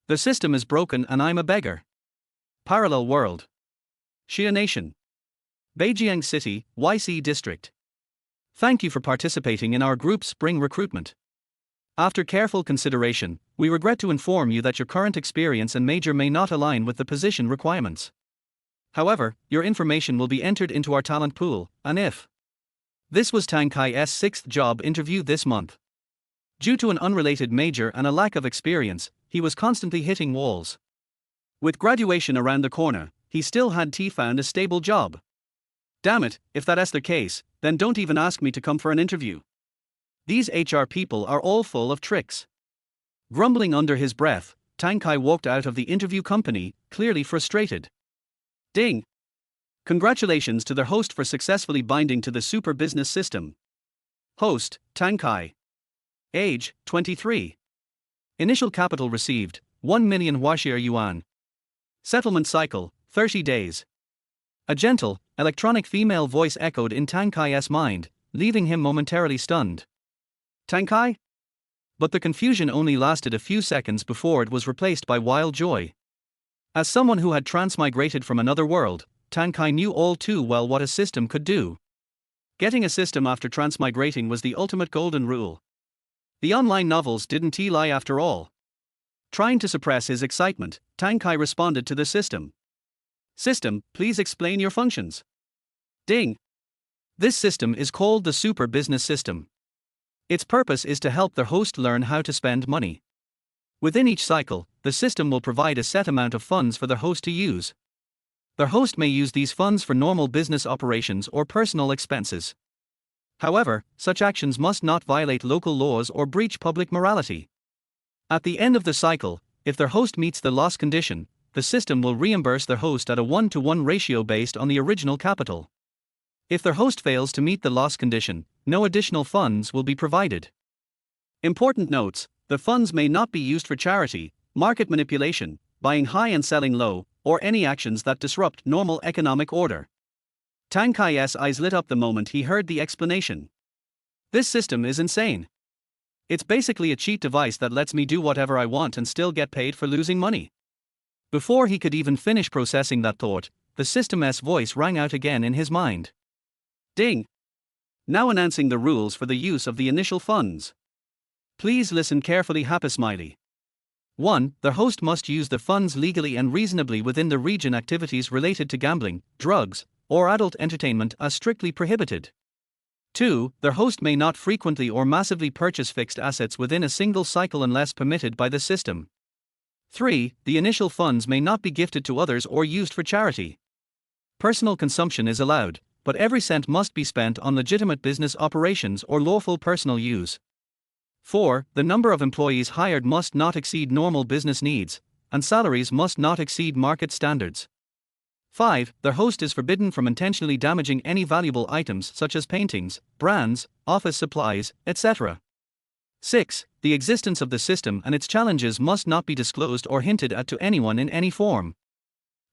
The system is broken and I'm a beggar. Parallel world. Xia Nation. Beijiang City, YC District. Thank you for participating in our group spring recruitment. After careful consideration, we regret to inform you that your current experience and major may not align with the position requirements. However, your information will be entered into our talent pool, and if this was Tang Kai's sixth job interview this month. Due to an unrelated major and a lack of experience, he was constantly hitting walls. With graduation around the corner, he still hadn't found a stable job. Damn it, if that's the case, then don't even ask me to come for an interview. These HR people are all full of tricks. Grumbling under his breath, Tang Kai walked out of the interview company, clearly frustrated. Ding! Congratulations to the host for successfully binding to the super business system. Host, Tang Kai. Age, 23. Initial capital received, 1 million Huaxia yuan. Settlement cycle, 30 days. A gentle, electronic female voice echoed in Tang Kai's mind, leaving him momentarily stunned. Tang Kai? But the confusion only lasted a few seconds before it was replaced by wild joy. As someone who had transmigrated from another world, Tang Kai knew all too well what a system could do. Getting a system after transmigrating was the ultimate golden rule. The online novels didn't lie after all. Trying to suppress his excitement, Tang Kai responded to the system. System, please explain your functions. Ding! This system is called the Super Business System. Its purpose is to help the host learn how to spend money. Within each cycle, the system will provide a set amount of funds for the host to use. The host may use these funds for normal business operations or personal expenses. However, such actions must not violate local laws or breach public morality. At the end of the cycle, if their host meets the loss condition, the system will reimburse their host at a 1-to-1 ratio based on the original capital. If their host fails to meet the loss condition, no additional funds will be provided. Important notes: the funds may not be used for charity, market manipulation, buying high and selling low, or any actions that disrupt normal economic order. Tang Kai's eyes lit up the moment he heard the explanation. This system is insane. It's basically a cheat device that lets me do whatever I want and still get paid for losing money. Before he could even finish processing that thought, the system's voice rang out again in his mind. Ding! Now announcing the rules for the use of the initial funds. Please listen carefully. Happy Smiley. 1. The host must use the funds legally and reasonably within the region. Activities related to gambling, drugs, or adult entertainment are strictly prohibited. 2. The host may not frequently or massively purchase fixed assets within a single cycle unless permitted by the system. 3. The initial funds may not be gifted to others or used for charity. Personal consumption is allowed, but every cent must be spent on legitimate business operations or lawful personal use. 4. The number of employees hired must not exceed normal business needs, and salaries must not exceed market standards. 5. The host is forbidden from intentionally damaging any valuable items such as paintings, brands, office supplies, etc. 6. The existence of the system and its challenges must not be disclosed or hinted at to anyone in any form.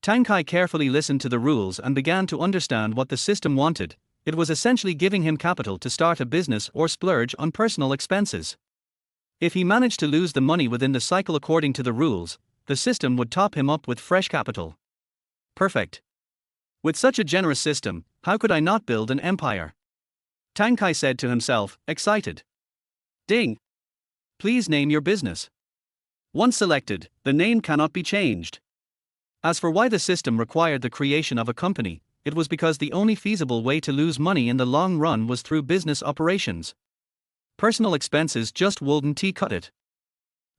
Tang Kai carefully listened to the rules and began to understand what the system wanted. It was essentially giving him capital to start a business or splurge on personal expenses. If he managed to lose the money within the cycle according to the rules, the system would top him up with fresh capital. Perfect. With such a generous system, how could I not build an empire? Tang Kai said to himself, excited. Ding! Please name your business. Once selected, the name cannot be changed. As for why the system required the creation of a company, it was because the only feasible way to lose money in the long run was through business operations. Personal expenses just wouldn't cut it.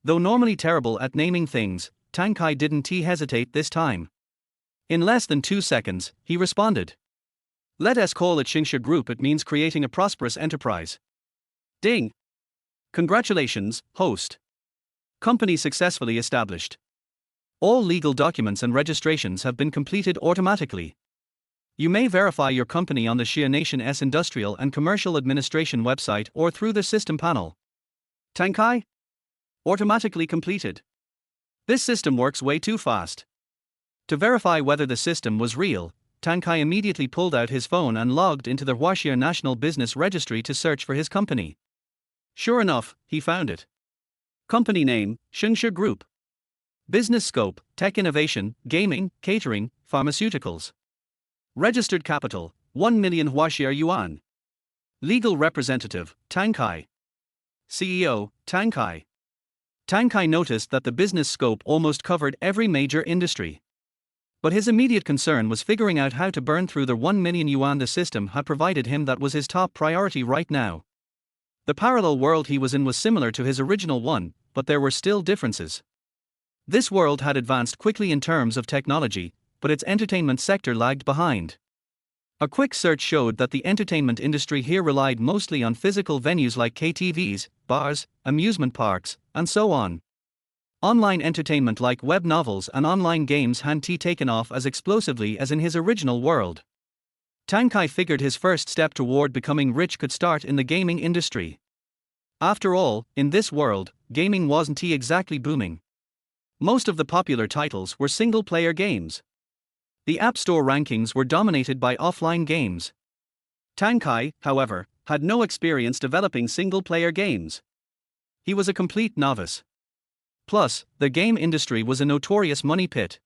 Though normally terrible at naming things, Tang Kai didn't hesitate this time. In less than 2 seconds, he responded. Let us call it Xia Group. It means creating a prosperous enterprise. Ding! Congratulations, host. Company successfully established. All legal documents and registrations have been completed automatically. You may verify your company on the Xia Nation's Industrial and Commercial Administration website or through the system panel. Tang Kai? Automatically completed. This system works way too fast. To verify whether the system was real, Tang Kai immediately pulled out his phone and logged into the Huaxia National Business Registry to search for his company. Sure enough, he found it. Company name, Xia Group. Business scope, tech innovation, gaming, catering, pharmaceuticals. Registered capital, 1 million Huaxia yuan. Legal representative, Tang Kai. CEO, Tang Kai. Tang Kai noticed that the business scope almost covered every major industry. But his immediate concern was figuring out how to burn through the 1 million yuan the system had provided him. That was his top priority right now. The parallel world he was in was similar to his original one, but there were still differences. This world had advanced quickly in terms of technology, but its entertainment sector lagged behind. A quick search showed that the entertainment industry here relied mostly on physical venues like KTVs, bars, amusement parks, and so on. Online entertainment like web novels and online games hadn't taken off as explosively as in his original world. Tang Kai figured his first step toward becoming rich could start in the gaming industry. After all, in this world, gaming wasn't exactly booming. Most of the popular titles were single-player games. The App Store rankings were dominated by offline games. Tang Kai, however, had no experience developing single-player games. He was a complete novice. Plus, the game industry was a notorious money pit.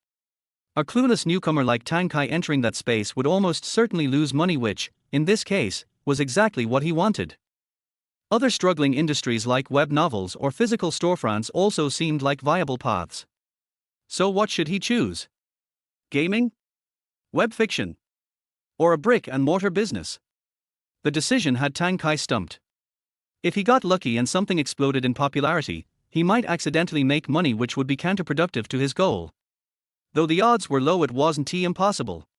A clueless newcomer like Tang Kai entering that space would almost certainly lose money, which, in this case, was exactly what he wanted. Other struggling industries like web novels or physical storefronts also seemed like viable paths. So what should he choose? Gaming? Web fiction? Or a brick-and-mortar business? The decision had Tang Kai stumped. If he got lucky and something exploded in popularity, he might accidentally make money, which would be counterproductive to his goal. Though the odds were low, it wasn't impossible.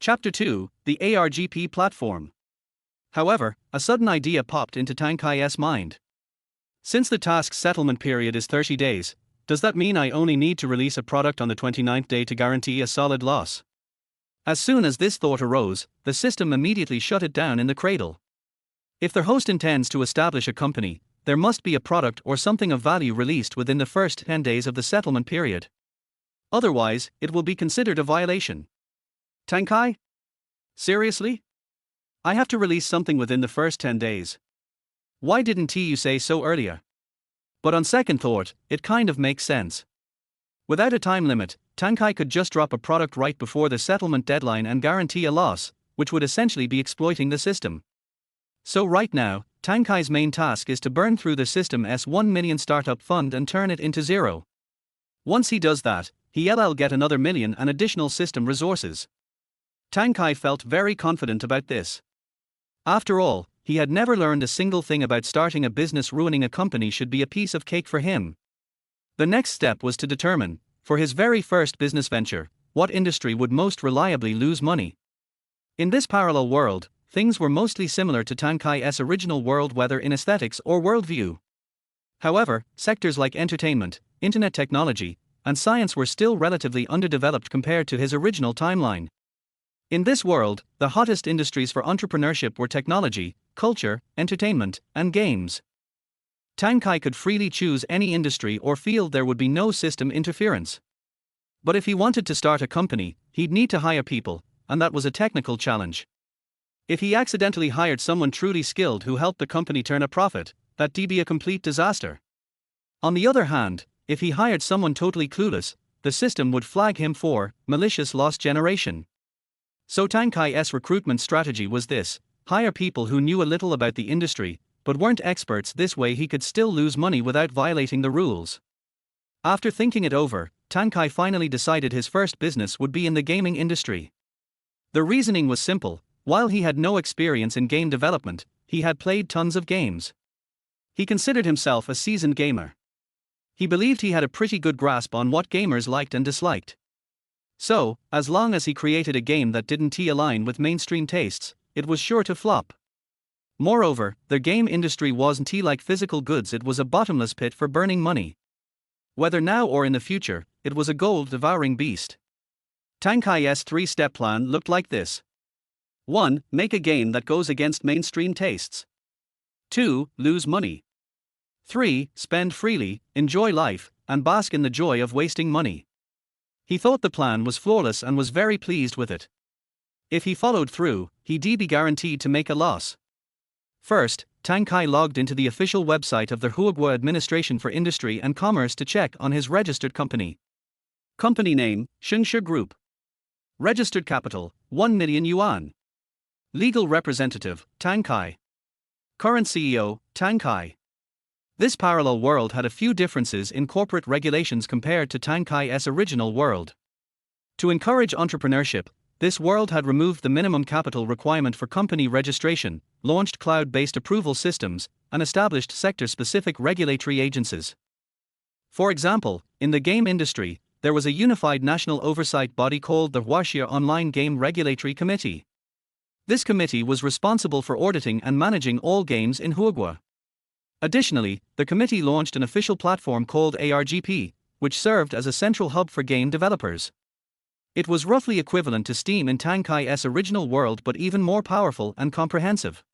Chapter 2, the ARGP platform. However, a sudden idea popped into Tang Kai's mind. Since the task settlement period is 30 days, does that mean I only need to release a product on the 29th day to guarantee a solid loss? As soon as this thought arose, the system immediately shut it down in the cradle. If their host intends to establish a company, there must be a product or something of value released within the first 10 days of the settlement period. Otherwise, it will be considered a violation. Tang Kai? Seriously? I have to release something within the first 10 days. Why didn't you say so earlier? But on second thought, it kind of makes sense. Without a time limit, Tang Kai could just drop a product right before the settlement deadline and guarantee a loss, which would essentially be exploiting the system. So right now, Tang Kai's main task is to burn through the system's 1 million startup fund and turn it into zero. Once he does that, he'll get another million and additional system resources. Tang Kai felt very confident about this. After all, he had never learned a single thing about starting a business. Ruining a company should be a piece of cake for him. The next step was to determine, for his very first business venture, what industry would most reliably lose money. In this parallel world, things were mostly similar to Tang Kai's original world, whether in aesthetics or worldview. However, sectors like entertainment, internet technology, and science were still relatively underdeveloped compared to his original timeline. In this world, the hottest industries for entrepreneurship were technology, culture, entertainment, and games. Tang Kai could freely choose any industry or field. There would be no system interference. But if he wanted to start a company, he'd need to hire people, and that was a technical challenge. If he accidentally hired someone truly skilled who helped the company turn a profit, that'd be a complete disaster. On the other hand, if he hired someone totally clueless, the system would flag him for malicious loss generation. So Tang Kai's recruitment strategy was this: hire people who knew a little about the industry, but weren't experts. This way he could still lose money without violating the rules. After thinking it over, Tang Kai finally decided his first business would be in the gaming industry. The reasoning was simple: while he had no experience in game development, he had played tons of games. He considered himself a seasoned gamer. He believed he had a pretty good grasp on what gamers liked and disliked. So, as long as he created a game that didn't align with mainstream tastes, it was sure to flop. Moreover, the game industry wasn't like physical goods. It was a bottomless pit for burning money. Whether now or in the future, it was a gold-devouring beast. Tang Kai's three-step plan looked like this. 1. Make a game that goes against mainstream tastes. 2. Lose money. 3. Spend freely, enjoy life, and bask in the joy of wasting money. He thought the plan was flawless and was very pleased with it. If he followed through, he'd be guaranteed to make a loss. First, Tang Kai logged into the official website of the Huaguo Administration for Industry and Commerce to check on his registered company. Company name, Shengshi Group. Registered capital, 1 million yuan. Legal representative, Tang Kai. Current CEO, Tang Kai. This parallel world had a few differences in corporate regulations compared to Tang Kai's original world. To encourage entrepreneurship, this world had removed the minimum capital requirement for company registration, launched cloud-based approval systems, and established sector-specific regulatory agencies. For example, in the game industry, there was a unified national oversight body called the Huaxia Online Game Regulatory Committee. This committee was responsible for auditing and managing all games in Huaguo. Additionally, the committee launched an official platform called ARGP, which served as a central hub for game developers. It was roughly equivalent to Steam in Tang Kai's original world but even more powerful and comprehensive.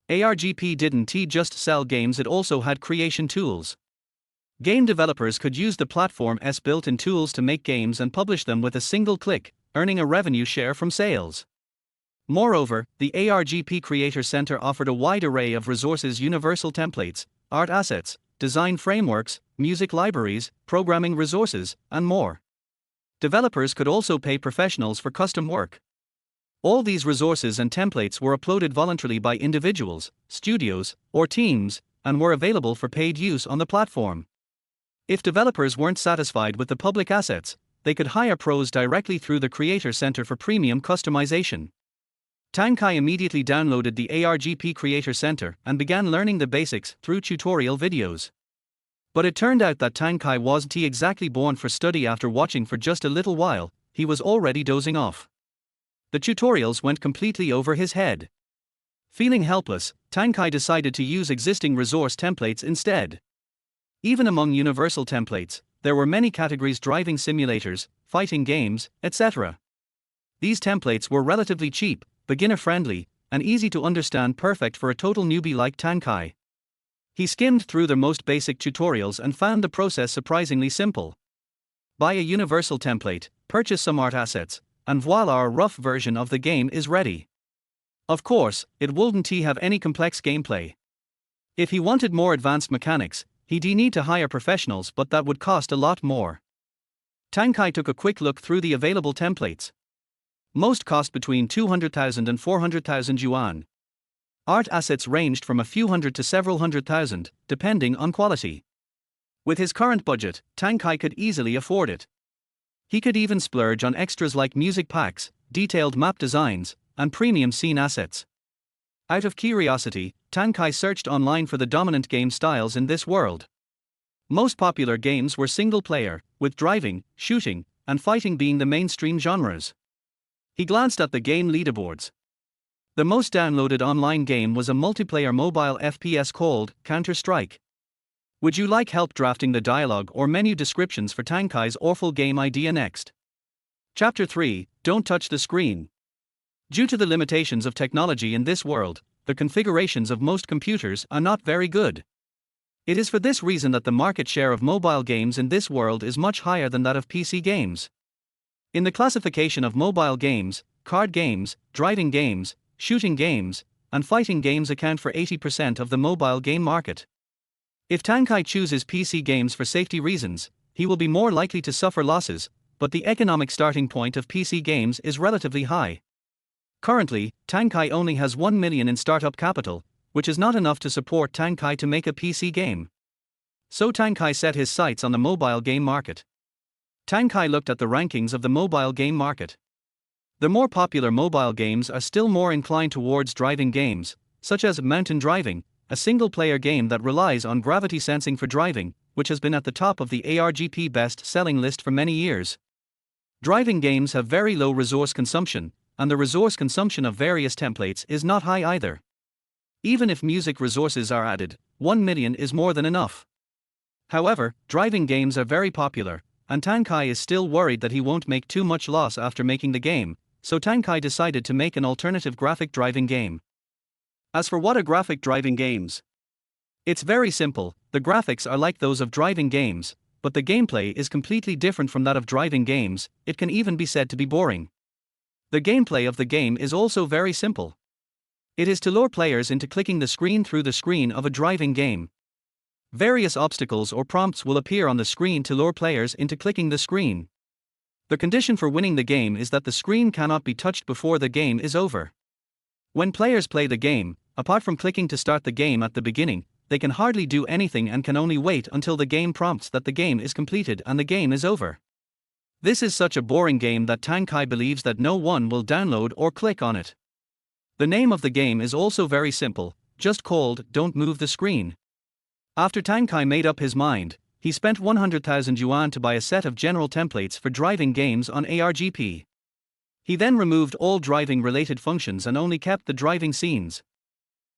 ARGP didn't just sell games, it also had creation tools. Game developers could use the platform's built-in tools to make games and publish them with a single click, earning a revenue share from sales. Moreover, the ARGP Creator Center offered a wide array of resources: universal templates, art assets, design frameworks, music libraries, programming resources, and more. Developers could also pay professionals for custom work. All these resources and templates were uploaded voluntarily by individuals, studios, or teams, and were available for paid use on the platform. If developers weren't satisfied with the public assets, they could hire pros directly through the Creator Center for premium customization. Tang Kai immediately downloaded the ARGP Creator Center and began learning the basics through tutorial videos. But it turned out that Tang Kai wasn't exactly born for study. After watching for just a little while, he was already dozing off. The tutorials went completely over his head. Feeling helpless, Tang Kai decided to use existing resource templates instead. Even among universal templates, there were many categories: driving simulators, fighting games, etc. These templates were relatively cheap, beginner-friendly, and easy to understand, perfect for a total newbie like Tang Kai. He skimmed through the most basic tutorials and found the process surprisingly simple. Buy a universal template, purchase some art assets, and voila, a rough version of the game is ready. Of course, it wouldn't have any complex gameplay. If he wanted more advanced mechanics, he'd need to hire professionals, but that would cost a lot more. Tang Kai took a quick look through the available templates. Most cost between 200,000 and 400,000 yuan. Art assets ranged from a few hundred to several hundred thousand, depending on quality. With his current budget, Tang Kai could easily afford it. He could even splurge on extras like music packs, detailed map designs, and premium scene assets. Out of curiosity, Tang Kai searched online for the dominant game styles in this world. Most popular games were single-player, with driving, shooting, and fighting being the mainstream genres. He glanced at the game leaderboards. The most downloaded online game was a multiplayer mobile FPS called Counter-Strike. Would you like help drafting the dialogue or menu descriptions for Tang Kai's awful game idea next? Chapter 3: Don't touch the screen. Due to the limitations of technology in this world, the configurations of most computers are not very good. It is for this reason that the market share of mobile games in this world is much higher than that of PC games. In the classification of mobile games, card games, driving games, shooting games, and fighting games account for 80% of the mobile game market. If Tang Kai chooses PC games for safety reasons, he will be more likely to suffer losses, but the economic starting point of PC games is relatively high. Currently, Tang Kai only has 1 million in startup capital, which is not enough to support Tang Kai to make a PC game. So Tang Kai set his sights on the mobile game market. Tang Kai looked at the rankings of the mobile game market. The more popular mobile games are still more inclined towards driving games, such as Mountain Driving, a single-player game that relies on gravity sensing for driving, which has been at the top of the ARGP best-selling list for many years. Driving games have very low resource consumption, and the resource consumption of various templates is not high either. Even if music resources are added, 1 million is more than enough. However, driving games are very popular, and Tang Kai is still worried that he won't make too much loss after making the game, so Tang Kai decided to make an alternative graphic driving game. As for what are graphic driving games? It's very simple. The graphics are like those of driving games, but the gameplay is completely different from that of driving games. It can even be said to be boring. The gameplay of the game is also very simple. It is to lure players into clicking the screen through the screen of a driving game. Various obstacles or prompts will appear on the screen to lure players into clicking the screen. The condition for winning the game is that the screen cannot be touched before the game is over. When players play the game, apart from clicking to start the game at the beginning, they can hardly do anything and can only wait until the game prompts that the game is completed and the game is over. This is such a boring game that Tang Kai believes that no one will download or click on it. The name of the game is also very simple, just called Don't Move the Screen. After Tang Kai made up his mind, he spent 100,000 yuan to buy a set of general templates for driving games on ARGP. He then removed all driving-related functions and only kept the driving scenes.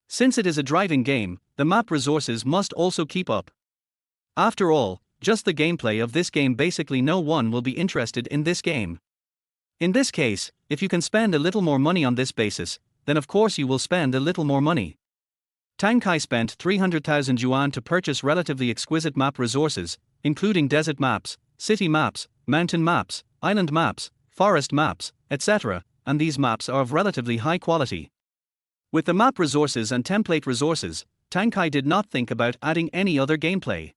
Since it is a driving game, the map resources must also keep up. After all, just the gameplay of this game, basically no one will be interested in this game. In this case, if you can spend a little more money on this basis, then of course you will spend a little more money. Tang Kai spent 300,000 yuan to purchase relatively exquisite map resources, including desert maps, city maps, mountain maps, island maps, forest maps, etc., and these maps are of relatively high quality. With the map resources and template resources, Tang Kai did not think about adding any other gameplay.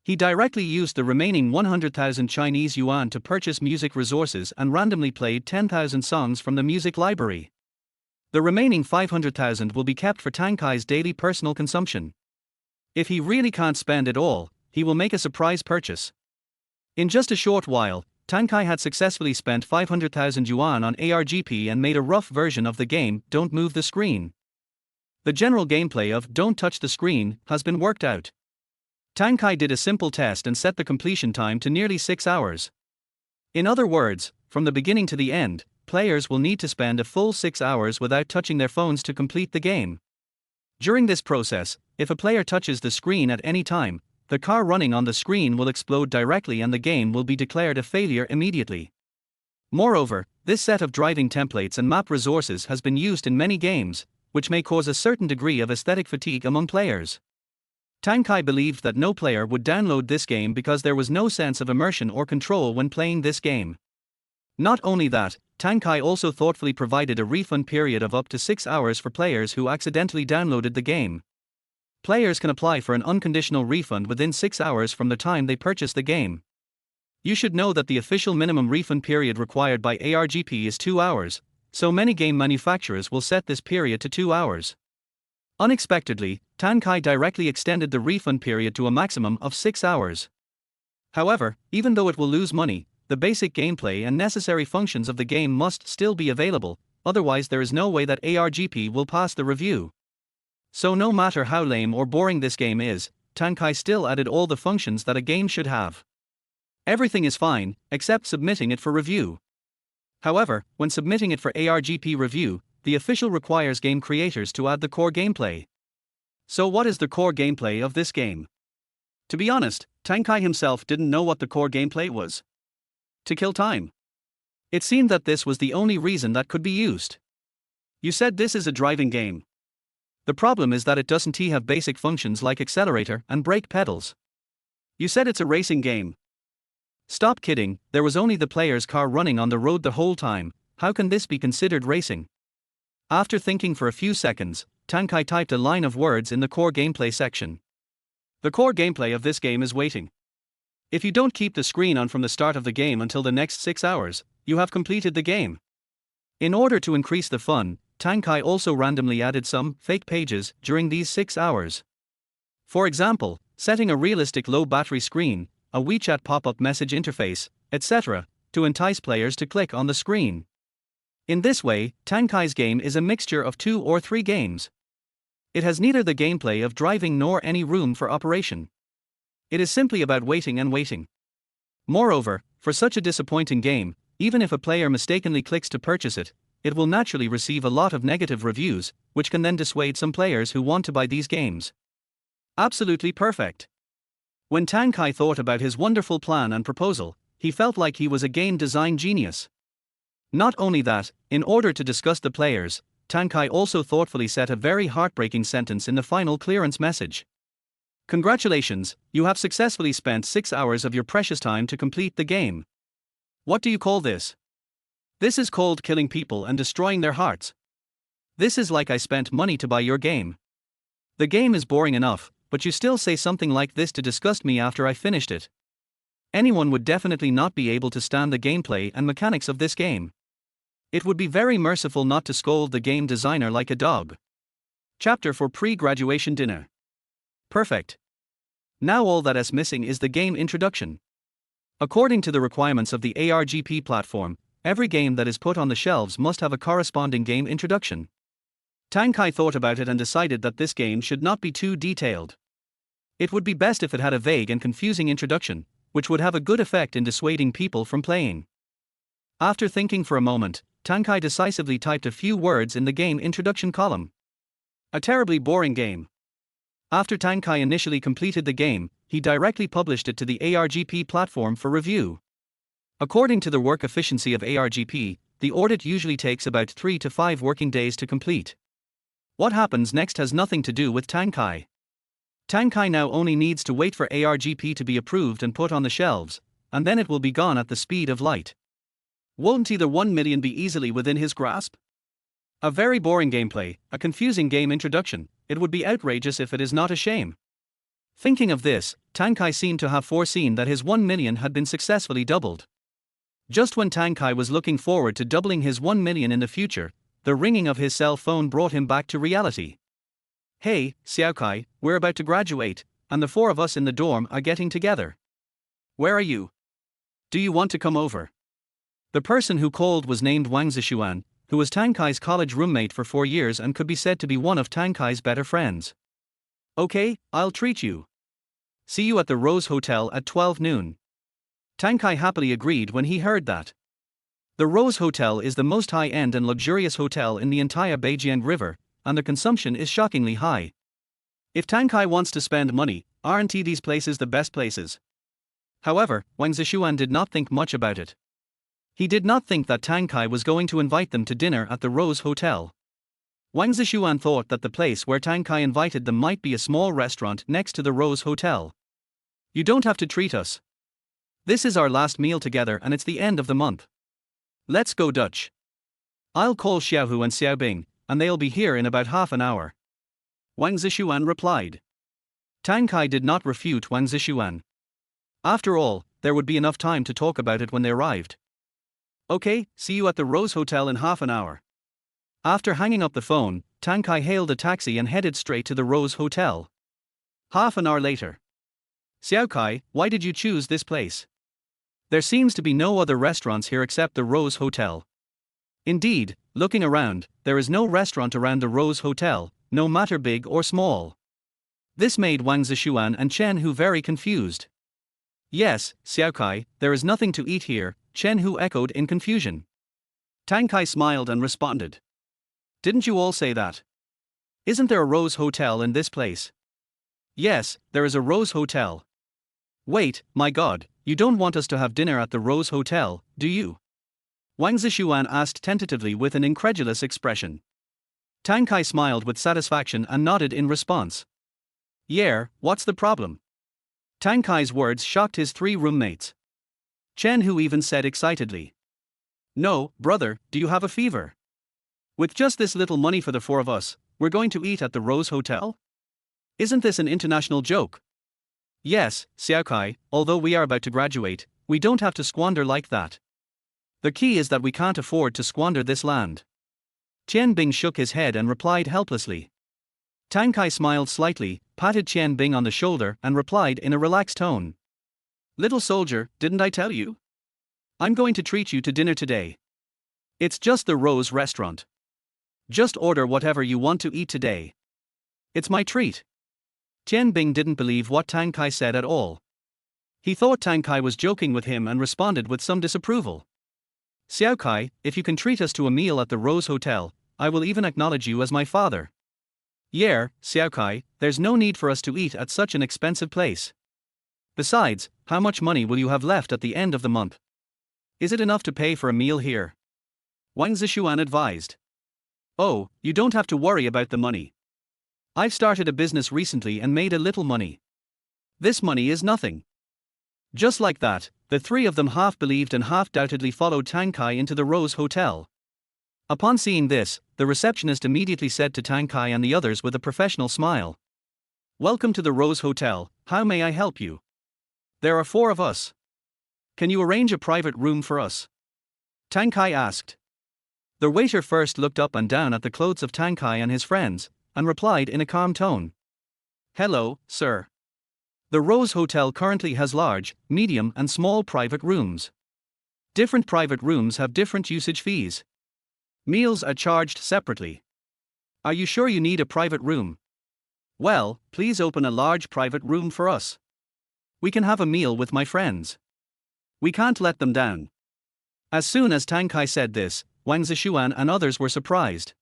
He directly used the remaining 100,000 Chinese yuan to purchase music resources and randomly played 10,000 songs from the music library. The remaining 500,000 will be kept for Tang Kai's daily personal consumption. If he really can't spend it all, he will make a surprise purchase. In just a short while, Tang Kai had successfully spent 500,000 yuan on ARGP and made a rough version of the game, Don't Move the Screen. The general gameplay of Don't Touch the Screen has been worked out. Tang Kai did a simple test and set the completion time to nearly 6 hours. In other words, from the beginning to the end, players will need to spend a full 6 hours without touching their phones to complete the game. During this process, if a player touches the screen at any time, the car running on the screen will explode directly and the game will be declared a failure immediately. Moreover, this set of driving templates and map resources has been used in many games, which may cause a certain degree of aesthetic fatigue among players. Tang Kai believed that no player would download this game because there was no sense of immersion or control when playing this game. Not only that, Tang Kai also thoughtfully provided a refund period of up to 6 hours for players who accidentally downloaded the game. Players can apply for an unconditional refund within 6 hours from the time they purchase the game. You should know that the official minimum refund period required by ARGP is 2 hours, so many game manufacturers will set this period to 2 hours. Unexpectedly, Tang Kai directly extended the refund period to a maximum of 6 hours. However, even though it will lose money, the basic gameplay and necessary functions of the game must still be available, otherwise there is no way that ARGP will pass the review. So no matter how lame or boring this game is, Tang Kai still added all the functions that a game should have. Everything is fine, except submitting it for review. However, when submitting it for ARGP review, the official requires game creators to add the core gameplay. So what is the core gameplay of this game? To be honest, Tang Kai himself didn't know what the core gameplay was. To kill time. It seemed that this was the only reason that could be used. You said this is a driving game. The problem is that it doesn't have basic functions like accelerator and brake pedals. You said it's a racing game. Stop kidding, there was only the player's car running on the road the whole time. How can this be considered racing? After thinking for a few seconds, Tang Kai typed a line of words in the core gameplay section. The core gameplay of this game is waiting. If you don't keep the screen on from the start of the game until the next 6 hours, you have completed the game. In order to increase the fun, Tang Kai also randomly added some fake pages during these 6 hours. For example, setting a realistic low battery screen, a WeChat pop-up message interface, etc., to entice players to click on the screen. In this way, Tang Kai's game is a mixture of 2 or 3 games. It has neither the gameplay of driving nor any room for operation. It is simply about waiting and waiting. Moreover, for such a disappointing game, even if a player mistakenly clicks to purchase it, it will naturally receive a lot of negative reviews, which can then dissuade some players who want to buy these games. Absolutely perfect. When Tang Kai thought about his wonderful plan and proposal, he felt like he was a game design genius. Not only that, in order to disgust the players, Tang Kai also thoughtfully set a very heartbreaking sentence in the final clearance message. Congratulations, you have successfully spent 6 hours of your precious time to complete the game. What do you call this? This is called killing people and destroying their hearts. This is like I spent money to buy your game. The game is boring enough, but you still say something like this to disgust me after I finished it. Anyone would definitely not be able to stand the gameplay and mechanics of this game. It would be very merciful not to scold the game designer like a dog. Chapter for pre-graduation dinner. Perfect. Now all that is missing is the game introduction. According to the requirements of the ARGP platform, every game that is put on the shelves must have a corresponding game introduction. Tang Kai thought about it and decided that this game should not be too detailed. It would be best if it had a vague and confusing introduction, which would have a good effect in dissuading people from playing. After thinking for a moment, Tang Kai decisively typed a few words in the game introduction column. A terribly boring game. After Tang Kai initially completed the game, he directly published it to the ARGP platform for review. According to the work efficiency of ARGP, the audit usually takes about 3 to 5 working days to complete. What happens next has nothing to do with Tang Kai. Tang Kai now only needs to wait for ARGP to be approved and put on the shelves, and then it will be gone at the speed of light. Won't either 1 million be easily within his grasp? A very boring gameplay, a confusing game introduction, it would be outrageous if it is not a shame. Thinking of this, Tang Kai seemed to have foreseen that his 1 million had been successfully doubled. Just when Tang Kai was looking forward to doubling his 1 million in the future, the ringing of his cell phone brought him back to reality. Hey, Xiao Kai, we're about to graduate, and the 4 of us in the dorm are getting together. Where are you? Do you want to come over? The person who called was named Wang Zishuan, who was Tang Kai's college roommate for 4 years and could be said to be one of Tang Kai's better friends. Okay, I'll treat you. See you at the Rose Hotel at 12 noon. Tang Kai happily agreed when he heard that. The Rose Hotel is the most high-end and luxurious hotel in the entire Beijiang River, and the consumption is shockingly high. If Tang Kai wants to spend money, aren't these places the best places? However, Wang Zishuan did not think much about it. He did not think that Tang Kai was going to invite them to dinner at the Rose Hotel. Wang Zishuan thought that the place where Tang Kai invited them might be a small restaurant next to the Rose Hotel. You don't have to treat us. This is our last meal together and it's the end of the month. Let's go Dutch. I'll call Xiaohu and Xiaobing, and they'll be here in about half an hour. Wang Zishuan replied. Tang Kai did not refute Wang Zishuan. After all, there would be enough time to talk about it when they arrived. Okay, see you at the Rose Hotel in half an hour. After hanging up the phone, Tang Kai hailed a taxi and headed straight to the Rose Hotel. Half an hour later. Xiao Kai, why did you choose this place? There seems to be no other restaurants here except the Rose Hotel. Indeed, looking around, there is no restaurant around the Rose Hotel, no matter big or small. This made Wang Zishuan and Chen Hu very confused. Yes, Xiao Kai, there is nothing to eat here, Chen Hu echoed in confusion. Tang Kai smiled and responded. Didn't you all say that? Isn't there a Rose Hotel in this place? Yes, there is a Rose Hotel. Wait, my god, you don't want us to have dinner at the Rose Hotel, do you? Wang Zishuan asked tentatively with an incredulous expression. Tang Kai smiled with satisfaction and nodded in response. Yeah, what's the problem? Tang Kai's words shocked his 3 roommates. Chen Hu even said excitedly. No, brother, do you have a fever? With just this little money for the 4 of us, we're going to eat at the Rose Hotel? Isn't this an international joke? Yes, Xiao Kai, although we are about to graduate, we don't have to squander like that. The key is that we can't afford to squander this land. Tian Bing shook his head and replied helplessly. Tang Kai smiled slightly, patted Tian Bing on the shoulder and replied in a relaxed tone. Little soldier, didn't I tell you? I'm going to treat you to dinner today. It's just the Rose restaurant. Just order whatever you want to eat today. It's my treat. Tian Bing didn't believe what Tang Kai said at all. He thought Tang Kai was joking with him and responded with some disapproval. Xiao Kai, if you can treat us to a meal at the Rose Hotel, I will even acknowledge you as my father. Yeah, Xiao Kai, there's no need for us to eat at such an expensive place. Besides, how much money will you have left at the end of the month? Is it enough to pay for a meal here? Wang Zishuan advised. Oh, you don't have to worry about the money. I've started a business recently and made a little money. This money is nothing. Just like that, the 3 of them half believed and half doubtedly followed Tang Kai into the Rose Hotel. Upon seeing this, the receptionist immediately said to Tang Kai and the others with a professional smile, "Welcome to the Rose Hotel, how may I help you? There are 4 of us. Can you arrange a private room for us?" Tang Kai asked. The waiter first looked up and down at the clothes of Tang Kai and his friends, and replied in a calm tone, "Hello, sir. The Rose Hotel currently has large, medium and small private rooms. Different private rooms have different usage fees. Meals are charged separately. Are you sure you need a private room? Well, please open a large private room for us. We can have a meal with my friends. We can't let them down." As soon as Tang Kai said this, Wang Zishuan and others were surprised.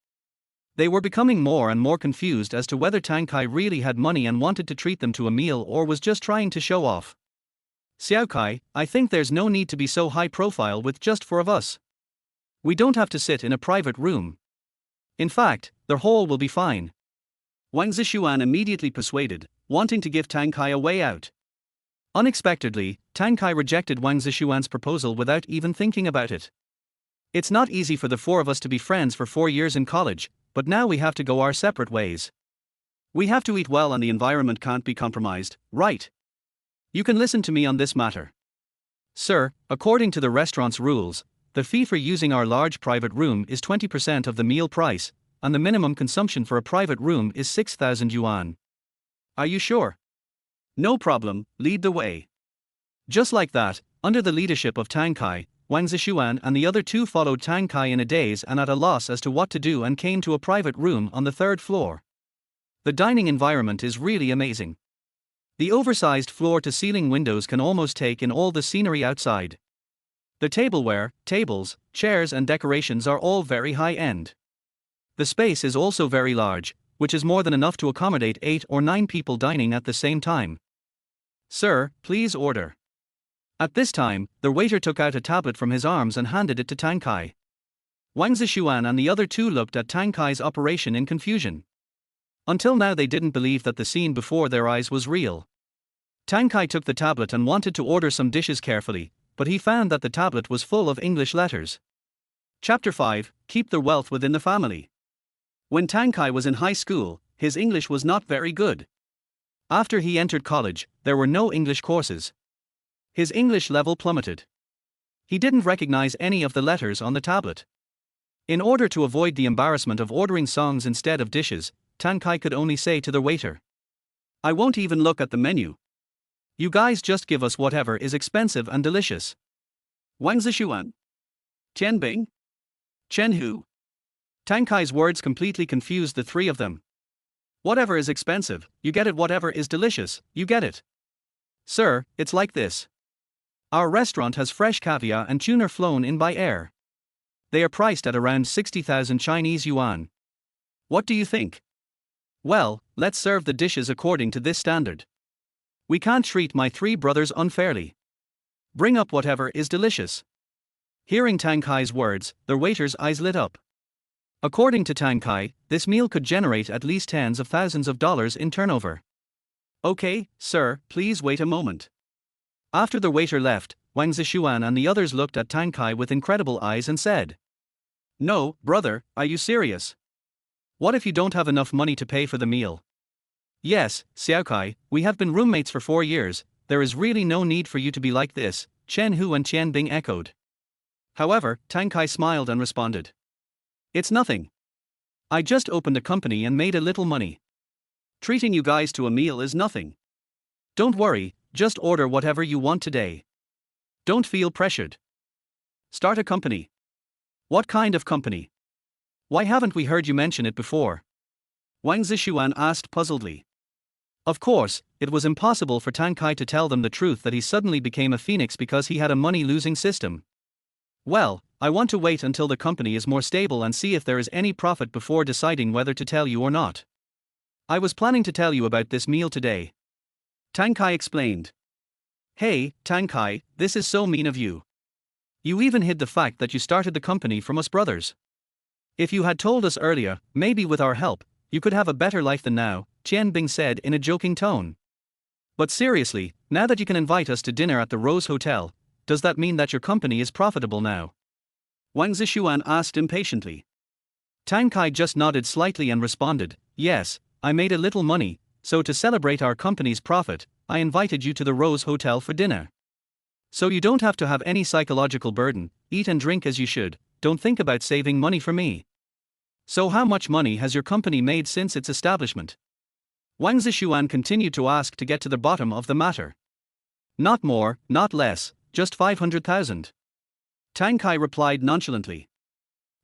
They were becoming more and more confused as to whether Tang Kai really had money and wanted to treat them to a meal or was just trying to show off. "Xiao Kai, I think there's no need to be so high profile with just 4 of us. We don't have to sit in a private room. In fact, the hall will be fine." Wang Zishuan immediately persuaded, wanting to give Tang Kai a way out. Unexpectedly, Tang Kai rejected Wang Zishuan's proposal without even thinking about it. "It's not easy for the 4 of us to be friends for 4 years in college, but now we have to go our separate ways. We have to eat well and the environment can't be compromised, right? You can listen to me on this matter. Sir, according to the restaurant's rules, the fee for using our large private room is 20% of the meal price, and the minimum consumption for a private room is 6,000 yuan. Are you sure? No problem, lead the way." Just like that, under the leadership of Tang Kai, Wang Zishuan and the other 2 followed Tang Kai in a daze and at a loss as to what to do and came to a private room on the 3rd floor. The dining environment is really amazing. The oversized floor-to-ceiling windows can almost take in all the scenery outside. The tableware, tables, chairs and decorations are all very high-end. The space is also very large, which is more than enough to accommodate 8 or 9 people dining at the same time. "Sir, please order." At this time, the waiter took out a tablet from his arms and handed it to Tang Kai. Wang Zishuan and the other 2 looked at Tang Kai's operation in confusion. Until now they didn't believe that the scene before their eyes was real. Tang Kai took the tablet and wanted to order some dishes carefully, but he found that the tablet was full of English letters. Chapter 5, Keep the Wealth Within the Family. When Tang Kai was in high school, his English was not very good. After he entered college, there were no English courses. His English level plummeted. He didn't recognize any of the letters on the tablet. In order to avoid the embarrassment of ordering songs instead of dishes, Tang Kai could only say to the waiter, "I won't even look at the menu. You guys just give us whatever is expensive and delicious." Wang Zishuan? Chen Bing? Chen Hu? Tang Kai's words completely confused the 3 of them. "Whatever is expensive, you get it. Whatever is delicious, you get it. Sir, it's like this. Our restaurant has fresh caviar and tuna flown in by air. They are priced at around 60,000 Chinese yuan. What do you think? Well, let's serve the dishes according to this standard. We can't treat my 3 brothers unfairly. Bring up whatever is delicious." Hearing Tang Kai's words, the waiter's eyes lit up. According to Tang Kai, this meal could generate at least tens of thousands of dollars in turnover. "Okay, sir, please wait a moment." After the waiter left, Wang Zishuan and the others looked at Tang Kai with incredible eyes and said, "No, brother, are you serious? What if you don't have enough money to pay for the meal?" "Yes, Xiao Kai, we have been roommates for 4 years, there is really no need for you to be like this," Chen Hu and Chen Bing echoed. However, Tang Kai smiled and responded, "It's nothing. I just opened a company and made a little money. Treating you guys to a meal is nothing. Don't worry, just order whatever you want today. Don't feel pressured. Start a company. What kind of company? Why haven't we heard you mention it before?" Wang Zishuan asked puzzledly. Of course, it was impossible for Tang Kai to tell them the truth that he suddenly became a phoenix because he had a money-losing system. "Well, I want to wait until the company is more stable and see if there is any profit before deciding whether to tell you or not. I was planning to tell you about this meal today," Tang Kai explained. "Hey, Tang Kai, this is so mean of you. You even hid the fact that you started the company from us brothers. If you had told us earlier, maybe with our help, you could have a better life than now," Qian Bing said in a joking tone. "But seriously, now that you can invite us to dinner at the Rose Hotel, does that mean that your company is profitable now?" Wang Zishuan asked impatiently. Tang Kai just nodded slightly and responded, "Yes, I made a little money, so to celebrate our company's profit, I invited you to the Rose Hotel for dinner. So you don't have to have any psychological burden, eat and drink as you should, don't think about saving money for me." "So how much money has your company made since its establishment?" Wang Zishuan continued to ask to get to the bottom of the matter. "Not more, not less, just 500,000. Tang Kai replied nonchalantly.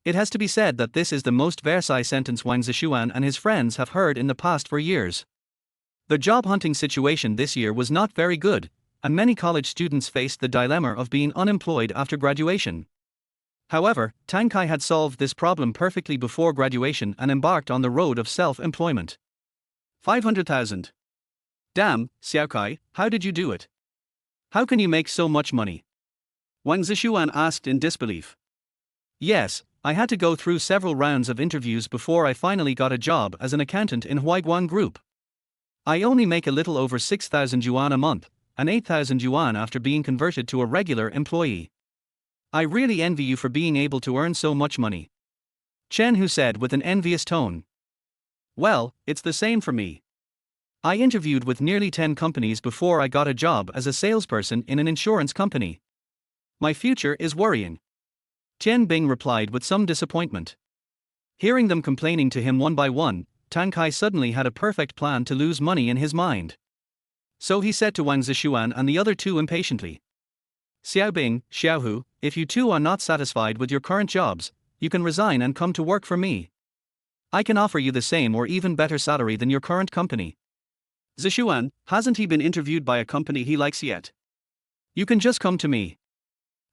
It has to be said that this is the most Versailles sentence Wang Zishuan and his friends have heard in the past for years. The job hunting situation this year was not very good, and many college students faced the dilemma of being unemployed after graduation. However, Tang Kai had solved this problem perfectly before graduation and embarked on the road of self-employment. 500,000. Damn, Xiao Kai, how did you do it? How can you make so much money? Wang Zishuan asked in disbelief. Yes, I had to go through several rounds of interviews before I finally got a job as an accountant in Huaiguan Group. I only make a little over 6,000 yuan a month, and 8,000 yuan after being converted to a regular employee. I really envy you for being able to earn so much money. Chen Hu said with an envious tone. Well, it's the same for me. I interviewed with nearly 10 companies before I got a job as a salesperson in an insurance company. My future is worrying. Tian Bing replied with some disappointment. Hearing them complaining to him one by one, Tang Kai suddenly had a perfect plan to lose money in his mind. So he said to Wang Zishuan and the other two impatiently. Xiaobing, Xiaohu, if you two are not satisfied with your current jobs, you can resign and come to work for me. I can offer you the same or even better salary than your current company. Zishuan, hasn't he been interviewed by a company he likes yet? You can just come to me.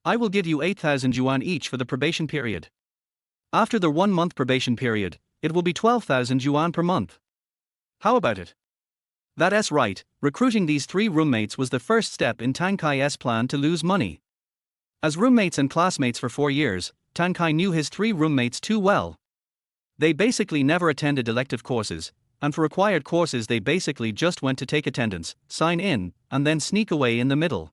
I will give you 8,000 yuan each for the probation period. After the 1-month probation period, it will be 12,000 yuan per month. How about it? That's right, recruiting these 3 roommates was the first step in Tang Kai's plan to lose money. As roommates and classmates for 4 years, Tang Kai knew his 3 roommates too well. They basically never attended elective courses, and for required courses they basically just went to take attendance, sign in, and then sneak away in the middle.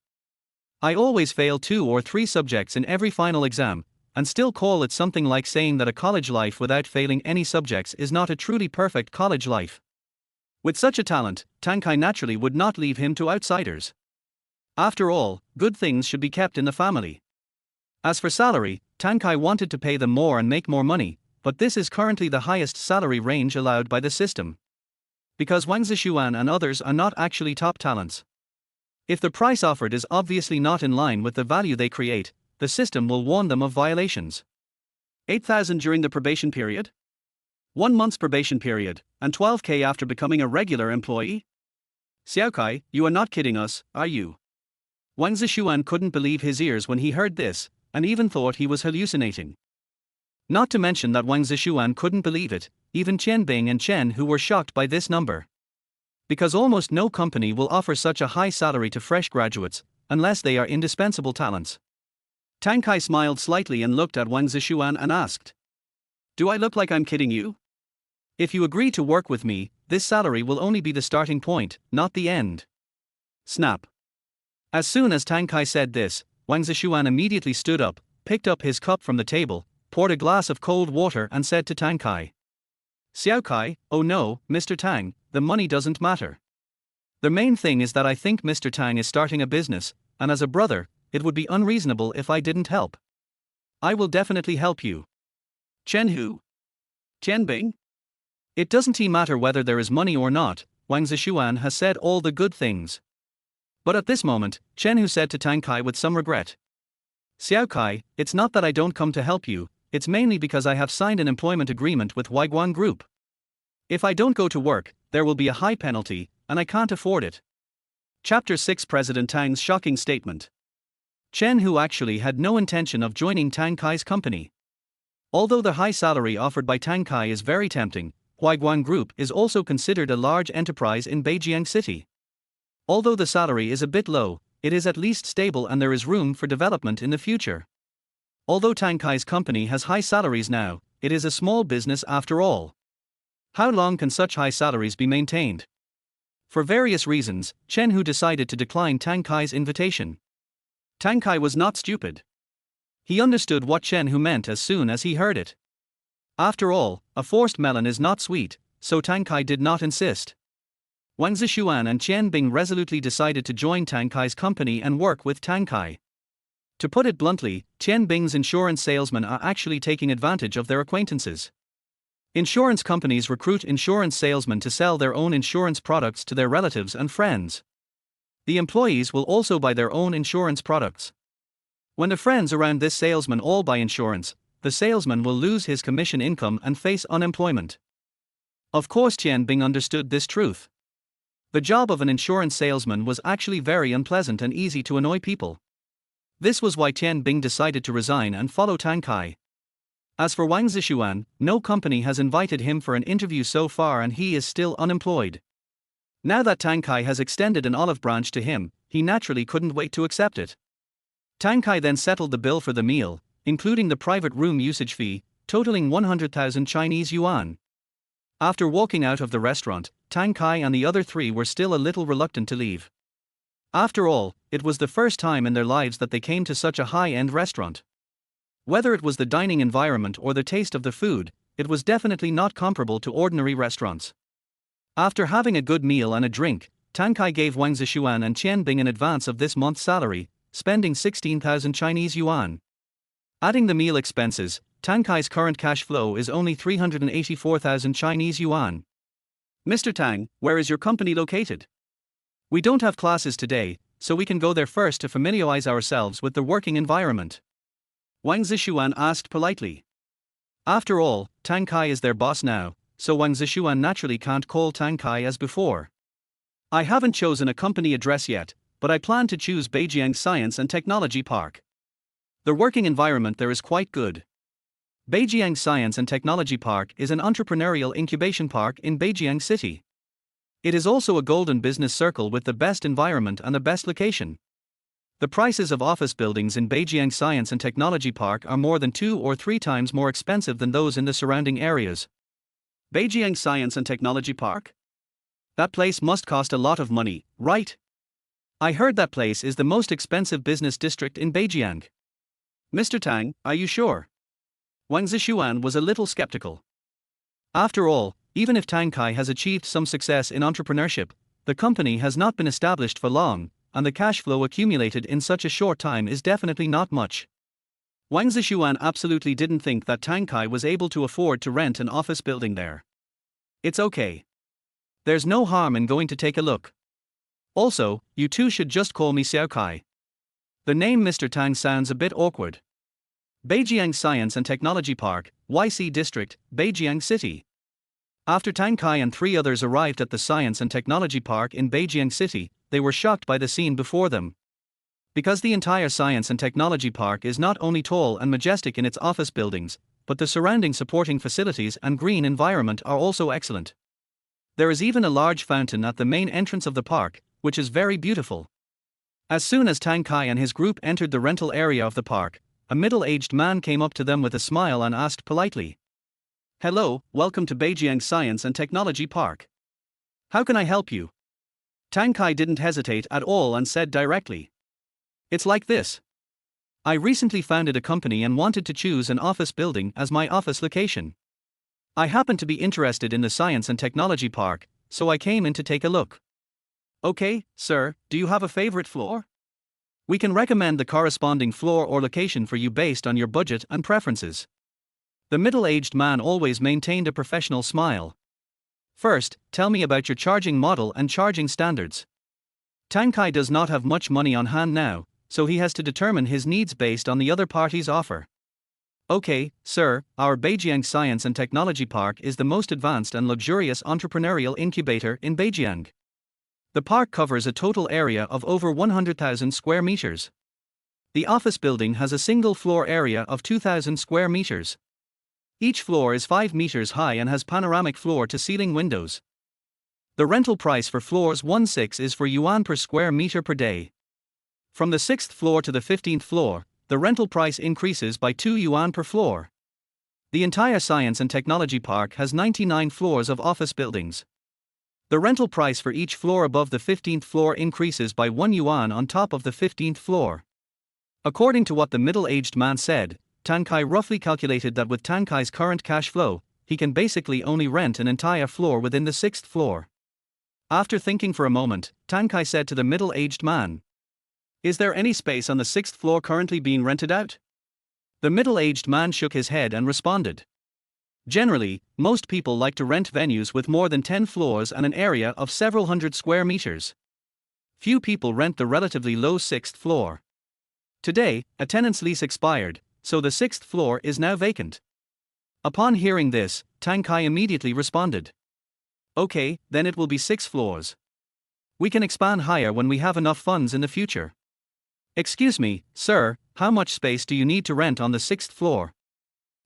I always fail 2 or 3 subjects in every final exam, and still call it something like saying that a college life without failing any subjects is not a truly perfect college life. With such a talent, Tang Kai naturally would not leave him to outsiders. After all, good things should be kept in the family. As for salary, Tang Kai wanted to pay them more and make more money, but this is currently the highest salary range allowed by the system. Because Wang Zishuan and others are not actually top talents. If the price offered is obviously not in line with the value they create, the system will warn them of violations. 8,000 during the probation period? 1 month's probation period, and 12K after becoming a regular employee? Xiao Kai, you are not kidding us, are you? Wang Zishuan couldn't believe his ears when he heard this, and even thought he was hallucinating. Not to mention that Wang Zishuan couldn't believe it, even Chen Bing and Chen Hu were shocked by this number. Because almost no company will offer such a high salary to fresh graduates, unless they are indispensable talents. Tang Kai smiled slightly and looked at Wang Zishuan and asked. Do I look like I'm kidding you? If you agree to work with me, this salary will only be the starting point, not the end. Snap. As soon as Tang Kai said this, Wang Zishuan immediately stood up, picked up his cup from the table, poured a glass of cold water and said to Tang Kai. Xiao Kai, oh no, Mr. Tang, the money doesn't matter. The main thing is that I think Mr. Tang is starting a business, and as a brother, it would be unreasonable if I didn't help. I will definitely help you. Chen Hu? Tian Bing? It doesn't matter whether there is money or not, Wang Zishuan has said all the good things. But at this moment, Chen Hu said to Tang Kai with some regret. Xiao Kai, it's not that I don't come to help you, it's mainly because I have signed an employment agreement with Huaiguan Group. If I don't go to work, there will be a high penalty, and I can't afford it. Chapter 6 President Tang's shocking statement. Chen Hu actually had no intention of joining Tang Kai's company. Although the high salary offered by Tang Kai is very tempting, Huaiguan Group is also considered a large enterprise in Beijiang city. Although the salary is a bit low, it is at least stable and there is room for development in the future. Although Tang Kai's company has high salaries now, it is a small business after all. How long can such high salaries be maintained? For various reasons, Chen Hu decided to decline Tang Kai's invitation. Tang Kai was not stupid. He understood what Chen Hu meant as soon as he heard it. After all, a forced melon is not sweet, so Tang Kai did not insist. Wang Zishuan and Qian Bing resolutely decided to join Tang Kai's company and work with Tang Kai. To put it bluntly, Qian Bing's insurance salesmen are actually taking advantage of their acquaintances. Insurance companies recruit insurance salesmen to sell their own insurance products to their relatives and friends. The employees will also buy their own insurance products. When the friends around this salesman all buy insurance, the salesman will lose his commission income and face unemployment. Of course, Qian Bing understood this truth. The job of an insurance salesman was actually very unpleasant and easy to annoy people. This was why Qian Bing decided to resign and follow Tang Kai. As for Wang Zishuan, no company has invited him for an interview so far and he is still unemployed. Now that Tang Kai has extended an olive branch to him, he naturally couldn't wait to accept it. Tang Kai then settled the bill for the meal, including the private room usage fee, totaling 100,000 Chinese yuan. After walking out of the restaurant, Tang Kai and the other three were still a little reluctant to leave. After all, it was the first time in their lives that they came to such a high-end restaurant. Whether it was the dining environment or the taste of the food, it was definitely not comparable to ordinary restaurants. After having a good meal and a drink, Tang Kai gave Wang Zishuan and Qian Bing an advance of this month's salary, spending 16,000 Chinese yuan. Adding the meal expenses, Tang Kai's current cash flow is only 384,000 Chinese yuan. Mr. Tang, where is your company located? We don't have classes today, so we can go there first to familiarize ourselves with the working environment. Wang Zishuan asked politely. After all, Tang Kai is their boss now, so Wang Zishuan naturally can't call Tang Kai as before. I haven't chosen a company address yet, but I plan to choose Beijiang Science and Technology Park. The working environment there is quite good. Beijiang Science and Technology Park is an entrepreneurial incubation park in Beijiang City. It is also a golden business circle with the best environment and the best location. The prices of office buildings in Beijiang Science and Technology Park are more than 2 or 3 times more expensive than those in the surrounding areas. Beijiang Science and Technology Park? That place must cost a lot of money, right? I heard that place is the most expensive business district in Beijiang. Mr. Tang, are you sure? Wang Zishuan was a little skeptical. After all, even if Tang Kai has achieved some success in entrepreneurship, the company has not been established for long, and the cash flow accumulated in such a short time is definitely not much. Wang Zishuan absolutely didn't think that Tang Kai was able to afford to rent an office building there. It's okay. There's no harm in going to take a look. Also, you two should just call me Xiao Kai. The name Mr. Tang sounds a bit awkward. Beijiang Science and Technology Park, YC District, Beijiang City. After Tang Kai and 3 others arrived at the Science and Technology Park in Beijiang City, they were shocked by the scene before them. Because the entire Science and Technology Park is not only tall and majestic in its office buildings, but the surrounding supporting facilities and green environment are also excellent. There is even a large fountain at the main entrance of the park, which is very beautiful. As soon as Tang Kai and his group entered the rental area of the park, a middle-aged man came up to them with a smile and asked politely, "Hello, welcome to Beijiang Science and Technology Park. How can I help you?" Tang Kai didn't hesitate at all and said directly, "It's like this. I recently founded a company and wanted to choose an office building as my office location. I happen to be interested in the Science and Technology Park, so I came in to take a look." "Okay, sir, do you have a favorite floor? We can recommend the corresponding floor or location for you based on your budget and preferences." The middle-aged man always maintained a professional smile. "First, tell me about your charging model and charging standards." Tang Kai does not have much money on hand now, so he has to determine his needs based on the other party's offer. "Okay, sir, our Beijiang Science and Technology Park is the most advanced and luxurious entrepreneurial incubator in Beijiang. The park covers a total area of over 100,000 square meters. The office building has a single floor area of 2,000 square meters. Each floor is 5 meters high and has panoramic floor-to-ceiling windows. The rental price for floors 1-6 is 4 yuan per square meter per day. From the 6th floor to the 15th floor, the rental price increases by 2 yuan per floor. The entire Science and Technology Park has 99 floors of office buildings. The rental price for each floor above the 15th floor increases by 1 yuan on top of the 15th floor. According to what the middle-aged man said, Tang Kai roughly calculated that with Tang Kai's current cash flow, he can basically only rent an entire floor within the 6th floor. After thinking for a moment, Tang Kai said to the middle-aged man, "Is there any space on the 6th floor currently being rented out?" The middle-aged man shook his head and responded, "Generally, most people like to rent venues with more than 10 floors and an area of several hundred square meters. Few people rent the relatively low 6th floor. Today, a tenant's lease expired, so the 6th floor is now vacant." Upon hearing this, Tang Kai immediately responded, "Okay, then it will be 6 floors. We can expand higher when we have enough funds in the future." "Excuse me, sir, how much space do you need to rent on the 6th floor?"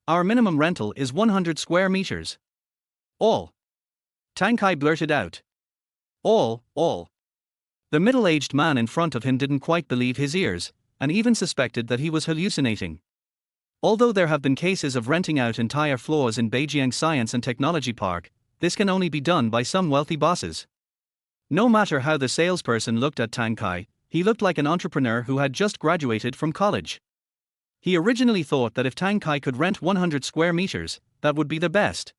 "Our minimum rental is 100 square meters." "All?" Tang Kai blurted out. All. The middle-aged man in front of him didn't quite believe his ears, and even suspected that he was hallucinating. Although there have been cases of renting out entire floors in Beijiang Science and Technology Park, this can only be done by some wealthy bosses. No matter how the salesperson looked at Tang Kai, he looked like an entrepreneur who had just graduated from college. He originally thought that if Tang Kai could rent 100 square meters, that would be the best.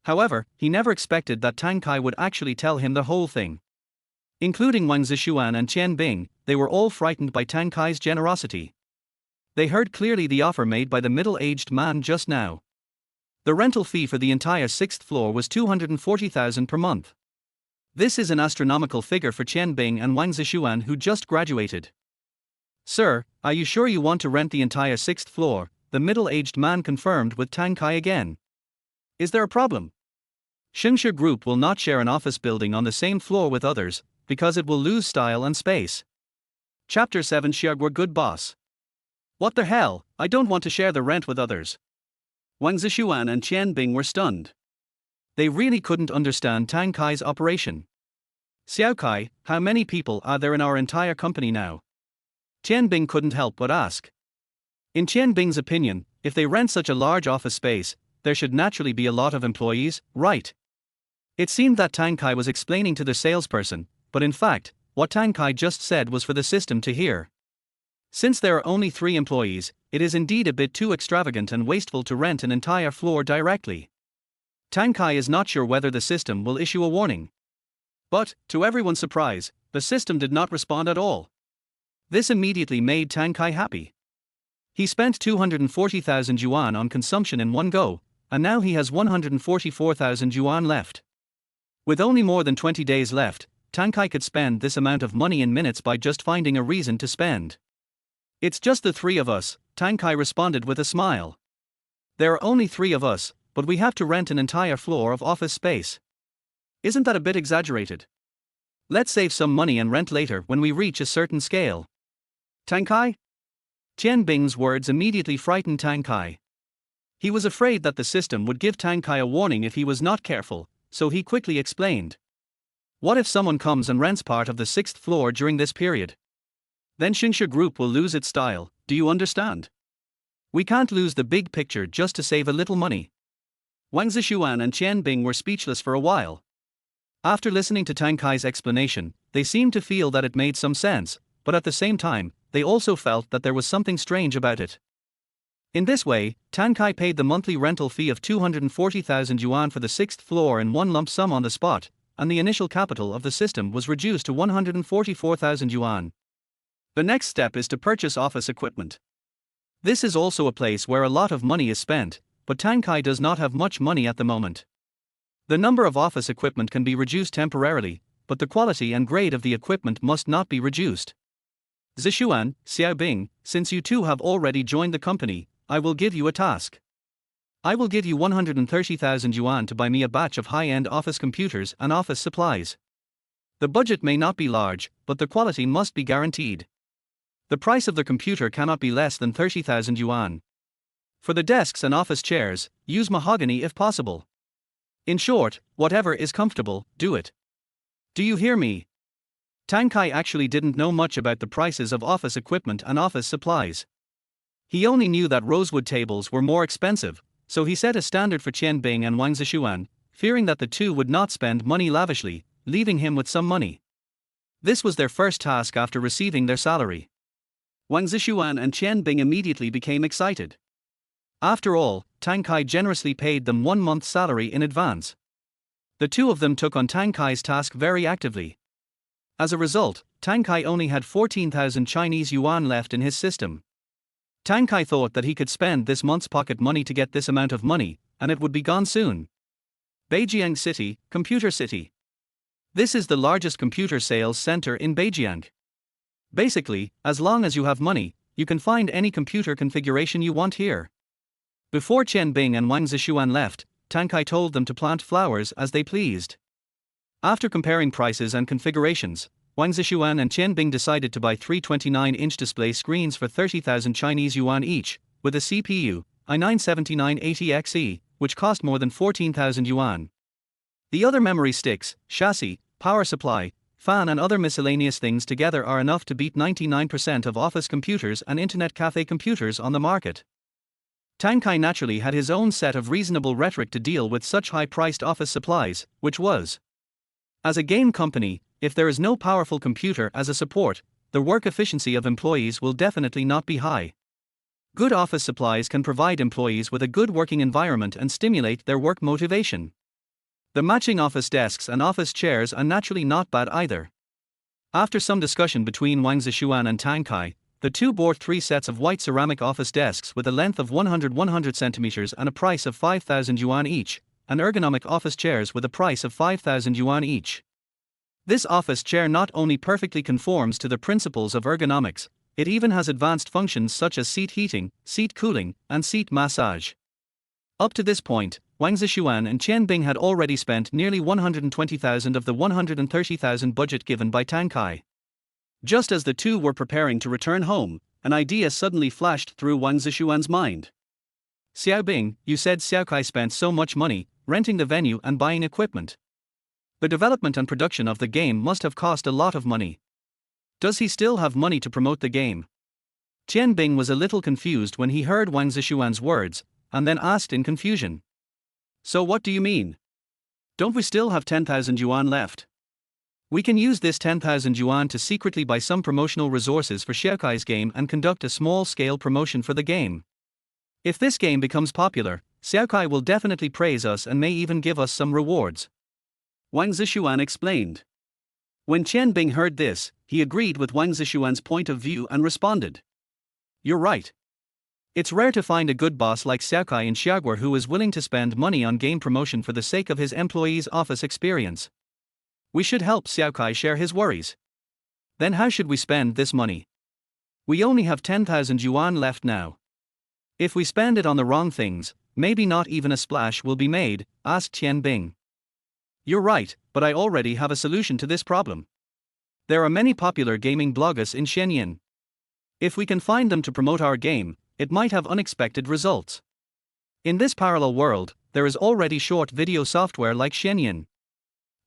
However, he never expected that Tang Kai would actually tell him the whole thing. Including Wang Zishuan and Qian Bing, they were all frightened by Tang Kai's generosity. They heard clearly the offer made by the middle-aged man just now. The rental fee for the entire 6th floor was 240,000 per month. This is an astronomical figure for Qian Bing and Wang Zishuan, who just graduated. "Sir, are you sure you want to rent the entire 6th floor?" the middle-aged man confirmed with Tang Kai again. "Is there a problem?" "Xia Group will not share an office building on the same floor with others, because it will lose style and space." Chapter 7 Xia Good Boss. "What the hell, I don't want to share the rent with others." Wang Zishuan and Qian Bing were stunned. They really couldn't understand Tang Kai's operation. "Xiao Kai, how many people are there in our entire company now?" Qian Bing couldn't help but ask. In Qian Bing's opinion, if they rent such a large office space, there should naturally be a lot of employees, right? It seemed that Tang Kai was explaining to the salesperson, but in fact, what Tang Kai just said was for the system to hear. Since there are only 3 employees, it is indeed a bit too extravagant and wasteful to rent an entire floor directly. Tang Kai is not sure whether the system will issue a warning. But, to everyone's surprise, the system did not respond at all. This immediately made Tang Kai happy. He spent 240,000 yuan on consumption in one go, and now he has 144,000 yuan left. With only more than 20 days left, Tang Kai could spend this amount of money in minutes by just finding a reason to spend. "It's just the 3 of us," Tang Kai responded with a smile. "There are only 3 of us, but we have to rent an entire floor of office space. Isn't that a bit exaggerated? Let's save some money and rent later when we reach a certain scale." "Tang Kai?" Qian Bing's words immediately frightened Tang Kai. He was afraid that the system would give Tang Kai a warning if he was not careful, so he quickly explained. "What if someone comes and rents part of the 6th floor during this period? Then Xia Group will lose its style, do you understand? We can't lose the big picture just to save a little money." Wang Zishuan and Qian Bing were speechless for a while. After listening to Tang Kai's explanation, they seemed to feel that it made some sense, but at the same time, they also felt that there was something strange about it. In this way, Tang Kai paid the monthly rental fee of 240,000 yuan for the 6th floor in one lump sum on the spot, and the initial capital of the system was reduced to 144,000 yuan. The next step is to purchase office equipment. This is also a place where a lot of money is spent, but Tang Kai does not have much money at the moment. The number of office equipment can be reduced temporarily, but the quality and grade of the equipment must not be reduced. "Zishuan, Xiaobing, since you two have already joined the company, I will give you a task. I will give you 130,000 yuan to buy me a batch of high-end office computers and office supplies. The budget may not be large, but the quality must be guaranteed. The price of the computer cannot be less than 30,000 yuan. For the desks and office chairs, use mahogany if possible. In short, whatever is comfortable, do it. Do you hear me?" Tang Kai actually didn't know much about the prices of office equipment and office supplies. He only knew that rosewood tables were more expensive, so he set a standard for Qian Bing and Wang Zishuan, fearing that the two would not spend money lavishly, leaving him with some money. This was their first task after receiving their salary. Wang Zishuan and Qian Bing immediately became excited. After all, Tang Kai generously paid them 1 month's salary in advance. The two of them took on Tang Kai's task very actively. As a result, Tang Kai only had 14,000 Chinese yuan left in his system. Tang Kai thought that he could spend this month's pocket money to get this amount of money, and it would be gone soon. Beijiang City, Computer City. This is the largest computer sales center in Beijiang. Basically, as long as you have money, you can find any computer configuration you want here. Before Qian Bing and Wang Zishuan left, Tang Kai told them to plant flowers as they pleased. After comparing prices and configurations, Wang Zishuan and Qian Bing decided to buy 3 29-inch display screens for 30,000 Chinese yuan each, with a CPU, i9-7980XE, which cost more than 14,000 yuan. The other memory sticks, chassis, power supply, fan and other miscellaneous things together are enough to beat 99% of office computers and internet cafe computers on the market. Tang Kai naturally had his own set of reasonable rhetoric to deal with such high-priced office supplies, which was: as a game company, if there is no powerful computer as a support, the work efficiency of employees will definitely not be high. Good office supplies can provide employees with a good working environment and stimulate their work motivation. The matching office desks and office chairs are naturally not bad either. After some discussion between Wang Zishuan and Tang Kai, the two bought 3 sets of white ceramic office desks with a length of 100 centimeters and a price of 5,000 yuan each, and ergonomic office chairs with a price of 5,000 yuan each. This office chair not only perfectly conforms to the principles of ergonomics, it even has advanced functions such as seat heating, seat cooling, and seat massage. Up to this point, Wang Zishuan and Qian Bing had already spent nearly 120,000 of the 130,000 budget given by Tang Kai. Just as the two were preparing to return home, an idea suddenly flashed through Wang Zishuan's mind. Xiao Bing, you said Xiao Kai spent so much money, renting the venue and buying equipment. The development and production of the game must have cost a lot of money. Does he still have money to promote the game? Qian Bing was a little confused when he heard Wang Zishuan's words, and then asked in confusion. So what do you mean? Don't we still have 10,000 yuan left? We can use this 10,000 yuan to secretly buy some promotional resources for Xiao Kai's game and conduct a small-scale promotion for the game. If this game becomes popular, Xiao Kai will definitely praise us and may even give us some rewards. Wang Zishuan explained. When Qian Bing heard this, he agreed with Wang Zishuan's point of view and responded. You're right. It's rare to find a good boss like Xiao Kai in Xiaguo who is willing to spend money on game promotion for the sake of his employees' office experience. We should help Xiao Kai share his worries. Then how should we spend this money? We only have 10,000 yuan left now. If we spend it on the wrong things, maybe not even a splash will be made, asked Qian Bing. You're right, but I already have a solution to this problem. There are many popular gaming bloggers in Shenyang. If we can find them to promote our game, it might have unexpected results. In this parallel world, there is already short video software like Shenyang.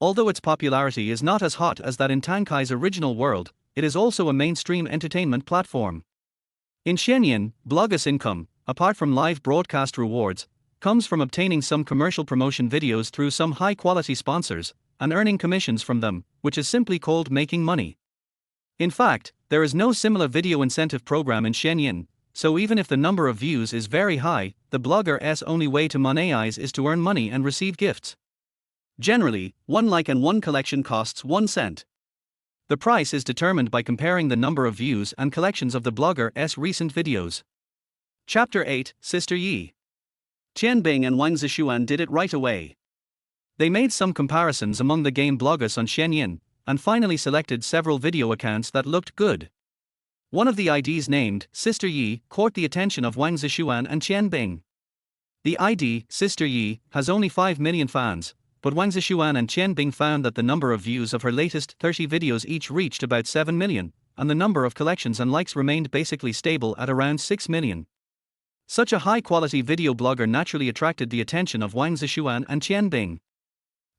Although its popularity is not as hot as that in Tang Kai's original world, it is also a mainstream entertainment platform. In Shenyang, bloggers' income, apart from live broadcast rewards, comes from obtaining some commercial promotion videos through some high-quality sponsors, and earning commissions from them, which is simply called making money. In fact, there is no similar video incentive program in Shenyang, so even if the number of views is very high, the blogger's only way to monetize is to earn money and receive gifts. Generally, 1 like and 1 collection costs 1 cent. The price is determined by comparing the number of views and collections of the blogger's recent videos. Chapter 8, Sister Yi. Qian Bing and Wang Zishuan did it right away. They made some comparisons among the game bloggers on Shenyang, and finally selected several video accounts that looked good. One of the IDs named Sister Yi caught the attention of Wang Zishuan and Qian Bing. The ID, Sister Yi, has only 5 million fans, but Wang Zishuan and Qian Bing found that the number of views of her latest 30 videos each reached about 7 million, and the number of collections and likes remained basically stable at around 6 million. Such a high-quality video blogger naturally attracted the attention of Wang Zishuan and Qian Bing.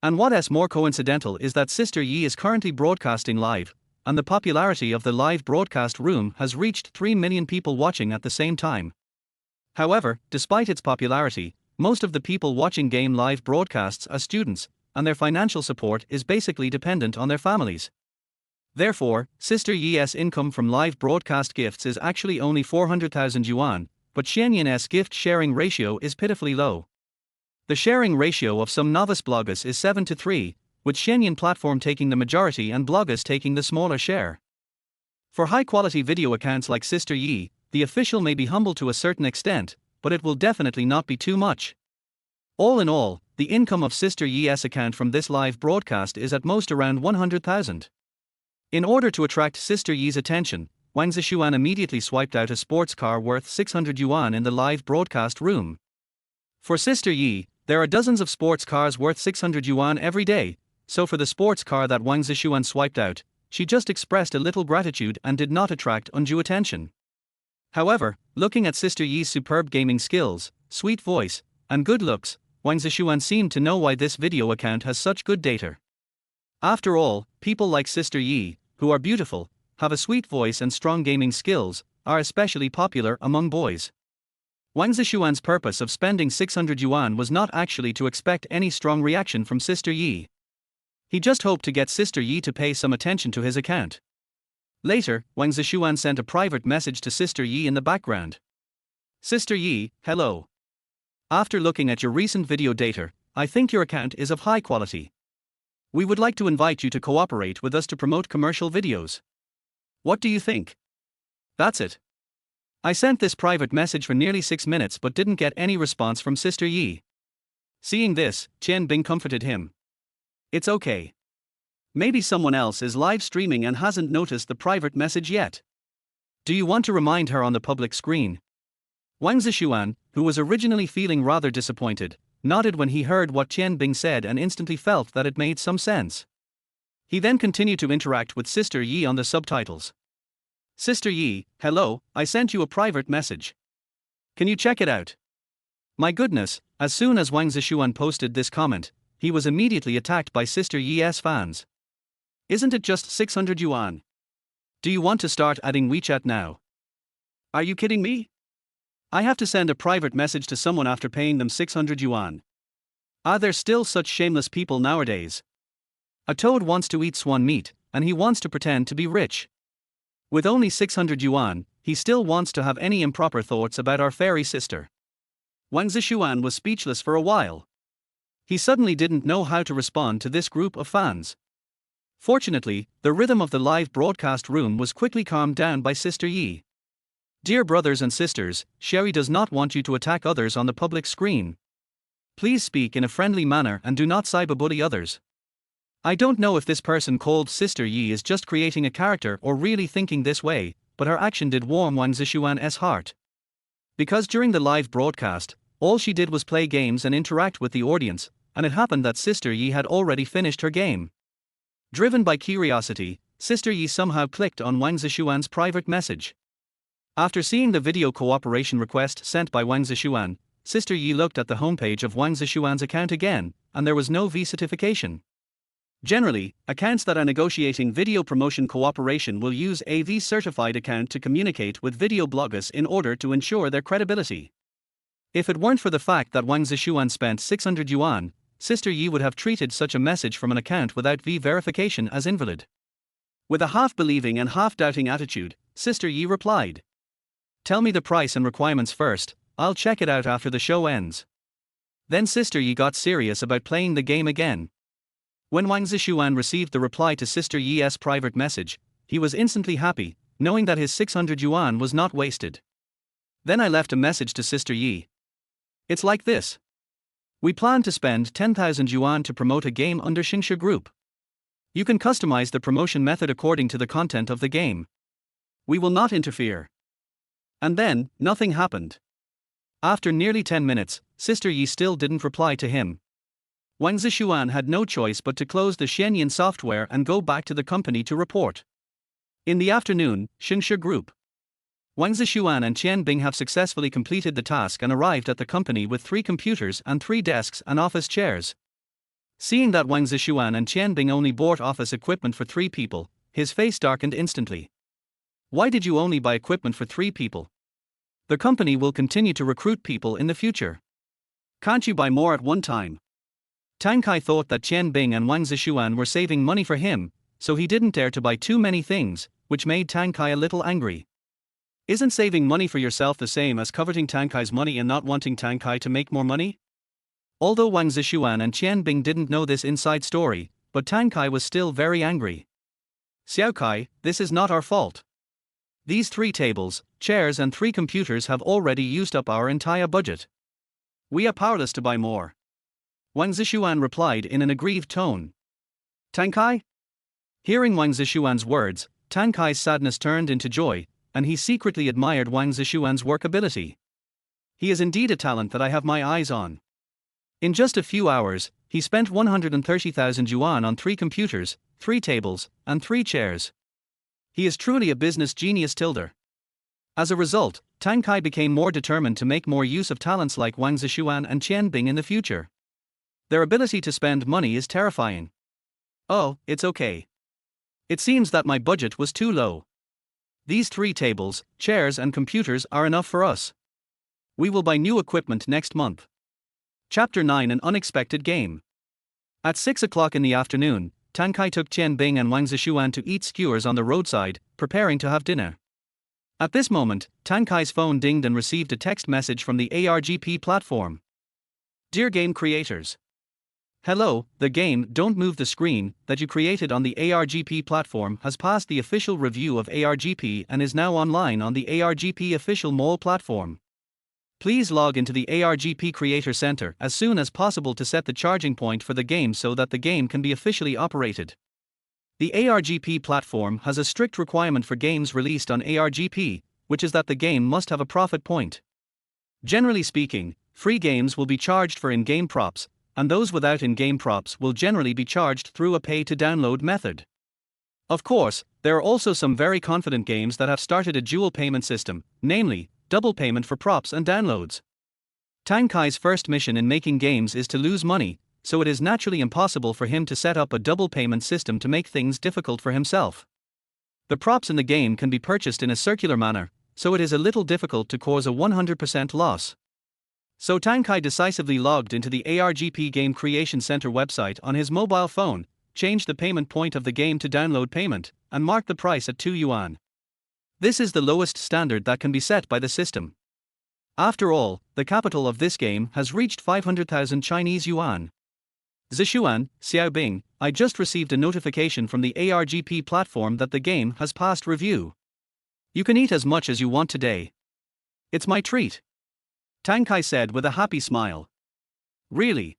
And what's more coincidental is that Sister Yi is currently broadcasting live, and the popularity of the live broadcast room has reached 3 million people watching at the same time. However, despite its popularity, most of the people watching game live broadcasts are students, and their financial support is basically dependent on their families. Therefore, Sister Yi's income from live broadcast gifts is actually only 400,000 yuan, but Xianyan's gift sharing ratio is pitifully low. The sharing ratio of some novice bloggers is 7-3, with Xianyan platform taking the majority and bloggers taking the smaller share. For high-quality video accounts like Sister Yi, the official may be humble to a certain extent, but it will definitely not be too much. All in all, the income of Sister Yi's account from this live broadcast is at most around 100,000. In order to attract Sister Yi's attention, Wang Zishuan immediately swiped out a sports car worth 600 yuan in the live broadcast room. For Sister Yi, there are dozens of sports cars worth 600 yuan every day, so for the sports car that Wang Zishuan swiped out, she just expressed a little gratitude and did not attract undue attention. However, looking at Sister Yi's superb gaming skills, sweet voice, and good looks, Wang Zishuan seemed to know why this video account has such good data. After all, people like Sister Yi, who are beautiful, have a sweet voice and strong gaming skills, are especially popular among boys. Wang Zishuan's purpose of spending 600 yuan was not actually to expect any strong reaction from Sister Yi. He just hoped to get Sister Yi to pay some attention to his account. Later, Wang Zishuan sent a private message to Sister Yi in the background. Sister Yi, hello. After looking at your recent video data, I think your account is of high quality. We would like to invite you to cooperate with us to promote commercial videos. What do you think? That's it. I sent this private message for nearly 6 minutes but didn't get any response from Sister Yi. Seeing this, Qian Bing comforted him. It's okay. Maybe someone else is live streaming and hasn't noticed the private message yet. Do you want to remind her on the public screen? Wang Zishuan, who was originally feeling rather disappointed, nodded when he heard what Qian Bing said and instantly felt that it made some sense. He then continued to interact with Sister Yi on the subtitles. Sister Yi, hello, I sent you a private message. Can you check it out? My goodness, as soon as Wang Zishuan posted this comment, he was immediately attacked by Sister Yi's fans. Isn't it just 600 yuan? Do you want to start adding WeChat now? Are you kidding me? I have to send a private message to someone after paying them 600 yuan. Are there still such shameless people nowadays? A toad wants to eat swan meat, and he wants to pretend to be rich. With only 600 yuan, he still wants to have any improper thoughts about our fairy sister. Wang Zishuan was speechless for a while. He suddenly didn't know how to respond to this group of fans. Fortunately, the rhythm of the live broadcast room was quickly calmed down by Sister Yi. Dear brothers and sisters, Sherry does not want you to attack others on the public screen. Please speak in a friendly manner and do not cyberbully others. I don't know if this person called Sister Yi is just creating a character or really thinking this way, but her action did warm Wang Zishuan's heart. Because during the live broadcast, all she did was play games and interact with the audience, and it happened that Sister Yi had already finished her game. Driven by curiosity, Sister Yi somehow clicked on Wang Zishuan's private message. After seeing the video cooperation request sent by Wang Zishuan, Sister Yi looked at the homepage of Wang Zishuan's account again, and there was no V certification. Generally, accounts that are negotiating video promotion cooperation will use a V-certified account to communicate with video bloggers in order to ensure their credibility. If it weren't for the fact that Wang Zishuan spent 600 yuan, Sister Yi would have treated such a message from an account without V verification as invalid. With a half-believing and half-doubting attitude, Sister Yi replied, "Tell me the price and requirements first, I'll check it out after the show ends." Then Sister Yi got serious about playing the game again. When Wang Zishuan received the reply to Sister Yi's private message, he was instantly happy, knowing that his 600 yuan was not wasted. Then I left a message to Sister Yi. It's like this. We plan to spend 10,000 yuan to promote a game under Xia Group. You can customize the promotion method according to the content of the game. We will not interfere. And then, nothing happened. After nearly 10 minutes, Sister Yi still didn't reply to him. Wang Zishuan had no choice but to close the Xianyan software and go back to the company to report. In the afternoon, Xia Group. Wang Zishuan and Qian Bing have successfully completed the task and arrived at the company with 3 computers and 3 desks and office chairs. Seeing that Wang Zishuan and Qian Bing only bought office equipment for 3 people, his face darkened instantly. Why did you only buy equipment for 3 people? The company will continue to recruit people in the future. Can't you buy more at one time? Tang Kai thought that Qian Bing and Wang Zishuan were saving money for him, so he didn't dare to buy too many things, which made Tang Kai a little angry. Isn't saving money for yourself the same as coveting Tang Kai's money and not wanting Tang Kai to make more money? Although Wang Zishuan and Qian Bing didn't know this inside story, but Tang Kai was still very angry. Xiao Kai, this is not our fault. These 3 tables, chairs and 3 computers have already used up our entire budget. We are powerless to buy more. Wang Zishuan replied in an aggrieved tone. Tang Kai? Hearing Wang Zishuan's words, Tang Kai's sadness turned into joy, and he secretly admired Wang Zishuan's work ability. He is indeed a talent that I have my eyes on. In just a few hours, he spent 130,000 yuan on 3 computers, 3 tables, and 3 chairs. He is truly a business genius tilder. As a result, Tang Kai became more determined to make more use of talents like Wang Zishuan and Qian Bing in the future. Their ability to spend money is terrifying. Oh, it's okay. It seems that my budget was too low. These 3 tables, chairs and computers are enough for us. We will buy new equipment next month. Chapter 9: An Unexpected Game. At 6 o'clock in the afternoon, Tang Kai took Qian Bing and Wang Zishuan to eat skewers on the roadside, preparing to have dinner. At this moment, Tang Kai's phone dinged and received a text message from the ARGP platform. Dear game creators. Hello, the game Don't Move the Screen that you created on the ARGP platform has passed the official review of ARGP and is now online on the ARGP official mall platform. Please log into the ARGP Creator Center as soon as possible to set the charging point for the game so that the game can be officially operated. The ARGP platform has a strict requirement for games released on ARGP, which is that the game must have a profit point. Generally speaking, free games will be charged for in-game props, and those without in-game props will generally be charged through a pay-to-download method. Of course, there are also some very confident games that have started a dual payment system, namely, double payment for props and downloads. Tang Kai's first mission in making games is to lose money, so it is naturally impossible for him to set up a double payment system to make things difficult for himself. The props in the game can be purchased in a circular manner, so it is a little difficult to cause a 100% loss. So Tang Kai decisively logged into the ARGP Game Creation Center website on his mobile phone, changed the payment point of the game to download payment, and marked the price at 2 yuan. This is the lowest standard that can be set by the system. After all, the capital of this game has reached 500,000 Chinese yuan. Zishuan, Xiaobing, I just received a notification from the ARGP platform that the game has passed review. You can eat as much as you want today. It's my treat. Tang Kai said with a happy smile. Really?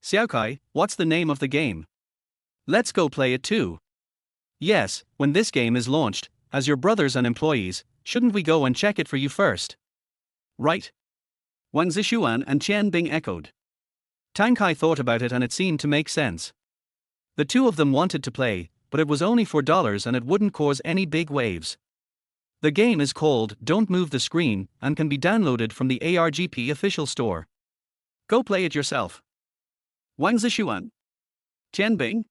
Xiao Kai, what's the name of the game? Let's go play it too. Yes, when this game is launched, as your brothers and employees, shouldn't we go and check it for you first? Right. Wang Zishuan and Qian Bing echoed. Tang Kai thought about it and it seemed to make sense. The 2 of them wanted to play, but it was only $4 and it wouldn't cause any big waves. The game is called Don't Move the Screen and can be downloaded from the ARGP official store. Go play it yourself. Wang Zishuan. Qian Bing.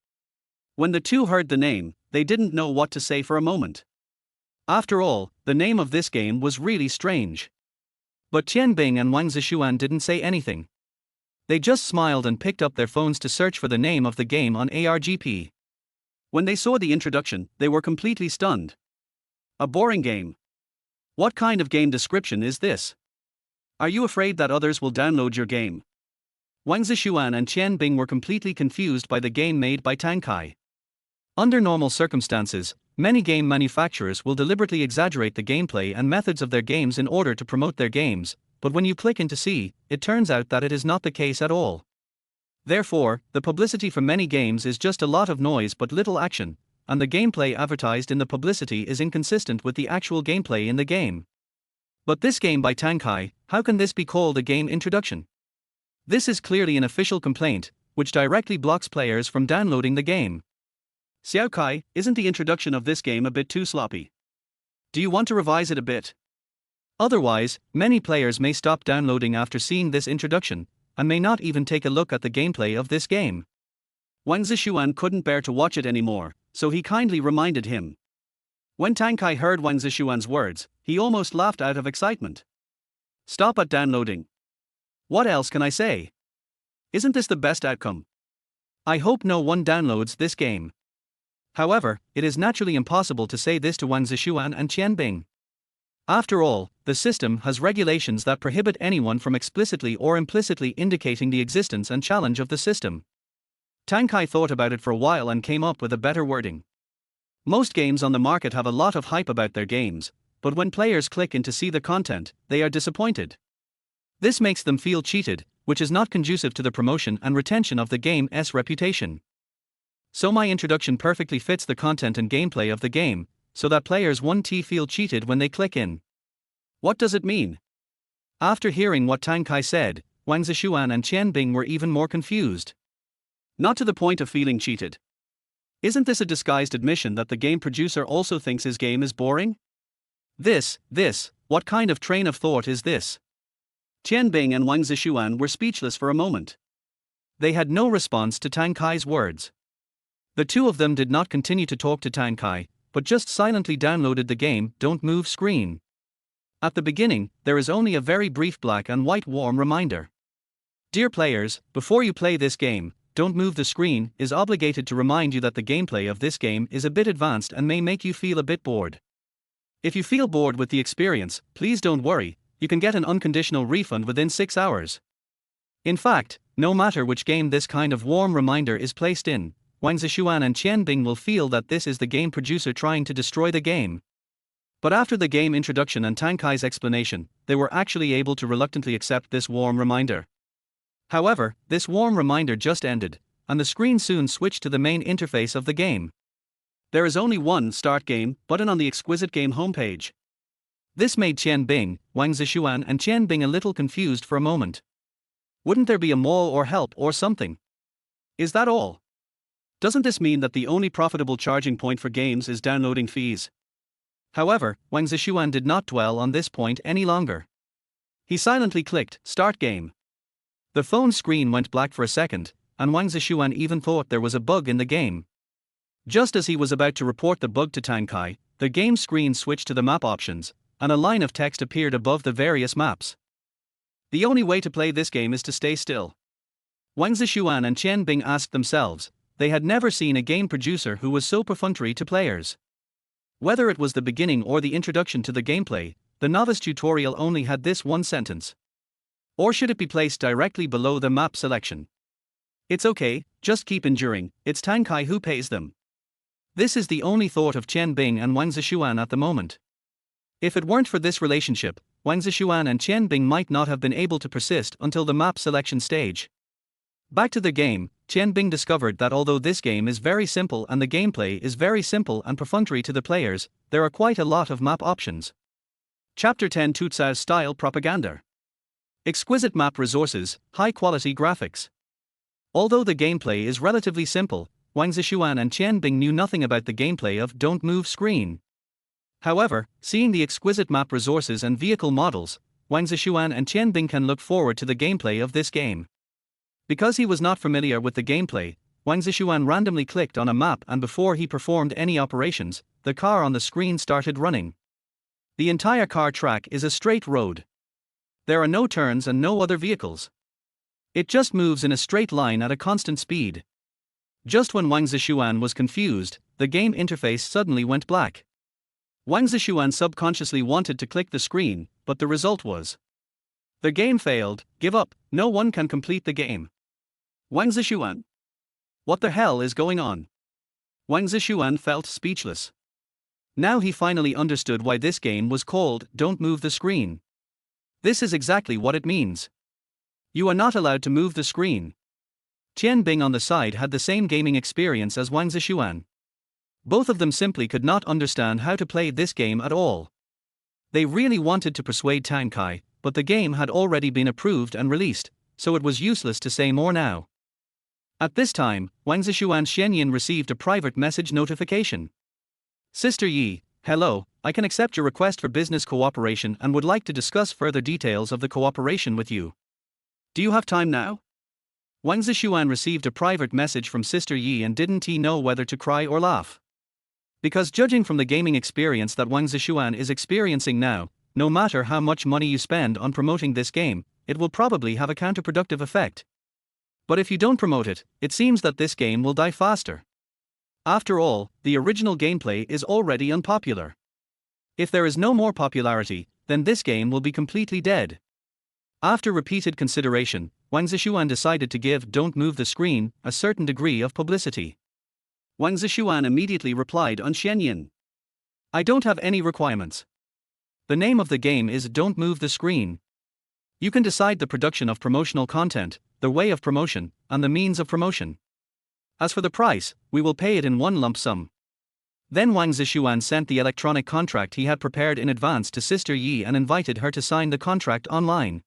When the 2 heard the name, they didn't know what to say for a moment. After all, the name of this game was really strange. But Qian Bing and Wang Zishuan didn't say anything. They just smiled and picked up their phones to search for the name of the game on ARGP. When they saw the introduction, they were completely stunned. A boring game. What kind of game description is this? Are you afraid that others will download your game? Wang Zishuan and Qian Bing were completely confused by the game made by Tang Kai. Under normal circumstances, many game manufacturers will deliberately exaggerate the gameplay and methods of their games in order to promote their games, but when you click in to see, it turns out that it is not the case at all. Therefore, the publicity for many games is just a lot of noise but little action, and the gameplay advertised in the publicity is inconsistent with the actual gameplay in the game. But this game by Tang Kai, how can this be called a game introduction? This is clearly an official complaint, which directly blocks players from downloading the game. Xiao Kai, isn't the introduction of this game a bit too sloppy? Do you want to revise it a bit? Otherwise, many players may stop downloading after seeing this introduction, and may not even take a look at the gameplay of this game. Wang Zishuan couldn't bear to watch it anymore, so he kindly reminded him. When Tang Kai heard Wang Zishuan's words, he almost laughed out of excitement. Stop at downloading. What else can I say? Isn't this the best outcome? I hope no one downloads this game. However, it is naturally impossible to say this to Wang Zishuan and Qian Bing. After all, the system has regulations that prohibit anyone from explicitly or implicitly indicating the existence and challenge of the system. Tang Kai thought about it for a while and came up with a better wording. Most games on the market have a lot of hype about their games, but when players click in to see the content, they are disappointed. This makes them feel cheated, which is not conducive to the promotion and retention of the game's reputation. So my introduction perfectly fits the content and gameplay of the game, so that players won't feel cheated when they click in. What does it mean? After hearing what Tang Kai said, Wang Zishuan and Qian Bing were even more confused. Not to the point of feeling cheated. Isn't this a disguised admission that the game producer also thinks his game is boring? What kind of train of thought is this? Qian Bing and Wang Zishuan were speechless for a moment. They had no response to Tang Kai's words. The two of them did not continue to talk to Tang Kai, but just silently downloaded the game Don't Move screen. At the beginning, there is only a very brief black and white warm reminder. Dear players, before you play this game, Don't Move the screen is obligated to remind you that the gameplay of this game is a bit advanced and may make you feel a bit bored. If you feel bored with the experience, please don't worry, you can get an unconditional refund within 6 hours. In fact, no matter which game this kind of warm reminder is placed in, Wang Zishuan and Qian Bing will feel that this is the game producer trying to destroy the game. But after the game introduction and Tang Kai's explanation, they were actually able to reluctantly accept this warm reminder. However, this warm reminder just ended, and the screen soon switched to the main interface of the game. There is only one Start Game button on the exquisite game homepage. This made Qian Bing, Wang Zishuan and Qian Bing a little confused for a moment. Wouldn't there be a mall or help or something? Is that all? Doesn't this mean that the only profitable charging point for games is downloading fees? However, Wang Zishuan did not dwell on this point any longer. He silently clicked Start Game. The phone screen went black for a second, and Wang Zishuan even thought there was a bug in the game. Just as he was about to report the bug to Tang Kai, the game screen switched to the map options, and a line of text appeared above the various maps. The only way to play this game is to stay still. Wang Zishuan and Qian Bing asked themselves. They had never seen a game producer who was so perfunctory to players. Whether it was the beginning or the introduction to the gameplay, the novice tutorial only had this one sentence. Or should it be placed directly below the map selection? It's okay, just keep enduring, it's Tang Kai who pays them. This is the only thought of Qian Bing and Wang Zishuan at the moment. If it weren't for this relationship, Wang Zishuan and Qian Bing might not have been able to persist until the map selection stage. Back to the game, Qian Bing discovered that although this game is very simple and the gameplay is very simple and perfunctory to the players, there are quite a lot of map options. Chapter 10 Tutsao Style Propaganda. Exquisite map resources, high-quality graphics. Although the gameplay is relatively simple, Wang Zishuan and Qian Bing knew nothing about the gameplay of Don't Move screen. However, seeing the exquisite map resources and vehicle models, Wang Zishuan and Qian Bing can look forward to the gameplay of this game. Because he was not familiar with the gameplay, Wang Zishuan randomly clicked on a map and before he performed any operations, the car on the screen started running. The entire car track is a straight road. There are no turns and no other vehicles. It just moves in a straight line at a constant speed. Just when Wang Zishuan was confused, the game interface suddenly went black. Wang Zishuan subconsciously wanted to click the screen, but the result was, the game failed, give up, no one can complete the game. Wang Zishuan. What the hell is going on? Wang Zishuan felt speechless. Now he finally understood why this game was called Don't Move the Screen. This is exactly what it means. You are not allowed to move the screen. Qian Bing on the side had the same gaming experience as Wang Zishuan. Both of them simply could not understand how to play this game at all. They really wanted to persuade Tang Kai, but the game had already been approved and released, so it was useless to say more now. At this time, Wang Zishuan's Xianyin received a private message notification. Sister Yi, hello, I can accept your request for business cooperation and would like to discuss further details of the cooperation with you. Do you have time now? Wang Zishuan received a private message from Sister Yi and didn't know whether to cry or laugh. Because judging from the gaming experience that Wang Zishuan is experiencing now, no matter how much money you spend on promoting this game, it will probably have a counterproductive effect. But if you don't promote it, it seems that this game will die faster. After all, the original gameplay is already unpopular. If there is no more popularity, then this game will be completely dead. After repeated consideration, Wang Zishuan decided to give Don't Move the Screen a certain degree of publicity. Wang Zishuan immediately replied on Xianyin. I don't have any requirements. The name of the game is Don't Move the Screen. You can decide the production of promotional content, the way of promotion, and the means of promotion. As for the price, we will pay it in one lump sum. Then Wang Zishuan sent the electronic contract he had prepared in advance to Sister Yi and invited her to sign the contract online.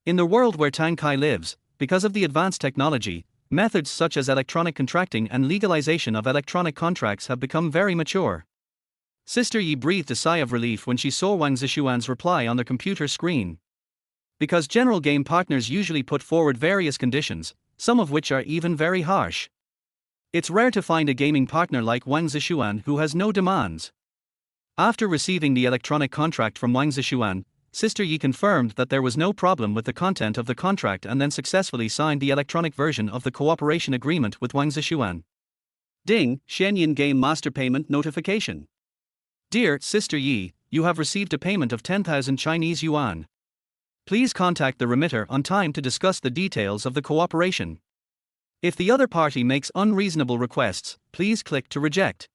In the world where Tang Kai lives, because of the advanced technology, methods such as electronic contracting and legalization of electronic contracts have become very mature. Sister Yi breathed a sigh of relief when she saw Wang Zishuan's reply on the computer screen. Because general game partners usually put forward various conditions, some of which are even very harsh. It's rare to find a gaming partner like Wang Zishuan who has no demands. After receiving the electronic contract from Wang Zishuan, Sister Yi confirmed that there was no problem with the content of the contract and then successfully signed the electronic version of the cooperation agreement with Wang Zishuan. Ding, Xianyin Game Master Payment Notification. Dear Sister Yi, you have received a payment of 10,000 Chinese yuan. Please contact the remitter on time to discuss the details of the cooperation. If the other party makes unreasonable requests, please click to reject.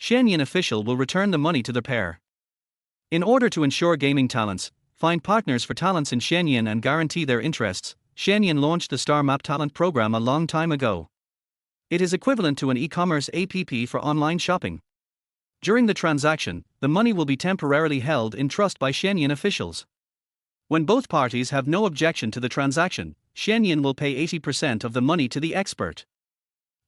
Xianyin official will return the money to the pair. In order to ensure gaming talents, find partners for talents in Xianyin and guarantee their interests, Xianyin launched the Star Map Talent program a long time ago. It is equivalent to an e-commerce app for online shopping. During the transaction, the money will be temporarily held in trust by Xianyin officials. When both parties have no objection to the transaction, Xianyin will pay 80% of the money to the expert.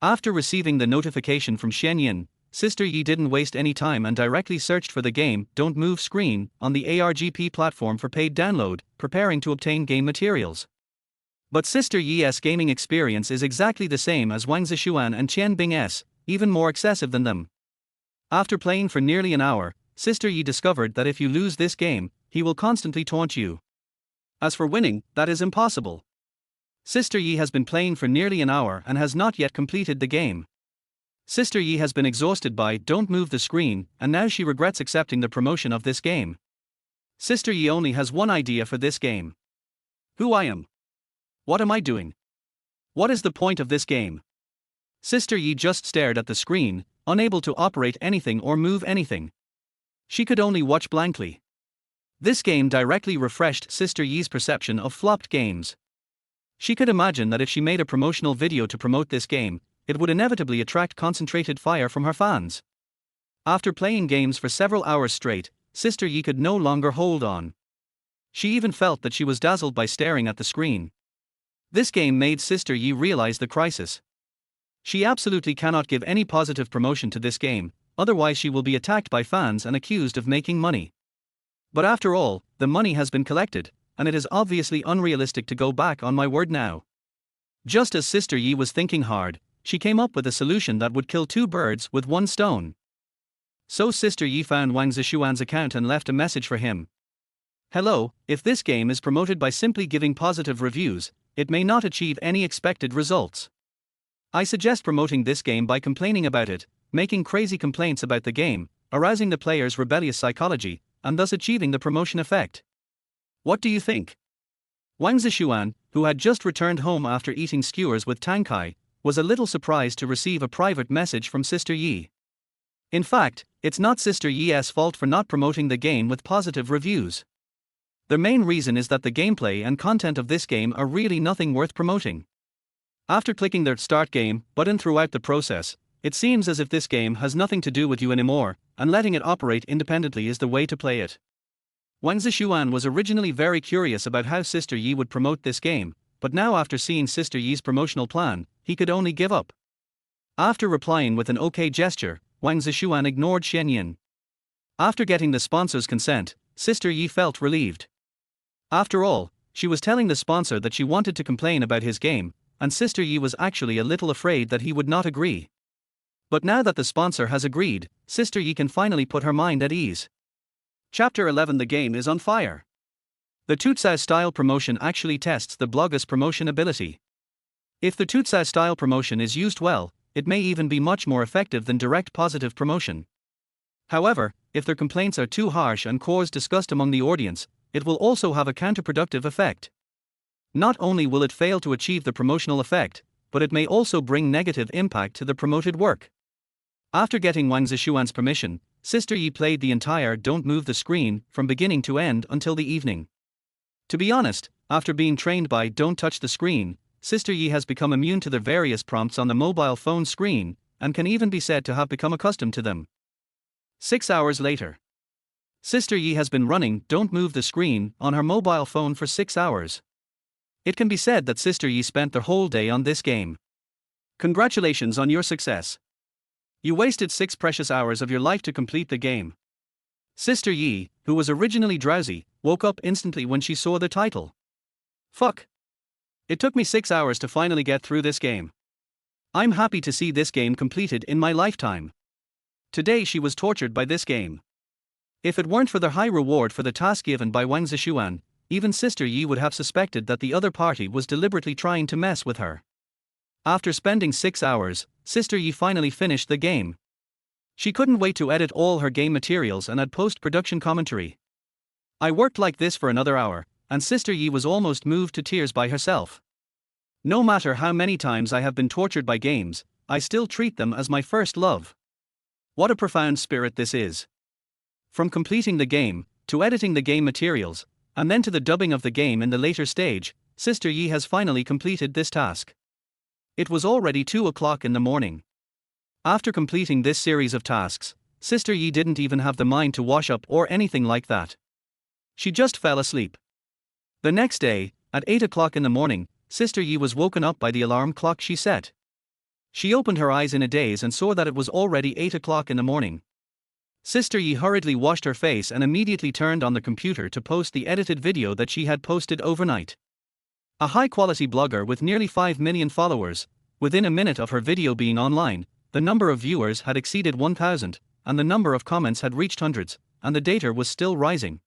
After receiving the notification from Xianyin, Sister Yi didn't waste any time and directly searched for the game Don't Move Screen on the ARGP platform for paid download, preparing to obtain game materials. But Sister Yi's gaming experience is exactly the same as Wang Zishuan and Qian Bing's, even more excessive than them. After playing for nearly an hour, Sister Yi discovered that if you lose this game, he will constantly taunt you. As for winning, that is impossible. Sister Yi has been playing for nearly an hour and has not yet completed the game. Sister Yi has been exhausted by Don't Move the Screen, and now she regrets accepting the promotion of this game. Sister Yi only has one idea for this game. Who I am? What am I doing? What is the point of this game? Sister Yi just stared at the screen, unable to operate anything or move anything. She could only watch blankly. This game directly refreshed Sister Yi's perception of flopped games. She could imagine that if she made a promotional video to promote this game, it would inevitably attract concentrated fire from her fans. After playing games for several hours straight, Sister Yi could no longer hold on. She even felt that she was dazzled by staring at the screen. This game made Sister Yi realize the crisis. She absolutely cannot give any positive promotion to this game, otherwise she will be attacked by fans and accused of making money. But after all, the money has been collected, and it is obviously unrealistic to go back on my word now. Just as Sister Yi was thinking hard, she came up with a solution that would kill two birds with one stone. So Sister Yi found Wang Zishuan's account and left a message for him. Hello, if this game is promoted by simply giving positive reviews, it may not achieve any expected results. I suggest promoting this game by complaining about it, making crazy complaints about the game, arousing the player's rebellious psychology, and thus achieving the promotion effect. What do you think? Wang Zishuan, who had just returned home after eating skewers with Tang Kai, was a little surprised to receive a private message from Sister Yi. In fact, it's not Sister Yi's fault for not promoting the game with positive reviews. The main reason is that the gameplay and content of this game are really nothing worth promoting. After clicking the Start Game button throughout the process, it seems as if this game has nothing to do with you anymore, and letting it operate independently is the way to play it. Wang Zishuan was originally very curious about how Sister Yi would promote this game, but now after seeing Sister Yi's promotional plan, he could only give up. After replying with an OK gesture, Wang Zishuan ignored Xianyin. After getting the sponsor's consent, Sister Yi felt relieved. After all, she was telling the sponsor that she wanted to complain about his game, and Sister Yi was actually a little afraid that he would not agree. But now that the sponsor has agreed, Sister Yi can finally put her mind at ease. Chapter 11. The game is on fire. The Tutsao style promotion actually tests the blogger's promotion ability. If the Tutsao style promotion is used well, it may even be much more effective than direct positive promotion. However, if their complaints are too harsh and cause disgust among the audience, it will also have a counterproductive effect. Not only will it fail to achieve the promotional effect, but it may also bring negative impact to the promoted work. After getting Wang Zishuan's permission, Sister Yi played the entire Don't Move the Screen from beginning to end until the evening. To be honest, after being trained by Don't Touch the Screen, Sister Yi has become immune to the various prompts on the mobile phone screen, and can even be said to have become accustomed to them. 6 hours later. Sister Yi has been running Don't Move the Screen on her mobile phone for 6 hours. It can be said that Sister Yi spent the whole day on this game. Congratulations on your success. You wasted 6 precious hours of your life to complete the game. Sister Yi, who was originally drowsy, woke up instantly when she saw the title. Fuck. It took me 6 hours to finally get through this game. I'm happy to see this game completed in my lifetime. Today she was tortured by this game. If it weren't for the high reward for the task given by Wang Zishuan, even Sister Yi would have suspected that the other party was deliberately trying to mess with her. After spending 6 hours, Sister Yi finally finished the game. She couldn't wait to edit all her game materials and add post-production commentary. I worked like this for another hour, and Sister Yi was almost moved to tears by herself. No matter how many times I have been tortured by games, I still treat them as my first love. What a profound spirit this is. From completing the game, to editing the game materials, and then to the dubbing of the game in the later stage, Sister Yi has finally completed this task. It was already 2 o'clock in the morning. After completing this series of tasks, Sister Yi didn't even have the mind to wash up or anything like that. She just fell asleep. The next day, at 8 o'clock in the morning, Sister Yi was woken up by the alarm clock she set. She opened her eyes in a daze and saw that it was already 8 o'clock in the morning. Sister Yi hurriedly washed her face and immediately turned on the computer to post the edited video that she had posted overnight. A high-quality blogger with nearly 5 million followers, within a minute of her video being online, the number of viewers had exceeded 1,000, and the number of comments had reached hundreds, and the data was still rising.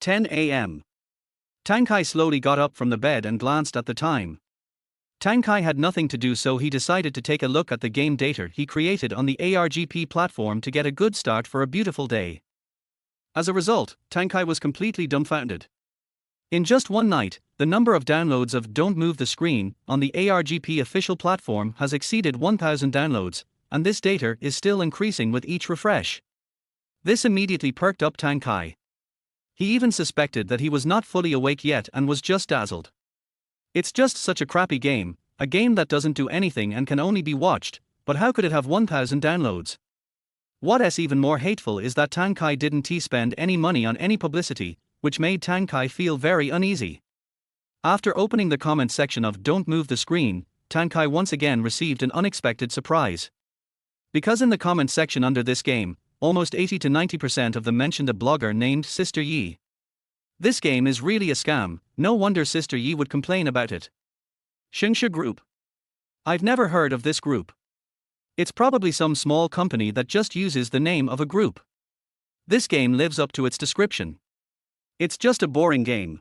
10 a.m. Tang Kai slowly got up from the bed and glanced at the time. Tang Kai had nothing to do, so he decided to take a look at the game data he created on the ARGP platform to get a good start for a beautiful day. As a result, Tang Kai was completely dumbfounded. In just one night, the number of downloads of Don't Move the Screen on the ARGP official platform has exceeded 1,000 downloads, and this data is still increasing with each refresh. This immediately perked up Tang Kai. He even suspected that he was not fully awake yet and was just dazzled. It's just such a crappy game, a game that doesn't do anything and can only be watched, but how could it have 1,000 downloads? What's even more hateful is that Tang Kai didn't spend any money on any publicity, which made Tang Kai feel very uneasy. After opening the comment section of Don't Move the Screen, Tang Kai once again received an unexpected surprise. Because in the comment section under this game, almost 80 to 90% of them mentioned a blogger named Sister Yi. This game is really a scam, no wonder Sister Yi would complain about it. Xia Group. I've never heard of this group. It's probably some small company that just uses the name of a group. This game lives up to its description. It's just a boring game.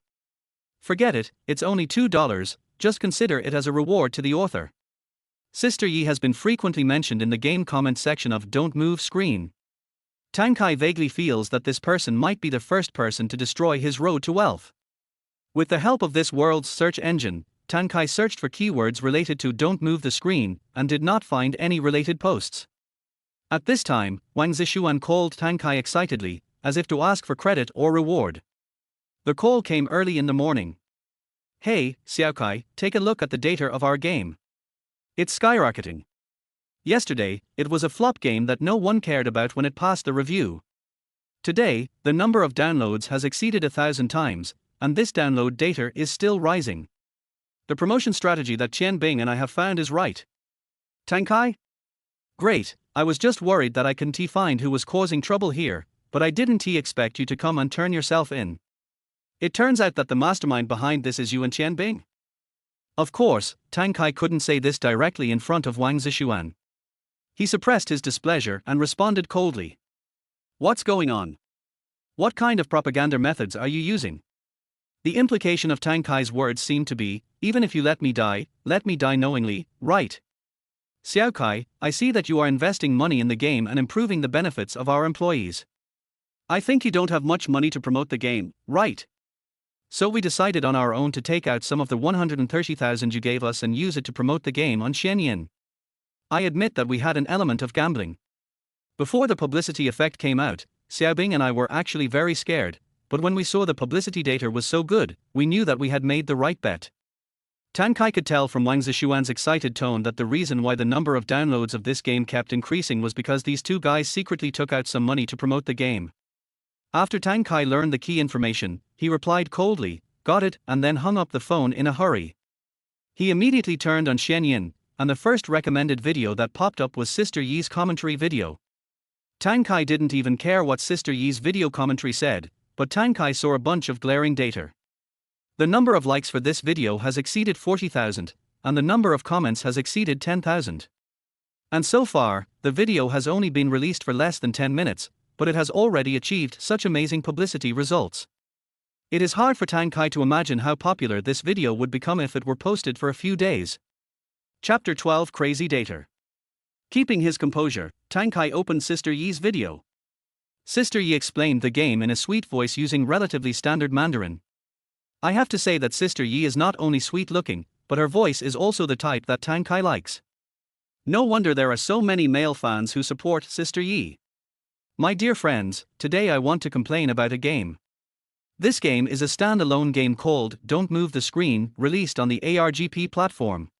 Forget it, it's only $2, just consider it as a reward to the author. Sister Yi has been frequently mentioned in the game comment section of Don't Move Screen. Tang Kai vaguely feels that this person might be the first person to destroy his road to wealth. With the help of this world's search engine, Tang Kai searched for keywords related to Don't Move the Screen and did not find any related posts. At this time, Wang Zishuan called Tang Kai excitedly, as if to ask for credit or reward. The call came early in the morning. Hey, Xia Kai, take a look at the data of our game. It's skyrocketing. Yesterday, it was a flop game that no one cared about when it passed the review. Today, the number of downloads has exceeded 1,000 times, and this download data is still rising. The promotion strategy that Qian Bing and I have found is right. Tang Kai? Great, I was just worried that I couldn't find who was causing trouble here, but I didn't expect you to come and turn yourself in. It turns out that the mastermind behind this is you and Qian Bing. Of course, Tang Kai couldn't say this directly in front of Wang Zishuan. He suppressed his displeasure and responded coldly. What's going on? What kind of propaganda methods are you using? The implication of Tang Kai's words seemed to be, even if you let me die knowingly, right? Xiao Kai, I see that you are investing money in the game and improving the benefits of our employees. I think you don't have much money to promote the game, right? So we decided on our own to take out some of the 130,000 you gave us and use it to promote the game on Xia Nation. I admit that we had an element of gambling. Before the publicity effect came out, Xiaobing and I were actually very scared, but when we saw the publicity data was so good, we knew that we had made the right bet. Tang Kai could tell from Wang Zishuan's excited tone that the reason why the number of downloads of this game kept increasing was because these two guys secretly took out some money to promote the game. After Tang Kai learned the key information, he replied coldly, "Got it," and then hung up the phone in a hurry. He immediately turned on Xia Nation, and the first recommended video that popped up was Sister Yi's commentary video. Tang Kai didn't even care what Sister Yi's video commentary said, but Tang Kai saw a bunch of glaring data. The number of likes for this video has exceeded 40,000, and the number of comments has exceeded 10,000. And so far, the video has only been released for less than 10 minutes, but it has already achieved such amazing publicity results. It is hard for Tang Kai to imagine how popular this video would become if it were posted for a few days. Chapter 12 Crazy Data. Keeping his composure, Tang Kai opened Sister Yi's video. Sister Yi explained the game in a sweet voice using relatively standard Mandarin. I have to say that Sister Yi is not only sweet looking, but her voice is also the type that Tang Kai likes. No wonder there are so many male fans who support Sister Yi. My dear friends, today I want to complain about a game. This game is a standalone game called Don't Move the Screen, released on the ARGP platform.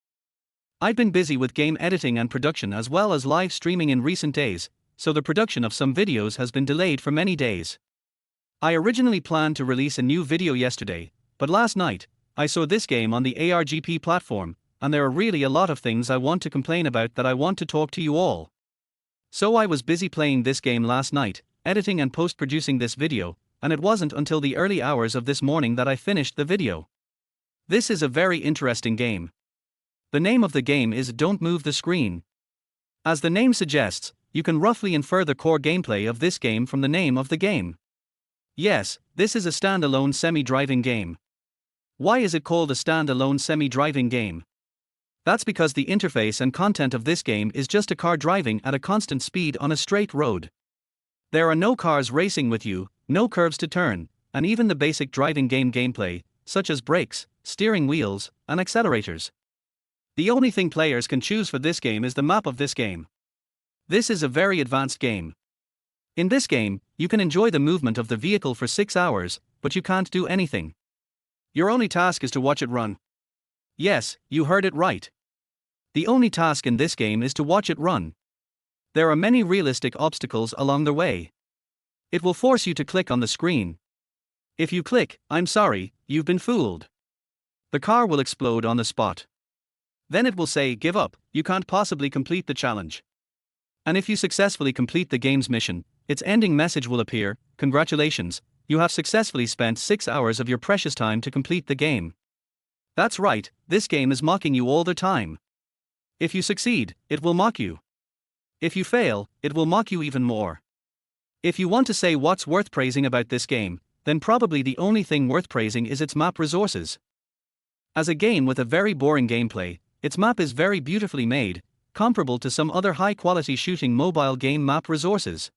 I've been busy with game editing and production as well as live streaming in recent days, so the production of some videos has been delayed for many days. I originally planned to release a new video yesterday, but last night, I saw this game on the ARGP platform, and there are really a lot of things I want to complain about that I want to talk to you all. So I was busy playing this game last night, editing and post-producing this video, and it wasn't until the early hours of this morning that I finished the video. This is a very interesting game. The name of the game is Don't Move the Screen. As the name suggests, you can roughly infer the core gameplay of this game from the name of the game. Yes, this is a standalone semi-driving game. Why is it called a standalone semi-driving game? That's because the interface and content of this game is just a car driving at a constant speed on a straight road. There are no cars racing with you, no curves to turn, and even the basic driving game gameplay, such as brakes, steering wheels, and accelerators. The only thing players can choose for this game is the map of this game. This is a very advanced game. In this game, you can enjoy the movement of the vehicle for 6 hours, but you can't do anything. Your only task is to watch it run. Yes, you heard it right. The only task in this game is to watch it run. There are many realistic obstacles along the way. It will force you to click on the screen. If you click, I'm sorry, you've been fooled. The car will explode on the spot. Then it will say, give up, you can't possibly complete the challenge. And if you successfully complete the game's mission, its ending message will appear, congratulations, you have successfully spent 6 hours of your precious time to complete the game. That's right, this game is mocking you all the time. If you succeed, it will mock you. If you fail, it will mock you even more. If you want to say what's worth praising about this game, then probably the only thing worth praising is its map resources. As a game with a very boring gameplay, its map is very beautifully made, comparable to some other high-quality shooting mobile game map resources.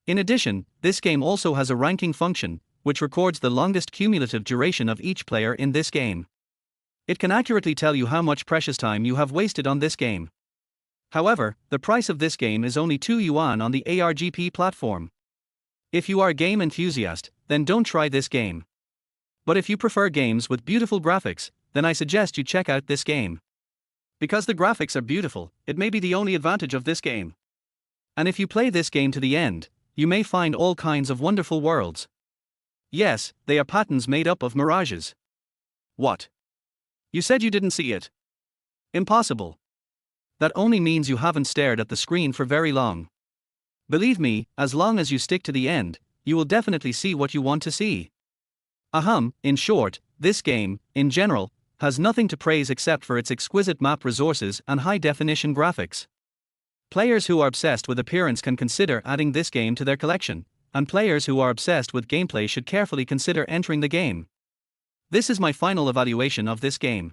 In addition, this game also has a ranking function, which records the longest cumulative duration of each player in this game. It can accurately tell you how much precious time you have wasted on this game. However, the price of this game is only 2 yuan on the ARGP platform. If you are a game enthusiast, then don't try this game. But if you prefer games with beautiful graphics, then I suggest you check out this game. Because the graphics are beautiful, it may be the only advantage of this game. And if you play this game to the end, you may find all kinds of wonderful worlds. Yes, they are patterns made up of mirages. What? You said you didn't see it. Impossible. That only means you haven't stared at the screen for very long. Believe me, as long as you stick to the end, you will definitely see what you want to see. In short, this game, in general, has nothing to praise except for its exquisite map resources and high-definition graphics. Players who are obsessed with appearance can consider adding this game to their collection, and players who are obsessed with gameplay should carefully consider entering the game. This is my final evaluation of this game.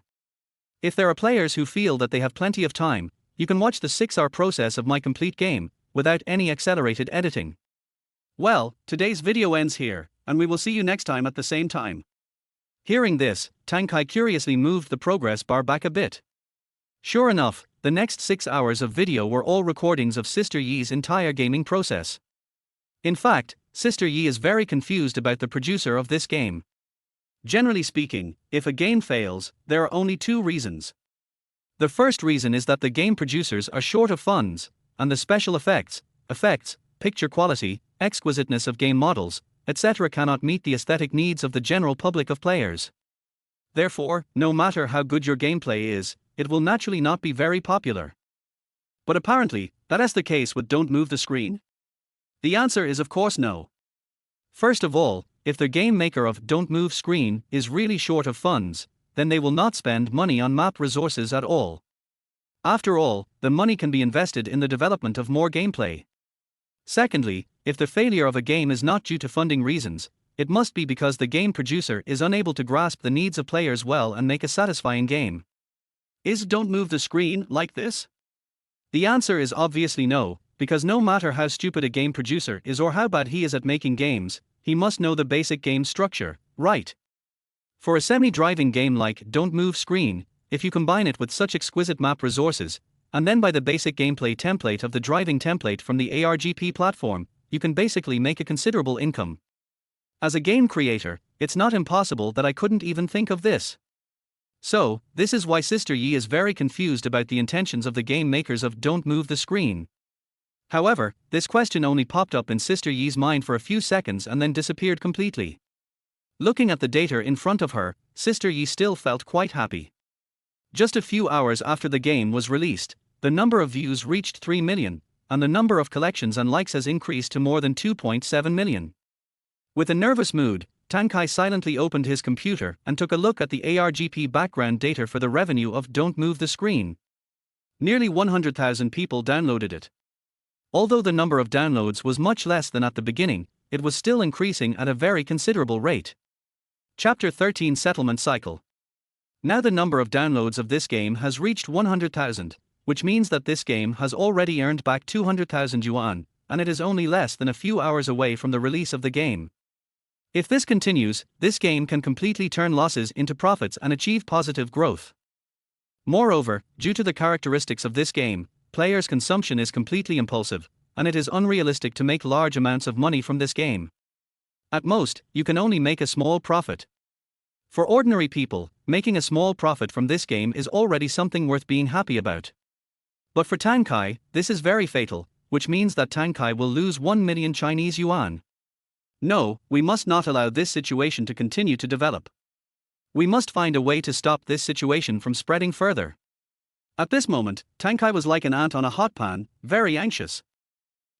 If there are players who feel that they have plenty of time, you can watch the 6-hour process of my complete game, without any accelerated editing. Well, today's video ends here, and we will see you next time at the same time. Hearing this, Tang Kai curiously moved the progress bar back a bit. Sure enough, the next 6 hours of video were all recordings of Sister Yi's entire gaming process. In fact, Sister Yi is very confused about the producer of this game. Generally speaking, if a game fails, there are only two reasons. The first reason is that the game producers are short of funds, and the special effects, picture quality, exquisiteness of game models, etc. cannot meet the aesthetic needs of the general public of players. Therefore, no matter how good your gameplay is, it will naturally not be very popular. But apparently, that is the case with Don't Move the Screen? The answer is of course no. First of all, if the game maker of Don't Move Screen is really short of funds, then they will not spend money on map resources at all. After all, the money can be invested in the development of more gameplay. Secondly, if the failure of a game is not due to funding reasons, it must be because the game producer is unable to grasp the needs of players well and make a satisfying game. Is Don't Move the Screen like this? The answer is obviously no, because no matter how stupid a game producer is or how bad he is at making games, he must know the basic game structure, right? For a semi-driving game like Don't Move Screen, if you combine it with such exquisite map resources, and then by the basic gameplay template of the driving template from the ARGP platform, you can basically make a considerable income. As a game creator, it's not impossible that I couldn't even think of this. So, this is why Sister Yi is very confused about the intentions of the game makers of Don't Move the Screen. However, this question only popped up in Sister Yi's mind for a few seconds and then disappeared completely. Looking at the data in front of her, Sister Yi still felt quite happy. Just a few hours after the game was released, the number of views reached 3 million, and the number of collections and likes has increased to more than 2.7 million. With a nervous mood, Tang Kai silently opened his computer and took a look at the ARGP background data for the revenue of Don't Move the Screen. Nearly 100,000 people downloaded it. Although the number of downloads was much less than at the beginning, it was still increasing at a very considerable rate. Chapter 13 Settlement Cycle. Now the number of downloads of this game has reached 100,000, which means that this game has already earned back 200,000 yuan, and it is only less than a few hours away from the release of the game. If this continues, this game can completely turn losses into profits and achieve positive growth. Moreover, due to the characteristics of this game, players' consumption is completely impulsive, and it is unrealistic to make large amounts of money from this game. At most, you can only make a small profit. For ordinary people, making a small profit from this game is already something worth being happy about. But for Tang Kai, this is very fatal, which means that Tang Kai will lose 1 million Chinese yuan. No, we must not allow this situation to continue to develop. We must find a way to stop this situation from spreading further. At this moment, Tang Kai was like an ant on a hot pan, very anxious.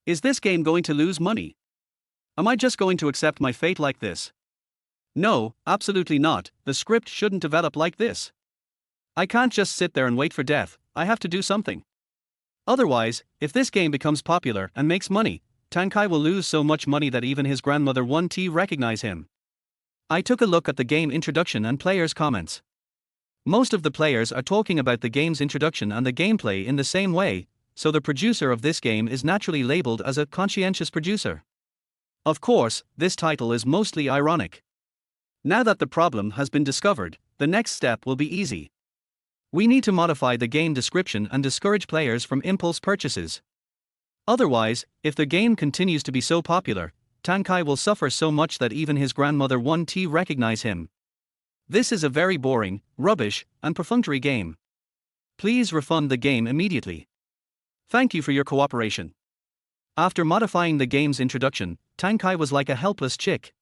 Is this game going to lose money? Am I just going to accept my fate like this? No, absolutely not. The script shouldn't develop like this. I can't just sit there and wait for death, I have to do something. Otherwise, if this game becomes popular and makes money, Tang Kai will lose so much money that even his grandmother won't recognize him. I took a look at the game introduction and players' comments. Most of the players are talking about the game's introduction and the gameplay in the same way, so the producer of this game is naturally labeled as a conscientious producer. Of course, this title is mostly ironic. Now that the problem has been discovered, the next step will be easy. We need to modify the game description and discourage players from impulse purchases. Otherwise, if the game continues to be so popular, Tang Kai will suffer so much that even his grandmother won't recognize him. This is a very boring, rubbish, and perfunctory game. Please refund the game immediately. Thank you for your cooperation. After modifying the game's introduction, Tang Kai was like a helpless chick.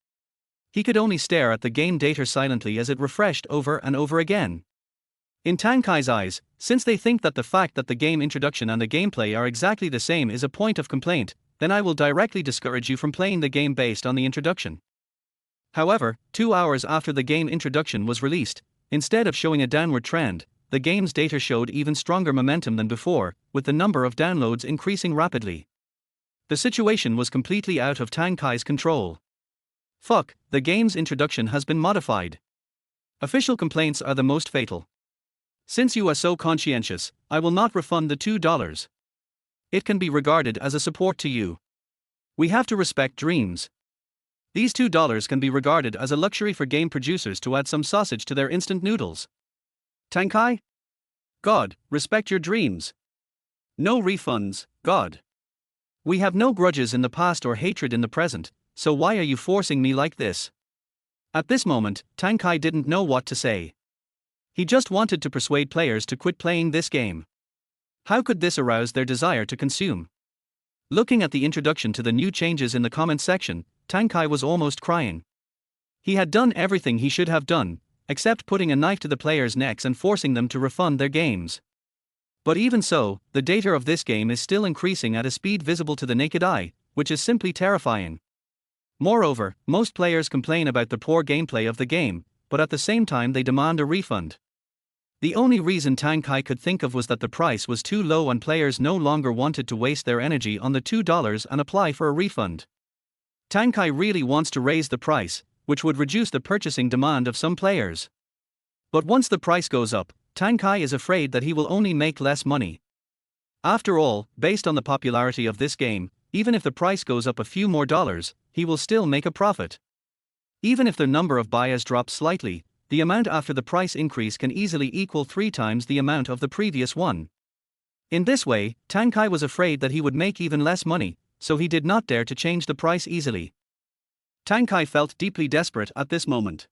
He could only stare at the game data silently as it refreshed over and over again. In Tang Kai's eyes, since they think that the fact that the game introduction and the gameplay are exactly the same is a point of complaint, then I will directly discourage you from playing the game based on the introduction. However, 2 hours after the game introduction was released, instead of showing a downward trend, the game's data showed even stronger momentum than before, with the number of downloads increasing rapidly. The situation was completely out of Tang Kai's control. Fuck, the game's introduction has been modified. Official complaints are the most fatal. Since you are so conscientious, I will not refund the $2. It can be regarded as a support to you. We have to respect dreams. These $2 can be regarded as a luxury for game producers to add some sausage to their instant noodles. Tang Kai? God, respect your dreams. No refunds, God. We have no grudges in the past or hatred in the present, so why are you forcing me like this? At this moment, Tang Kai didn't know what to say. He just wanted to persuade players to quit playing this game. How could this arouse their desire to consume? Looking at the introduction to the new changes in the comment section, Tang Kai was almost crying. He had done everything he should have done, except putting a knife to the players' necks and forcing them to refund their games. But even so, the data of this game is still increasing at a speed visible to the naked eye, which is simply terrifying. Moreover, most players complain about the poor gameplay of the game, but at the same time they demand a refund. The only reason Tang Kai could think of was that the price was too low and players no longer wanted to waste their energy on the $2 and apply for a refund. Tang Kai really wants to raise the price, which would reduce the purchasing demand of some players. But once the price goes up, Tang Kai is afraid that he will only make less money. After all, based on the popularity of this game, even if the price goes up a few more dollars, he will still make a profit. Even if the number of buyers drops slightly, the amount after the price increase can easily equal 3 times the amount of the previous one. In this way, Tang Kai was afraid that he would make even less money, so he did not dare to change the price easily. Tang Kai felt deeply desperate at this moment.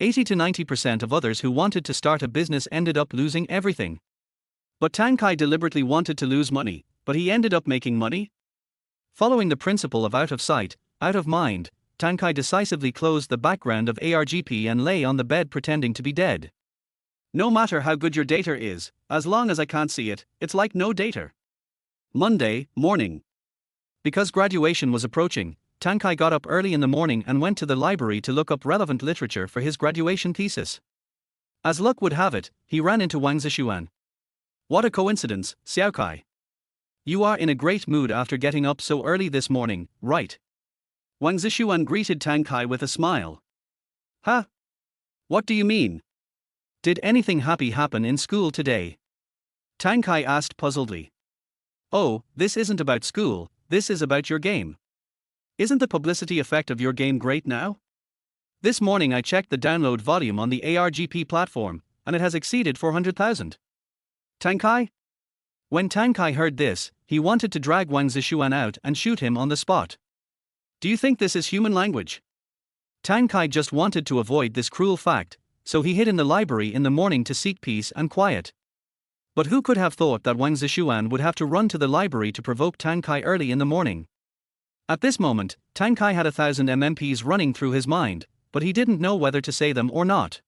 80 to 90% of others who wanted to start a business ended up losing everything. But Tang Kai deliberately wanted to lose money, but he ended up making money? Following the principle of out of sight, out of mind, Tang Kai decisively closed the background of ARGP and lay on the bed pretending to be dead. No matter how good your data is, as long as I can't see it, it's like no data. Monday morning. Because graduation was approaching, Tang Kai got up early in the morning and went to the library to look up relevant literature for his graduation thesis. As luck would have it, he ran into Wang Zixuan. What a coincidence, Xiao Kai. You are in a great mood after getting up so early this morning, right? Wang Zixuan greeted Tang Kai with a smile. Huh? What do you mean? Did anything happy happen in school today? Tang Kai asked puzzledly. Oh, this isn't about school, this is about your game. Isn't the publicity effect of your game great now? This morning I checked the download volume on the ARGP platform, and it has exceeded 400,000. Tang Kai? When Tang Kai heard this, he wanted to drag Wang Zixuan out and shoot him on the spot. Do you think this is human language? Tang Kai just wanted to avoid this cruel fact, so he hid in the library in the morning to seek peace and quiet. But who could have thought that Wang Zixuan would have to run to the library to provoke Tang Kai early in the morning? At this moment, Tang Kai had 1,000 MMPs running through his mind, but he didn't know whether to say them or not.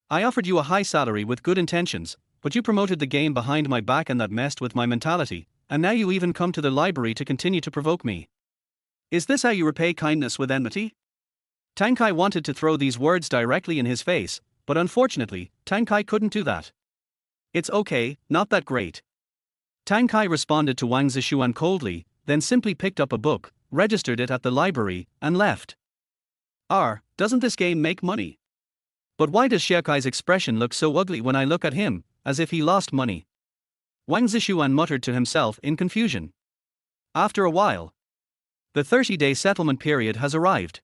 I offered you a high salary with good intentions, but you promoted the game behind my back and that messed with my mentality, and now you even come to the library to continue to provoke me. Is this how you repay kindness with enmity? Tang Kai wanted to throw these words directly in his face, but unfortunately, Tang Kai couldn't do that. It's okay, not that great. Tang Kai responded to Wang Zixuan coldly, then simply picked up a book, registered it at the library, and left. Doesn't this game make money? But why does Xia Kai's expression look so ugly when I look at him, as if he lost money? Wang Zixuan muttered to himself in confusion. After a while, the 30-day settlement period has arrived.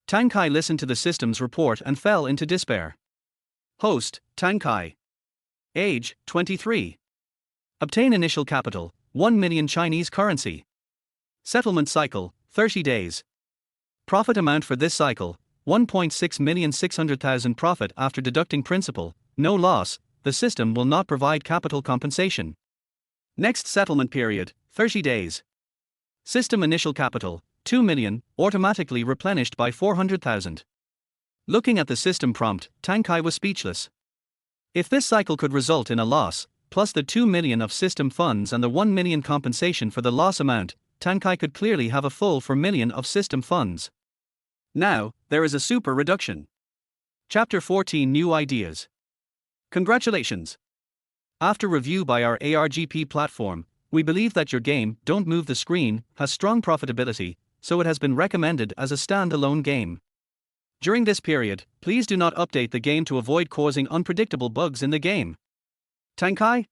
Tang Kai listened to the system's report and fell into despair. Host, Tang Kai. Age, 23. Obtain initial capital, 1 million Chinese currency. Settlement cycle, 30 days. Profit amount for this cycle, 1.6,600,000 profit after deducting principal, no loss, the system will not provide capital compensation. Next settlement period, 30 days. System initial capital, 2 million, automatically replenished by 400,000. Looking at the system prompt, Tang Kai was speechless. If this cycle could result in a loss, plus the 2 million of system funds and the 1 million compensation for the loss amount, Tang Kai could clearly have a full 4 million of system funds. Now, there is a super reduction. Chapter 14 New Ideas. Congratulations! After review by our ARGP platform, we believe that your game, Don't Move the Screen, has strong profitability, so it has been recommended as a standalone game. During this period, please do not update the game to avoid causing unpredictable bugs in the game. Tang Kai?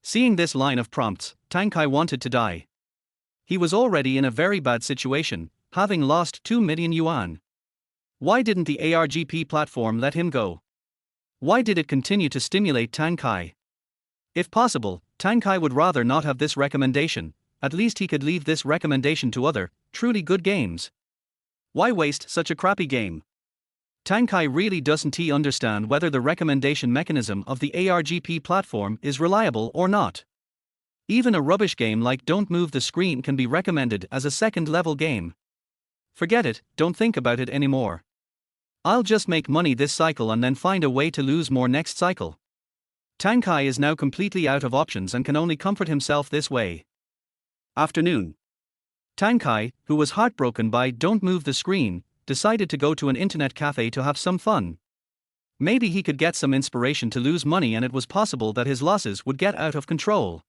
Seeing this line of prompts, Tang Kai wanted to die. He was already in a very bad situation, having lost 2 million yuan. Why didn't the ARGP platform let him go? Why did it continue to stimulate Tang Kai? If possible, Tang Kai would rather not have this recommendation. At least he could leave this recommendation to other, truly good games. Why waste such a crappy game? Tang Kai really doesn't understand whether the recommendation mechanism of the ARGP platform is reliable or not. Even a rubbish game like Don't Move the Screen can be recommended as a second-level game. Forget it, don't think about it anymore. I'll just make money this cycle and then find a way to lose more next cycle. Tang Kai is now completely out of options and can only comfort himself this way. Afternoon. Tang Kai, who was heartbroken by Don't Move the Screen, decided to go to an internet cafe to have some fun. Maybe he could get some inspiration to lose money, and it was possible that his losses would get out of control.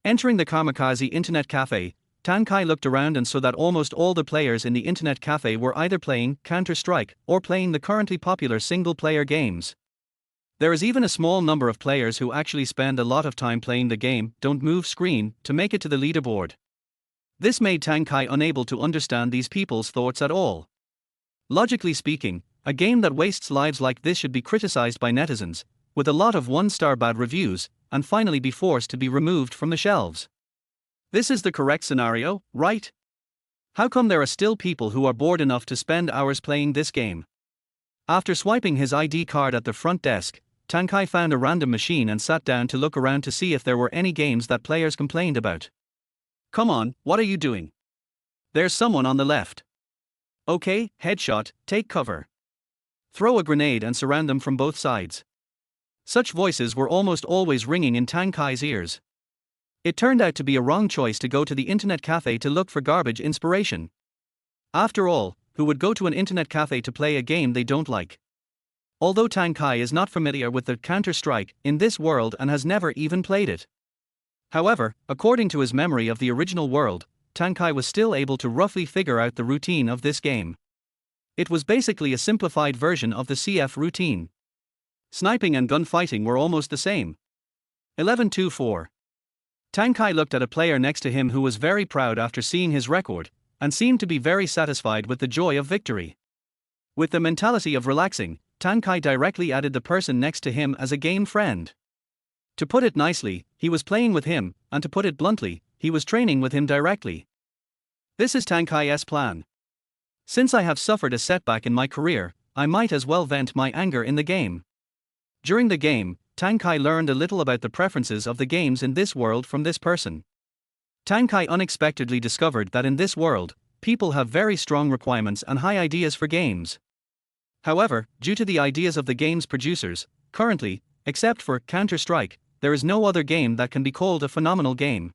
Entering the Kamikaze internet cafe, Tang Kai looked around and saw that almost all the players in the internet cafe were either playing Counter-Strike or playing the currently popular single-player games. There is even a small number of players who actually spend a lot of time playing the game Don't Move Screen to make it to the leaderboard. This made Tang Kai unable to understand these people's thoughts at all. Logically speaking, a game that wastes lives like this should be criticized by netizens, with a lot of one-star bad reviews, and finally be forced to be removed from the shelves. This is the correct scenario, right? How come there are still people who are bored enough to spend hours playing this game? After swiping his ID card at the front desk, Tang Kai found a random machine and sat down to look around to see if there were any games that players complained about. Come on, what are you doing? There's someone on the left. Okay, headshot, take cover. Throw a grenade and surround them from both sides. Such voices were almost always ringing in Tang Kai's ears. It turned out to be a wrong choice to go to the internet cafe to look for garbage inspiration. After all, who would go to an internet cafe to play a game they don't like? Although Tang Kai is not familiar with the Counter-Strike in this world and has never even played it. However, according to his memory of the original world, Tang Kai was still able to roughly figure out the routine of this game. It was basically a simplified version of the CF routine. Sniping and gunfighting were almost the same. 11-2-4. Tang Kai looked at a player next to him who was very proud after seeing his record, and seemed to be very satisfied with the joy of victory. With the mentality of relaxing, Tang Kai directly added the person next to him as a game friend. To put it nicely, he was playing with him, and to put it bluntly, he was training with him directly. This is Tang Kai's plan. Since I have suffered a setback in my career, I might as well vent my anger in the game. During the game, Tang Kai learned a little about the preferences of the games in this world from this person. Tang Kai unexpectedly discovered that in this world, people have very strong requirements and high ideas for games. However, due to the ideas of the game's producers, currently, except for Counter-Strike, there is no other game that can be called a phenomenal game.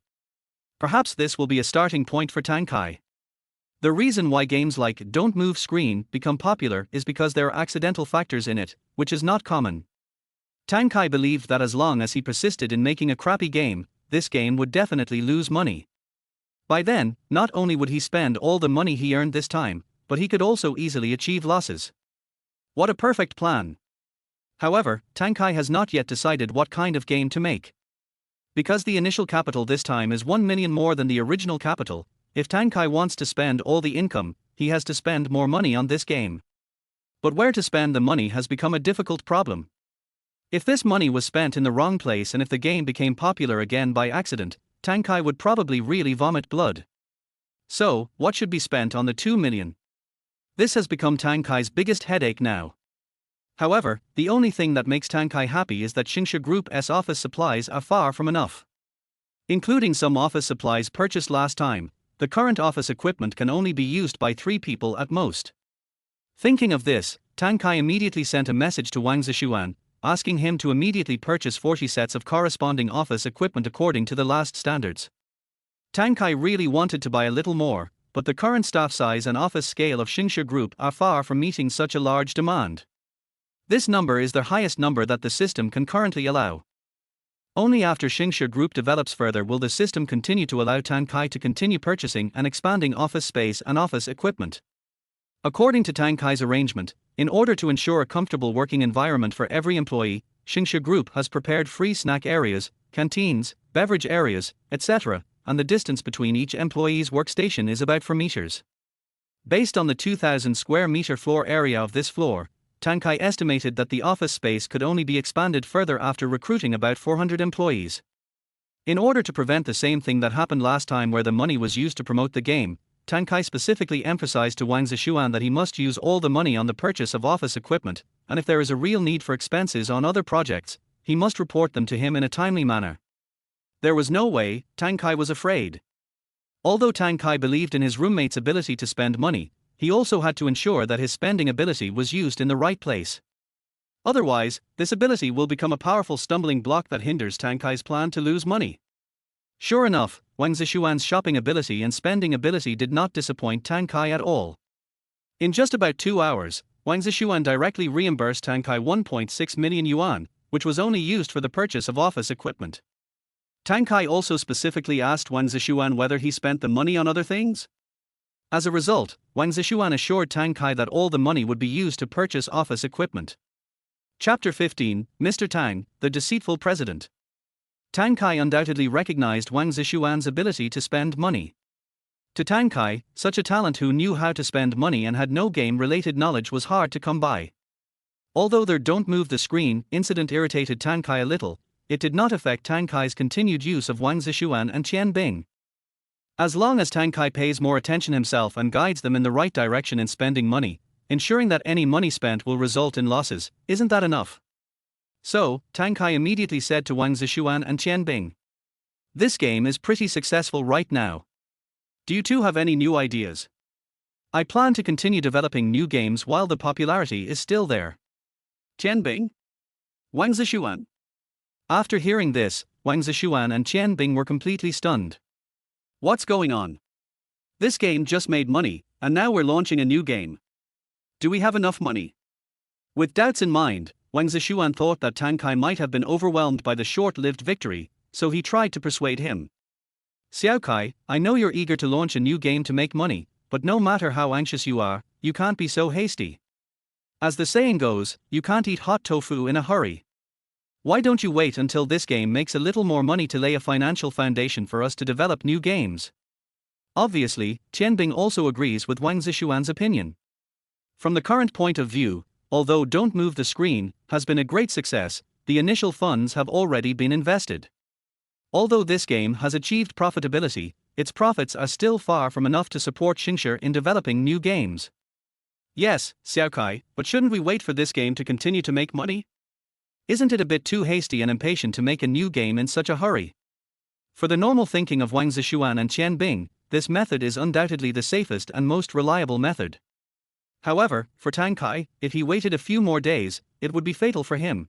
Perhaps this will be a starting point for Tang Kai. The reason why games like Don't Move Screen become popular is because there are accidental factors in it, which is not common. Tang Kai believed that as long as he persisted in making a crappy game, this game would definitely lose money. By then, not only would he spend all the money he earned this time, but he could also easily achieve losses. What a perfect plan! However, Tang Kai has not yet decided what kind of game to make. Because the initial capital this time is 1 million more than the original capital, if Tang Kai wants to spend all the income, he has to spend more money on this game. But where to spend the money has become a difficult problem. If this money was spent in the wrong place and if the game became popular again by accident, Tang Kai would probably really vomit blood. So, what should be spent on the 2 million? This has become Tang Kai's biggest headache now. However, the only thing that makes Tang Kai happy is that Xia Group's office supplies are far from enough. Including some office supplies purchased last time, the current office equipment can only be used by 3 people at most. Thinking of this, Tang Kai immediately sent a message to Wang Zishuan, asking him to immediately purchase 40 sets of corresponding office equipment according to the last standards. Tang Kai really wanted to buy a little more, but the current staff size and office scale of Xia Group are far from meeting such a large demand. This number is the highest number that the system can currently allow. Only after Xia Group develops further will the system continue to allow Tang Kai to continue purchasing and expanding office space and office equipment. According to Tang Kai's arrangement, in order to ensure a comfortable working environment for every employee, Xia Group has prepared free snack areas, canteens, beverage areas, etc., and the distance between each employee's workstation is about 4 meters. Based on the 2,000 square meter floor area of this floor, Tang Kai estimated that the office space could only be expanded further after recruiting about 400 employees. In order to prevent the same thing that happened last time where the money was used to promote the game, Tang Kai specifically emphasized to Wang Zishuan that he must use all the money on the purchase of office equipment, and if there is a real need for expenses on other projects, he must report them to him in a timely manner. There was no way Tang Kai was afraid. Although Tang Kai believed in his roommate's ability to spend money, he also had to ensure that his spending ability was used in the right place. Otherwise, this ability will become a powerful stumbling block that hinders Tang Kai's plan to lose money. Sure enough, Wang Zishuan's shopping ability and spending ability did not disappoint Tang Kai at all. In just about 2 hours, Wang Zishuan directly reimbursed Tang Kai 1.6 million yuan, which was only used for the purchase of office equipment. Tang Kai also specifically asked Wang Zishuan whether he spent the money on other things. As a result, Wang Zishuan assured Tang Kai that all the money would be used to purchase office equipment. Chapter 15, Mr. Tang, the Deceitful President. Tang Kai undoubtedly recognized Wang Zishuan's ability to spend money. To Tang Kai, such a talent who knew how to spend money and had no game-related knowledge was hard to come by. Although their "don't move the screen" incident irritated Tang Kai a little, it did not affect Tang Kai's continued use of Wang Zishuan and Qian Bing. As long as Tang Kai pays more attention himself and guides them in the right direction in spending money, ensuring that any money spent will result in losses, isn't that enough? So, Tang Kai immediately said to Wang Zishuan and Qian Bing, "This game is pretty successful right now. Do you two have any new ideas? I plan to continue developing new games while the popularity is still there." Qian Bing? Wang Zishuan? After hearing this, Wang Zishuan and Qian Bing were completely stunned. What's going on? This game just made money, and now we're launching a new game. Do we have enough money? With doubts in mind, Wang Zishuan thought that Tang Kai might have been overwhelmed by the short-lived victory, so he tried to persuade him. "Xiao Kai, I know you're eager to launch a new game to make money, but no matter how anxious you are, you can't be so hasty. As the saying goes, you can't eat hot tofu in a hurry. Why don't you wait until this game makes a little more money to lay a financial foundation for us to develop new games?" Obviously, Qian Bing also agrees with Wang Zishuan's opinion. From the current point of view, although "Don't Move the Screen" has been a great success, the initial funds have already been invested. Although this game has achieved profitability, its profits are still far from enough to support Xingshi in developing new games. Yes, Xiao Kai, but shouldn't we wait for this game to continue to make money? Isn't it a bit too hasty and impatient to make a new game in such a hurry? For the normal thinking of Wang Zishuan and Qian Bing, this method is undoubtedly the safest and most reliable method. However, for Tang Kai, if he waited a few more days, it would be fatal for him.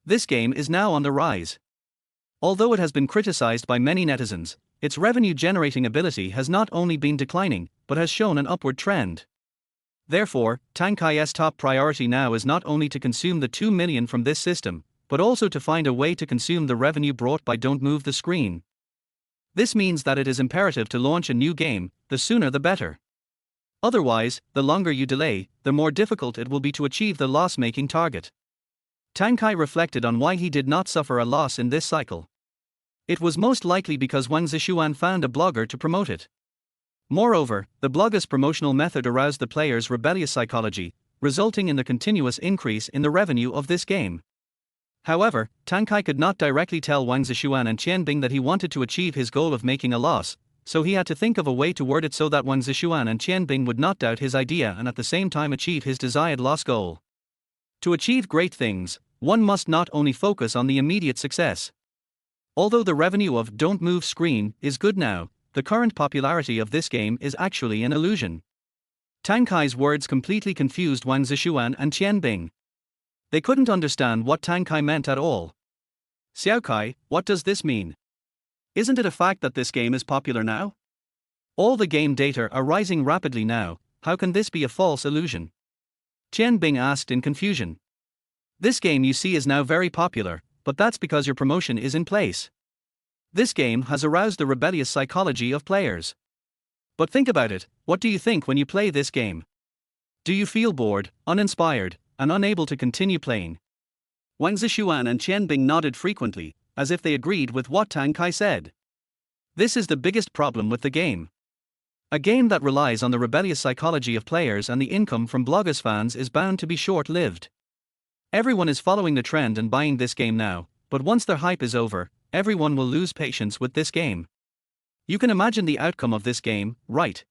This game is now on the rise. Although it has been criticized by many netizens, its revenue-generating ability has not only been declining, but has shown an upward trend. Therefore, Tang Kai's top priority now is not only to consume the 2 million from this system, but also to find a way to consume the revenue brought by "Don't Move the Screen." This means that it is imperative to launch a new game, the sooner the better. Otherwise, the longer you delay, the more difficult it will be to achieve the loss-making target. Tang Kai reflected on why he did not suffer a loss in this cycle. It was most likely because Wang Zishuan found a blogger to promote it. Moreover, the blogger's promotional method aroused the player's rebellious psychology, resulting in the continuous increase in the revenue of this game. However, Tang Kai could not directly tell Wang Zishuan and Qian Bing that he wanted to achieve his goal of making a loss, so he had to think of a way to word it so that Wang Zishuan and Qian Bing would not doubt his idea and at the same time achieve his desired loss goal. To achieve great things, one must not only focus on the immediate success. Although the revenue of "Don't Move Screen" is good now, the current popularity of this game is actually an illusion. Tang Kai's words completely confused Wang Zishuan and Qian Bing. They couldn't understand what Tang Kai meant at all. "Xiao Kai, what does this mean? Isn't it a fact that this game is popular now? All the game data are rising rapidly now, how can this be a false illusion?" Qian Bing asked in confusion. "This game you see is now very popular, but that's because your promotion is in place. This game has aroused the rebellious psychology of players. But think about it, what do you think when you play this game? Do you feel bored, uninspired, and unable to continue playing? Wang Zishuan and Qian Bing nodded frequently, as if they agreed with what Tang Kai said. This is the biggest problem with the game. A game that relies on the rebellious psychology of players and the income from bloggers fans is bound to be short-lived. Everyone is following the trend and buying this game now, but once their hype is over, everyone will lose patience with this game. You can imagine the outcome of this game, right?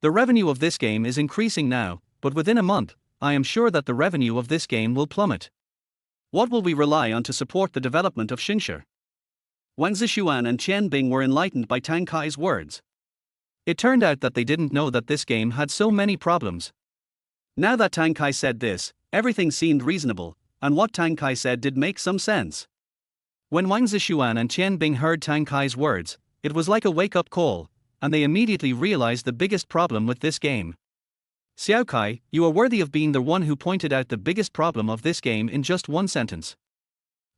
The revenue of this game is increasing now, but within a month, I am sure that the revenue of this game will plummet. What will we rely on to support the development of Xinxia? Wang Zishuan and Qian Bing were enlightened by Tang Kai's words. It turned out that they didn't know that this game had so many problems. Now that Tang Kai said this, everything seemed reasonable, and what Tang Kai said did make some sense. When Wang Zishuan and Qian Bing heard Tang Kai's words, it was like a wake-up call, and they immediately realized the biggest problem with this game. Xiao Kai, you are worthy of being the one who pointed out the biggest problem of this game in just one sentence.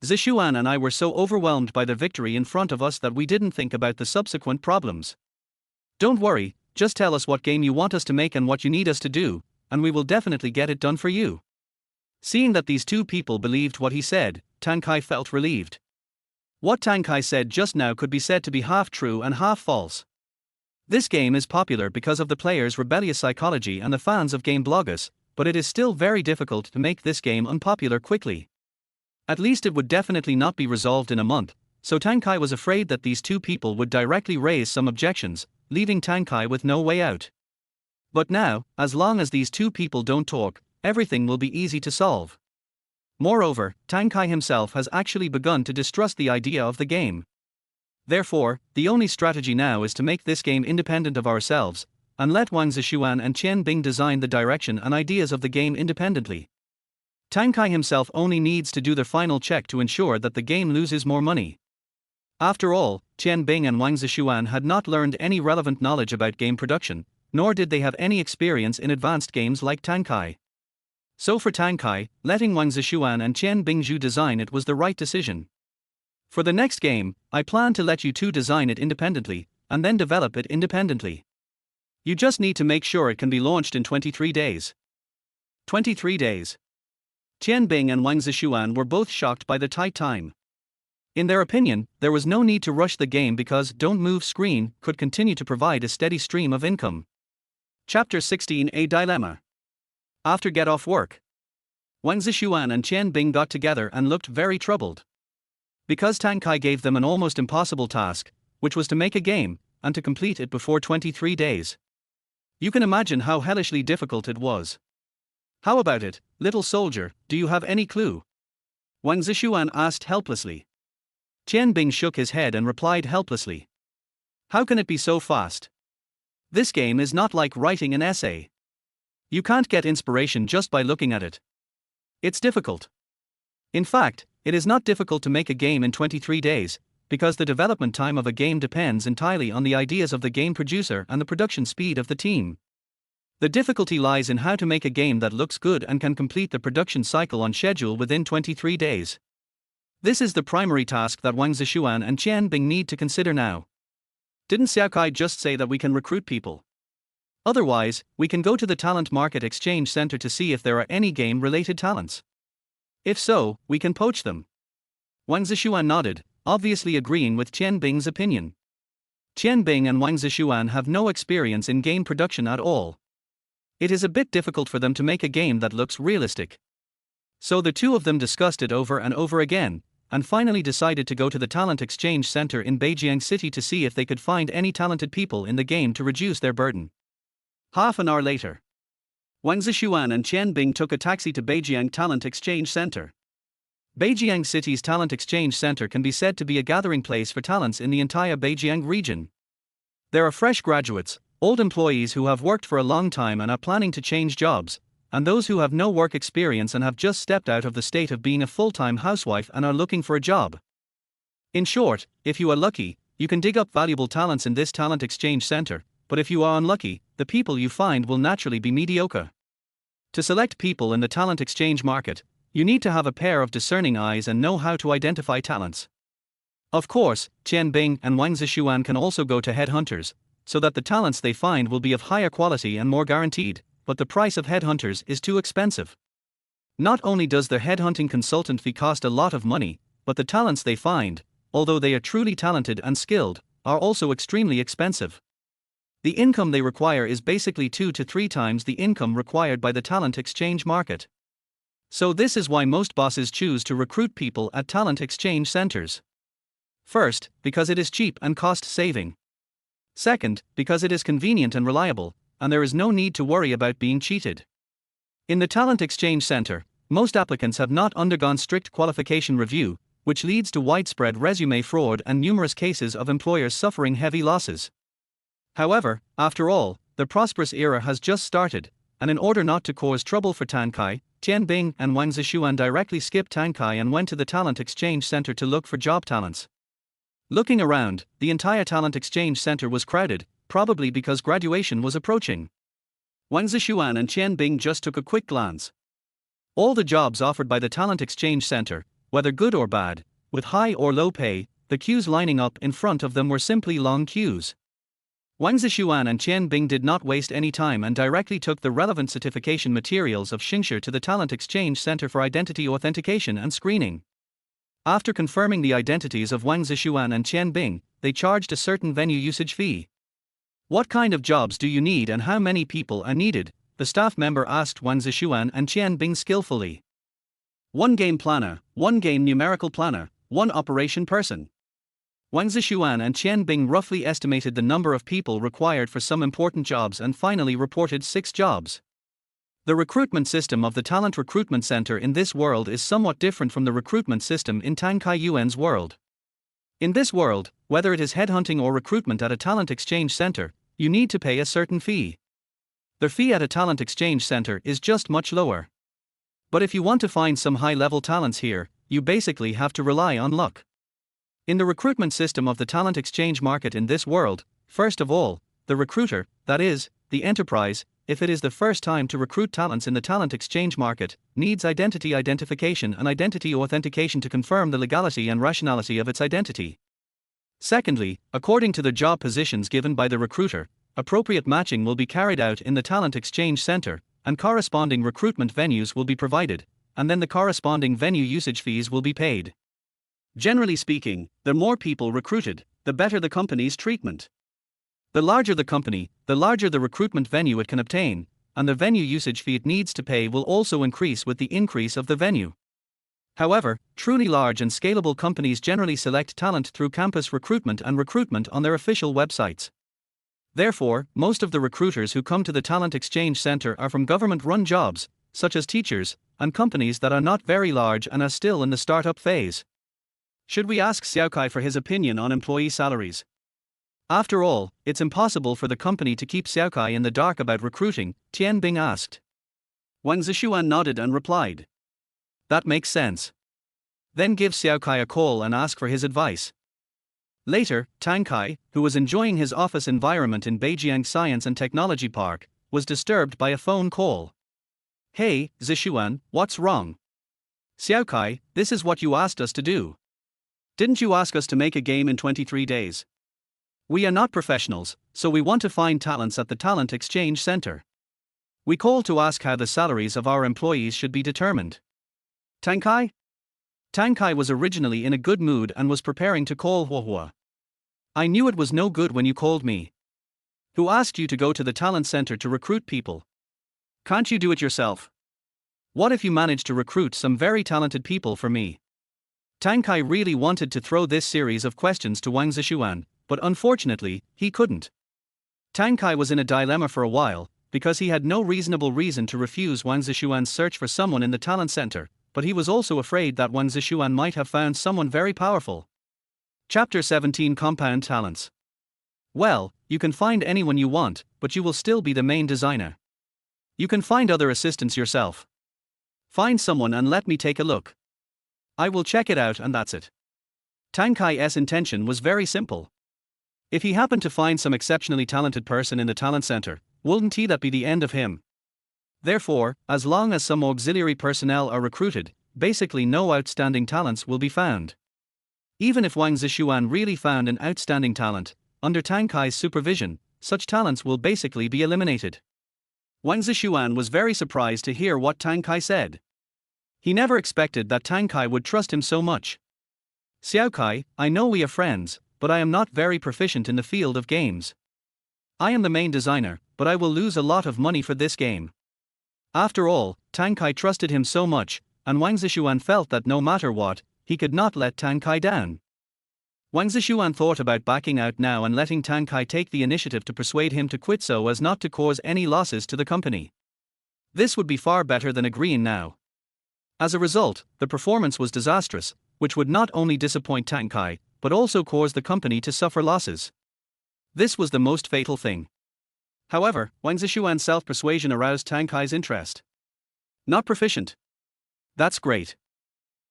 Zishuan and I were so overwhelmed by the victory in front of us that we didn't think about the subsequent problems. Don't worry, just tell us what game you want us to make and what you need us to do, and we will definitely get it done for you. Seeing that these two people believed what he said, Tang Kai felt relieved. What Tang Kai said just now could be said to be half true and half false. This game is popular because of the players' rebellious psychology and the fans of game bloggers, but it is still very difficult to make this game unpopular quickly. At least it would definitely not be resolved in a month, so Tang Kai was afraid that these two people would directly raise some objections, leaving Tang Kai with no way out. But now, as long as these two people don't talk, everything will be easy to solve. Moreover, Tang Kai himself has actually begun to distrust the idea of the game. Therefore, the only strategy now is to make this game independent of ourselves, and let Wang Zishuan and Qian Bing design the direction and ideas of the game independently. Tang Kai himself only needs to do the final check to ensure that the game loses more money. After all, Qian Bing and Wang Zishuan had not learned any relevant knowledge about game production, nor did they have any experience in advanced games like Tang Kai. So for Tang Kai, letting Wang Zishuan and Qian Bingzhu design it was the right decision. For the next game, I plan to let you two design it independently, and then develop it independently. You just need to make sure it can be launched in 23 days. 23 days. Qian Bing and Wang Zishuan were both shocked by the tight time. In their opinion, there was no need to rush the game because Don't Move Screen could continue to provide a steady stream of income. Chapter 16: A Dilemma. After get off work, Wang Zishuan and Qian Bing got together and looked very troubled. Because Tang Kai gave them an almost impossible task, which was to make a game, and to complete it before 23 days. You can imagine how hellishly difficult it was. How about it, little soldier, do you have any clue? Wang Zishuan asked helplessly. Qian Bing shook his head and replied helplessly. How can it be so fast? This game is not like writing an essay. You can't get inspiration just by looking at it. It's difficult. In fact, it is not difficult to make a game in 23 days, because the development time of a game depends entirely on the ideas of the game producer and the production speed of the team. The difficulty lies in how to make a game that looks good and can complete the production cycle on schedule within 23 days. This is the primary task that Wang Zishuan and Qian Bing need to consider now. Didn't Xiao Kai just say that we can recruit people? Otherwise, we can go to the Talent Market Exchange Center to see if there are any game-related talents. If so, we can poach them. Wang Zishuan nodded, obviously agreeing with Qian Bing's opinion. Qian Bing and Wang Zishuan have no experience in game production at all. It is a bit difficult for them to make a game that looks realistic. So the two of them discussed it over and over again, and finally decided to go to the Talent Exchange Center in Beijiang City to see if they could find any talented people in the game to reduce their burden. Half an hour later, Wang Zishuan and Qian Bing took a taxi to Beijiang Talent Exchange Center. Beijiang City's Talent Exchange Center can be said to be a gathering place for talents in the entire Beijiang region. There are fresh graduates, old employees who have worked for a long time and are planning to change jobs, and those who have no work experience and have just stepped out of the state of being a full-time housewife and are looking for a job. In short, if you are lucky, you can dig up valuable talents in this Talent Exchange Center, but if you are unlucky, the people you find will naturally be mediocre. To select people in the talent exchange market, you need to have a pair of discerning eyes and know how to identify talents. Of course, Qian Bing and Wang Zishuan can also go to headhunters, so that the talents they find will be of higher quality and more guaranteed, but the price of headhunters is too expensive. Not only does the headhunting consultant fee cost a lot of money, but the talents they find, although they are truly talented and skilled, are also extremely expensive. The income they require is basically 2 to 3 times the income required by the talent exchange market. So this is why most bosses choose to recruit people at talent exchange centers. First, because it is cheap and cost-saving. Second, because it is convenient and reliable, and there is no need to worry about being cheated. In the talent exchange center, most applicants have not undergone strict qualification review, which leads to widespread resume fraud and numerous cases of employers suffering heavy losses. However, after all, the prosperous era has just started, and in order not to cause trouble for Tang Kai, Tian Bing and Wang Zishuan directly skipped Tang Kai and went to the talent exchange center to look for job talents. Looking around, the entire talent exchange center was crowded, probably because graduation was approaching. Wang Zishuan and Tian Bing just took a quick glance. All the jobs offered by the talent exchange center, whether good or bad, with high or low pay, the queues lining up in front of them were simply long queues. Wang Zishuan and Tian Bing did not waste any time and directly took the relevant certification materials of Xingshi to the Talent Exchange Center for identity authentication and screening. After confirming the identities of Wang Zishuan and Tian Bing, they charged a certain venue usage fee. "What kind of jobs do you need and how many people are needed?" the staff member asked Wang Zishuan and Tian Bing skillfully. "One game planner, one game numerical planner, one operation person." Wang Zishuan and Tian Bing roughly estimated the number of people required for some important jobs and finally reported 6 jobs. The recruitment system of the talent recruitment center in this world is somewhat different from the recruitment system in Tang Kai Yuan's world. In this world, whether it is headhunting or recruitment at a talent exchange center, you need to pay a certain fee. The fee at a talent exchange center is just much lower. But if you want to find some high-level talents here, you basically have to rely on luck. In the recruitment system of the talent exchange market in this world, first of all, the recruiter, that is, the enterprise, if it is the first time to recruit talents in the talent exchange market, needs identity identification and identity authentication to confirm the legality and rationality of its identity. Secondly, according to the job positions given by the recruiter, appropriate matching will be carried out in the talent exchange center, and corresponding recruitment venues will be provided, and then the corresponding venue usage fees will be paid. Generally speaking, the more people recruited, the better the company's treatment. The larger the company, the larger the recruitment venue it can obtain, and the venue usage fee it needs to pay will also increase with the increase of the venue. However, truly large and scalable companies generally select talent through campus recruitment and recruitment on their official websites. Therefore, most of the recruiters who come to the Talent Exchange Center are from government-run jobs, such as teachers, and companies that are not very large and are still in the startup phase. Should we ask Xiao Kai for his opinion on employee salaries? After all, it's impossible for the company to keep Xiao Kai in the dark about recruiting, Tian Bing asked. Wang Zishuan nodded and replied. That makes sense. Then give Xiao Kai a call and ask for his advice. Later, Tang Kai, who was enjoying his office environment in Beijiang Science and Technology Park, was disturbed by a phone call. Hey, Zishuan, what's wrong? Xiao Kai, this is what you asked us to do. Didn't you ask us to make a game in 23 days? We are not professionals, so we want to find talents at the Talent Exchange Center. We called to ask how the salaries of our employees should be determined. Tang Kai? Tang Kai was originally in a good mood and was preparing to call Huahua. I knew it was no good when you called me. Who asked you to go to the talent center to recruit people? Can't you do it yourself? What if you managed to recruit some very talented people for me? Tang Kai really wanted to throw this series of questions to Wang Zishuan, but unfortunately, he couldn't. Tang Kai was in a dilemma for a while, because he had no reasonable reason to refuse Wang Zishuan's search for someone in the talent center, but he was also afraid that Wang Zishuan might have found someone very powerful. Chapter 17 Compound Talents. Well, you can find anyone you want, but you will still be the main designer. You can find other assistants yourself. Find someone and let me take a look. I will check it out and that's it. Tang Kai's intention was very simple. If he happened to find some exceptionally talented person in the talent center, wouldn't that be the end of him? Therefore, as long as some auxiliary personnel are recruited, basically no outstanding talents will be found. Even if Wang Zishuan really found an outstanding talent, under Tang Kai's supervision, such talents will basically be eliminated. Wang Zishuan was very surprised to hear what Tang Kai said. He never expected that Tang Kai would trust him so much. Xiao Kai, I know we are friends, but I am not very proficient in the field of games. I am the main designer, but I will lose a lot of money for this game. After all, Tang Kai trusted him so much, and Wang Zishuan felt that no matter what, he could not let Tang Kai down. Wang Zishuan thought about backing out now and letting Tang Kai take the initiative to persuade him to quit so as not to cause any losses to the company. This would be far better than agreeing now. As a result, the performance was disastrous, which would not only disappoint Tang Kai, but also cause the company to suffer losses. This was the most fatal thing. However, Wang Zishuan's self-persuasion aroused Tang Kai's interest. Not proficient. That's great.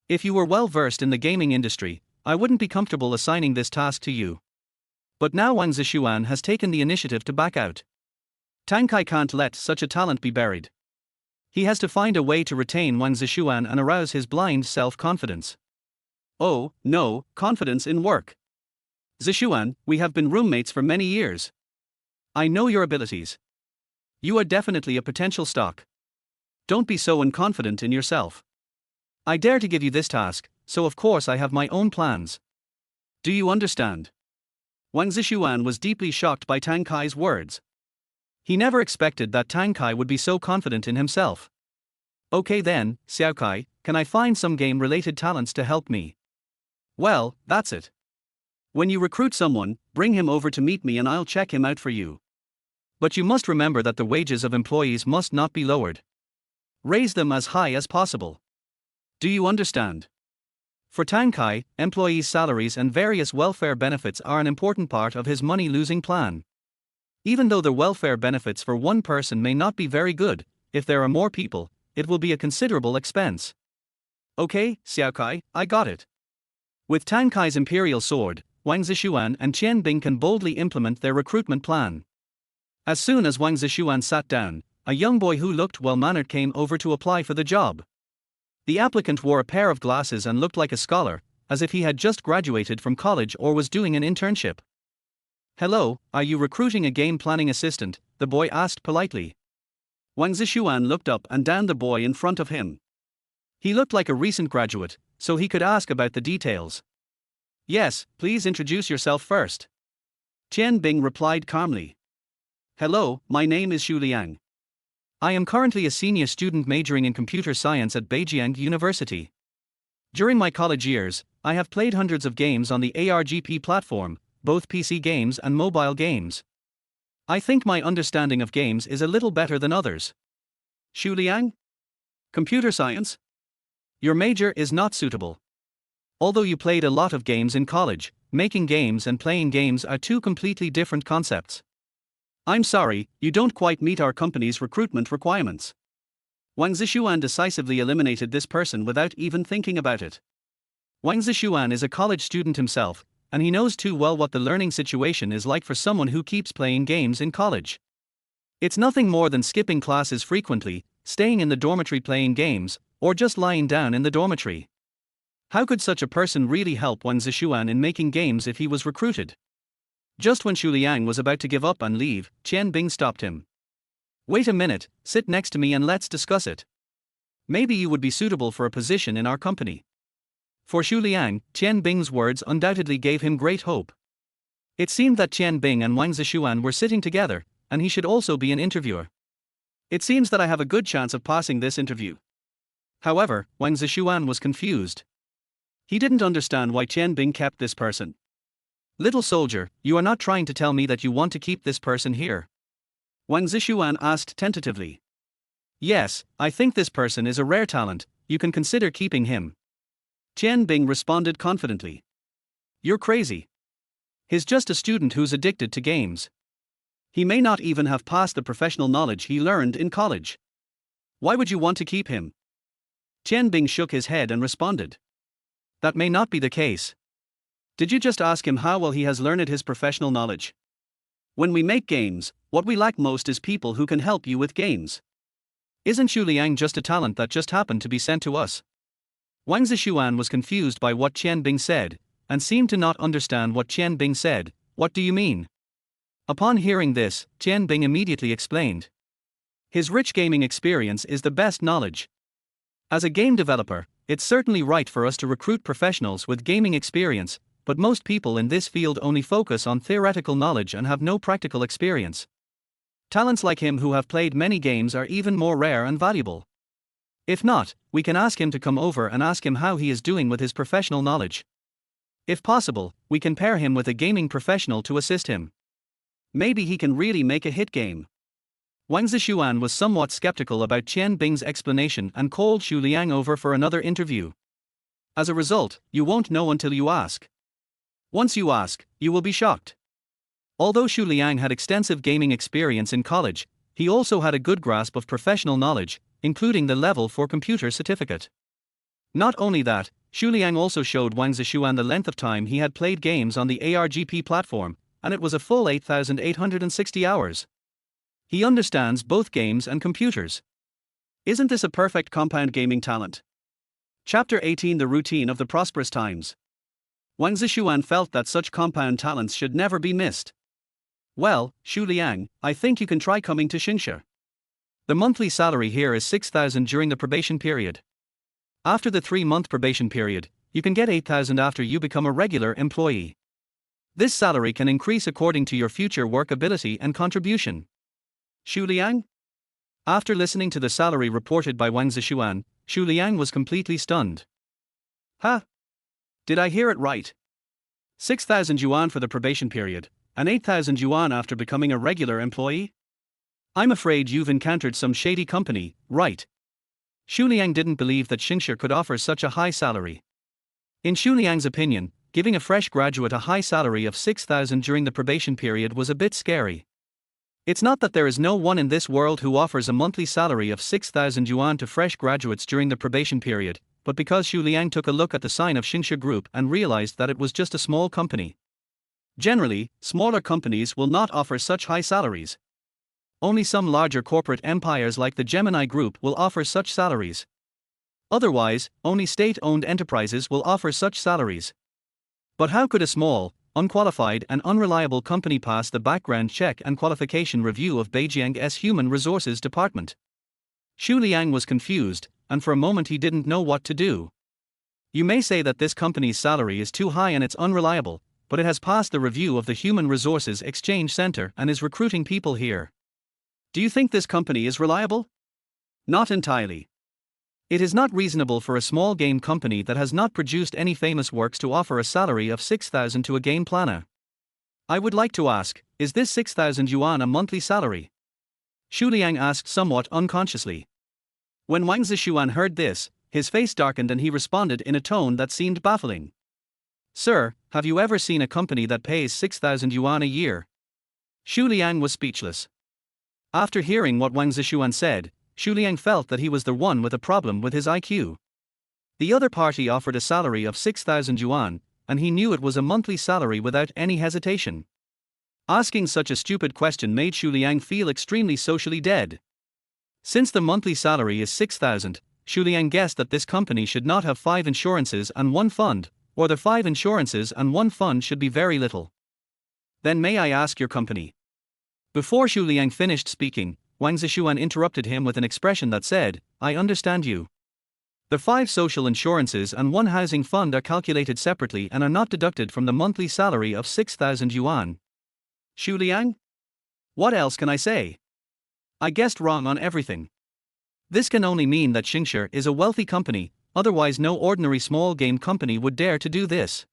If you were well versed in the gaming industry, I wouldn't be comfortable assigning this task to you. But now Wang Zishuan has taken the initiative to back out. Tang Kai can't let such a talent be buried. He has to find a way to retain Wang Zishuan and arouse his blind self-confidence. Oh, no, confidence in work. Zishuan, we have been roommates for many years. I know your abilities. You are definitely a potential stock. Don't be so unconfident in yourself. I dare to give you this task, so of course I have my own plans. Do you understand? Wang Zishuan was deeply shocked by Tang Kai's words. He never expected that Tang Kai would be so confident in himself. Okay then, Xiao Kai, can I find some game-related talents to help me? Well, that's it. When you recruit someone, bring him over to meet me and I'll check him out for you. But you must remember that the wages of employees must not be lowered. Raise them as high as possible. Do you understand? For Tang Kai, employees' salaries and various welfare benefits are an important part of his money-losing plan. Even though the welfare benefits for one person may not be very good, if there are more people, it will be a considerable expense. Okay, Xiao Kai, I got it. With Tang Kai's imperial sword, Wang Zishuan and Qian Bing can boldly implement their recruitment plan. As soon as Wang Zishuan sat down, a young boy who looked well-mannered came over to apply for the job. The applicant wore a pair of glasses and looked like a scholar, as if he had just graduated from college or was doing an internship. Hello, are you recruiting a game planning assistant? The boy asked politely. Wang Zishuan looked up and down the boy in front of him. He looked like a recent graduate, so he could ask about the details. Yes, please introduce yourself first. Qian Bing replied calmly. Hello, my name is Xu Liang. I am currently a senior student majoring in computer science at Beijiang University. During my college years, I have played hundreds of games on the ARGP platform, both PC games and mobile games. I think my understanding of games is a little better than others. Xu Liang? Computer science? Your major is not suitable. Although you played a lot of games in college, making games and playing games are two completely different concepts. I'm sorry, you don't quite meet our company's recruitment requirements. Wang Zishuan decisively eliminated this person without even thinking about it. Wang Zishuan is a college student himself, and he knows too well what the learning situation is like for someone who keeps playing games in college. It's nothing more than skipping classes frequently, staying in the dormitory playing games, or just lying down in the dormitory. How could such a person really help Wang Zishuan in making games if he was recruited? Just when Xu Liang was about to give up and leave, Qian Bing stopped him. Wait a minute, sit next to me and let's discuss it. Maybe you would be suitable for a position in our company. For Xu Liang, Qian Bing's words undoubtedly gave him great hope. It seemed that Qian Bing and Wang Zishuan were sitting together, and he should also be an interviewer. It seems that I have a good chance of passing this interview. However, Wang Zishuan was confused. He didn't understand why Qian Bing kept this person. Little soldier, you are not trying to tell me that you want to keep this person here? Wang Zishuan asked tentatively. Yes, I think this person is a rare talent, you can consider keeping him. Qian Bing responded confidently. You're crazy. He's just a student who's addicted to games. He may not even have passed the professional knowledge he learned in college. Why would you want to keep him? Qian Bing shook his head and responded. That may not be the case. Did you just ask him how well he has learned his professional knowledge? When we make games, what we lack most is people who can help you with games. Isn't Xu Liang just a talent that just happened to be sent to us? Wang Zishuan was confused by what Qian Bing said, and seemed to not understand what Qian Bing said. What do you mean? Upon hearing this, Qian Bing immediately explained. His rich gaming experience is the best knowledge. As a game developer, it's certainly right for us to recruit professionals with gaming experience, but most people in this field only focus on theoretical knowledge and have no practical experience. Talents like him who have played many games are even more rare and valuable. If not, we can ask him to come over and ask him how he is doing with his professional knowledge. If possible, we can pair him with a gaming professional to assist him. Maybe he can really make a hit game. Wang Zishuan was somewhat skeptical about Qian Bing's explanation and called Xu Liang over for another interview. As a result, you won't know until you ask. Once you ask, you will be shocked. Although Xu Liang had extensive gaming experience in college, he also had a good grasp of professional knowledge, including the level 4 computer certificate. Not only that, Xu Liang also showed Wang Zishuan the length of time he had played games on the ARGP platform, and it was a full 8,860 hours. He understands both games and computers. Isn't this a perfect compound gaming talent? Chapter 18: The Routine of the Prosperous Times. Wang Zishuan felt that such compound talents should never be missed. Well, Xu Liang, I think you can try coming to Xingshi. The monthly salary here is 6,000 during the probation period. After the 3-month probation period, you can get 8,000 after you become a regular employee. This salary can increase according to your future work ability and contribution. Xu Liang? After listening to the salary reported by Wang Zishuan, Xu Liang was completely stunned. Huh? Did I hear it right? 6,000 yuan for the probation period, and 8,000 yuan after becoming a regular employee? I'm afraid you've encountered some shady company, right? Xu Liang didn't believe that Xingshi could offer such a high salary. In Xu Liang's opinion, giving a fresh graduate a high salary of 6,000 during the probation period was a bit scary. It's not that there is no one in this world who offers a monthly salary of 6,000 yuan to fresh graduates during the probation period, but because Xu Liang took a look at the sign of Xingshi Group and realized that it was just a small company. Generally, smaller companies will not offer such high salaries. Only some larger corporate empires like the Gemini Group will offer such salaries. Otherwise, only state-owned enterprises will offer such salaries. But how could a small, unqualified and unreliable company pass the background check and qualification review of Beijiang's Human Resources Department? Xu Liang was confused, and for a moment he didn't know what to do. You may say that this company's salary is too high and it's unreliable, but it has passed the review of the Human Resources Exchange Center and is recruiting people here. Do you think this company is reliable? Not entirely. It is not reasonable for a small game company that has not produced any famous works to offer a salary of 6,000 to a game planner. I would like to ask, is this 6,000 yuan a monthly salary? Xu Liang asked somewhat unconsciously. When Wang Zishuan heard this, his face darkened and he responded in a tone that seemed baffling. Sir, have you ever seen a company that pays 6,000 yuan a year? Xu Liang was speechless. After hearing what Wang Zishuan said, Xu Liang felt that he was the one with a problem with his IQ. The other party offered a salary of 6,000 yuan, and he knew it was a monthly salary without any hesitation. Asking such a stupid question made Xu Liang feel extremely socially dead. Since the monthly salary is 6,000, Xu Liang guessed that this company should not have 5 insurances and 1 fund, or the 5 insurances and 1 fund should be very little. Then may I ask your company? Before Xu Liang finished speaking, Wang Zishuan interrupted him with an expression that said, I understand you. The 5 social insurances and 1 housing fund are calculated separately and are not deducted from the monthly salary of 6,000 yuan. Xu Liang? What else can I say? I guessed wrong on everything. This can only mean that Xingshi is a wealthy company, otherwise no ordinary small game company would dare to do this.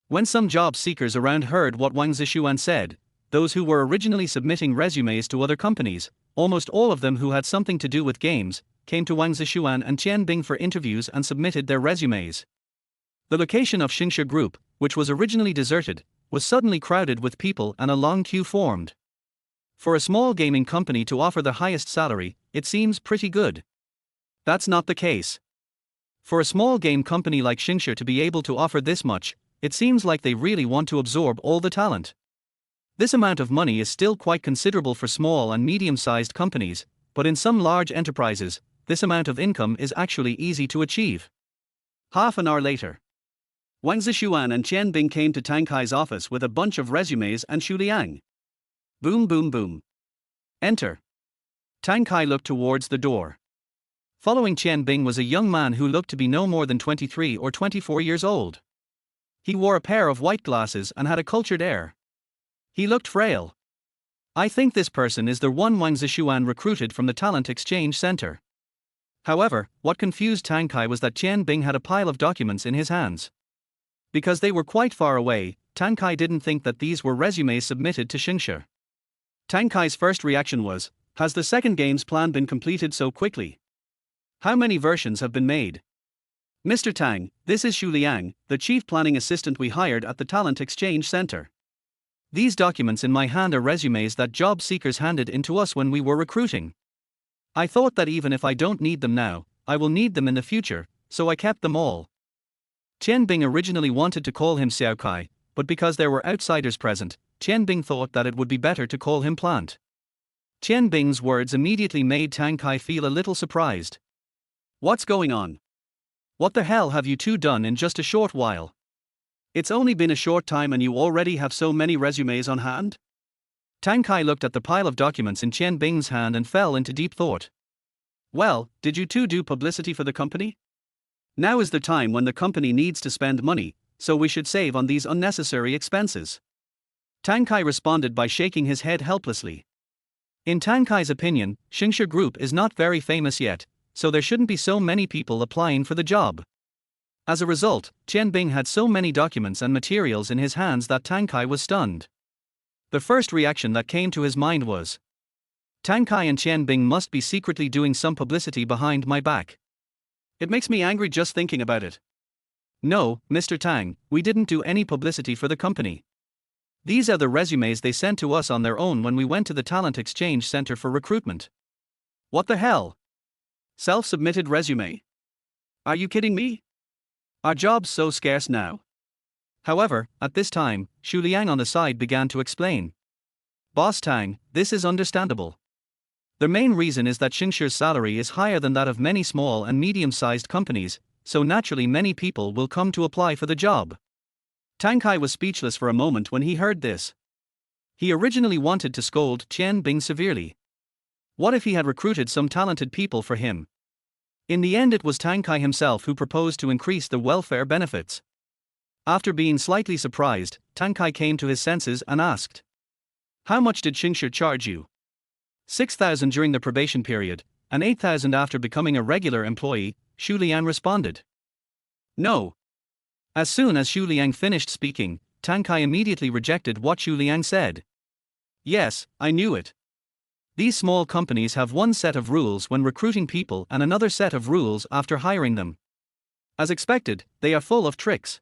When some job seekers around heard what Wang Zishuan said, those who were originally submitting resumes to other companies, almost all of them who had something to do with games, came to Wang Zishuan and Qian Bing for interviews and submitted their resumes. The location of Xingshi Group, which was originally deserted, was suddenly crowded with people and a long queue formed. For a small gaming company to offer the highest salary, it seems pretty good. That's not the case. For a small game company like Xingshi to be able to offer this much, it seems like they really want to absorb all the talent. This amount of money is still quite considerable for small and medium-sized companies, but in some large enterprises, this amount of income is actually easy to achieve. Half an hour later, Wang Zishuan and Qian Bing came to Tang Kai's office with a bunch of resumes and Xu Liang. Boom boom boom. Enter. Tang Kai looked towards the door. Following Qian Bing was a young man who looked to be no more than 23 or 24 years old. He wore a pair of white glasses and had a cultured air. He looked frail. I think this person is the one Wang Zishuan recruited from the Talent Exchange Center. However, what confused Tang Kai was that Qian Bing had a pile of documents in his hands. Because they were quite far away, Tang Kai didn't think that these were resumes submitted to Xingshi. Tang Kai's first reaction was, has the second game's plan been completed so quickly? How many versions have been made? Mr. Tang, this is Xu Liang, the chief planning assistant we hired at the Talent Exchange Center. These documents in my hand are resumes that job seekers handed in to us when we were recruiting. I thought that even if I don't need them now, I will need them in the future, so I kept them all. Qian Bing originally wanted to call him Xiao Kai, but because there were outsiders present, Qian Bing thought that it would be better to call him Plant. Qian Bing's words immediately made Tang Kai feel a little surprised. What's going on? What the hell have you two done in just a short while? It's only been a short time and you already have so many resumes on hand? Tang Kai looked at the pile of documents in Qian Bing's hand and fell into deep thought. Well, did you two do publicity for the company? Now is the time when the company needs to spend money, so we should save on these unnecessary expenses. Tang Kai responded by shaking his head helplessly. In Tang Kai's opinion, Xingshi Group is not very famous yet, so there shouldn't be so many people applying for the job. As a result, Qian Bing had so many documents and materials in his hands that Tang Kai was stunned. The first reaction that came to his mind was, Tang Kai and Qian Bing must be secretly doing some publicity behind my back. It makes me angry just thinking about it. No, Mr. Tang, we didn't do any publicity for the company. These are the resumes they sent to us on their own when we went to the Talent Exchange Center for recruitment. What the hell? Self-submitted resume? Are you kidding me? Are jobs so scarce now? However, at this time, Xu Liang on the side began to explain. Boss Tang, this is understandable. The main reason is that Xingshi's salary is higher than that of many small and medium-sized companies, so naturally many people will come to apply for the job. Tang Kai was speechless for a moment when he heard this. He originally wanted to scold Qian Bing severely. What if he had recruited some talented people for him? In the end, it was Tang Kai himself who proposed to increase the welfare benefits. After being slightly surprised, Tang Kai came to his senses and asked, how much did Xingshi charge you? 6,000 during the probation period, and 8,000 after becoming a regular employee, Xu Liang responded. No. As soon as Xu Liang finished speaking, Tang Kai immediately rejected what Xu Liang said. Yes, I knew it. These small companies have one set of rules when recruiting people and another set of rules after hiring them. As expected, they are full of tricks.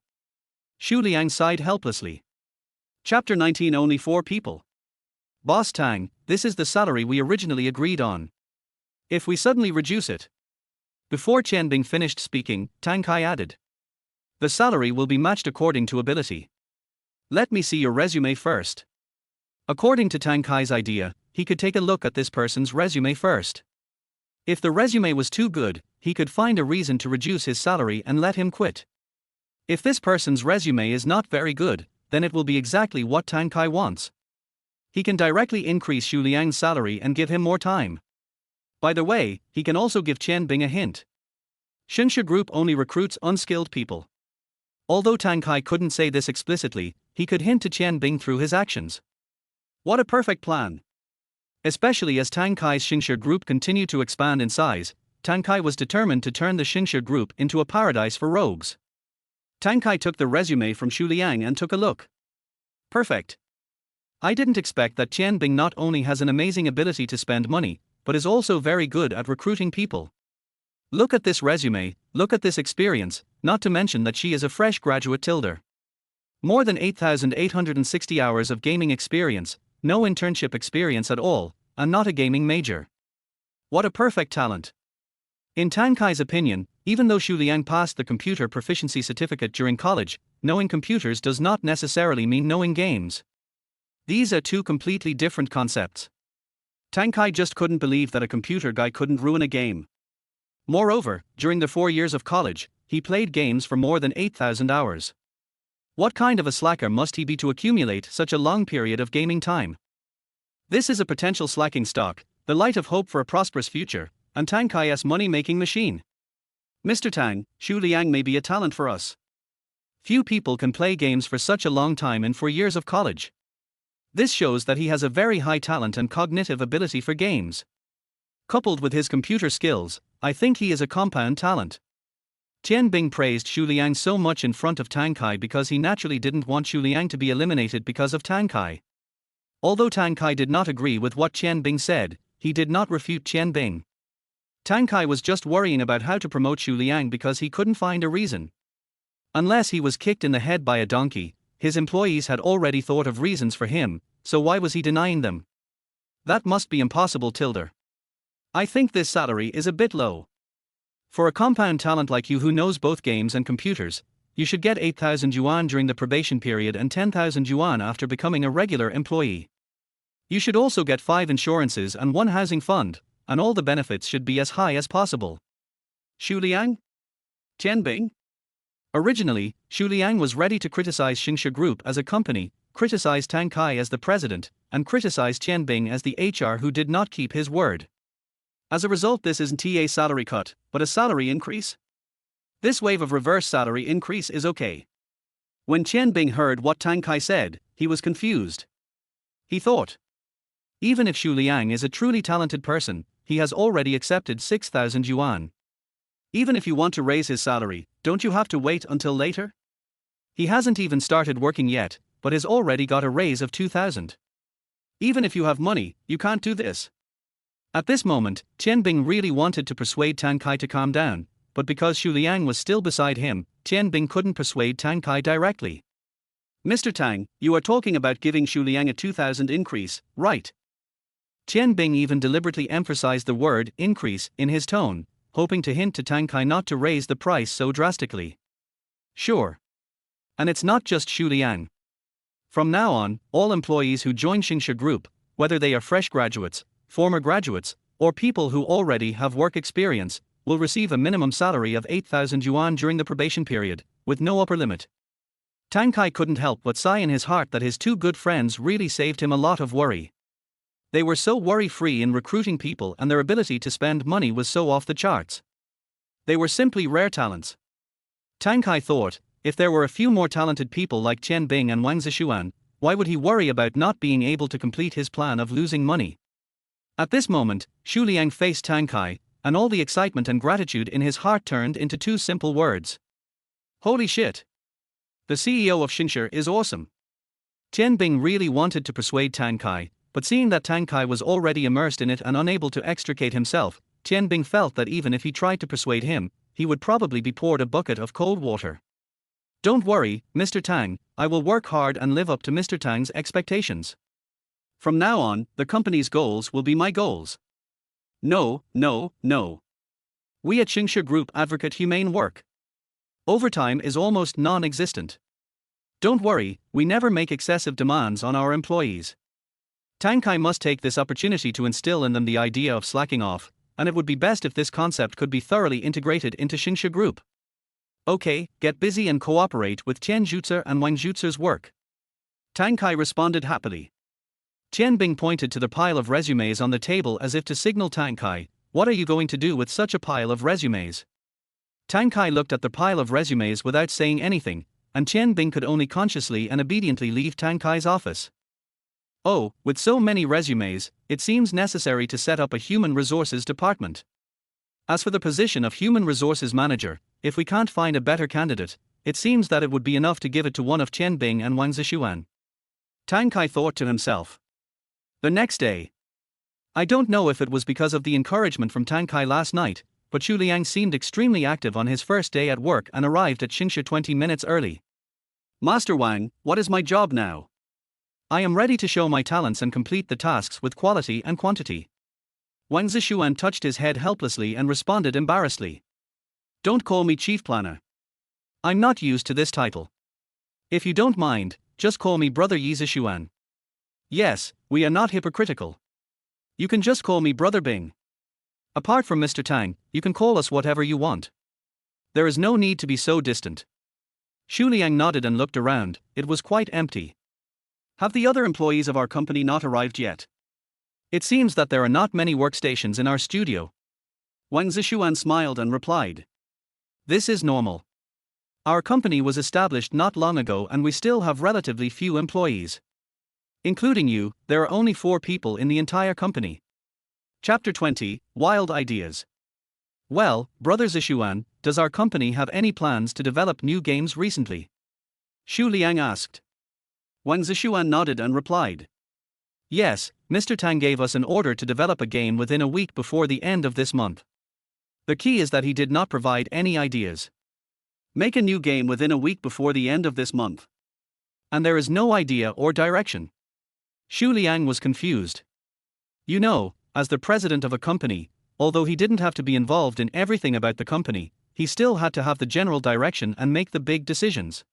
Xu Liang sighed helplessly. Chapter 19. Only 4 people. Boss Tang, this is the salary we originally agreed on. If we suddenly reduce it. Before Qian Bing finished speaking, Tang Kai added. The salary will be matched according to ability. Let me see your resume first. According to Tang Kai's idea, he could take a look at this person's resume first. If the resume was too good, he could find a reason to reduce his salary and let him quit. If this person's resume is not very good, then it will be exactly what Tang Kai wants. He can directly increase Xu Liang's salary and give him more time. By the way, he can also give Qian Bing a hint. Xingshi Group only recruits unskilled people. Although Tang Kai couldn't say this explicitly, he could hint to Qian Bing through his actions. What a perfect plan! Especially as Tang Kai's Xingshi Group continued to expand in size, Tang Kai was determined to turn the Xingshi Group into a paradise for rogues. Tang Kai took the resume from Xu Liang and took a look. Perfect. I didn't expect that Qian Bing not only has an amazing ability to spend money, but is also very good at recruiting people. Look at this resume, look at this experience, not to mention that she is a fresh graduate tilder. More than 8,860 hours of gaming experience, no internship experience at all, and not a gaming major. What a perfect talent. In Tang Kai's opinion, even though Xu Liang passed the computer proficiency certificate during college, knowing computers does not necessarily mean knowing games. These are two completely different concepts. Tang Kai just couldn't believe that a computer guy couldn't ruin a game. Moreover, during the 4 years of college, he played games for more than 8,000 hours. What kind of a slacker must he be to accumulate such a long period of gaming time? This is a potential slacking stock, the light of hope for a prosperous future, and Tang Kai's money-making machine. Mr. Tang, Xu Liang may be a talent for us. Few people can play games for such a long time in 4 years of college. This shows that he has a very high talent and cognitive ability for games. Coupled with his computer skills, I think he is a compound talent. Tian Bing praised Xu Liang so much in front of Tang Kai because he naturally didn't want Xu Liang to be eliminated because of Tang Kai. Although Tang Kai did not agree with what Tian Bing said, he did not refute Tian Bing. Tang Kai was just worrying about how to promote Xu Liang because he couldn't find a reason. Unless he was kicked in the head by a donkey, his employees had already thought of reasons for him, so why was he denying them? That must be impossible. I think this salary is a bit low. For a compound talent like you who knows both games and computers, you should get 8,000 yuan during the probation period and 10,000 yuan after becoming a regular employee. You should also get 5 insurances and 1 housing fund, and all the benefits should be as high as possible. Xu Liang? Tian Bing? Originally, Xu Liang was ready to criticize Xia Group as a company, criticize Tang Kai as the president, and criticize Tian Bing as the HR who did not keep his word. As a result, this isn't a salary cut, but a salary increase. This wave of reverse salary increase is okay. When Tian Bing heard what Tang Kai said, he was confused. He thought, even if Xu Liang is a truly talented person, he has already accepted 6,000 yuan. Even if you want to raise his salary, don't you have to wait until later? He hasn't even started working yet, but has already got a raise of 2,000. Even if you have money, you can't do this. At this moment, Tian Bing really wanted to persuade Tang Kai to calm down, but because Xu Liang was still beside him, Tian Bing couldn't persuade Tang Kai directly. Mr. Tang, you are talking about giving Xu Liang a 2,000 increase, right? Tian Bing even deliberately emphasized the word increase in his tone, hoping to hint to Tang Kai not to raise the price so drastically. Sure. And it's not just Xu Liang. From now on, all employees who join Xia Group, whether they are fresh graduates, former graduates, or people who already have work experience, will receive a minimum salary of 8,000 yuan during the probation period, with no upper limit. Tang Kai couldn't help but sigh in his heart that his 2 good friends really saved him a lot of worry. They were so worry-free in recruiting people, and their ability to spend money was so off the charts. They were simply rare talents. Tang Kai thought, if there were a few more talented people like Tian Bing and Wang Zishuan, why would he worry about not being able to complete his plan of losing money? At this moment, Xu Liang faced Tang Kai, and all the excitement and gratitude in his heart turned into 2 simple words. Holy shit! The CEO of Xia is awesome. Tian Bing really wanted to persuade Tang Kai, but seeing that Tang Kai was already immersed in it and unable to extricate himself, Tian Bing felt that even if he tried to persuade him, he would probably be poured a bucket of cold water. Don't worry, Mr. Tang, I will work hard and live up to Mr. Tang's expectations. From now on, the company's goals will be my goals. No. We at Xia Group advocate humane work. Overtime is almost non-existent. Don't worry, we never make excessive demands on our employees. Tang Kai must take this opportunity to instill in them the idea of slacking off, and it would be best if this concept could be thoroughly integrated into Xia Group. Okay, get busy and cooperate with Tian Jutsu and Wang Jutsu's work. Tang Kai responded happily. Tian Bing pointed to the pile of resumes on the table as if to signal Tang Kai, what are you going to do with such a pile of resumes? Tang Kai looked at the pile of resumes without saying anything, and Tian Bing could only consciously and obediently leave Tang Kai's office. Oh, with so many resumes, it seems necessary to set up a human resources department. As for the position of human resources manager, if we can't find a better candidate, it seems that it would be enough to give it to one of Tian Bing and Wang Zishuan. Tang Kai thought to himself. The next day. I don't know if it was because of the encouragement from Tang Kai last night, but Xu Liang seemed extremely active on his first day at work and arrived at Xia 20 minutes early. Master Wang, what is my job now? I am ready to show my talents and complete the tasks with quality and quantity. Wang Zishuan touched his head helplessly and responded embarrassedly. Don't call me chief planner. I'm not used to this title. If you don't mind, just call me Brother Yi Zishuan. Yes, we are not hypocritical. You can just call me Brother Bing. Apart from Mr. Tang, you can call us whatever you want. There is no need to be so distant. Xu Liang nodded and looked around, it was quite empty. Have the other employees of our company not arrived yet? It seems that there are not many workstations in our studio. Wang Zishuan smiled and replied. This is normal. Our company was established not long ago and we still have relatively few employees. Including you, there are only 4 people in the entire company. Chapter 20, Wild Ideas. Well, Brother Zishuan, does our company have any plans to develop new games recently? Xu Liang asked. Wang Zishuan nodded and replied. Yes, Mr. Tang gave us an order to develop a game within a week before the end of this month. The key is that he did not provide any ideas. Make a new game within a week before the end of this month. And there is no idea or direction. Xu Liang was confused. You know, as the president of a company, although he didn't have to be involved in everything about the company, he still had to have the general direction and make the big decisions.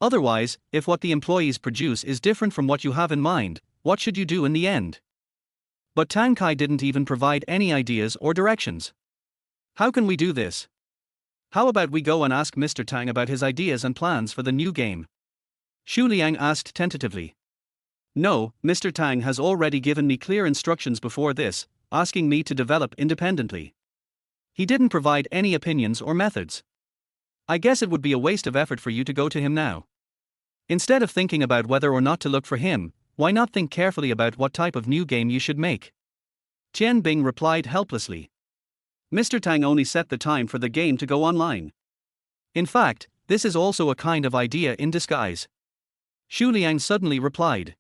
Otherwise, if what the employees produce is different from what you have in mind, what should you do in the end? But Tang Kai didn't even provide any ideas or directions. How can we do this? How about we go and ask Mr. Tang about his ideas and plans for the new game? Xu Liang asked tentatively. No, Mr. Tang has already given me clear instructions before this, asking me to develop independently. He didn't provide any opinions or methods. I guess it would be a waste of effort for you to go to him now. Instead of thinking about whether or not to look for him, why not think carefully about what type of new game you should make? Tian Bing replied helplessly. Mr. Tang only set the time for the game to go online. In fact, this is also a kind of idea in disguise. Xu Liang suddenly replied.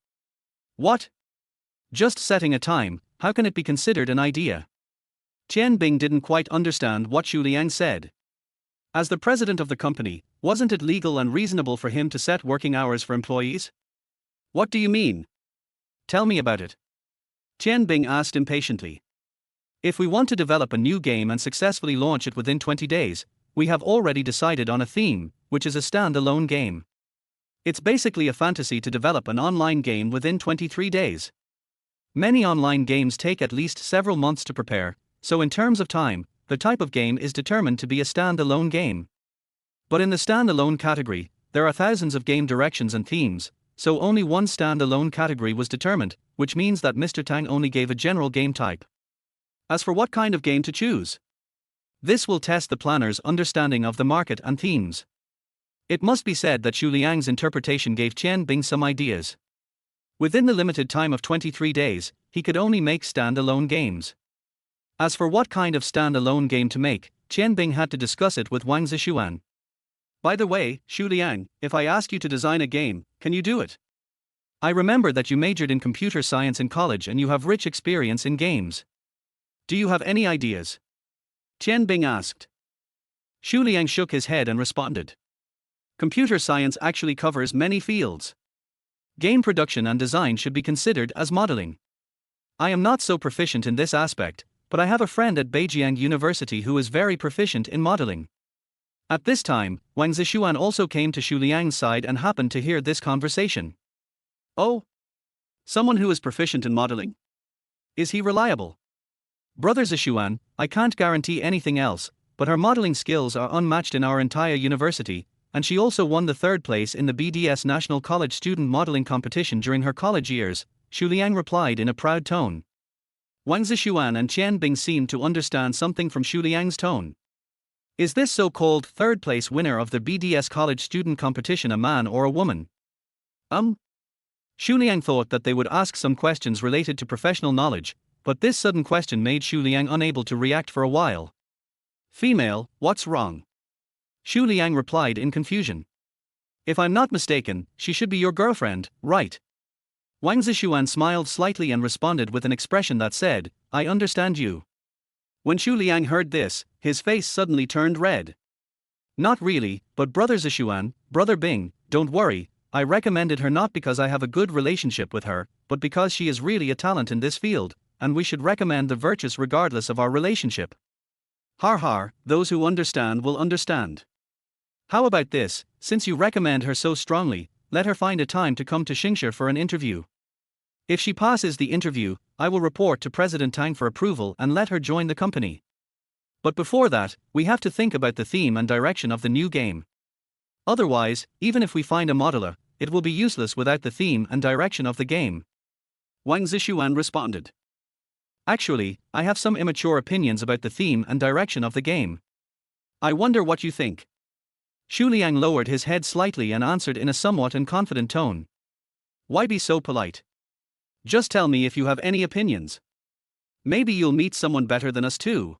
What? Just setting a time, how can it be considered an idea? Tian Bing didn't quite understand what Xu Liang said. As the president of the company, wasn't it legal and reasonable for him to set working hours for employees? What do you mean? Tell me about it. Tian Bing asked impatiently. If we want to develop a new game and successfully launch it within 20 days, we have already decided on a theme, which is a stand-alone game. It's basically a fantasy to develop an online game within 23 days. Many online games take at least several months to prepare, so in terms of time, the type of game is determined to be a stand-alone game. But in the stand-alone category, there are thousands of game directions and themes, so only one stand-alone category was determined, which means that Mr. Tang only gave a general game type. As for what kind of game to choose, this will test the planner's understanding of the market and themes. It must be said that Xu Liang's interpretation gave Tian Bing some ideas. Within the limited time of 23 days, he could only make stand-alone games. As for what kind of stand-alone game to make, Tian Bing had to discuss it with Wang Zishuan. By the way, Xu Liang, if I ask you to design a game, can you do it? I remember that you majored in computer science in college and you have rich experience in games. Do you have any ideas? Tian Bing asked. Xu Liang shook his head and responded. Computer science actually covers many fields. Game production and design should be considered as modeling. I am not so proficient in this aspect, but I have a friend at Beijiang University who is very proficient in modeling. At this time, Wang Zishuan also came to Xu Liang's side and happened to hear this conversation. Oh? Someone who is proficient in modeling? Is he reliable? Brother Zishuan, I can't guarantee anything else, but her modeling skills are unmatched in our entire university, and she also won the 3rd place in the BDS National College Student Modeling Competition during her college years, Xu Liang replied in a proud tone. Wang Zishuan and Tian Bing seemed to understand something from Xu Liang's tone. Is this so-called 3rd place winner of the BDS College Student Competition a man or a woman? Xu Liang thought that they would ask some questions related to professional knowledge, but this sudden question made Xu Liang unable to react for a while. Female, what's wrong? Xu Liang replied in confusion. If I'm not mistaken, she should be your girlfriend, right? Wang Zishuan smiled slightly and responded with an expression that said, I understand you. When Xu Liang heard this, his face suddenly turned red. Not really, but Brother Zishuan, Brother Bing, don't worry, I recommended her not because I have a good relationship with her, but because she is really a talent in this field, and we should recommend the virtues regardless of our relationship. Har har, those who understand will understand. How about this, since you recommend her so strongly, let her find a time to come to Xingshi for an interview. If she passes the interview, I will report to President Tang for approval and let her join the company. But before that, we have to think about the theme and direction of the new game. Otherwise, even if we find a modeler, it will be useless without the theme and direction of the game. Wang Zishuan responded. Actually, I have some immature opinions about the theme and direction of the game. I wonder what you think. Xu Liang lowered his head slightly and answered in a somewhat unconfident tone. Why be so polite? Just tell me if you have any opinions. Maybe you'll meet someone better than us too.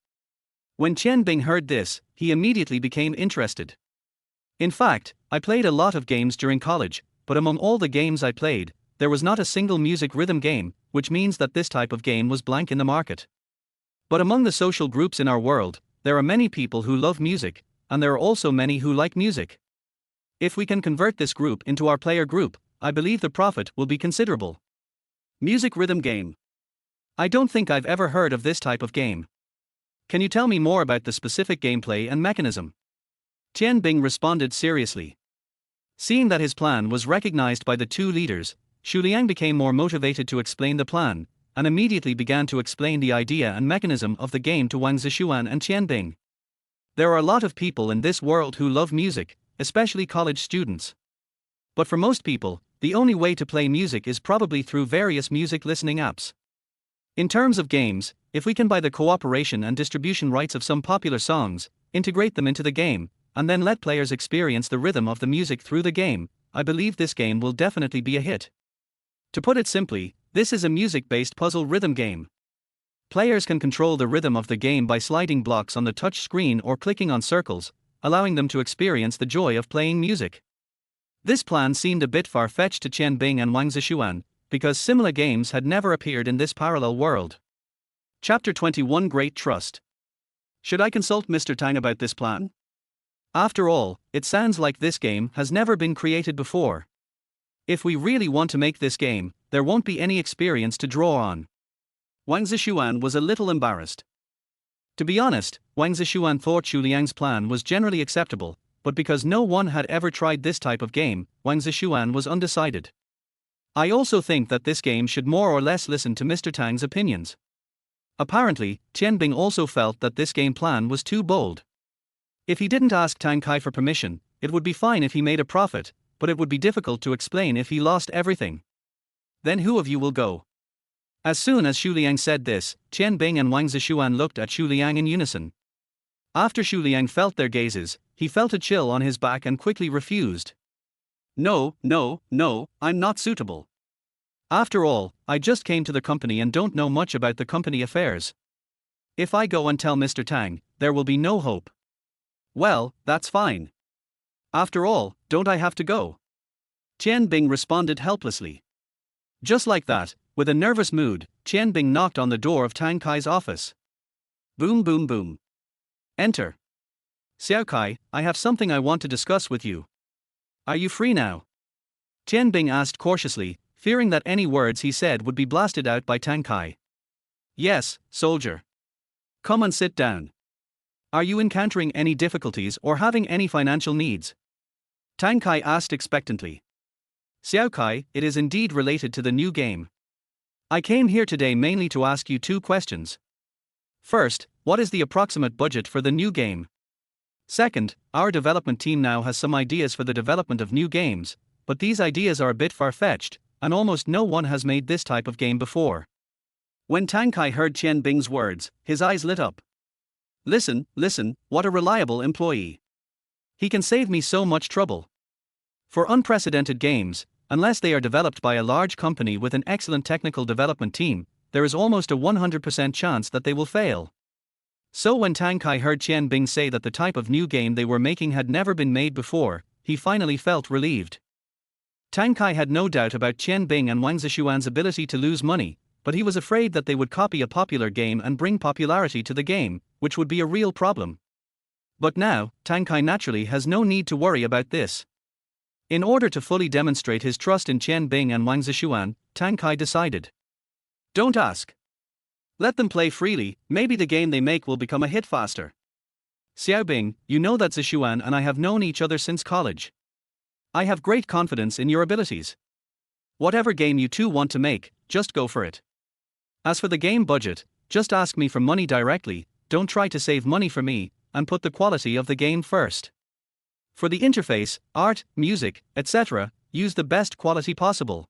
When Qian Bing heard this, he immediately became interested. In fact, I played a lot of games during college, but among all the games I played, there was not a single music rhythm game, which means that this type of game was blank in the market. But among the social groups in our world, there are many people who love music, and there are also many who like music. If we can convert this group into our player group, I believe the profit will be considerable. Music rhythm game. I don't think I've ever heard of this type of game. Can you tell me more about the specific gameplay and mechanism? Tian Bing responded seriously. Seeing that his plan was recognized by the two leaders, Xu Liang became more motivated to explain the plan, and immediately began to explain the idea and mechanism of the game to Wang Zishuan and Tian Bing. There are a lot of people in this world who love music, especially college students. But for most people, the only way to play music is probably through various music listening apps. In terms of games, if we can buy the cooperation and distribution rights of some popular songs, integrate them into the game, and then let players experience the rhythm of the music through the game, I believe this game will definitely be a hit. To put it simply, this is a music-based puzzle rhythm game. Players can control the rhythm of the game by sliding blocks on the touch screen or clicking on circles, allowing them to experience the joy of playing music. This plan seemed a bit far-fetched to Qian Bing and Wang Zishuan, because similar games had never appeared in this parallel world. Chapter 21 Great Trust. Should I consult Mr. Tang about this plan? After all, it sounds like this game has never been created before. If we really want to make this game, there won't be any experience to draw on. Wang Zishuan was a little embarrassed. To be honest, Wang Zishuan thought Xu Liang's plan was generally acceptable, but because no one had ever tried this type of game, Wang Zishuan was undecided. I also think that this game should more or less listen to Mr. Tang's opinions. Apparently, Tian Bing also felt that this game plan was too bold. If he didn't ask Tang Kai for permission, it would be fine if he made a profit, but it would be difficult to explain if he lost everything. Then who of you will go? As soon as Xu Liang said this, Tian Bing and Wang Zishuan looked at Xu Liang in unison. After Xu Liang felt their gazes, he felt a chill on his back and quickly refused. No, I'm not suitable. After all, I just came to the company and don't know much about the company affairs. If I go and tell Mr. Tang, there will be no hope. Well, that's fine. After all, don't I have to go? Tian Bing responded helplessly. Just like that, with a nervous mood, Tian Bing knocked on the door of Tang Kai's office. Boom boom boom. Enter. Xiao Kai, I have something I want to discuss with you. Are you free now? Tian Bing asked cautiously, fearing that any words he said would be blasted out by Tang Kai. Yes, soldier. Come and sit down. Are you encountering any difficulties or having any financial needs? Tang Kai asked expectantly. Xiao Kai, it is indeed related to the new game. I came here today mainly to ask you two questions. First, what is the approximate budget for the new game? Second, our development team now has some ideas for the development of new games, but these ideas are a bit far-fetched, and almost no one has made this type of game before. When Tang Kai heard Tian Bing's words, his eyes lit up. Listen, what a reliable employee. He can save me so much trouble. For unprecedented games, unless they are developed by a large company with an excellent technical development team, there is almost a 100% chance that they will fail. So when Tang Kai heard Tian Bing say that the type of new game they were making had never been made before, he finally felt relieved. Tang Kai had no doubt about Tian Bing and Wang Zishuan's ability to lose money, but he was afraid that they would copy a popular game and bring popularity to the game, which would be a real problem. But now, Tang Kai naturally has no need to worry about this. In order to fully demonstrate his trust in Tian Bing and Wang Zishuan, Tang Kai decided. Don't ask. Let them play freely, maybe the game they make will become a hit faster. Xiao Bing, you know that Zishuan and I have known each other since college. I have great confidence in your abilities. Whatever game you two want to make, just go for it. As for the game budget, just ask me for money directly, don't try to save money for me, and put the quality of the game first. For the interface, art, music, etc., use the best quality possible.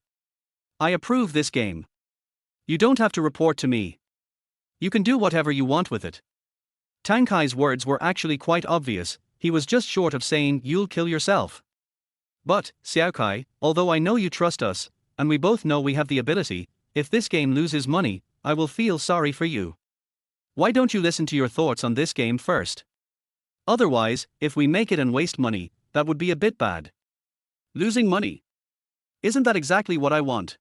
I approve this game. You don't have to report to me. You can do whatever you want with it. Tang Kai's words were actually quite obvious, he was just short of saying you'll kill yourself. But, Xiao Kai, although I know you trust us, and we both know we have the ability, if this game loses money, I will feel sorry for you. Why don't you listen to your thoughts on this game first? Otherwise, if we make it and waste money, that would be a bit bad. Losing money? Isn't that exactly what I want?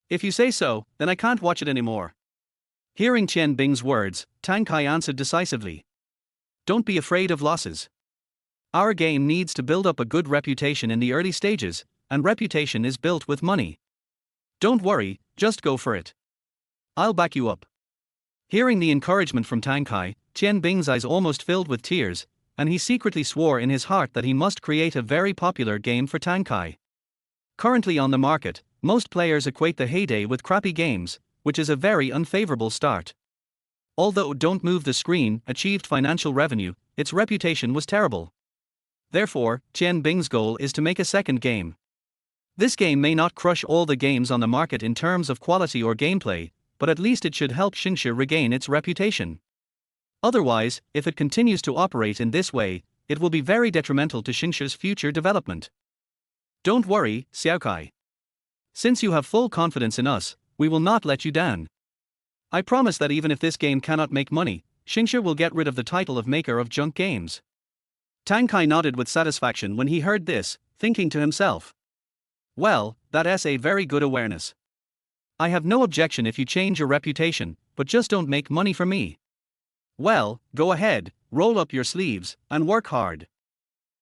If you say so, then I can't watch it anymore. Hearing Qian Bing's words, Tang Kai answered decisively. Don't be afraid of losses. Our game needs to build up a good reputation in the early stages, and reputation is built with money. Don't worry, just go for it. I'll back you up. Hearing the encouragement from Tang Kai, Qian Bing's eyes almost filled with tears, and he secretly swore in his heart that he must create a very popular game for Tang Kai. Currently on the market, most players equate the heyday with crappy games, which is a very unfavorable start. Although Don't Move the Screen achieved financial revenue, its reputation was terrible. Therefore, Qian Bing's goal is to make a second game. This game may not crush all the games on the market in terms of quality or gameplay, but at least it should help Xingshi regain its reputation. Otherwise, if it continues to operate in this way, it will be very detrimental to Xingshi's future development. Don't worry, Xiao Kai. Since you have full confidence in us, we will not let you down. I promise that even if this game cannot make money, Xingshi will get rid of the title of maker of junk games. Tang Kai nodded with satisfaction when he heard this, thinking to himself. Well, that's a very good awareness. I have no objection if you change your reputation, but just don't make money for me. Well, go ahead, roll up your sleeves, and work hard.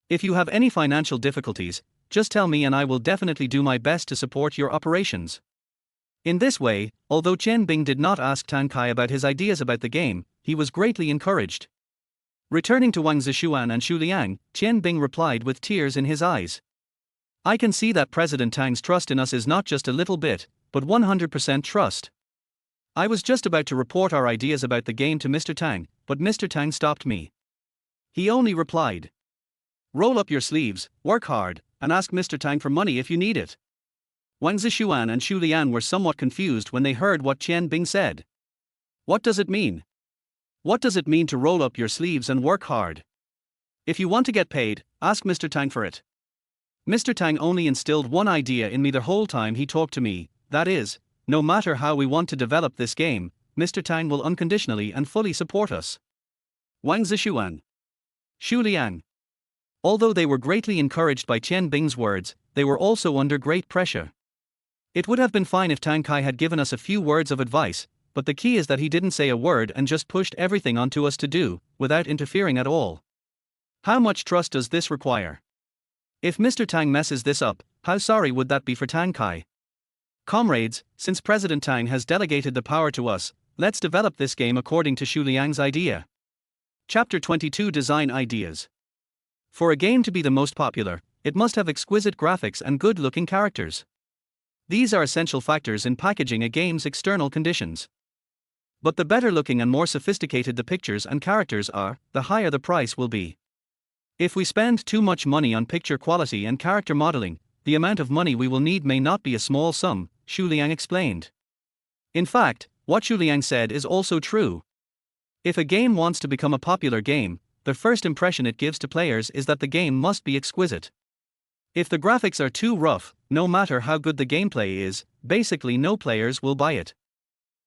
If you have any financial difficulties, just tell me and I will definitely do my best to support your operations. In this way, although Qian Bing did not ask Tang Kai about his ideas about the game, he was greatly encouraged. Returning to Wang Zishuan and Xu Liang, Qian Bing replied with tears in his eyes. I can see that President Tang's trust in us is not just a little bit, but 100% trust. I was just about to report our ideas about the game to Mr. Tang, but Mr. Tang stopped me. He only replied, roll up your sleeves, work hard, and ask Mr. Tang for money if you need it. Wang Zishuan and Xu Liang were somewhat confused when they heard what Qian Bing said. What does it mean? What does it mean to roll up your sleeves and work hard? If you want to get paid, ask Mr. Tang for it. Mr. Tang only instilled one idea in me the whole time he talked to me, that is, no matter how we want to develop this game, Mr. Tang will unconditionally and fully support us. Wang Zishuan. Xu Liang. Although they were greatly encouraged by Qian Bing's words, they were also under great pressure. It would have been fine if Tang Kai had given us a few words of advice, but the key is that he didn't say a word and just pushed everything onto us to do, without interfering at all. How much trust does this require? If Mr. Tang messes this up, how sorry would that be for Tang Kai? Comrades, since President Tang has delegated the power to us, let's develop this game according to Xu Liang's idea. Chapter 22 Design Ideas. For a game to be the most popular, it must have exquisite graphics and good-looking characters. These are essential factors in packaging a game's external conditions. But the better looking and more sophisticated the pictures and characters are, the higher the price will be. If we spend too much money on picture quality and character modeling, the amount of money we will need may not be a small sum, Xu Liang explained. In fact, what Xu Liang said is also true. If a game wants to become a popular game, the first impression it gives to players is that the game must be exquisite. If the graphics are too rough, no matter how good the gameplay is, basically no players will buy it.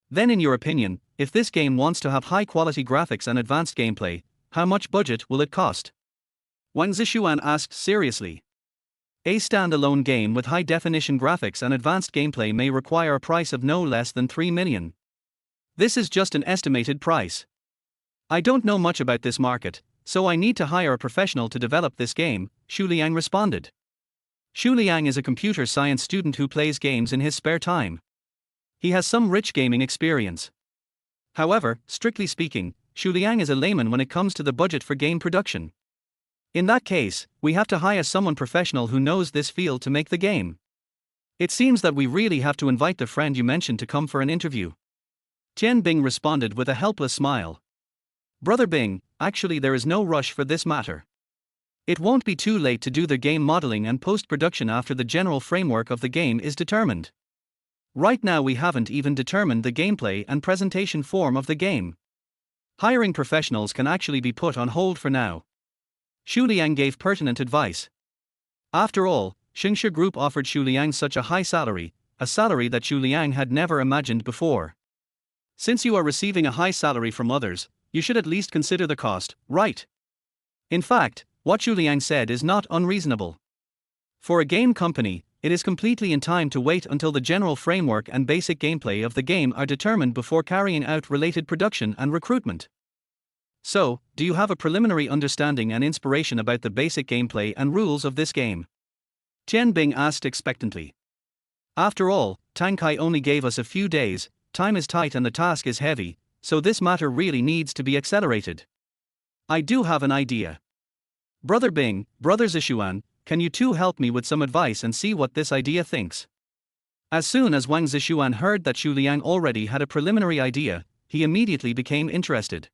Then in your opinion, if this game wants to have high-quality graphics and advanced gameplay, how much budget will it cost? Wang Zishuan asked seriously. A standalone game with high-definition graphics and advanced gameplay may require a price of no less than 3 million. This is just an estimated price. I don't know much about this market, so I need to hire a professional to develop this game, Xu Liang responded. Xu Liang is a computer science student who plays games in his spare time. He has some rich gaming experience. However, strictly speaking, Xu Liang is a layman when it comes to the budget for game production. In that case, we have to hire someone professional who knows this field to make the game. It seems that we really have to invite the friend you mentioned to come for an interview. Qian Bing responded with a helpless smile. Brother Bing, actually there is no rush for this matter. It won't be too late to do the game modeling and post-production after the general framework of the game is determined. Right now we haven't even determined the gameplay and presentation form of the game. Hiring professionals can actually be put on hold for now. Xu Liang gave pertinent advice. After all, Xingshe Group offered Xu Liang such a high salary, a salary that Xu Liang had never imagined before. Since you are receiving a high salary from others, you should at least consider the cost, right? In fact, what Xu Liang said is not unreasonable. For a game company, it is completely in time to wait until the general framework and basic gameplay of the game are determined before carrying out related production and recruitment. So, do you have a preliminary understanding and inspiration about the basic gameplay and rules of this game? Tian Bing asked expectantly. After all, Tang Kai only gave us a few days, time is tight and the task is heavy, so this matter really needs to be accelerated. I do have an idea. Brother Bing, Brother Zishuan, can you two help me with some advice and see what this idea thinks? As soon as Wang Zishuan heard that Xu Liang already had a preliminary idea, he immediately became interested.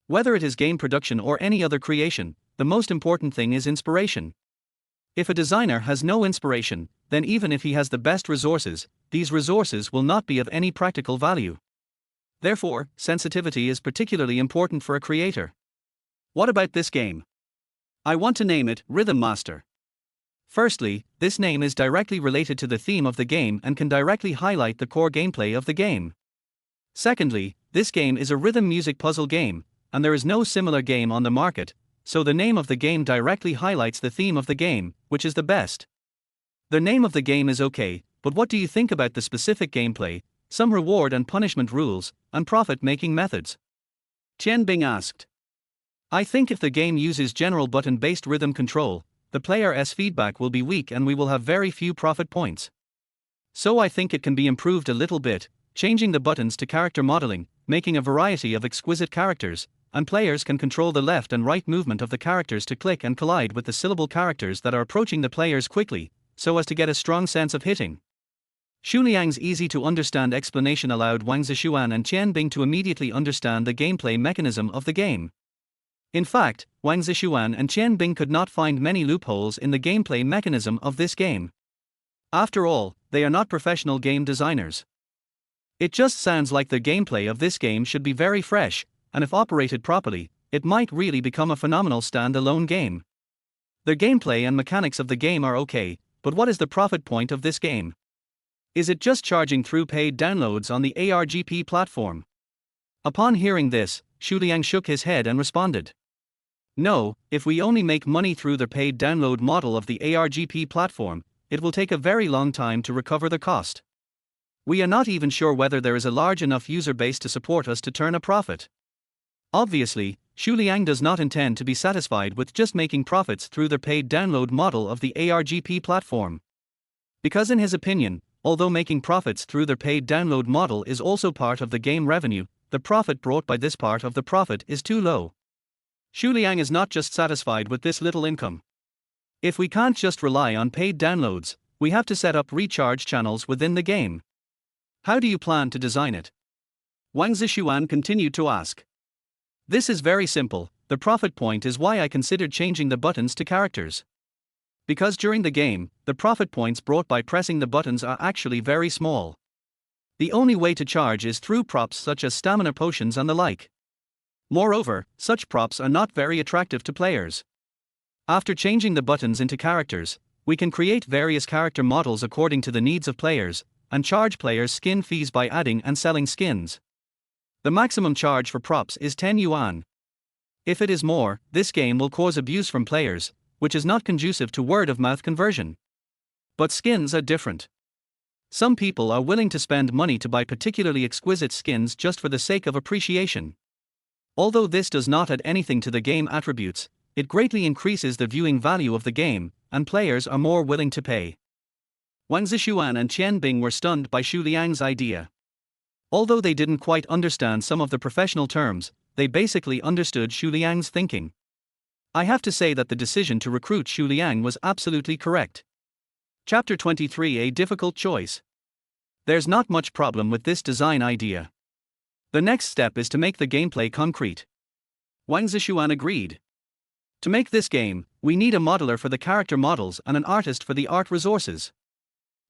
Whether it is game production or any other creation, the most important thing is inspiration. If a designer has no inspiration, then even if he has the best resources, these resources will not be of any practical value. Therefore, sensitivity is particularly important for a creator. What about this game? I want to name it Rhythm Master. Firstly, this name is directly related to the theme of the game and can directly highlight the core gameplay of the game. Secondly, this game is a rhythm music puzzle game, and there is no similar game on the market, so the name of the game directly highlights the theme of the game, which is the best. The name of the game is okay, but what do you think about the specific gameplay, some reward and punishment rules, and profit-making methods? Tian Bing asked. I think if the game uses general button-based rhythm control, the player's feedback will be weak and we will have very few profit points. So I think it can be improved a little bit, changing the buttons to character modeling, making a variety of exquisite characters, and players can control the left and right movement of the characters to click and collide with the syllable characters that are approaching the players quickly, so as to get a strong sense of hitting. Xu Liang's easy-to-understand explanation allowed Wang Zishuan and Tian Bing to immediately understand the gameplay mechanism of the game. In fact, Wang Zishuan and Tian Bing could not find many loopholes in the gameplay mechanism of this game. After all, they are not professional game designers. It just sounds like the gameplay of this game should be very fresh, and if operated properly, it might really become a phenomenal stand-alone game. The gameplay and mechanics of the game are okay, but what is the profit point of this game? Is it just charging through paid downloads on the ARGP platform? Upon hearing this, Xu Liang shook his head and responded. No, if we only make money through the paid download model of the ARGP platform, it will take a very long time to recover the cost. We are not even sure whether there is a large enough user base to support us to turn a profit. Obviously, Xu Liang does not intend to be satisfied with just making profits through the paid download model of the ARGP platform. Because in his opinion, although making profits through the paid download model is also part of the game revenue, the profit brought by this part of the profit is too low. Xu Liang is not just satisfied with this little income. If we can't just rely on paid downloads, we have to set up recharge channels within the game. How do you plan to design it? Wang Zishuan continued to ask. This is very simple, the profit point is why I considered changing the buttons to characters. Because during the game, the profit points brought by pressing the buttons are actually very small. The only way to charge is through props such as stamina potions and the like. Moreover, such props are not very attractive to players. After changing the buttons into characters, we can create various character models according to the needs of players, and charge players skin fees by adding and selling skins. The maximum charge for props is 10 yuan. If it is more, this game will cause abuse from players, which is not conducive to word-of-mouth conversion. But skins are different. Some people are willing to spend money to buy particularly exquisite skins just for the sake of appreciation. Although this does not add anything to the game attributes, it greatly increases the viewing value of the game, and players are more willing to pay. Wang Zishuan and Tian Bing were stunned by Xu Liang's idea. Although they didn't quite understand some of the professional terms, they basically understood Xu Liang's thinking. I have to say that the decision to recruit Xu Liang was absolutely correct. Chapter 23: A difficult choice. There's not much problem with this design idea. The next step is to make the gameplay concrete. Wang Zishuan agreed. To make this game, we need a modeler for the character models and an artist for the art resources.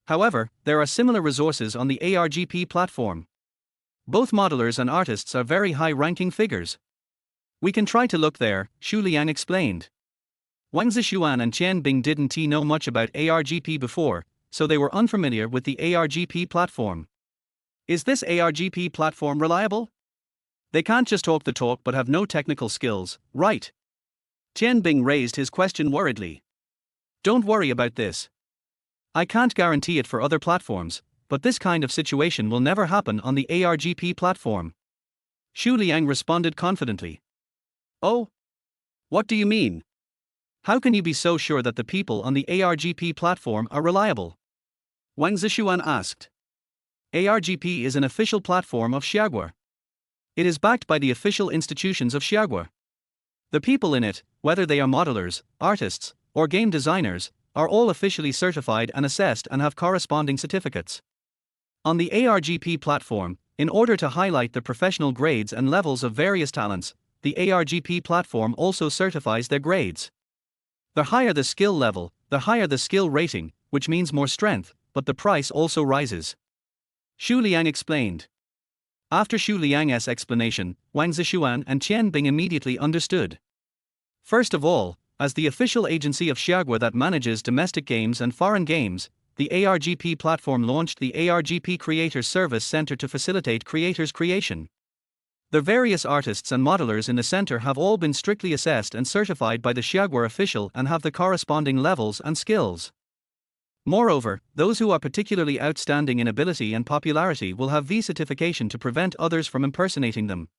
However, there are similar resources on the ARGP platform. Both modelers and artists are very high-ranking figures. We can try to look there, Xu Liang explained. Wang Zishuan and Qian Bing didn't know much about ARGP before, so they were unfamiliar with the ARGP platform. Is this ARGP platform reliable? They can't just talk the talk but have no technical skills, right? Qian Bing raised his question worriedly. Don't worry about this. I can't guarantee it for other platforms, but this kind of situation will never happen on the ARGP platform. Xu Liang responded confidently. Oh? What do you mean? How can you be so sure that the people on the ARGP platform are reliable? Wang Zishuan asked. ARGP is an official platform of Xiagua. It is backed by the official institutions of Xiagua. The people in it, whether they are modelers, artists, or game designers, are all officially certified and assessed and have corresponding certificates. On the ARGP platform, in order to highlight the professional grades and levels of various talents, the ARGP platform also certifies their grades. The higher the skill level, the higher the skill rating, which means more strength, but the price also rises. Xu Liang explained. After Xu Liang's explanation, Wang Zishuan and Qian Bing immediately understood. First of all, as the official agency of Xiagua that manages domestic games and foreign games, the ARGP platform launched the ARGP Creators Service Center to facilitate creators' creation. The various artists and modelers in the center have all been strictly assessed and certified by the Xiagua official and have the corresponding levels and skills. Moreover, those who are particularly outstanding in ability and popularity will have V certification to prevent others from impersonating them.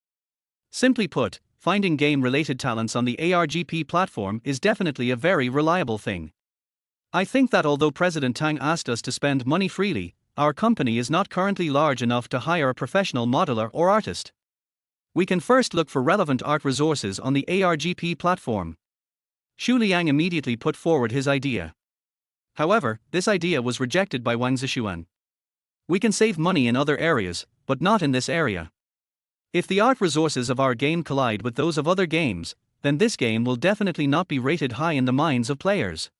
Simply put, finding game-related talents on the ARGP platform is definitely a very reliable thing. I think that although President Tang asked us to spend money freely, our company is not currently large enough to hire a professional modeler or artist. We can first look for relevant art resources on the ARGP platform. Xu Liang immediately put forward his idea. However, this idea was rejected by Wang Zishuan. We can save money in other areas, but not in this area. If the art resources of our game collide with those of other games, then this game will definitely not be rated high in the minds of players.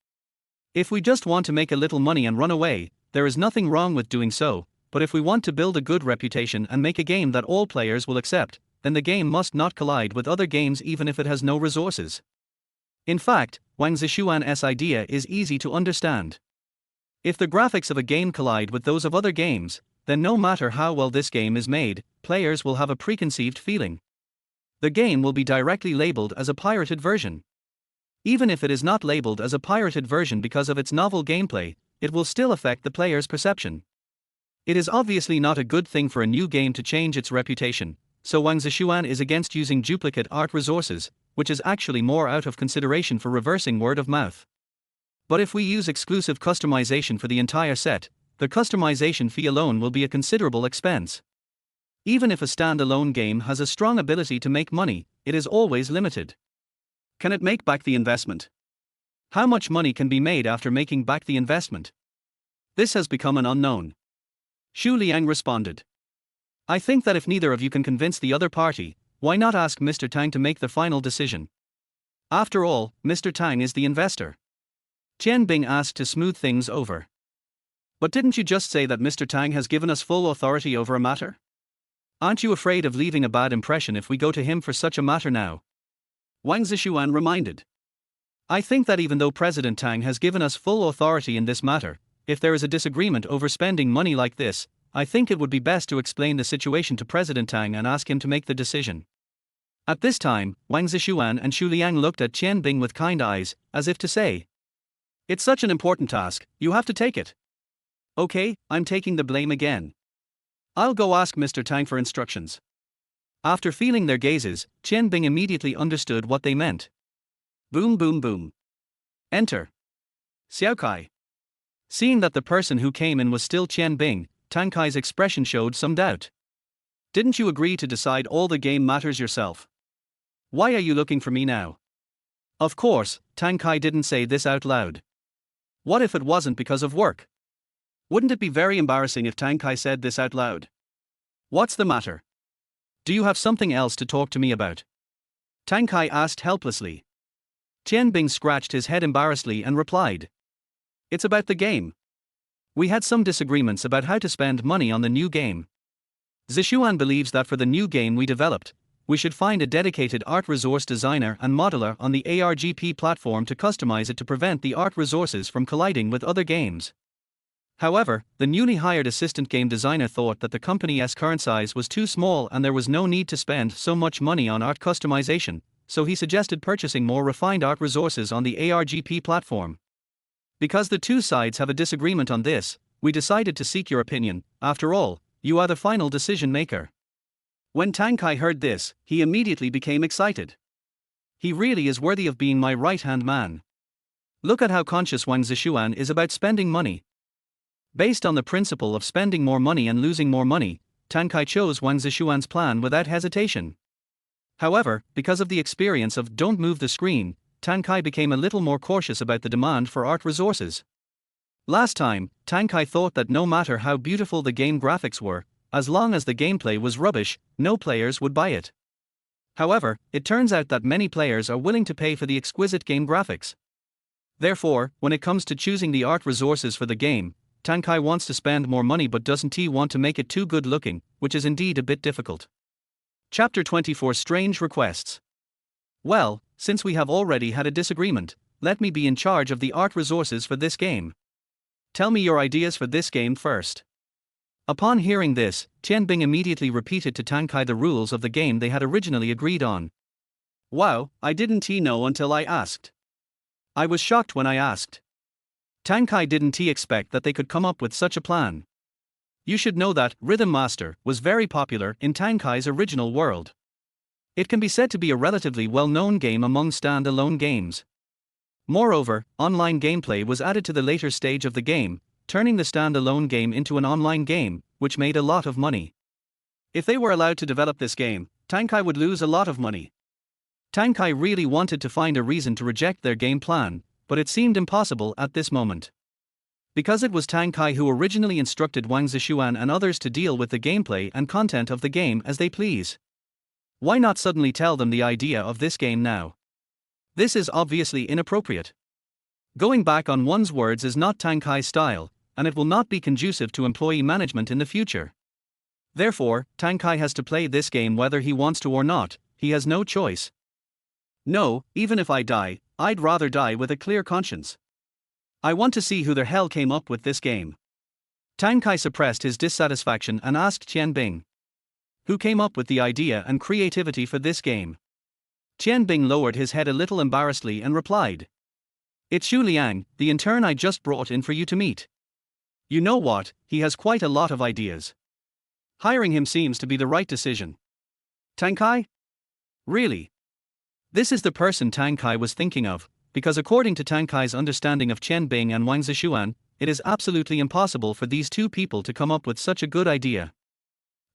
If we just want to make a little money and run away, there is nothing wrong with doing so, but if we want to build a good reputation and make a game that all players will accept, then the game must not collide with other games even if it has no resources. In fact, Wang Zishuan's idea is easy to understand. If the graphics of a game collide with those of other games, then no matter how well this game is made, players will have a preconceived feeling. The game will be directly labeled as a pirated version. Even if it is not labeled as a pirated version because of its novel gameplay, it will still affect the player's perception. It is obviously not a good thing for a new game to change its reputation, so Wang Zishuan is against using duplicate art resources, which is actually more out of consideration for reversing word of mouth. But if we use exclusive customization for the entire set, the customization fee alone will be a considerable expense. Even if a standalone game has a strong ability to make money, it is always limited. Can it make back the investment? How much money can be made after making back the investment? This has become an unknown. Xu Liang responded. I think that if neither of you can convince the other party, why not ask Mr. Tang to make the final decision? After all, Mr. Tang is the investor. Qian Bing asked to smooth things over. But didn't you just say that Mr. Tang has given us full authority over a matter? Aren't you afraid of leaving a bad impression if we go to him for such a matter now? Wang Zishuan reminded. I think that even though President Tang has given us full authority in this matter, if there is a disagreement over spending money like this, I think it would be best to explain the situation to President Tang and ask him to make the decision. At this time, Wang Zishuan and Xu Liang looked at Qian Bing with kind eyes, as if to say, it's such an important task, you have to take it. Okay, I'm taking the blame again. I'll go ask Mr. Tang for instructions. After feeling their gazes, Qian Bing immediately understood what they meant. Boom boom boom. Enter. Xiao Kai. Seeing that the person who came in was still Qian Bing, Tang Kai's expression showed some doubt. Didn't you agree to decide all the game matters yourself? Why are you looking for me now? Of course, Tang Kai didn't say this out loud. What if it wasn't because of work? Wouldn't it be very embarrassing if Tang Kai said this out loud? What's the matter? Do you have something else to talk to me about? Tang Kai asked helplessly. Qian Bing scratched his head embarrassedly and replied. It's about the game. We had some disagreements about how to spend money on the new game. Zishuan believes that for the new game we developed, we should find a dedicated art resource designer and modeler on the ARGP platform to customize it to prevent the art resources from colliding with other games. However, the newly hired assistant game designer thought that the company's current size was too small and there was no need to spend so much money on art customization, so he suggested purchasing more refined art resources on the ARGP platform. Because the two sides have a disagreement on this, we decided to seek your opinion. After all, you are the final decision maker. When Tang Kai heard this, he immediately became excited. He really is worthy of being my right-hand man. Look at how conscious Wang Zishuan is about spending money. Based on the principle of spending more money and losing more money, Tang Kai chose Wang Zishuan's plan without hesitation. However, because of the experience of "don't move the screen," Tang Kai became a little more cautious about the demand for art resources. Last time, Tang Kai thought that no matter how beautiful the game graphics were, as long as the gameplay was rubbish, no players would buy it. However, it turns out that many players are willing to pay for the exquisite game graphics. Therefore, when it comes to choosing the art resources for the game, Tang Kai wants to spend more money but doesn't want to make it too good looking, which is indeed a bit difficult. Chapter 24: Strange Requests. Well, since we have already had a disagreement, let me be in charge of the art resources for this game. Tell me your ideas for this game first. Upon hearing this, Tianbing immediately repeated to Tang Kai the rules of the game they had originally agreed on. Wow, I didn't know until I asked. I was shocked when I asked. Tang Kai didn't expect that they could come up with such a plan. You should know that Rhythm Master was very popular in Tang Kai's original world. It can be said to be a relatively well-known game among stand-alone games. Moreover, online gameplay was added to the later stage of the game, turning the stand-alone game into an online game, which made a lot of money. If they were allowed to develop this game, Tang Kai would lose a lot of money. Tang Kai really wanted to find a reason to reject their game plan, but it seemed impossible at this moment. Because it was Tang Kai who originally instructed Wang Zishuan and others to deal with the gameplay and content of the game as they please. Why not suddenly tell them the idea of this game now? This is obviously inappropriate. Going back on one's words is not Tang Kai's style, and it will not be conducive to employee management in the future. Therefore, Tang Kai has to play this game whether he wants to or not. He has no choice. No, even if I die, I'd rather die with a clear conscience. I want to see who the hell came up with this game. Tang Kai suppressed his dissatisfaction and asked Tianbing, who came up with the idea and creativity for this game. Tianbing lowered his head a little embarrassedly and replied, It's Xu Liang, the intern I just brought in for you to meet. You know what, he has quite a lot of ideas. Hiring him seems to be the right decision. Tang Kai? Really? This is the person Tang Kai was thinking of, because according to Tang Kai's understanding of Tianbing and Wang Zishuan, it is absolutely impossible for these two people to come up with such a good idea.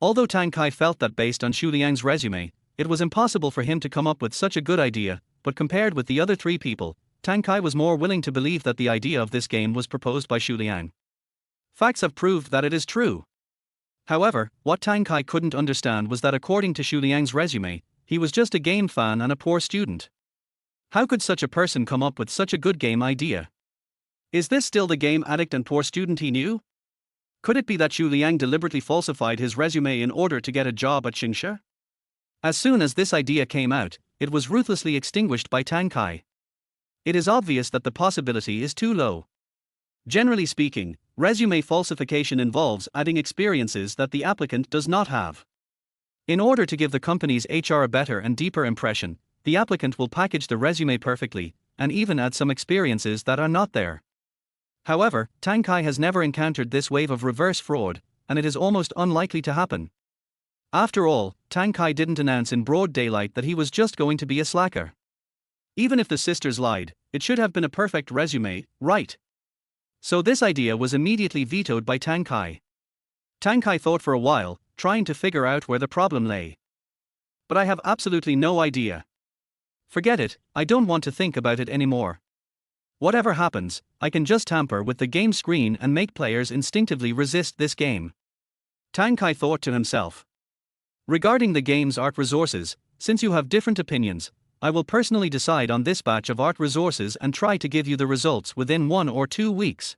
Although Tang Kai felt that based on Xu Liang's resume, it was impossible for him to come up with such a good idea, but compared with the other three people, Tang Kai was more willing to believe that the idea of this game was proposed by Xu Liang. Facts have proved that it is true. However, what Tang Kai couldn't understand was that according to Xu Liang's resume, he was just a game fan and a poor student. How could such a person come up with such a good game idea? Is this still the game addict and poor student he knew? Could it be that Xu Liang deliberately falsified his resume in order to get a job at Xingxia? As soon as this idea came out, it was ruthlessly extinguished by Tang Kai. It is obvious that the possibility is too low. Generally speaking, resume falsification involves adding experiences that the applicant does not have. In order to give the company's HR a better and deeper impression, the applicant will package the resume perfectly, and even add some experiences that are not there. However, Tang Kai has never encountered this wave of reverse fraud, and it is almost unlikely to happen. After all, Tang Kai didn't announce in broad daylight that he was just going to be a slacker. Even if the sisters lied, it should have been a perfect resume, right? So this idea was immediately vetoed by Tang Kai. Tang Kai thought for a while, trying to figure out where the problem lay. But I have absolutely no idea. Forget it, I don't want to think about it anymore. Whatever happens, I can just tamper with the game screen and make players instinctively resist this game. Tang Kai thought to himself. Regarding the game's art resources, since you have different opinions, I will personally decide on this batch of art resources and try to give you the results within 1 or 2 weeks.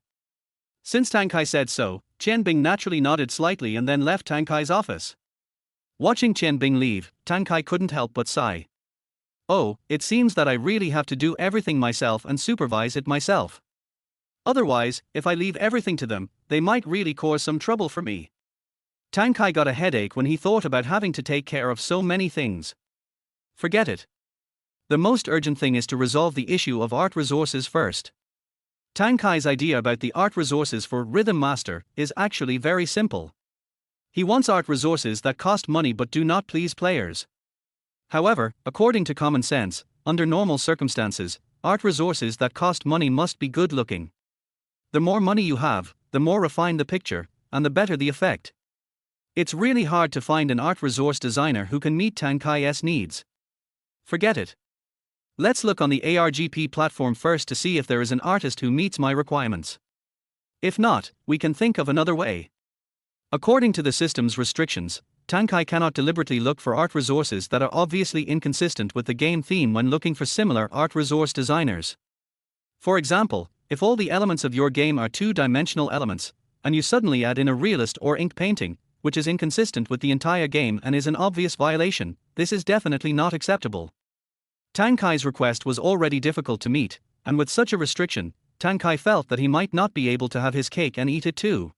Since Tang Kai said so, Qian Bing naturally nodded slightly and then left Tang Kai's office. Watching Qian Bing leave, Tang Kai couldn't help but sigh. Oh, it seems that I really have to do everything myself and supervise it myself. Otherwise, if I leave everything to them, they might really cause some trouble for me. Tang Kai got a headache when he thought about having to take care of so many things. Forget it. The most urgent thing is to resolve the issue of art resources first. Tang Kai's idea about the art resources for Rhythm Master is actually very simple. He wants art resources that cost money but do not please players. However, according to common sense, under normal circumstances, art resources that cost money must be good looking. The more money you have, the more refined the picture, and the better the effect. It's really hard to find an art resource designer who can meet Tang Kai's needs. Forget it. Let's look on the ARGP platform first to see if there is an artist who meets my requirements. If not, we can think of another way. According to the system's restrictions, Tang Kai cannot deliberately look for art resources that are obviously inconsistent with the game theme when looking for similar art resource designers. For example, if all the elements of your game are two-dimensional elements, and you suddenly add in a realist or ink painting, which is inconsistent with the entire game and is an obvious violation, this is definitely not acceptable. Tang Kai's request was already difficult to meet, and with such a restriction, Tang Kai felt that he might not be able to have his cake and eat it too.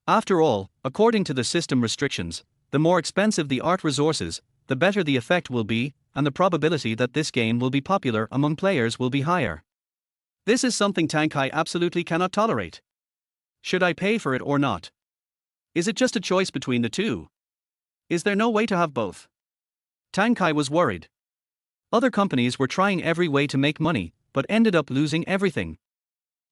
After all, according to the system restrictions, the more expensive the art resources, the better the effect will be, and the probability that this game will be popular among players will be higher. This is something Tang Kai absolutely cannot tolerate. Should I pay for it or not? Is it just a choice between the two? Is there no way to have both? Tang Kai was worried. Other companies were trying every way to make money, but ended up losing everything.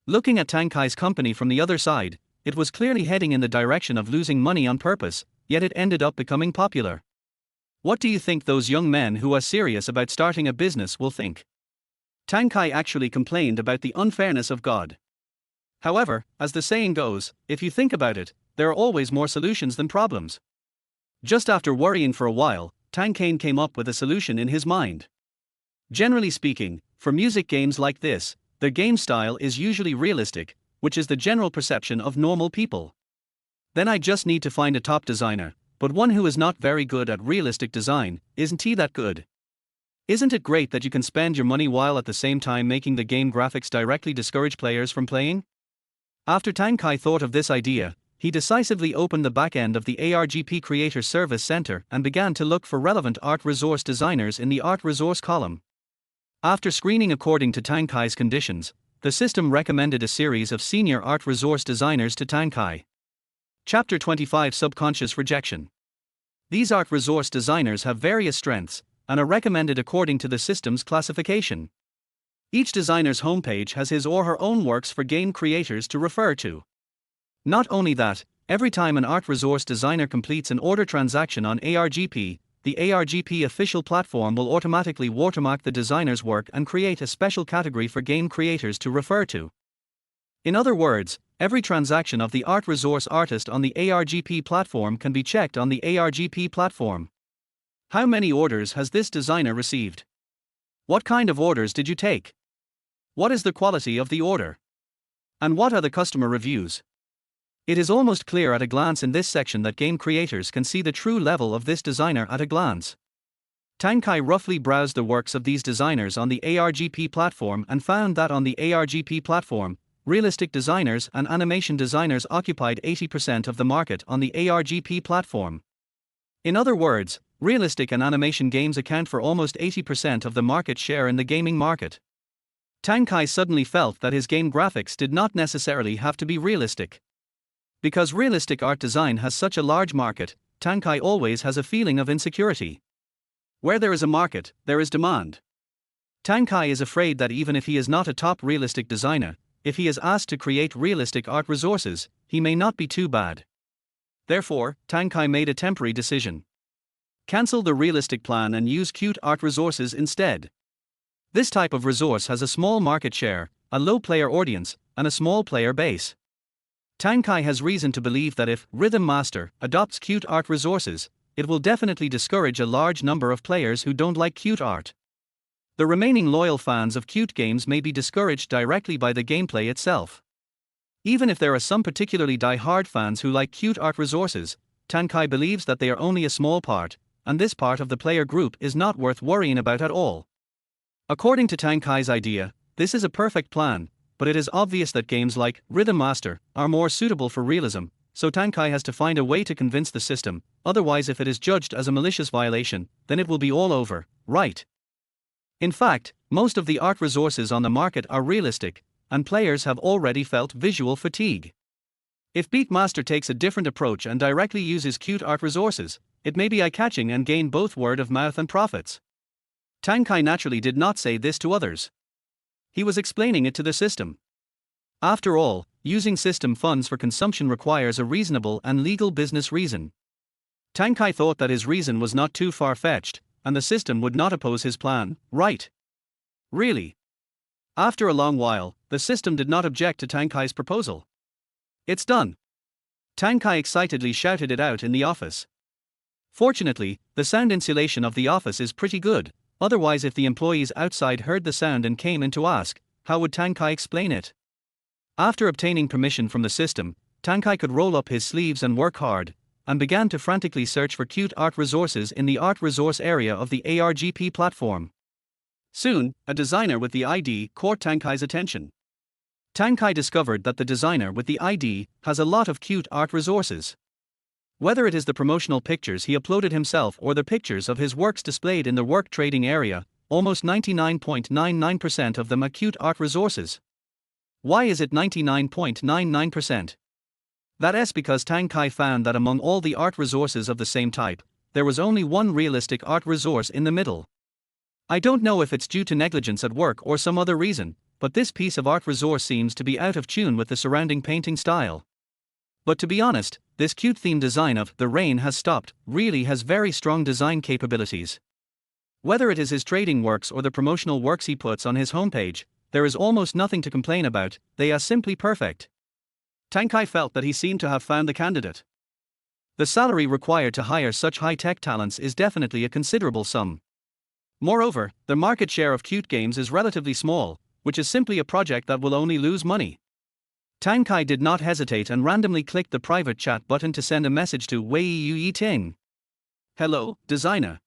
Looking at Tang Kai's company from the other side, it was clearly heading in the direction of losing money on purpose, yet it ended up becoming popular. What do you think those young men who are serious about starting a business will think? Tang Kai actually complained about the unfairness of God. However, as the saying goes, if you think about it, there are always more solutions than problems. Just after worrying for a while, Tang Kai came up with a solution in his mind. Generally speaking, for music games like this, the game style is usually realistic, which is the general perception of normal people. Then I just need to find a top designer, but one who is not very good at realistic design. Isn't he that good? Isn't it great that you can spend your money while at the same time making the game graphics directly discourage players from playing? After Tang Kai thought of this idea, he decisively opened the back end of the ARGP Creator Service Center and began to look for relevant art resource designers in the art resource column. After screening according to Tang Kai's conditions, the system recommended a series of senior art resource designers to Tang Kai. Chapter 25 Subconscious Rejection. These art resource designers have various strengths, and are recommended according to the system's classification. Each designer's homepage has his or her own works for game creators to refer to. Not only that, every time an art resource designer completes an order transaction on ARGP, the ARGP official platform will automatically watermark the designer's work and create a special category for game creators to refer to. In other words, every transaction of the art resource artist on the ARGP platform can be checked on the ARGP platform. How many orders has this designer received? What kind of orders did you take? What is the quality of the order? And what are the customer reviews? It is almost clear at a glance in this section that game creators can see the true level of this designer at a glance. Tang Kai roughly browsed the works of these designers on the ARGP platform and found that on the ARGP platform, realistic designers and animation designers occupied 80% of the market on the ARGP platform. In other words, realistic and animation games account for almost 80% of the market share in the gaming market. Tang Kai suddenly felt that his game graphics did not necessarily have to be realistic. Because realistic art design has such a large market, Tang Kai always has a feeling of insecurity. Where there is a market, there is demand. Tang Kai is afraid that even if he is not a top realistic designer, if he is asked to create realistic art resources, he may not be too bad. Therefore, Tang Kai made a temporary decision. Cancel the realistic plan and use cute art resources instead. This type of resource has a small market share, a low player audience, and a small player base. Tang Kai has reason to believe that if Rhythm Master adopts cute art resources, it will definitely discourage a large number of players who don't like cute art. The remaining loyal fans of cute games may be discouraged directly by the gameplay itself. Even if there are some particularly die-hard fans who like cute art resources, Tang Kai believes that they are only a small part, and this part of the player group is not worth worrying about at all. According to Tang Kai's idea, this is a perfect plan, but it is obvious that games like Rhythm Master are more suitable for realism, so Tang Kai has to find a way to convince the system, otherwise if it is judged as a malicious violation, then it will be all over, right? In fact, most of the art resources on the market are realistic, and players have already felt visual fatigue. If Beatmaster takes a different approach and directly uses cute art resources, it may be eye-catching and gain both word of mouth and profits. Tang Kai naturally did not say this to others. He was explaining it to the system. After all, using system funds for consumption requires a reasonable and legal business reason. Tang Kai thought that his reason was not too far-fetched, and the system would not oppose his plan, right? Really? After a long while, the system did not object to Tang Kai's proposal. It's done. Tang Kai excitedly shouted it out in the office. Fortunately, the sound insulation of the office is pretty good, otherwise if the employees outside heard the sound and came in to ask, how would Tang Kai explain it? After obtaining permission from the system, Tang Kai could roll up his sleeves and work hard, and began to frantically search for cute art resources in the art resource area of the ARGP platform. Soon, a designer with the ID caught Tang Kai's attention. Tang Kai discovered that the designer with the ID has a lot of cute art resources. Whether it is the promotional pictures he uploaded himself or the pictures of his works displayed in the work trading area, almost 99.99% of them are cute art resources. Why is it 99.99%? That's because Tang Kai found that among all the art resources of the same type, there was only one realistic art resource in the middle. I don't know if it's due to negligence at work or some other reason, but this piece of art resource seems to be out of tune with the surrounding painting style. But to be honest, this cute theme design of "The Rain Has Stopped" really has very strong design capabilities. Whether it is his trading works or the promotional works he puts on his homepage, there is almost nothing to complain about, they are simply perfect. Tang Kai felt that he seemed to have found the candidate. The salary required to hire such high-tech talents is definitely a considerable sum. Moreover, the market share of cute games is relatively small, which is simply a project that will only lose money. Tang Kai did not hesitate and randomly clicked the private chat button to send a message to Wei Yu Ting. Hello, designer.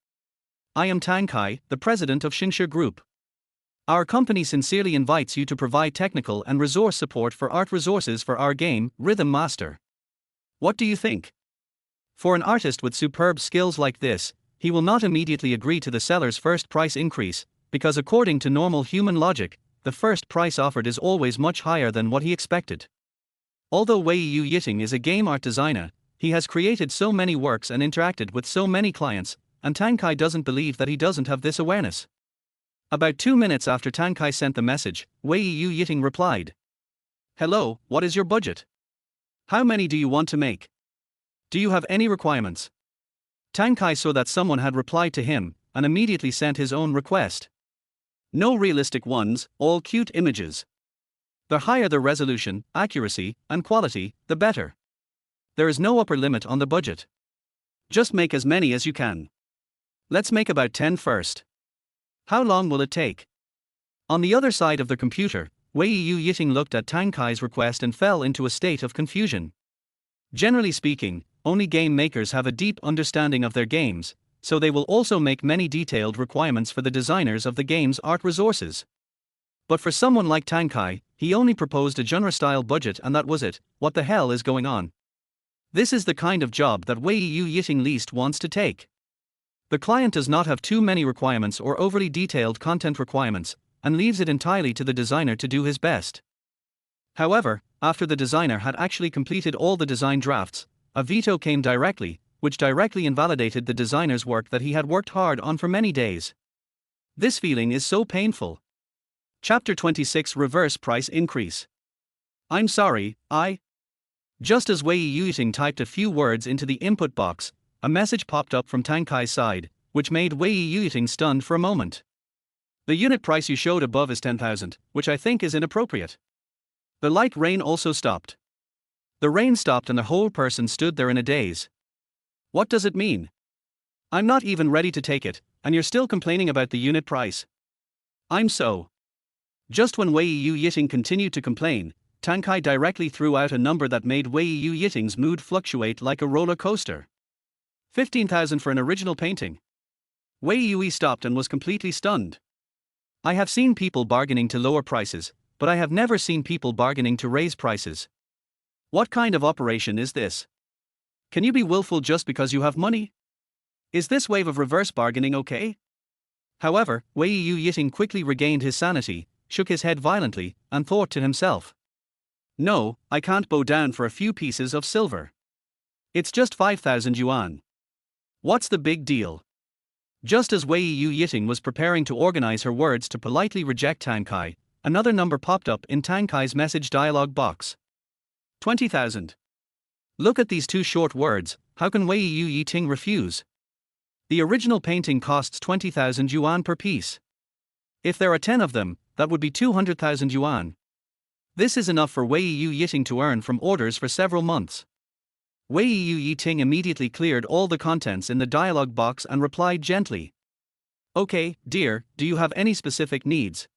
I am Tang Kai, the president of Xinshi Group. Our company sincerely invites you to provide technical and resource support for art resources for our game, Rhythm Master. What do you think? For an artist with superb skills like this, he will not immediately agree to the seller's first price increase, because according to normal human logic, the first price offered is always much higher than what he expected. Although Wei Yu Yiting is a game art designer, he has created so many works and interacted with so many clients, and Tang Kai doesn't believe that he doesn't have this awareness. About 2 minutes after Tang Kai sent the message, Wei Yu Yiting replied. Hello, what is your budget? How many do you want to make? Do you have any requirements? Tang Kai saw that someone had replied to him, and immediately sent his own request. No realistic ones, all cute images. The higher the resolution, accuracy, and quality, the better. There is no upper limit on the budget. Just make as many as you can. Let's make about 10 first. How long will it take? On the other side of the computer, Wei Yu Yiting looked at Tang Kai's request and fell into a state of confusion. Generally speaking, only game makers have a deep understanding of their games, so they will also make many detailed requirements for the designers of the game's art resources. But for someone like Tang Kai, he only proposed a genre-style budget and that was it. What the hell is going on? This is the kind of job that Wei Yu Yiting least wants to take. The client does not have too many requirements or overly detailed content requirements, and leaves it entirely to the designer to do his best. However, after the designer had actually completed all the design drafts, a veto came directly, which directly invalidated the designer's work that he had worked hard on for many days. This feeling is so painful. Chapter 26 Reverse Price Increase. I'm sorry, Just as Wei Yu Yiting typed a few words into the input box, a message popped up from Tang Kai's side, which made Wei Yu Yiting stunned for a moment. The unit price you showed above is 10,000, which I think is inappropriate. The light rain also stopped. The rain stopped and the whole person stood there in a daze. What does it mean? I'm not even ready to take it, and you're still complaining about the unit price. I'm so. Just when Wei Yu Yiting continued to complain, Tang Kai directly threw out a number that made Wei Yu Yiting's mood fluctuate like a roller coaster. 15,000 for an original painting. Wei Yui stopped and was completely stunned. I have seen people bargaining to lower prices, but I have never seen people bargaining to raise prices. What kind of operation is this? Can you be willful just because you have money? Is this wave of reverse bargaining okay? However, Wei Yu Yiting quickly regained his sanity, shook his head violently, and thought to himself. No, I can't bow down for a few pieces of silver. It's just 5,000 yuan. What's the big deal? Just as Wei Yu Yiting was preparing to organize her words to politely reject Tang Kai, another number popped up in Tang Kai's message dialog box. 20,000. Look at these two short words, how can Wei Yu Yiting refuse? The original painting costs 20,000 yuan per piece. If there are 10 of them, that would be 200,000 yuan. This is enough for Wei Yu Yiting to earn from orders for several months. Wei Yu Yiting immediately cleared all the contents in the dialog box and replied gently. Okay, dear, do you have any specific needs?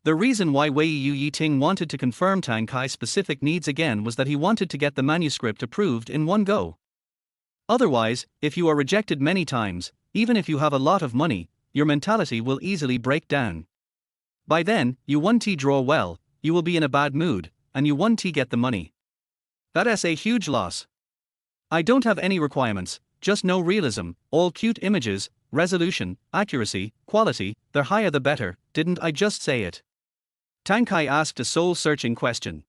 The reason why Wei Yu Yiting wanted to confirm Tang Kai's specific needs again was that he wanted to get the manuscript approved in one go. Otherwise, if you are rejected many times, even if you have a lot of money, your mentality will easily break down. By then, you won't draw well, you will be in a bad mood, and you won't get the money. That's a huge loss. I don't have any requirements, just no realism, all cute images, resolution, accuracy, quality, the higher the better, didn't I just say it? Tang Kai asked a soul-searching question.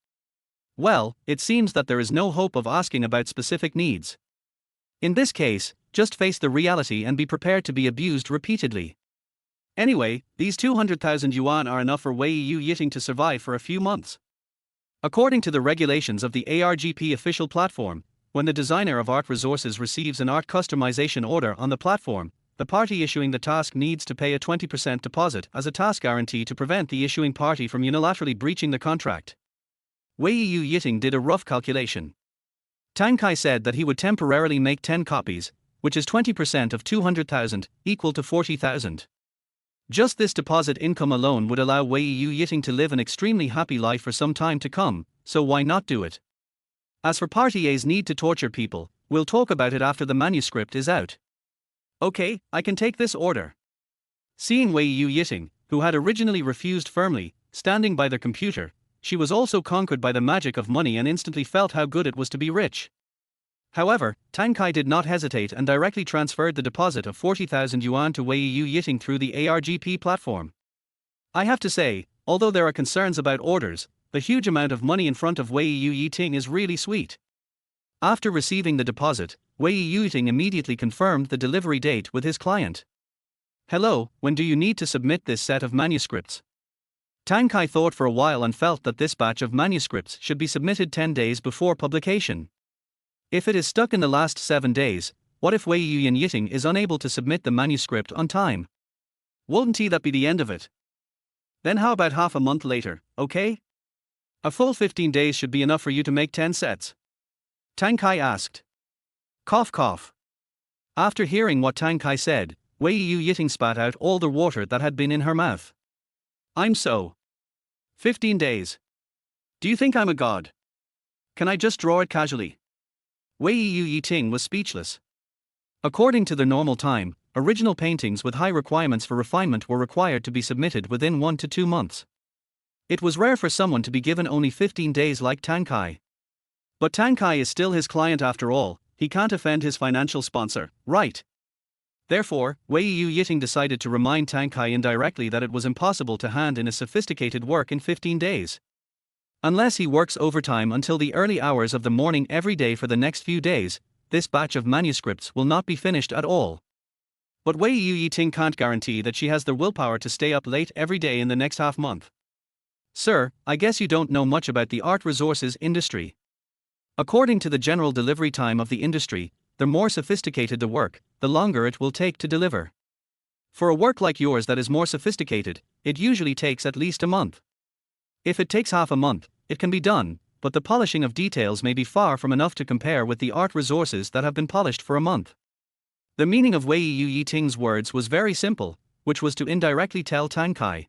Well, it seems that there is no hope of asking about specific needs. In this case, just face the reality and be prepared to be abused repeatedly. Anyway, these 200,000 yuan are enough for Wei Yu Yiting to survive for a few months. According to the regulations of the ARGP official platform, when the designer of art resources receives an art customization order on the platform, the party issuing the task needs to pay a 20% deposit as a task guarantee to prevent the issuing party from unilaterally breaching the contract. Wei Yu Yiting did a rough calculation. Tang Kai said that he would temporarily make 10 copies, which is 20% of 200,000, equal to 40,000. Just this deposit income alone would allow Wei Yu Yiting to live an extremely happy life for some time to come, so why not do it? As for Party A's need to torture people, we'll talk about it after the manuscript is out. Okay, I can take this order. Seeing Wei Yu Yiting, who had originally refused firmly, standing by the computer, she was also conquered by the magic of money and instantly felt how good it was to be rich. However, Tang Kai did not hesitate and directly transferred the deposit of 40,000 yuan to Wei Yu Yiting through the ARGP platform. I have to say, although there are concerns about orders, the huge amount of money in front of Wei Yu Yiting is really sweet. After receiving the deposit, Wei Yu Yiting immediately confirmed the delivery date with his client. Hello, when do you need to submit this set of manuscripts? Tang Kai thought for a while and felt that this batch of manuscripts should be submitted 10 days before publication. If it is stuck in the last 7 days, what if Wei Yu Yiting is unable to submit the manuscript on time? Wouldn't that be the end of it? Then how about half a month later, okay? A full 15 days should be enough for you to make 10 sets. Tang Kai asked. Cough cough. After hearing what Tang Kai said, Wei Yu Yiting spat out all the water that had been in her mouth. I'm so. 15 days. Do you think I'm a god? Can I just draw it casually? Wei Yu Yiting was speechless. According to the normal time, original paintings with high requirements for refinement were required to be submitted within 1 to 2 months. It was rare for someone to be given only 15 days like Tang Kai. But Tang Kai is still his client after all, he can't offend his financial sponsor, right? Therefore, Wei Yu Yiting decided to remind Tang Kai indirectly that it was impossible to hand in a sophisticated work in 15 days. Unless he works overtime until the early hours of the morning every day for the next few days, this batch of manuscripts will not be finished at all. But Wei Yu Yiting can't guarantee that she has the willpower to stay up late every day in the next half month. Sir, I guess you don't know much about the art resources industry. According to the general delivery time of the industry, the more sophisticated the work, the longer it will take to deliver. For a work like yours that is more sophisticated, it usually takes at least a month. If it takes half a month, it can be done, but the polishing of details may be far from enough to compare with the art resources that have been polished for a month. The meaning of Wei Yu Yiting's words was very simple, which was to indirectly tell Tang Kai.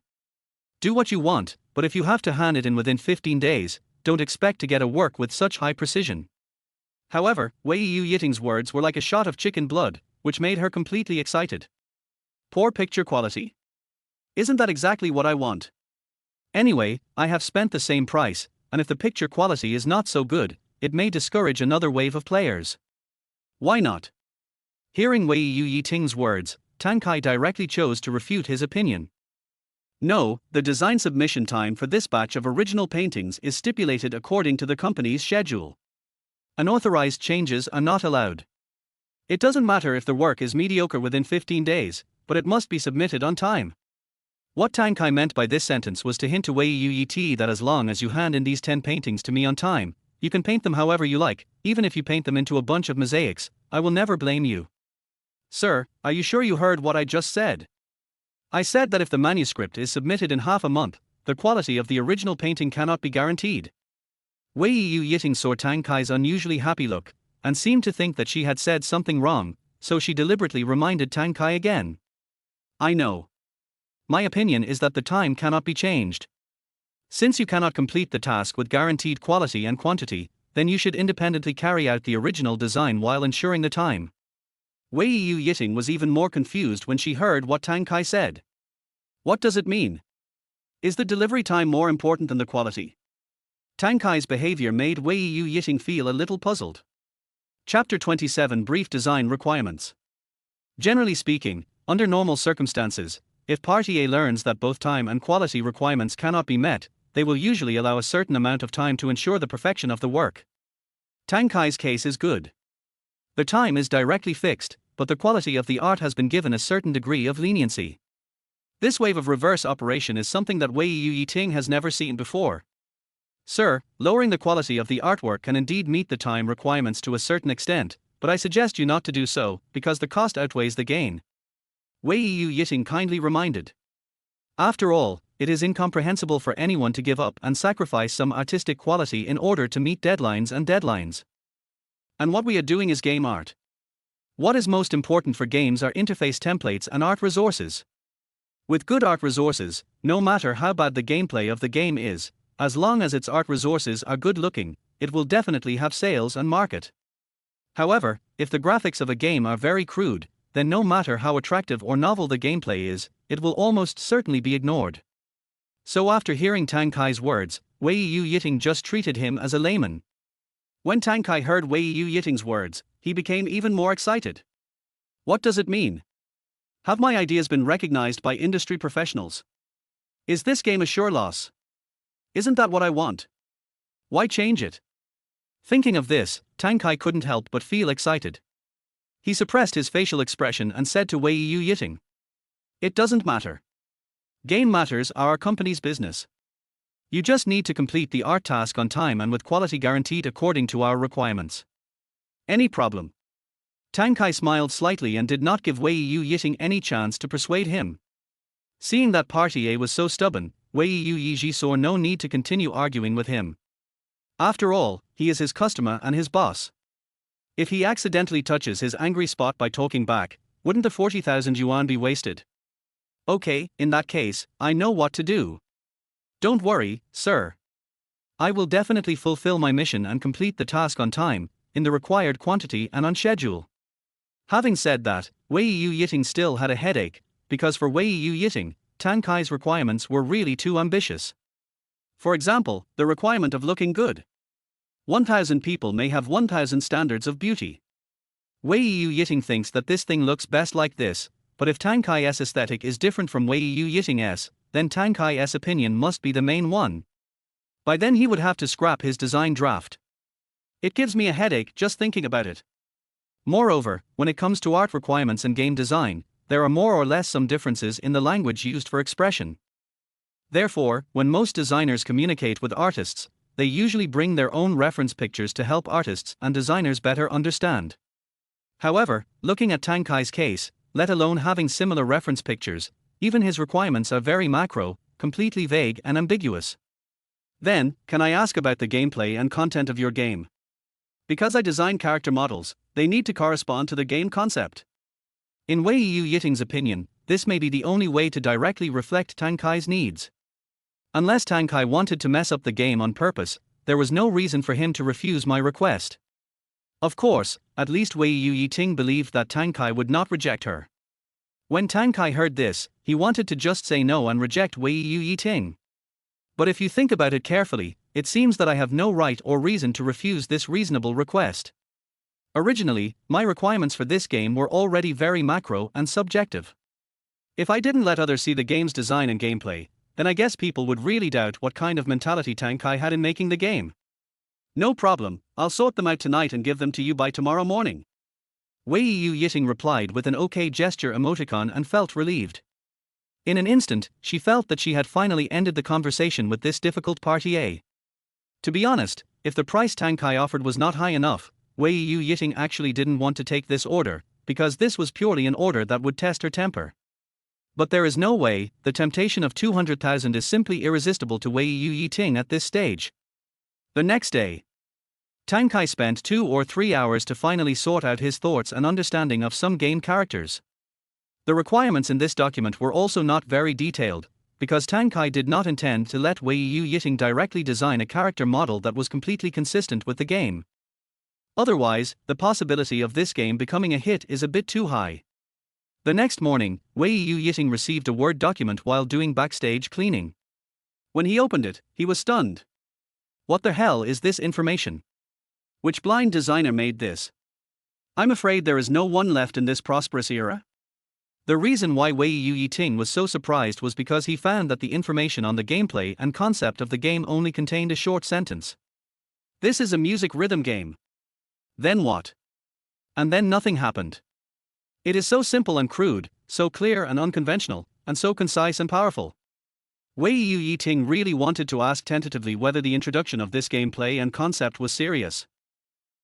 Do what you want, but if you have to hand it in within 15 days, don't expect to get a work with such high precision. However, Wei Yu Yiting's words were like a shot of chicken blood, which made her completely excited. Poor picture quality? Isn't that exactly what I want? Anyway, I have spent the same price, and if the picture quality is not so good, it may discourage another wave of players. Why not? Hearing Wei Yu Yiting's words, Tang Kai directly chose to refute his opinion. No, the design submission time for this batch of original paintings is stipulated according to the company's schedule. Unauthorized changes are not allowed. It doesn't matter if the work is mediocre within 15 days, but it must be submitted on time. What Tang Kai meant by this sentence was to hint to Wei Yu Yi that as long as you hand in these 10 paintings to me on time, you can paint them however you like, even if you paint them into a bunch of mosaics, I will never blame you. Sir, are you sure you heard what I just said? I said that if the manuscript is submitted in half a month, the quality of the original painting cannot be guaranteed. Wei Yu Yiting saw Tang Kai's unusually happy look, and seemed to think that she had said something wrong, so she deliberately reminded Tang Kai again. I know. My opinion is that the time cannot be changed. Since you cannot complete the task with guaranteed quality and quantity, then you should independently carry out the original design while ensuring the time. Wei Yu Yiting was even more confused when she heard what Tang Kai said. What does it mean? Is the delivery time more important than the quality? Tang Kai's behavior made Wei Yu Yiting feel a little puzzled. Chapter 27 Brief Design Requirements. Generally speaking, under normal circumstances, if Party A learns that both time and quality requirements cannot be met, they will usually allow a certain amount of time to ensure the perfection of the work. Tang Kai's case is good. The time is directly fixed, but the quality of the art has been given a certain degree of leniency. This wave of reverse operation is something that Wei Yu Yiting has never seen before. Sir, lowering the quality of the artwork can indeed meet the time requirements to a certain extent, but I suggest you not to do so, because the cost outweighs the gain. Wei Yu Yiting kindly reminded. After all, it is incomprehensible for anyone to give up and sacrifice some artistic quality in order to meet deadlines and deadlines. And what we are doing is game art. What is most important for games are interface templates and art resources. With good art resources, no matter how bad the gameplay of the game is, as long as its art resources are good looking, it will definitely have sales and market. However, if the graphics of a game are very crude, then no matter how attractive or novel the gameplay is, it will almost certainly be ignored. So after hearing Tang Kai's words, Wei Yu Yiting just treated him as a layman. When Tang Kai heard Wei Yu Yiting's words, he became even more excited. What does it mean? Have my ideas been recognized by industry professionals? Is this game a sure loss? Isn't that what I want? Why change it? Thinking of this, Tang Kai couldn't help but feel excited. He suppressed his facial expression and said to Wei Yu Yiting, "It doesn't matter. Game matters are our company's business. You just need to complete the art task on time and with quality guaranteed according to our requirements. Any problem?" Tang Kai smiled slightly and did not give Wei Yu Yiting any chance to persuade him. Seeing that Party A was so stubborn, Wei Yu Yiji saw no need to continue arguing with him. After all, he is his customer and his boss. If he accidentally touches his angry spot by talking back, wouldn't the 40,000 yuan be wasted? Okay, in that case, I know what to do. Don't worry, sir. I will definitely fulfill my mission and complete the task on time, in the required quantity and on schedule. Having said that, Wei Yu Yiting still had a headache, because for Wei Yu Yiting, Tang Kai's requirements were really too ambitious. For example, the requirement of looking good. 1,000 people may have 1,000 standards of beauty. Wei Yu Yiting thinks that this thing looks best like this, but if Tang Kai's aesthetic is different from Wei Yu Yiting's, then Tang Kai's opinion must be the main one. By then he would have to scrap his design draft. It gives me a headache just thinking about it. Moreover, when it comes to art requirements and game design, there are more or less some differences in the language used for expression. Therefore, when most designers communicate with artists, they usually bring their own reference pictures to help artists and designers better understand. However, looking at Tang Kai's case, let alone having similar reference pictures, even his requirements are very macro, completely vague and ambiguous. Then, can I ask about the gameplay and content of your game? Because I design character models, they need to correspond to the game concept. In Wei Yu Yiting's opinion, this may be the only way to directly reflect Tang Kai's needs. Unless Tang Kai wanted to mess up the game on purpose, there was no reason for him to refuse my request. Of course, at least Wei Yu Yiting believed that Tang Kai would not reject her. When Tang Kai heard this, he wanted to just say no and reject Wei Yu Yiting. But if you think about it carefully, it seems that I have no right or reason to refuse this reasonable request. Originally, my requirements for this game were already very macro and subjective. If I didn't let others see the game's design and gameplay, then I guess people would really doubt what kind of mentality Tang Kai had in making the game. No problem, I'll sort them out tonight and give them to you by tomorrow morning. Wei Yu Yiting replied with an OK gesture emoticon and felt relieved. In an instant, she felt that she had finally ended the conversation with this difficult party A. To be honest, if the price Tang Kai offered was not high enough, Wei Yu Yiting actually didn't want to take this order, because this was purely an order that would test her temper. But there is no way, the temptation of 200,000 is simply irresistible to Wei Yu Yiting at this stage. The next day, Tang Kai spent 2 or 3 hours to finally sort out his thoughts and understanding of some game characters. The requirements in this document were also not very detailed, because Tang Kai did not intend to let Wei Yu Yiting directly design a character model that was completely consistent with the game. Otherwise, the possibility of this game becoming a hit is a bit too high. The next morning, Wei Yu Yiting received a Word document while doing backstage cleaning. When he opened it, he was stunned. What the hell is this information? Which blind designer made this? I'm afraid there is no one left in this prosperous era. The reason why Wei Yu Yiting was so surprised was because he found that the information on the gameplay and concept of the game only contained a short sentence. This is a music rhythm game. Then what? And then nothing happened. It is so simple and crude, so clear and unconventional, and so concise and powerful. Wei Yu Yiting really wanted to ask tentatively whether the introduction of this gameplay and concept was serious.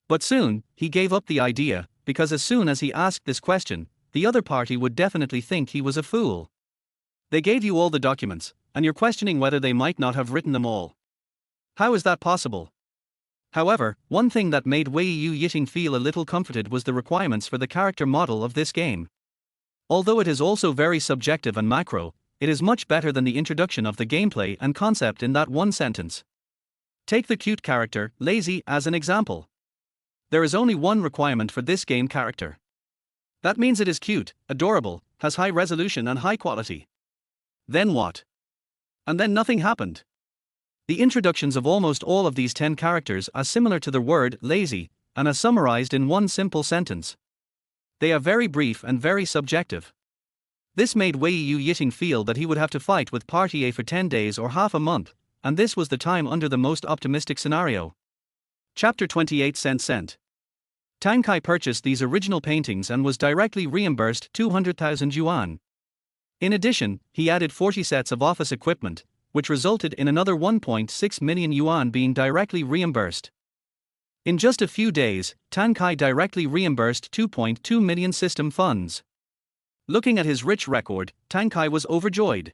But soon, he gave up the idea, because as soon as he asked this question, the other party would definitely think he was a fool. They gave you all the documents, and you're questioning whether they might not have written them all. How is that possible? However, one thing that made Wei Yu Yiting feel a little comforted was the requirements for the character model of this game. Although it is also very subjective and macro, it is much better than the introduction of the gameplay and concept in that one sentence. Take the cute character, Lazy, as an example. There is only one requirement for this game character. That means it is cute, adorable, has high resolution and high quality. Then what? And then nothing happened. The introductions of almost all of these 10 characters are similar to the word lazy, and are summarized in one simple sentence. They are very brief and very subjective. This made Wei Yu Yiting feel that he would have to fight with Party A for 10 days or half a month, and this was the time under the most optimistic scenario. Chapter 28 Cent. Tang Kai purchased these original paintings and was directly reimbursed 200,000 yuan. In addition, he added 40 sets of office equipment, which resulted in another 1.6 million yuan being directly reimbursed. In just a few days, Tang Kai directly reimbursed 2.2 million system funds. Looking at his rich record, Tang Kai was overjoyed.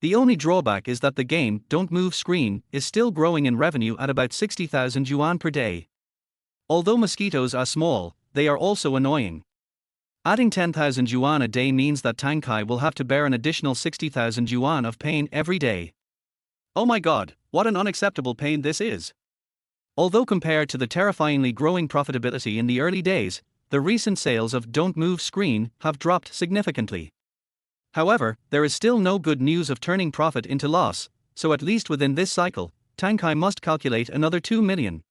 The only drawback is that the game, Don't Move Screen, is still growing in revenue at about 60,000 yuan per day. Although mosquitoes are small, they are also annoying. Adding 10,000 yuan a day means that Tang Kai will have to bear an additional 60,000 yuan of pain every day. Oh my god, what an unacceptable pain this is. Although compared to the terrifyingly growing profitability in the early days, the recent sales of Don't Move Screen have dropped significantly. However, there is still no good news of turning profit into loss, so at least within this cycle, Tang Kai must calculate another 2 million.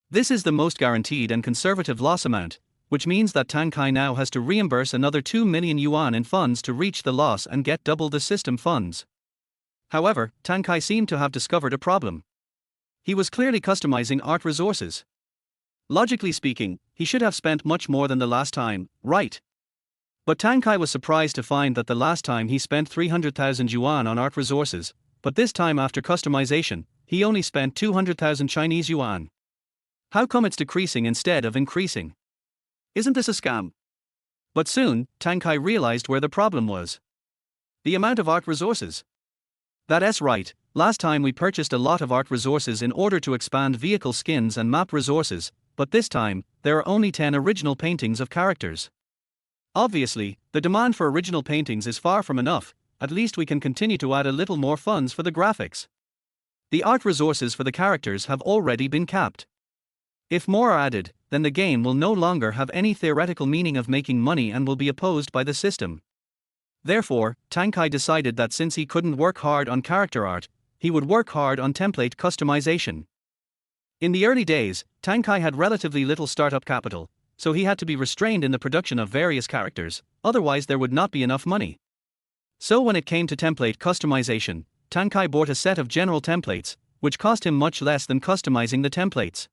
This is the most guaranteed and conservative loss amount, which means that Tang Kai now has to reimburse another 2 million yuan in funds to reach the loss and get double the system funds. However, Tang Kai seemed to have discovered a problem. He was clearly customizing art resources. Logically speaking, he should have spent much more than the last time, right? But Tang Kai was surprised to find that the last time he spent 300,000 yuan on art resources, but this time after customization, he only spent 200,000 Chinese yuan. How come it's decreasing instead of increasing? Isn't this a scam? But soon, Tang Kai realized where the problem was. The amount of art resources. That's right, last time we purchased a lot of art resources in order to expand vehicle skins and map resources, but this time, there are only 10 original paintings of characters. Obviously, the demand for original paintings is far from enough, at least we can continue to add a little more funds for the graphics. The art resources for the characters have already been capped. If more are added, then the game will no longer have any theoretical meaning of making money and will be opposed by the system. Therefore, Tang Kai decided that since he couldn't work hard on character art, he would work hard on template customization. In the early days, Tang Kai had relatively little startup capital, so he had to be restrained in the production of various characters, otherwise there would not be enough money. So when it came to template customization, Tang Kai bought a set of general templates, which cost him much less than customizing the templates.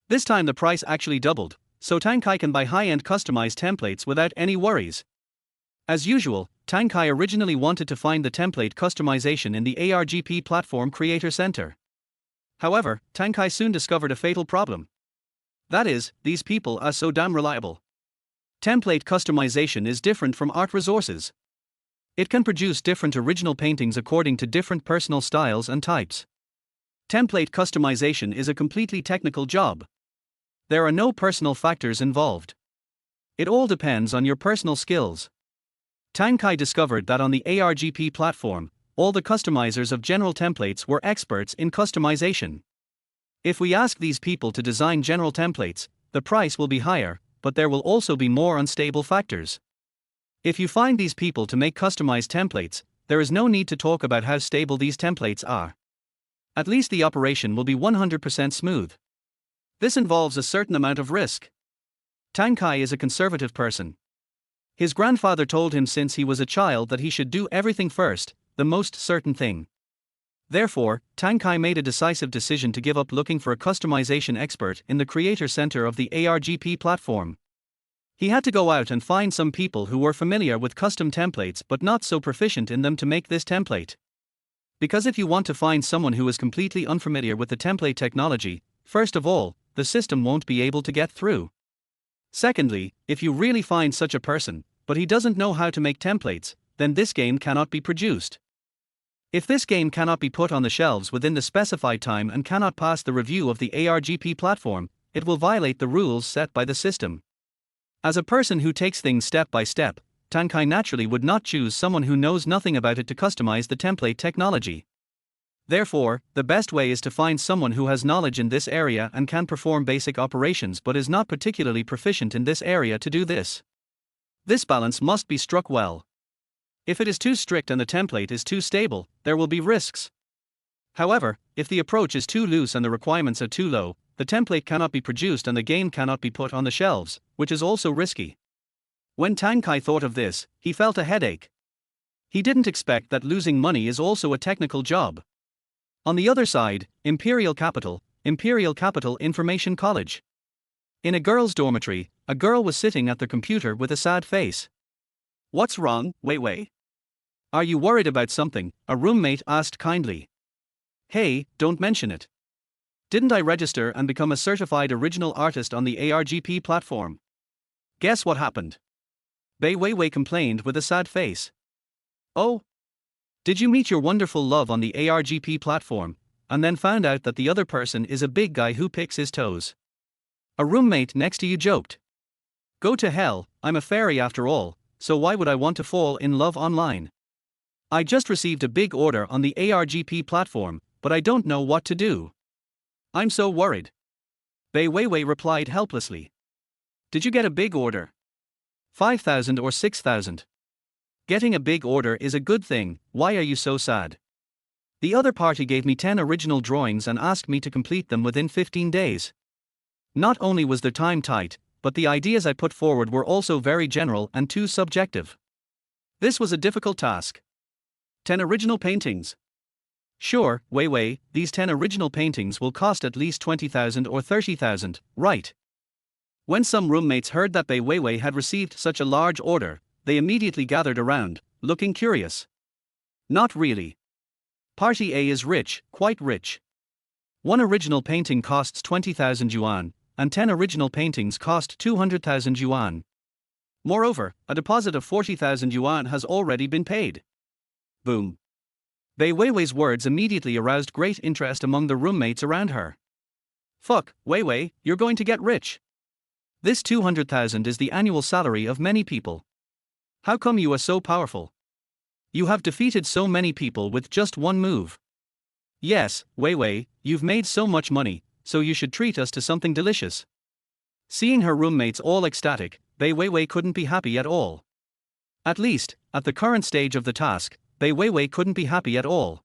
This time the price actually doubled, so Tang Kai can buy high-end customized templates without any worries. As usual, Tang Kai originally wanted to find the template customization in the ARGP platform Creator Center. However, Tang Kai soon discovered a fatal problem. That is, these people are so damn reliable. Template customization is different from art resources. It can produce different original paintings according to different personal styles and types. Template customization is a completely technical job. There are no personal factors involved. It all depends on your personal skills. Tang Kai discovered that on the ARGP platform, all the customizers of general templates were experts in customization. If we ask these people to design general templates, the price will be higher, but there will also be more unstable factors. If you find these people to make customized templates, there is no need to talk about how stable these templates are. At least the operation will be 100% smooth. This involves a certain amount of risk. Tang Kai is a conservative person. His grandfather told him since he was a child that he should do everything first, the most certain thing. Therefore, Tang Kai made a decisive decision to give up looking for a customization expert in the Creator Center of the ARGP platform. He had to go out and find some people who were familiar with custom templates but not so proficient in them to make this template. Because if you want to find someone who is completely unfamiliar with the template technology, first of all, the system won't be able to get through. Secondly, if you really find such a person, but he doesn't know how to make templates, then this game cannot be produced. If this game cannot be put on the shelves within the specified time and cannot pass the review of the ARGP platform, it will violate the rules set by the system. As a person who takes things step by step, Tang Kai naturally would not choose someone who knows nothing about it to customize the template technology. Therefore, the best way is to find someone who has knowledge in this area and can perform basic operations but is not particularly proficient in this area to do this. This balance must be struck well. If it is too strict and the template is too stable, there will be risks. However, if the approach is too loose and the requirements are too low, the template cannot be produced and the game cannot be put on the shelves, which is also risky. When Tang Kai thought of this, he felt a headache. He didn't expect that losing money is also a technical job. On the other side, Imperial Capital Information College. In a girls' dormitory, a girl was sitting at the computer with a sad face. "What's wrong, Wei Wei? Are you worried about something?" a roommate asked kindly. "Hey, don't mention it. Didn't I register and become a certified original artist on the ARGP platform? Guess what happened?" Wei Wei complained with a sad face. "Oh? Did you meet your wonderful love on the ARGP platform, and then found out that the other person is a big guy who picks his toes?" A roommate next to you joked. "Go to hell, I'm a fairy after all, so why would I want to fall in love online? I just received a big order on the ARGP platform, but I don't know what to do. I'm so worried." Wei Wei replied helplessly. "Did you get a big order? 5,000 or 6,000? Getting a big order is a good thing, why are you so sad? The other party gave me 10 original drawings and asked me to complete them within 15 days. Not only was the time tight, but the ideas I put forward were also very general and too subjective. This was a difficult task. 10 original paintings. Sure, Wei, these 10 original paintings will cost at least 20,000 or 30,000, right?" When some roommates heard that Wei had received such a large order, they immediately gathered around, looking curious. Not really. Party A is rich, quite rich. One original painting costs 20,000 yuan, and 10 original paintings cost 200,000 yuan. Moreover, a deposit of 40,000 yuan has already been paid. Boom. Wei's words immediately aroused great interest among the roommates around her. "Fuck, Wei, you're going to get rich. This 200,000 is the annual salary of many people. How come you are so powerful? You have defeated so many people with just one move. Yes, Wei Wei, you've made so much money, so you should treat us to something delicious. Seeing her roommates all ecstatic, Bei Weiwei couldn't be happy at all. At least, at the current stage of the task, Bei Weiwei couldn't be happy at all.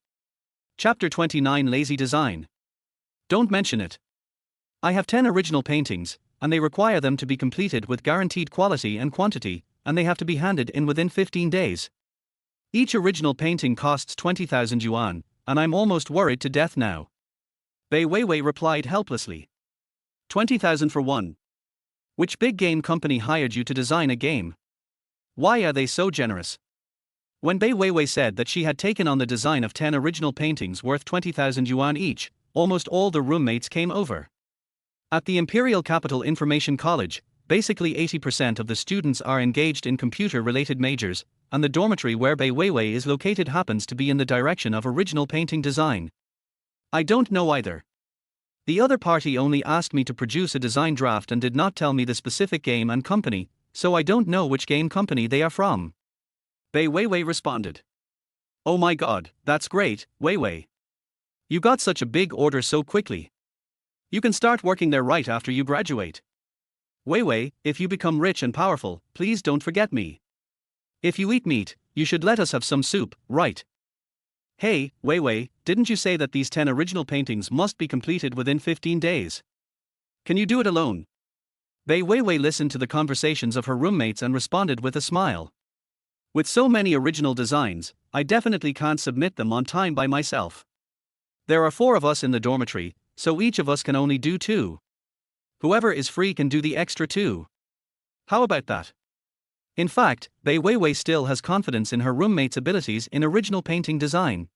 Chapter 29 Lazy Design. Don't mention it. I have 10 original paintings, and they require them to be completed with guaranteed quality and quantity, and they have to be handed in within 15 days. Each original painting costs 20,000 yuan, and I'm almost worried to death now. Bei Weiwei replied helplessly. 20,000 for one. Which big game company hired you to design a game? Why are they so generous? When Bei Weiwei said that she had taken on the design of 10 original paintings worth 20,000 yuan each, almost all the roommates came over. At the Imperial Capital Information College, basically 80% of the students are engaged in computer-related majors, and the dormitory where Bei Weiwei is located happens to be in the direction of original painting design. I don't know either. The other party only asked me to produce a design draft and did not tell me the specific game and company, so I don't know which game company they are from. Bei Weiwei responded. Oh my god, that's great, Weiwei. You got such a big order so quickly. You can start working there right after you graduate. Weiwei, if you become rich and powerful, please don't forget me. If you eat meat, you should let us have some soup, right? Hey, Weiwei, didn't you say that these 10 original paintings must be completed within 15 days? Can you do it alone? Bei Weiwei listened to the conversations of her roommates and responded with a smile. With so many original designs, I definitely can't submit them on time by myself. There are 4 of us in the dormitory, so each of us can only do 2. Whoever is free can do the extra 2. How about that? In fact, Bei Weiwei still has confidence in her roommate's abilities in original painting design.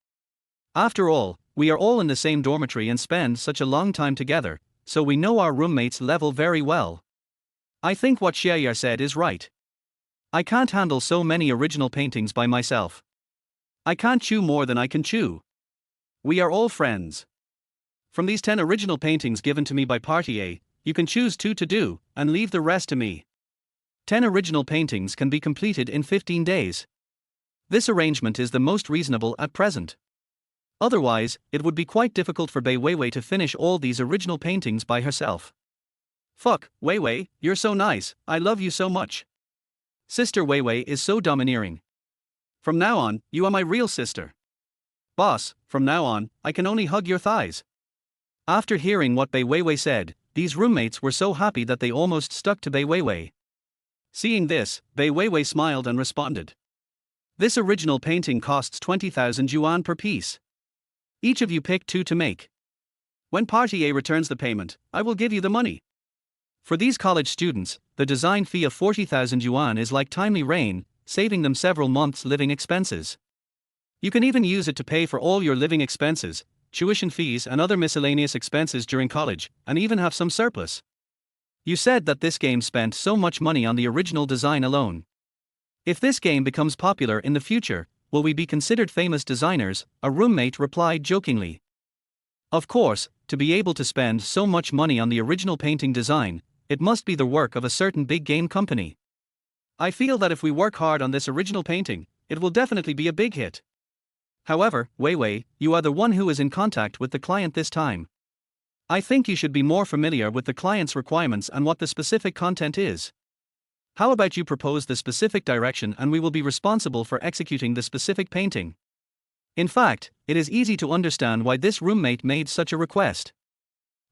After all, we are all in the same dormitory and spend such a long time together, so we know our roommate's level very well. I think what Xia said is right. I can't handle so many original paintings by myself. I can't chew more than I can chew. We are all friends. From these 10 original paintings given to me by Party A, you can choose 2 to do, and leave the rest to me. 10 original paintings can be completed in 15 days. This arrangement is the most reasonable at present. Otherwise, it would be quite difficult for Bei Weiwei to finish all these original paintings by herself. Fuck, Weiwei, you're so nice, I love you so much. Sister Weiwei is so domineering. From now on, you are my real sister. Boss, from now on, I can only hug your thighs. After hearing what Bei Weiwei said, these roommates were so happy that they almost stuck to Bei Weiwei. Seeing this, Bei Weiwei smiled and responded. This original painting costs 20,000 yuan per piece. Each of you pick 2 to make. When Party A returns the payment, I will give you the money. For these college students, the design fee of 40,000 yuan is like timely rain, saving them several months' living expenses. You can even use it to pay for all your living expenses, tuition fees and other miscellaneous expenses during college, and even have some surplus. You said that this game spent so much money on the original design alone. If this game becomes popular in the future, will we be considered famous designers? A roommate replied jokingly. Of course, to be able to spend so much money on the original painting design, it must be the work of a certain big game company. I feel that if we work hard on this original painting, it will definitely be a big hit. However, Weiwei, you are the one who is in contact with the client this time. I think you should be more familiar with the client's requirements and what the specific content is. How about you propose the specific direction and we will be responsible for executing the specific painting? In fact, it is easy to understand why this roommate made such a request.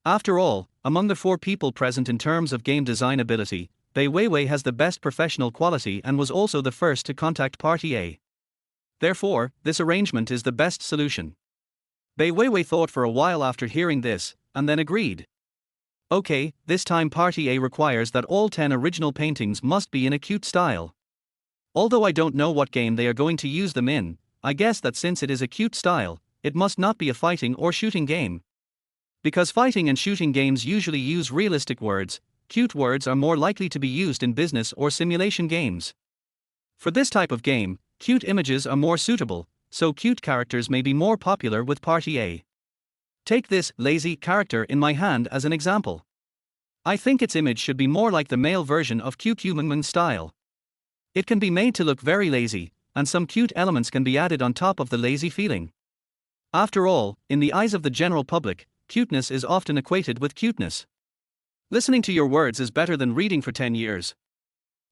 After all, among the 4 people present in terms of game design ability, Bei Weiwei has the best professional quality and was also the first to contact Party A. Therefore, this arrangement is the best solution. Bei Weiwei thought for a while after hearing this, and then agreed. Okay, this time Party A requires that all 10 original paintings must be in a cute style. Although I don't know what game they are going to use them in, I guess that since it is a cute style, it must not be a fighting or shooting game. Because fighting and shooting games usually use realistic words, cute words are more likely to be used in business or simulation games. For this type of game, cute images are more suitable, so cute characters may be more popular with Party A. Take this lazy character in my hand as an example. I think its image should be more like the male version of QQ style. It can be made to look very lazy, and some cute elements can be added on top of the lazy feeling. After all, in the eyes of the general public, cuteness is often equated with cuteness. Listening to your words is better than reading for 10 years.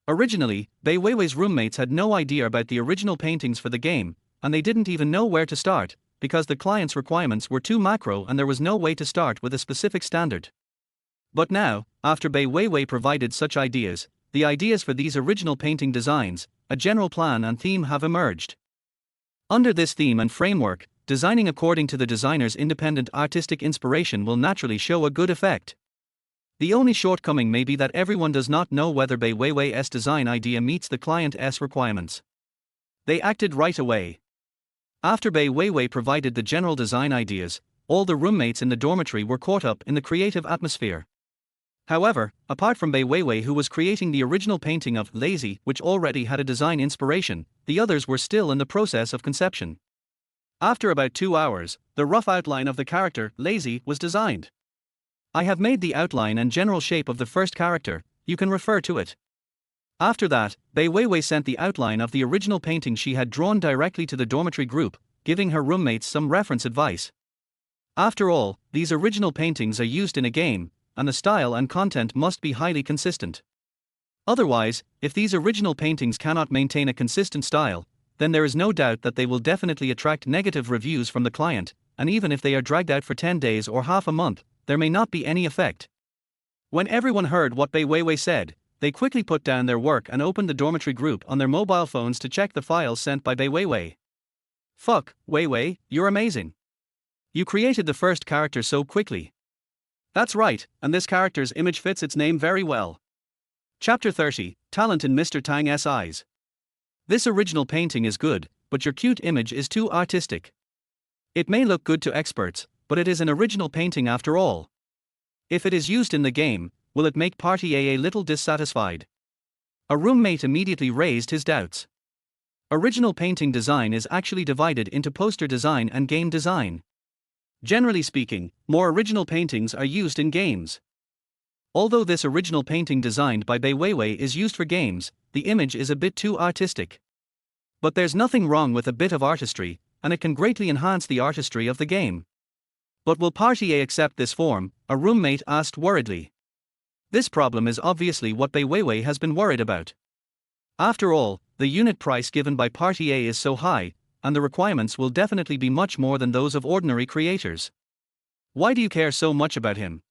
Originally, Bai Weiwei's roommates had no idea about the original paintings for the game, and they didn't even know where to start, because the client's requirements were too macro and there was no way to start with a specific standard. But now, after Bai Weiwei provided such ideas, the ideas for these original painting designs, a general plan and theme have emerged. Under this theme and framework, designing according to the designer's independent artistic inspiration will naturally show a good effect. The only shortcoming may be that everyone does not know whether Bai Weiwei's design idea meets the client's requirements. They acted right away. After Bai Weiwei provided the general design ideas, all the roommates in the dormitory were caught up in the creative atmosphere. However, apart from Bai Weiwei, who was creating the original painting of Lazy, which already had a design inspiration, the others were still in the process of conception. After about 2 hours, the rough outline of the character, Lazy, was designed. I have made the outline and general shape of the first character, you can refer to it. After that, Bai Weiwei sent the outline of the original painting she had drawn directly to the dormitory group, giving her roommates some reference advice. After all, these original paintings are used in a game, and the style and content must be highly consistent. Otherwise, if these original paintings cannot maintain a consistent style, then there is no doubt that they will definitely attract negative reviews from the client, and even if they are dragged out for 10 days or half a month, there may not be any effect. When everyone heard what Bai Weiwei said, they quickly put down their work and opened the dormitory group on their mobile phones to check the files sent by Bai Weiwei. Fuck, Weiwei, you're amazing. You created the first character so quickly. That's right, and this character's image fits its name very well. Chapter 30, Talent in Mr. Tang's Eyes. This original painting is good, but your cute image is too artistic. It may look good to experts, but it is an original painting after all. If it is used in the game, will it make Party A little dissatisfied? A roommate immediately raised his doubts. Original painting design is actually divided into poster design and game design. Generally speaking, more original paintings are used in games. Although this original painting designed by Bai Weiwei is used for games, the image is a bit too artistic. But there's nothing wrong with a bit of artistry, and it can greatly enhance the artistry of the game. But will Party A accept this form? A roommate asked worriedly. This problem is obviously what Bai Weiwei has been worried about. After all, the unit price given by Party A is so high, and the requirements will definitely be much more than those of ordinary creators. Why do you care so much about him?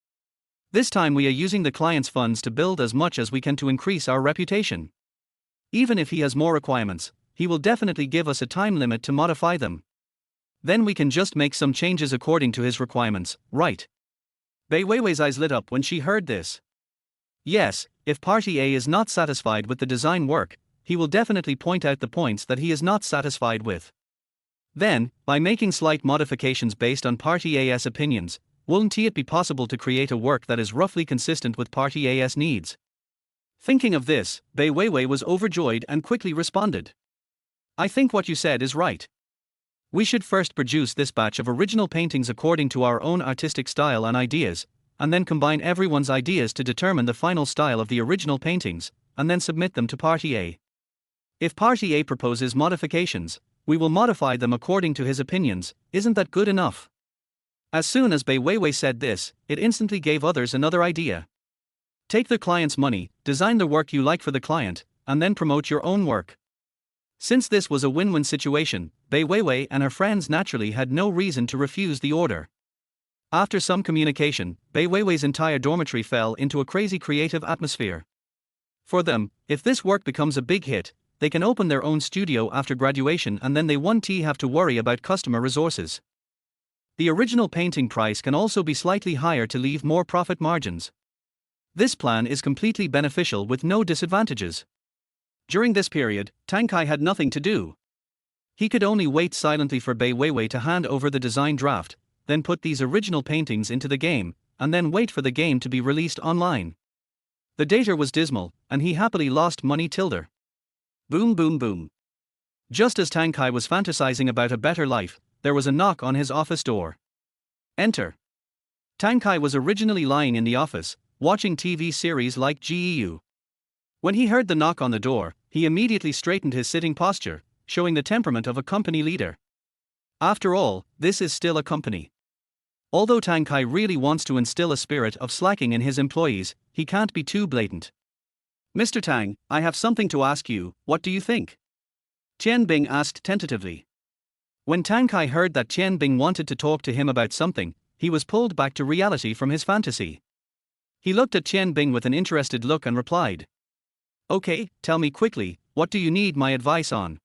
This time we are using the client's funds to build as much as we can to increase our reputation. Even if he has more requirements, he will definitely give us a time limit to modify them. Then we can just make some changes according to his requirements, right? Bai Weiwei's eyes lit up when she heard this. Yes, if Party A is not satisfied with the design work, he will definitely point out the points that he is not satisfied with. Then, by making slight modifications based on Party A's opinions, wouldn't it be possible to create a work that is roughly consistent with Party A's needs? Thinking of this, Bai Weiwei was overjoyed and quickly responded. I think what you said is right. We should first produce this batch of original paintings according to our own artistic style and ideas, and then combine everyone's ideas to determine the final style of the original paintings, and then submit them to Party A. If Party A proposes modifications, we will modify them according to his opinions. Isn't that good enough? As soon as Bai Weiwei said this, it instantly gave others another idea. Take the client's money, design the work you like for the client, and then promote your own work. Since this was a win-win situation, Bai Weiwei and her friends naturally had no reason to refuse the order. After some communication, Bai Weiwei's entire dormitory fell into a crazy creative atmosphere. For them, if this work becomes a big hit, they can open their own studio after graduation and then they won't have to worry about customer resources. The original painting price can also be slightly higher to leave more profit margins. This plan is completely beneficial with no disadvantages. During this period, Tang Kai had nothing to do. He could only wait silently for Bai Weiwei to hand over the design draft, then put these original paintings into the game, and then wait for the game to be released online. The data was dismal, and he happily lost money tilde. Boom boom boom. Just as Tang Kai was fantasizing about a better life, there was a knock on his office door. Enter. Tang Kai was originally lying in the office, watching TV series like GEU. When he heard the knock on the door, he immediately straightened his sitting posture, showing the temperament of a company leader. After all, this is still a company. Although Tang Kai really wants to instill a spirit of slacking in his employees, he can't be too blatant. Mr. Tang, I have something to ask you, what do you think? Qian Bing asked tentatively. When Tang Kai heard that Qian Bing wanted to talk to him about something, he was pulled back to reality from his fantasy. He looked at Qian Bing with an interested look and replied. Okay, tell me quickly, what do you need my advice on?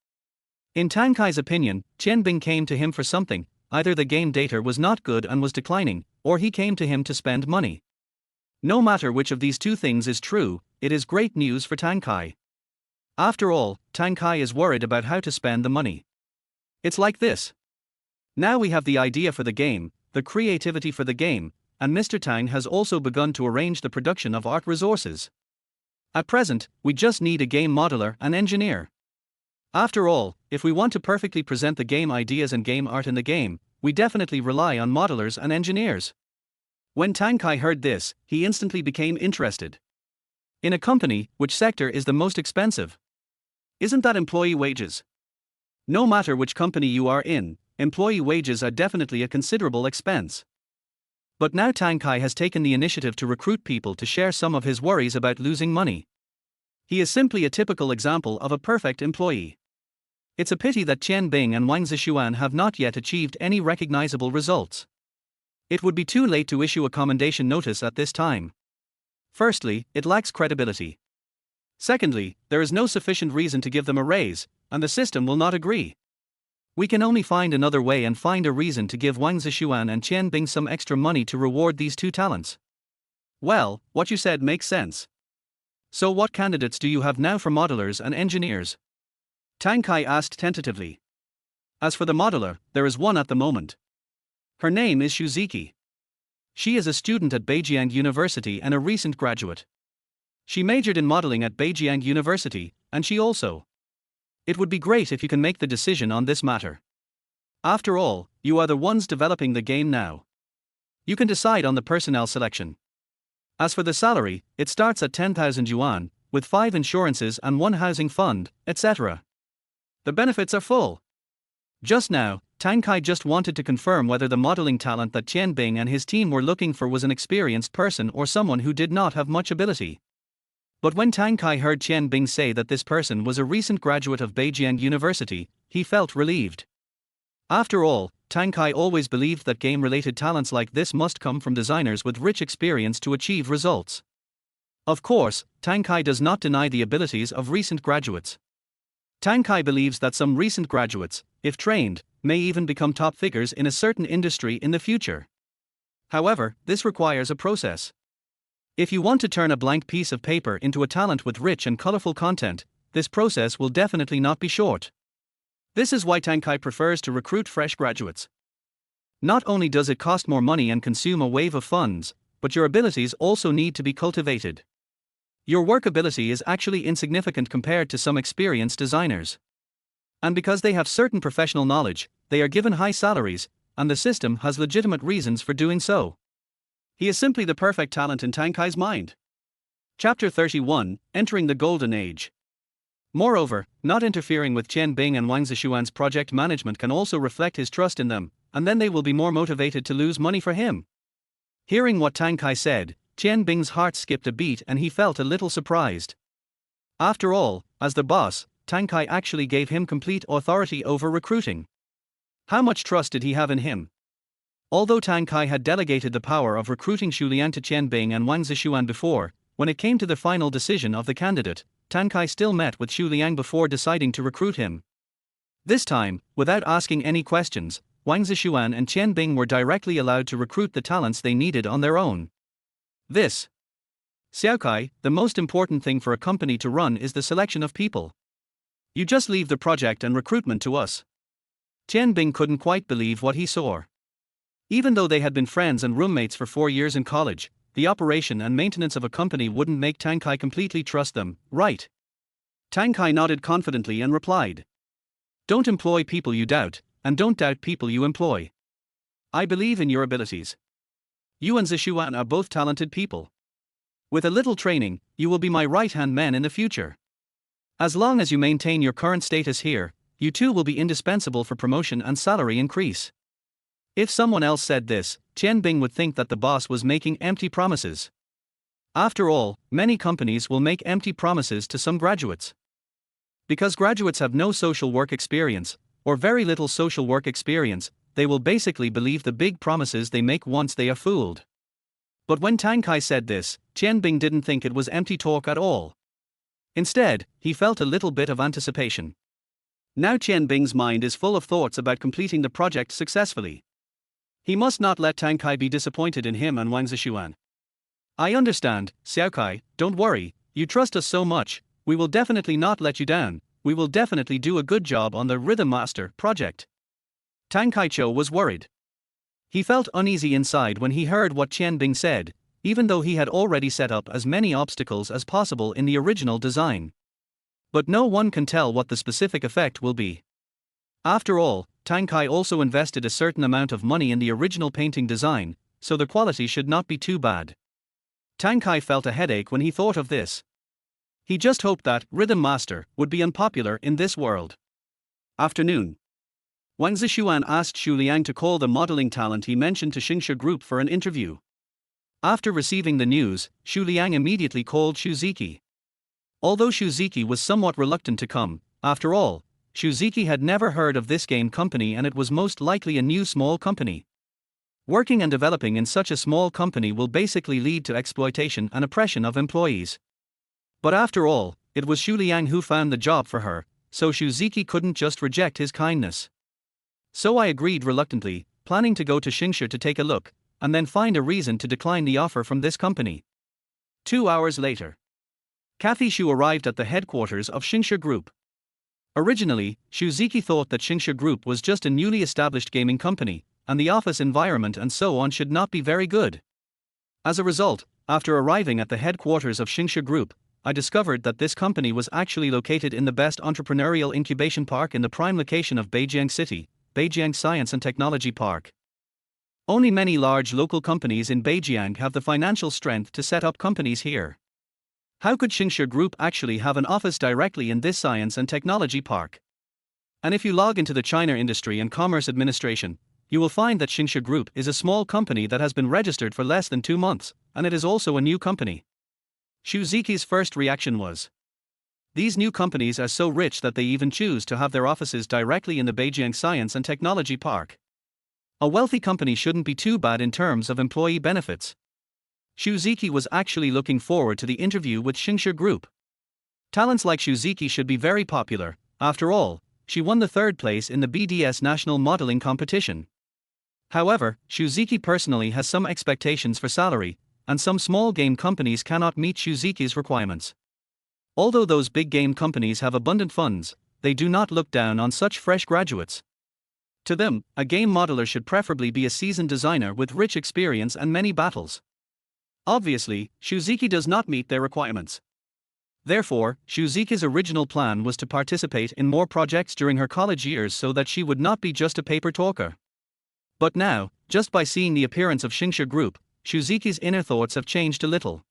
In Tang Kai's opinion, Qian Bing came to him for something. Either the game data was not good and was declining, or he came to him to spend money. No matter which of these two things is true, it is great news for Tang Kai. After all, Tang Kai is worried about how to spend the money. It's like this. Now we have the idea for the game, the creativity for the game, and Mr. Tang has also begun to arrange the production of art resources. At present, we just need a game modeler and engineer. After all, if we want to perfectly present the game ideas and game art in the game, we definitely rely on modelers and engineers. When Tang Kai heard this, he instantly became interested. In a company, which sector is the most expensive? Isn't that employee wages? No matter which company you are in, employee wages are definitely a considerable expense. But now Tang Kai has taken the initiative to recruit people to share some of his worries about losing money. He is simply a typical example of a perfect employee. It's a pity that Qian Bing and Wang Zixuan have not yet achieved any recognizable results. It would be too late to issue a commendation notice at this time. Firstly, it lacks credibility. Secondly, there is no sufficient reason to give them a raise, and the system will not agree. We can only find another way and find a reason to give Wang Zixuan and Qian Bing some extra money to reward these two talents. Well, what you said makes sense. So what candidates do you have now for modelers and engineers? Tang Kai asked tentatively. As for the modeler, there is one at the moment. Her name is Shuziki. She is a student at Beijiang University and a recent graduate. She majored in modeling at Beijiang University, and she also. It would be great if you can make the decision on this matter. After all, you are the ones developing the game now. You can decide on the personnel selection. As for the salary, it starts at 10,000 yuan, with 5 insurances and 1 housing fund, etc. The benefits are full. Just now, Tang Kai just wanted to confirm whether the modeling talent that Qian Bing and his team were looking for was an experienced person or someone who did not have much ability. But when Tang Kai heard Qian Bing say that this person was a recent graduate of Beijiang University, he felt relieved. After all, Tang Kai always believed that game-related talents like this must come from designers with rich experience to achieve results. Of course, Tang Kai does not deny the abilities of recent graduates. Tang Kai believes that some recent graduates, if trained, may even become top figures in a certain industry in the future. However, this requires a process. If you want to turn a blank piece of paper into a talent with rich and colorful content, this process will definitely not be short. This is why Tang Kai prefers to recruit fresh graduates. Not only does it cost more money and consume a wave of funds, but your abilities also need to be cultivated. Your work ability is actually insignificant compared to some experienced designers. And because they have certain professional knowledge, they are given high salaries, and the system has legitimate reasons for doing so. He is simply the perfect talent in Tang Kai's mind. Chapter 31, Entering the Golden Age. Moreover, not interfering with Qian Bing and Wang Zixuan's project management can also reflect his trust in them, and then they will be more motivated to lose money for him. Hearing what Tang Kai said, Qian Bing's heart skipped a beat and he felt a little surprised. After all, as the boss, Tang Kai actually gave him complete authority over recruiting. How much trust did he have in him? Although Tang Kai had delegated the power of recruiting Xu Liang to Qian Bing and Wang Zixuan before, when it came to the final decision of the candidate, Tang Kai still met with Xu Liang before deciding to recruit him. This time, without asking any questions, Wang Zixuan and Qian Bing were directly allowed to recruit the talents they needed on their own. This. Xiao Kai, the most important thing for a company to run is the selection of people. You just leave the project and recruitment to us. Qian Bing couldn't quite believe what he saw. Even though they had been friends and roommates for 4 years in college, the operation and maintenance of a company wouldn't make Tang Kai completely trust them, right? Tang Kai nodded confidently and replied. Don't employ people you doubt, and don't doubt people you employ. I believe in your abilities. You and Zixuan are both talented people. With a little training, you will be my right-hand man in the future. As long as you maintain your current status here, you too will be indispensable for promotion and salary increase. If someone else said this, Tianbing would think that the boss was making empty promises. After all, many companies will make empty promises to some graduates. Because graduates have no social work experience, or very little social work experience, they will basically believe the big promises they make once they are fooled. But when Tang Kai said this, Tianbing didn't think it was empty talk at all. Instead, he felt a little bit of anticipation. Now Tianbing's mind is full of thoughts about completing the project successfully. He must not let Tang Kai be disappointed in him and Wang Zishuan. I understand, Xiao Kai, don't worry, you trust us so much, we will definitely not let you down, we will definitely do a good job on the Rhythm Master project. Tang Kai-cho was worried. He felt uneasy inside when he heard what Tianbing said, even though he had already set up as many obstacles as possible in the original design. But no one can tell what the specific effect will be. After all, Tang Kai also invested a certain amount of money in the original painting design, so the quality should not be too bad. Tang Kai felt a headache when he thought of this. He just hoped that Rhythm Master would be unpopular in this world. Afternoon. Wang Zishuan asked Xu Liang to call the modeling talent he mentioned to Xingshi Group for an interview. After receiving the news, Xu Liang immediately called Xu Ziki. Although Xu Ziki was somewhat reluctant to come, after all, Xu Ziki had never heard of this game company and it was most likely a new small company. Working and developing in such a small company will basically lead to exploitation and oppression of employees. But after all, it was Xu Liang who found the job for her, so Xu Ziki couldn't just reject his kindness. So I agreed reluctantly, planning to go to Xingshi to take a look, and then find a reason to decline the offer from this company. 2 hours later. Kathy Xu arrived at the headquarters of Xingshi Group. Originally, Xu Ziki thought that Xingshi Group was just a newly established gaming company, and the office environment and so on should not be very good. As a result, after arriving at the headquarters of Xingshi Group, I discovered that this company was actually located in the best entrepreneurial incubation park in the prime location of Beijiang City, Beijiang Science and Technology Park. Only many large local companies in Beijiang have the financial strength to set up companies here. How could Xingshi Group actually have an office directly in this science and technology park? And if you log into the China Industry and Commerce Administration, you will find that Xingshi Group is a small company that has been registered for less than 2 months, and it is also a new company. Xu Ziki's first reaction was, these new companies are so rich that they even choose to have their offices directly in the Beijiang Science and Technology Park. A wealthy company shouldn't be too bad in terms of employee benefits. Xu Ziki was actually looking forward to the interview with Xingshi Group. Talents like Xu Ziki should be very popular, after all, she won the 3rd place in the BDS National Modeling Competition. However, Xu Ziki personally has some expectations for salary, and some small game companies cannot meet Xu Ziki's requirements. Although those big game companies have abundant funds, they do not look down on such fresh graduates. To them, a game modeler should preferably be a seasoned designer with rich experience and many battles. Obviously, Xu Ziki does not meet their requirements. Therefore, Xu Ziki's original plan was to participate in more projects during her college years so that she would not be just a paper talker. But now, just by seeing the appearance of Xingshi Group, Xu Ziki's inner thoughts have changed a little.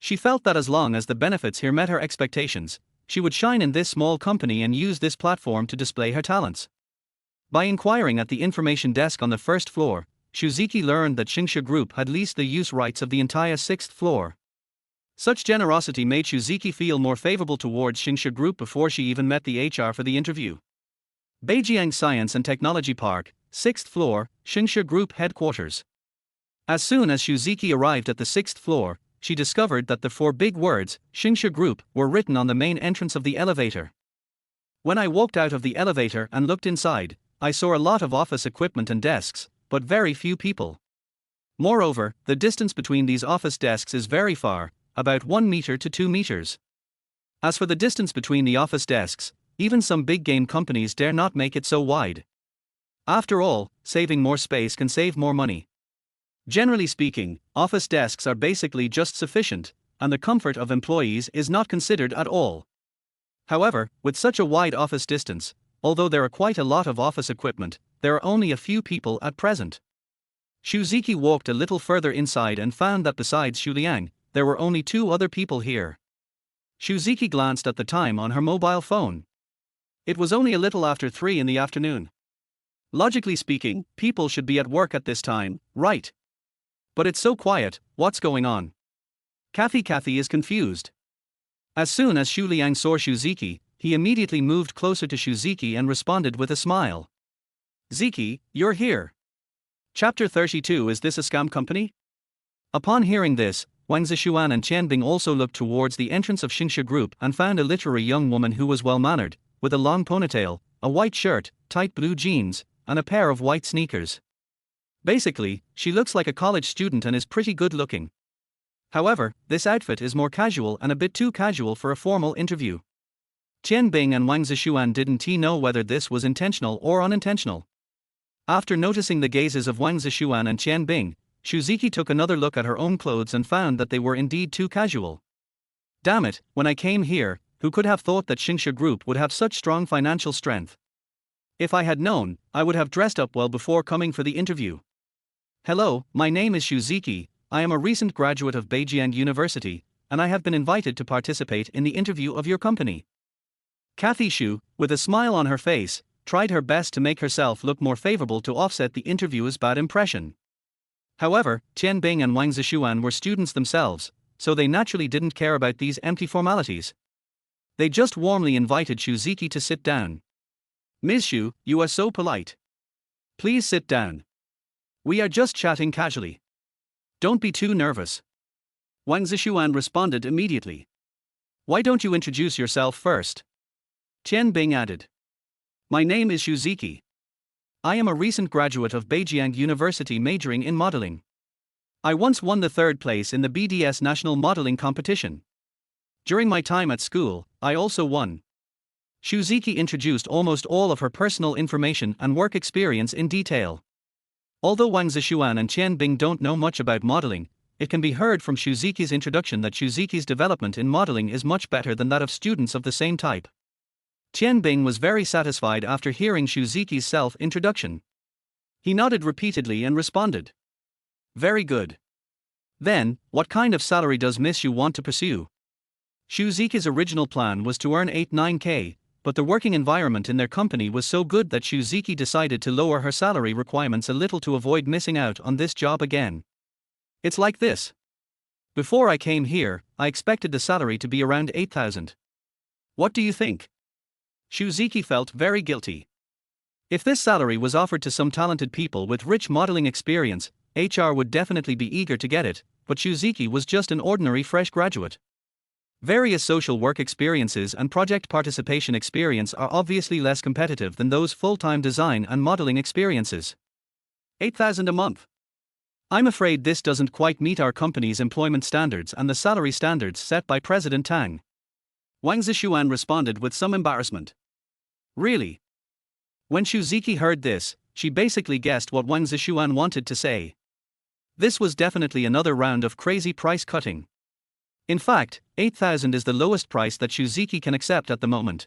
She felt that as long as the benefits here met her expectations, she would shine in this small company and use this platform to display her talents. By inquiring at the information desk on the 1st floor, Xu Ziki learned that Xingshi Group had leased the use rights of the entire 6th floor. Such generosity made Xu Ziki feel more favorable towards Xingshi Group before she even met the HR for the interview. Beijiang Science and Technology Park, 6th floor, Xingshi Group headquarters. As soon as Xu Ziki arrived at the 6th floor, she discovered that the 4 big words, Xingshi Group, were written on the main entrance of the elevator. When I walked out of the elevator and looked inside, I saw a lot of office equipment and desks, but very few people. Moreover, the distance between these office desks is very far, about 1 meter to 2 meters. As for the distance between the office desks, even some big game companies dare not make it so wide. After all, saving more space can save more money. Generally speaking, office desks are basically just sufficient, and the comfort of employees is not considered at all. However, with such a wide office distance, although there are quite a lot of office equipment, there are only a few people at present. Xu Ziki walked a little further inside and found that besides Xu Liang, there were only 2 other people here. Xu Ziki glanced at the time on her mobile phone. It was only a little after 3 in the afternoon. Logically speaking, people should be at work at this time, right? But it's so quiet, what's going on? Kathy is confused. As soon as Xu Liang saw Shuziki, he immediately moved closer to Shuziki and responded with a smile. Ziki, you're here. Chapter 32. Is this a scam company? Upon hearing this, Wang Zishuan and Qianbing also looked towards the entrance of Xingxia Group and found a literary young woman who was well-mannered, with a long ponytail, a white shirt, tight blue jeans, and a pair of white sneakers. Basically, she looks like a college student and is pretty good-looking. However, this outfit is more casual and a bit too casual for a formal interview. Qianbing and Wang Zishuan didn't know whether this was intentional or unintentional. After noticing the gazes of Wang Zishuan and Qianbing, Shuziki took another look at her own clothes and found that they were indeed too casual. Damn it, when I came here, who could have thought that Xingxia Group would have such strong financial strength? If I had known, I would have dressed up well before coming for the interview. Hello, my name is Shuziki, I am a recent graduate of Beijiang University, and I have been invited to participate in the interview of your company. Kathy Xu, with a smile on her face, tried her best to make herself look more favorable to offset the interviewer's bad impression. However, Qianbing and Wang Zishuan were students themselves, so they naturally didn't care about these empty formalities. They just warmly invited Shuziki to sit down. Ms. Xu, you are so polite. Please sit down. We are just chatting casually. Don't be too nervous. Wang Zishuan responded immediately. Why don't you introduce yourself first? Qianbing added. My name is Shuziki. I am a recent graduate of Beijiang University majoring in modeling. I once won the 3rd place in the BDS National Modeling Competition. During my time at school, I also won. Shuziki introduced almost all of her personal information and work experience in detail. Although Wang Zishuan and Qianbing don't know much about modeling, it can be heard from Shuziki's introduction that Shuziki's development in modeling is much better than that of students of the same type. Qianbing was very satisfied after hearing Shuziki's self-introduction. He nodded repeatedly and responded. Very good. Then, what kind of salary does Miss Xu want to pursue? Shuziki's original plan was to earn 8-9K, but the working environment in their company was so good that Shuziki decided to lower her salary requirements a little to avoid missing out on this job again. It's like this. Before I came here, I expected the salary to be around 8,000. What do you think? Shuziki felt very guilty. If this salary was offered to some talented people with rich modeling experience, HR would definitely be eager to get it, but Shuziki was just an ordinary fresh graduate. Various social work experiences and project participation experience are obviously less competitive than those full-time design and modeling experiences. 8,000 a month. I'm afraid this doesn't quite meet our company's employment standards and the salary standards set by President Tang. Wang Zishuan responded with some embarrassment. Really? When Shuziki heard this, she basically guessed what Wang Zishuan wanted to say. This was definitely another round of crazy price cutting. In fact, 8,000 is the lowest price that Shuziki can accept at the moment.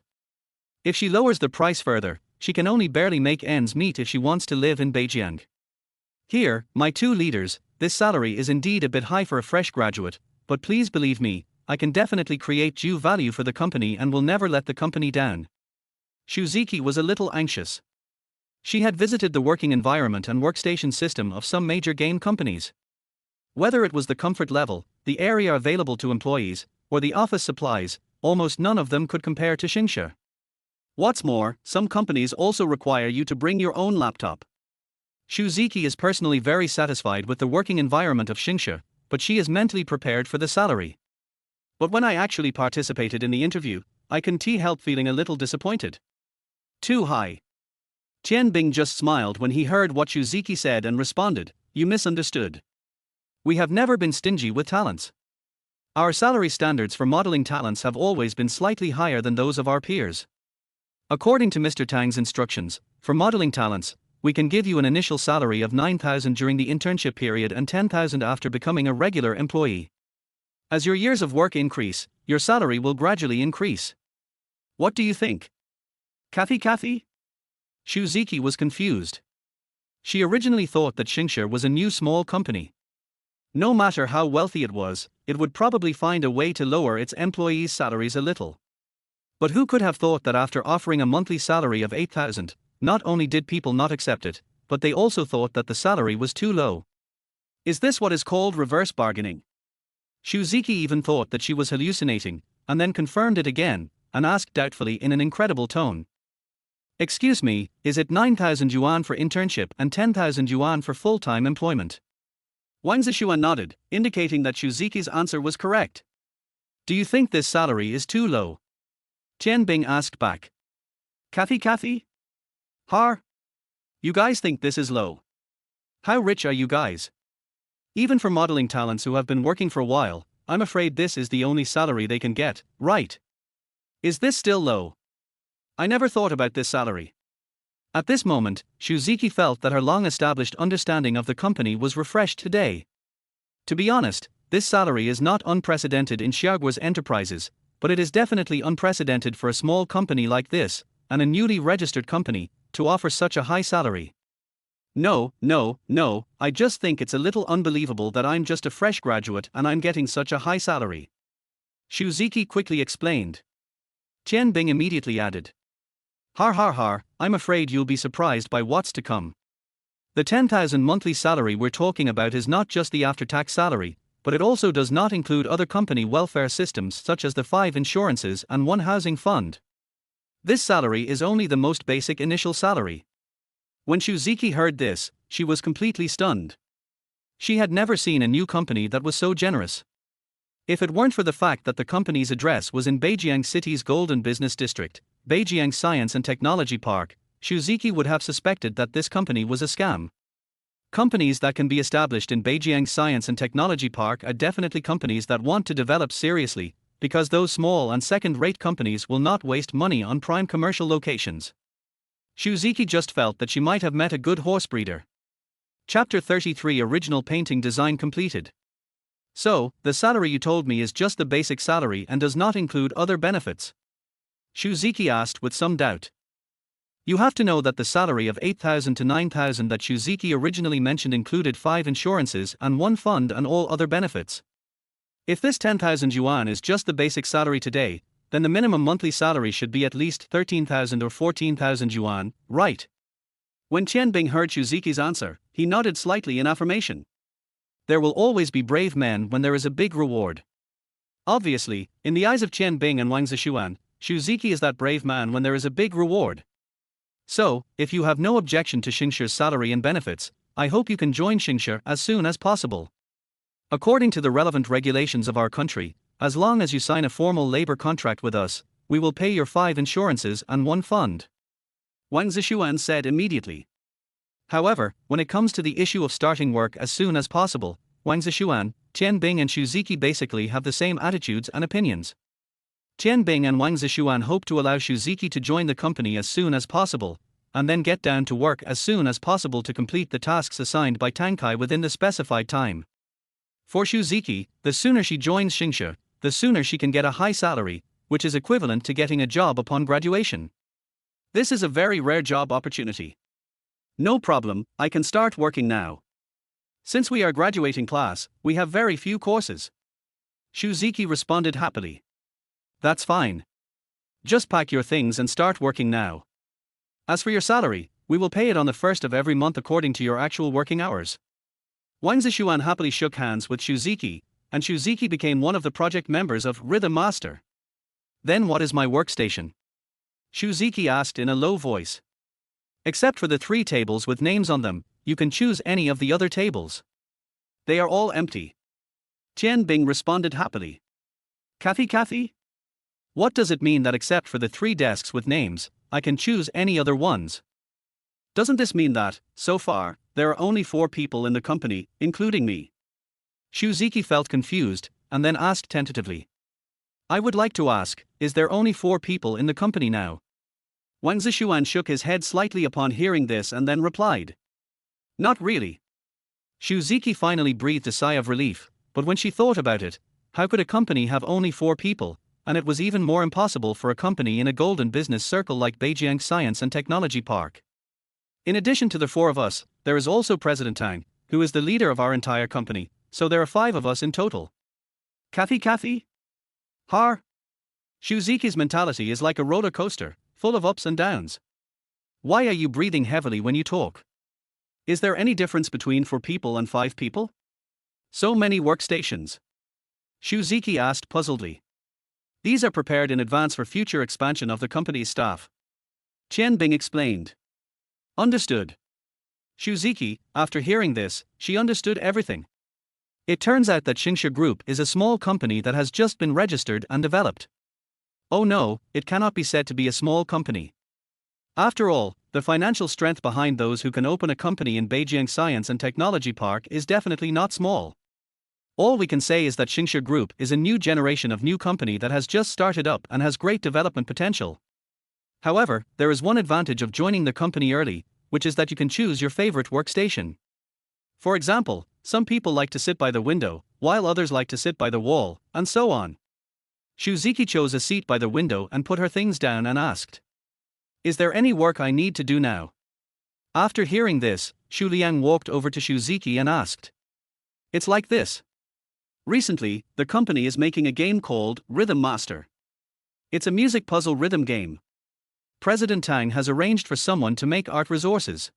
If she lowers the price further, she can only barely make ends meet if she wants to live in Beijiang. Here, my two leaders, this salary is indeed a bit high for a fresh graduate, but please believe me, I can definitely create due value for the company and will never let the company down. Shuziki was a little anxious. She had visited the working environment and workstation system of some major game companies. Whether it was the comfort level, the area available to employees, or the office supplies, almost none of them could compare to Xingxia. What's more, some companies also require you to bring your own laptop. Shuziki is personally very satisfied with the working environment of Xingxia, but she is mentally prepared for the salary. But when I actually participated in the interview, I couldn't help feeling a little disappointed. Too high. Qianbing just smiled when he heard what Shuziki said and responded, "You misunderstood. We have never been stingy with talents. Our salary standards for modeling talents have always been slightly higher than those of our peers. According to Mr. Tang's instructions, for modeling talents, we can give you an initial salary of 9,000 during the internship period and 10,000 after becoming a regular employee. As your years of work increase, your salary will gradually increase. What do you think? Kathy? Shuziki was confused. She originally thought that Xingxia was a new small company. No matter how wealthy it would probably find a way to lower its employees' salaries a little. But who could have thought that after offering a monthly salary of 8,000, not only did people not accept it, but they also thought that the salary was too low. Is this what is called reverse bargaining? Shuziki even thought that she was hallucinating, and then confirmed it again, and asked doubtfully in an incredible tone. Excuse me, is it 9,000 yuan for internship and 10,000 yuan for full-time employment? Wang Zishuan nodded, indicating that Shuziki's answer was correct. Do you think this salary is too low? Chen Bing asked back. Kathy? Har? You guys think this is low? How rich are you guys? Even for modeling talents who have been working for a while, I'm afraid this is the only salary they can get, right? Is this still low? I never thought about this salary. At this moment, Shuziki felt that her long-established understanding of the company was refreshed today. To be honest, this salary is not unprecedented in Xiaoguo's enterprises, but it is definitely unprecedented for a small company like this, and a newly registered company, to offer such a high salary. No, I just think it's a little unbelievable that I'm just a fresh graduate and I'm getting such a high salary. Shuziki quickly explained. Chen Bing immediately added. Har, I'm afraid you'll be surprised by what's to come. The 10,000 monthly salary we're talking about is not just the after-tax salary, but it also does not include other company welfare systems such as the 5 insurances and 1 housing fund. This salary is only the most basic initial salary. When Shuziki heard this, she was completely stunned. She had never seen a new company that was so generous. If it weren't for the fact that the company's address was in Beijiang City's Golden Business District, Beijiang Science and Technology Park, Shuziki would have suspected that this company was a scam. Companies that can be established in Beijiang Science and Technology Park are definitely companies that want to develop seriously, because those small and second-rate companies will not waste money on prime commercial locations. Shuziki just felt that she might have met a good horse breeder. Chapter 33 Original Painting Design completed. So, the salary you told me is just the basic salary and does not include other benefits? Shuziki asked with some doubt. You have to know that the salary of 8,000 to 9,000 that Shuziki originally mentioned included 5 insurances and 1 fund and all other benefits. If this 10,000 yuan is just the basic salary today, then the minimum monthly salary should be at least 13,000 or 14,000 yuan, right? When Chen Bing heard Shuziki's answer, he nodded slightly in affirmation. There will always be brave men when there is a big reward. Obviously, in the eyes of Chen Bing and Wang Zishuan, Shuziki is that brave man when there is a big reward. So, if you have no objection to Xingshi's salary and benefits, I hope you can join Xingshi as soon as possible. According to the relevant regulations of our country, as long as you sign a formal labor contract with us, we will pay your 5 insurances and 1 fund. Wang Zishuan said immediately. However, when it comes to the issue of starting work as soon as possible, Wang Zishuan, Chen Bing and Shuziki basically have the same attitudes and opinions. Chen Bing and Wang Zishuan hope to allow Shuziki to join the company as soon as possible, and then get down to work as soon as possible to complete the tasks assigned by Tang Kai within the specified time. For Shuziki, the sooner she joins Xingshi, the sooner she can get a high salary, which is equivalent to getting a job upon graduation. This is a very rare job opportunity. No problem, I can start working now. Since we are graduating class, we have very few courses. Shuziki responded happily. That's fine. Just pack your things and start working now. As for your salary, we will pay it on the 1st of every month according to your actual working hours. Wang Zishuan happily shook hands with Shuziki, and Shuziki became one of the project members of Rhythm Master. Then what is my workstation? Shuziki asked in a low voice. Except for the 3 tables with names on them, you can choose any of the other tables. They are all empty. Chen Bing responded happily. Kathy? What does it mean that except for the 3 desks with names, I can choose any other ones? Doesn't this mean that, so far, there are only 4 people in the company, including me? Shuziki felt confused, and then asked tentatively. I would like to ask, is there only 4 people in the company now? Wang Zishuan shook his head slightly upon hearing this and then replied. Not really. Shuziki finally breathed a sigh of relief, but when she thought about it, how could a company have only 4 people, and it was even more impossible for a company in a golden business circle like Beijiang Science and Technology Park. In addition to the 4 of us, there is also President Tang, who is the leader of our entire company, so there are 5 of us in total. Kathy? Har? Shuziki's mentality is like a roller coaster, full of ups and downs. Why are you breathing heavily when you talk? Is there any difference between 4 people and 5 people? So many workstations. Shuziki asked puzzledly. These are prepared in advance for future expansion of the company's staff. Bing explained. Understood. Shuziki, after hearing this, she understood everything. It turns out that Xingsha Group is a small company that has just been registered and developed. Oh no, it cannot be said to be a small company. After all, the financial strength behind those who can open a company in Beijiang Science and Technology Park is definitely not small. All we can say is that Xingsha Group is a new generation of new company that has just started up and has great development potential. However, there is one advantage of joining the company early, which is that you can choose your favorite workstation. For example, some people like to sit by the window, while others like to sit by the wall, and so on. Shuziki chose a seat by the window and put her things down and asked, "Is there any work I need to do now?" After hearing this, Shu Liang walked over to Shuziki and asked, "It's like this. Recently, the company is making a game called Rhythm Master. It's a music puzzle rhythm game. President Tang has arranged for someone to make art resources.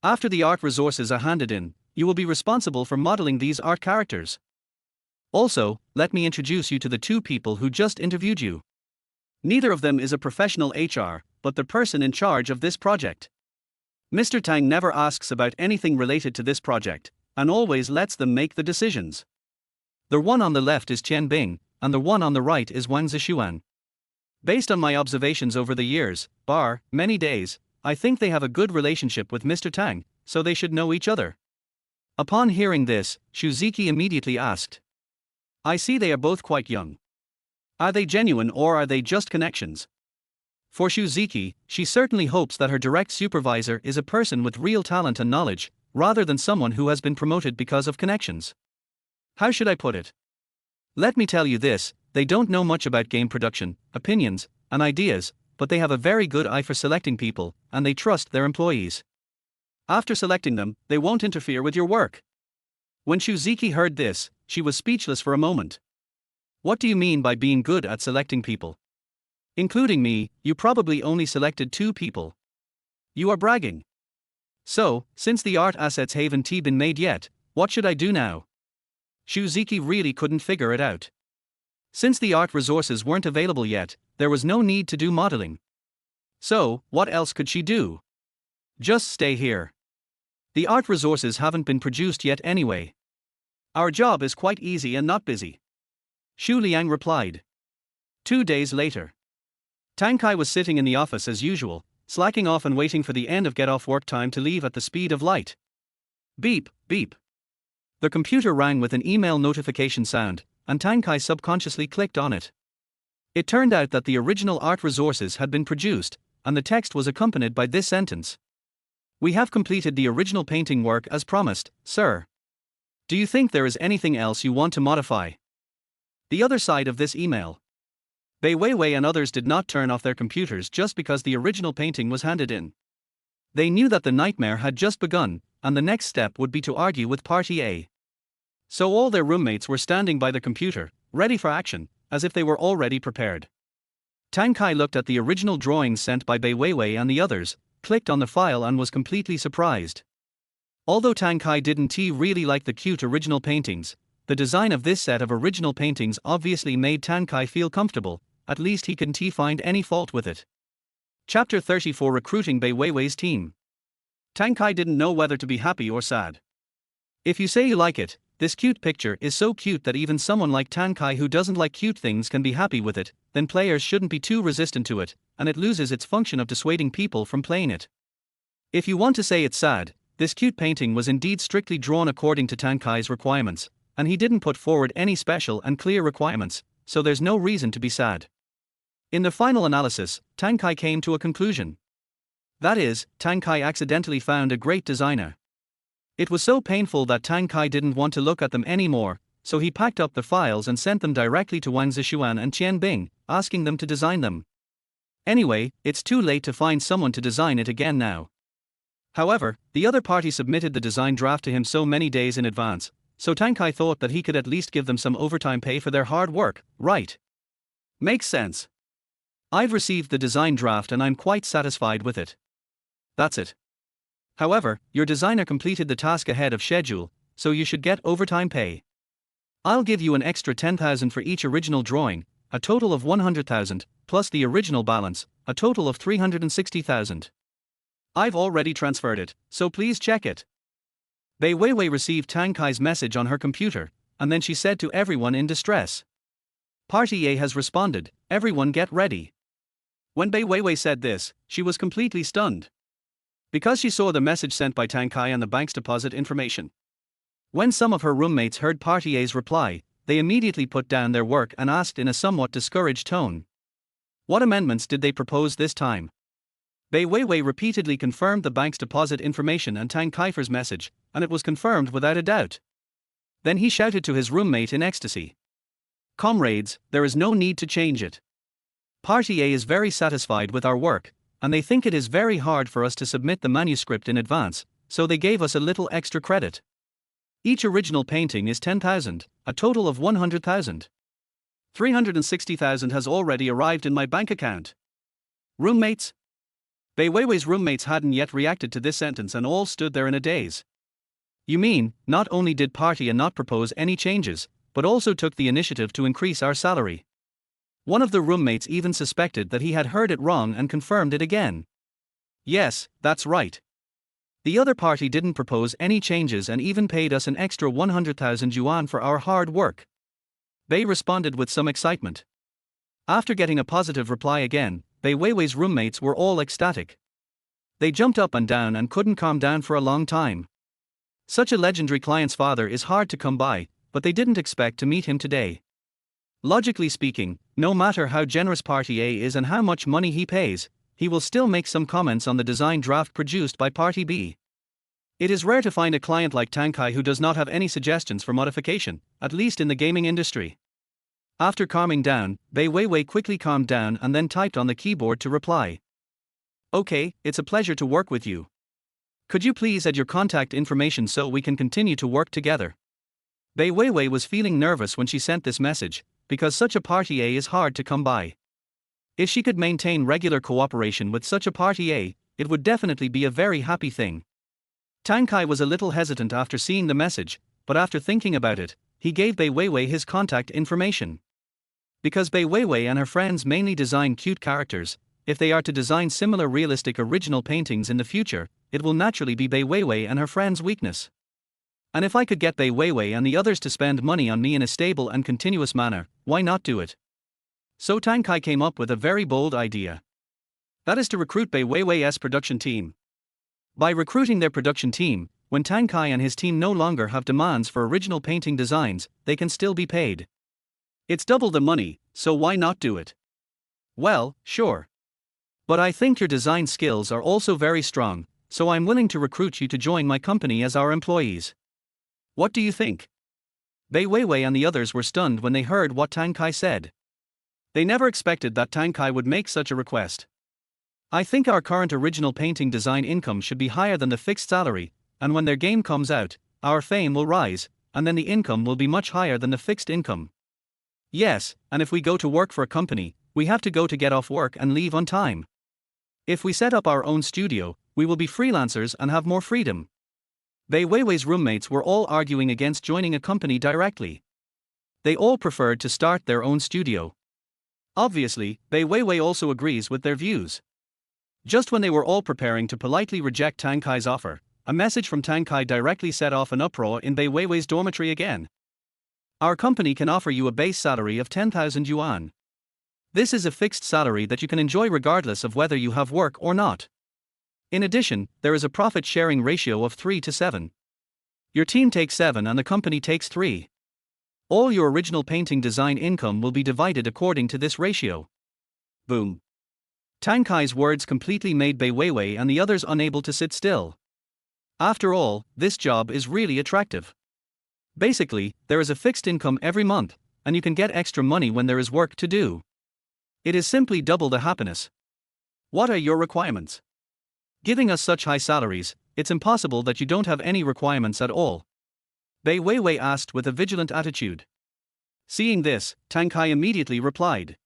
After the art resources are handed in, you will be responsible for modeling these art characters. Also, let me introduce you to the 2 people who just interviewed you. Neither of them is a professional HR, but the person in charge of this project. Mr. Tang never asks about anything related to this project, and always lets them make the decisions. The one on the left is Bing, and the one on the right is Wang Zishuan. Based on my observations over the years, many days, I think they have a good relationship with Mr. Tang, so they should know each other." Upon hearing this, Shuziki immediately asked, "I see they are both quite young. Are they genuine or are they just connections?" For Shuziki, she certainly hopes that her direct supervisor is a person with real talent and knowledge, rather than someone who has been promoted because of connections. How should I put it? Let me tell you this, they don't know much about game production, opinions, and ideas, but they have a very good eye for selecting people, and they trust their employees. After selecting them, they won't interfere with your work." When Shuziki heard this, she was speechless for a moment. "What do you mean by being good at selecting people? Including me, you probably only selected 2 people. You are bragging. So, since the art assets haven't been made yet, what should I do now?" Shuziki really couldn't figure it out. Since the art resources weren't available yet, there was no need to do modeling. So, what else could she do? Just stay here. The art resources haven't been produced yet anyway. Our job is quite easy and not busy. Shu Liang replied. 2 days later. Tang Kai was sitting in the office as usual, slacking off and waiting for the end of get-off work time to leave at the speed of light. Beep, beep. The computer rang with an email notification sound, and Tang Kai subconsciously clicked on it. It turned out that the original art resources had been produced, and the text was accompanied by this sentence. "We have completed the original painting work as promised, sir. Do you think there is anything else you want to modify?" The other side of this email. Bei Weiwei and others did not turn off their computers just because the original painting was handed in. They knew that the nightmare had just begun, and the next step would be to argue with Party A. So all their roommates were standing by the computer, ready for action, as if they were already prepared. Tang Kai looked at the original drawings sent by Bei Weiwei and the others, clicked on the file and was completely surprised. Although Tang Kai didn't really like the cute original paintings, the design of this set of original paintings obviously made Tang Kai feel comfortable, at least he couldn't find any fault with it. Chapter 34 Recruiting Bei Weiwei's Team. Tang Kai didn't know whether to be happy or sad. If you say you like it, this cute picture is so cute that even someone like Tang Kai who doesn't like cute things can be happy with it, then players shouldn't be too resistant to it, and it loses its function of dissuading people from playing it. If you want to say it's sad, this cute painting was indeed strictly drawn according to Tang Kai's requirements, and he didn't put forward any special and clear requirements, so there's no reason to be sad. In the final analysis, Tang Kai came to a conclusion. That is, Tang Kai accidentally found a great designer. It was so painful that Tang Kai didn't want to look at them anymore, so he packed up the files and sent them directly to Wang Zishuan and Bing, asking them to design them. Anyway, it's too late to find someone to design it again now. However, the other party submitted the design draft to him so many days in advance, so Tang Kai thought that he could at least give them some overtime pay for their hard work, right? Makes sense. I've received the design draft and I'm quite satisfied with it. That's it. However, your designer completed the task ahead of schedule, so you should get overtime pay. I'll give you an extra 10,000 for each original drawing, a total of 100,000, plus the original balance, a total of 360,000. I've already transferred it, so please check it. Bei Weiwei received Tang Kai's message on her computer, and then she said to everyone in distress. Party A has responded, everyone get ready. When Bei Weiwei said this, she was completely stunned. Because she saw the message sent by Tang Kai and the bank's deposit information. When some of her roommates heard Party A's reply, they immediately put down their work and asked in a somewhat discouraged tone. What amendments did they propose this time? Bei Weiwei repeatedly confirmed the bank's deposit information and Tang Kai's message, and it was confirmed without a doubt. Then he shouted to his roommate in ecstasy. Comrades, there is no need to change it. Party A is very satisfied with our work, and they think it is very hard for us to submit the manuscript in advance, so they gave us a little extra credit. Each original painting is 10,000, a total of 100,000. 360,000 has already arrived in my bank account. Roommates? Bei Weiwei's roommates hadn't yet reacted to this sentence and all stood there in a daze. You mean, not only did Party A not propose any changes, but also took the initiative to increase our salary? One of the roommates even suspected that he had heard it wrong and confirmed it again. Yes, that's right. The other party didn't propose any changes and even paid us an extra 100,000 yuan for our hard work. Bei responded with some excitement. After getting a positive reply again, Bei Weiwei's roommates were all ecstatic. They jumped up and down and couldn't calm down for a long time. Such a legendary client's father is hard to come by, but they didn't expect to meet him today. Logically speaking, no matter how generous Party A is and how much money he pays, he will still make some comments on the design draft produced by Party B. It is rare to find a client like Tang Kai who does not have any suggestions for modification, at least in the gaming industry. After calming down, Bei Weiwei quickly calmed down and then typed on the keyboard to reply. Okay, it's a pleasure to work with you. Could you please add your contact information so we can continue to work together? Bei Weiwei was feeling nervous when she sent this message, because such a Party A is hard to come by. If she could maintain regular cooperation with such a Party A, it would definitely be a very happy thing. Tang Kai was a little hesitant after seeing the message, but after thinking about it, he gave Bei Weiwei his contact information. Because Bei Weiwei and her friends mainly design cute characters, if they are to design similar realistic original paintings in the future, it will naturally be Bei Weiwei and her friends' weakness. And if I could get Bei Weiwei and the others to spend money on me in a stable and continuous manner, why not do it? So Tang Kai came up with a very bold idea. That is to recruit Bei Weiwei's production team. By recruiting their production team, when Tang Kai and his team no longer have demands for original painting designs, they can still be paid. It's double the money, so why not do it? Well, sure. But I think your design skills are also very strong, so I'm willing to recruit you to join my company as our employees. What do you think? Bei Weiwei and the others were stunned when they heard what Tang Kai said. They never expected that Tang Kai would make such a request. I think our current original painting design income should be higher than the fixed salary, and when their game comes out, our fame will rise, and then the income will be much higher than the fixed income. Yes, and if we go to work for a company, we have to go to get off work and leave on time. If we set up our own studio, we will be freelancers and have more freedom. Bei Weiwei's roommates were all arguing against joining a company directly. They all preferred to start their own studio. Obviously, Bei Weiwei also agrees with their views. Just when they were all preparing to politely reject Tang Kai's offer, a message from Tang Kai directly set off an uproar in Bei Weiwei's dormitory again. Our company can offer you a base salary of 10,000 yuan. This is a fixed salary that you can enjoy regardless of whether you have work or not. In addition, there is a profit-sharing ratio of 3 to 7. Your team takes 7 and the company takes 3. All your original painting design income will be divided according to this ratio. Boom. Tang Kai's words completely made Bei Weiwei and the others unable to sit still. After all, this job is really attractive. Basically, there is a fixed income every month, and you can get extra money when there is work to do. It is simply double the happiness. What are your requirements? Giving us such high salaries, it's impossible that you don't have any requirements at all. Bei Weiwei asked with a vigilant attitude. Seeing this, Tang Kai immediately replied.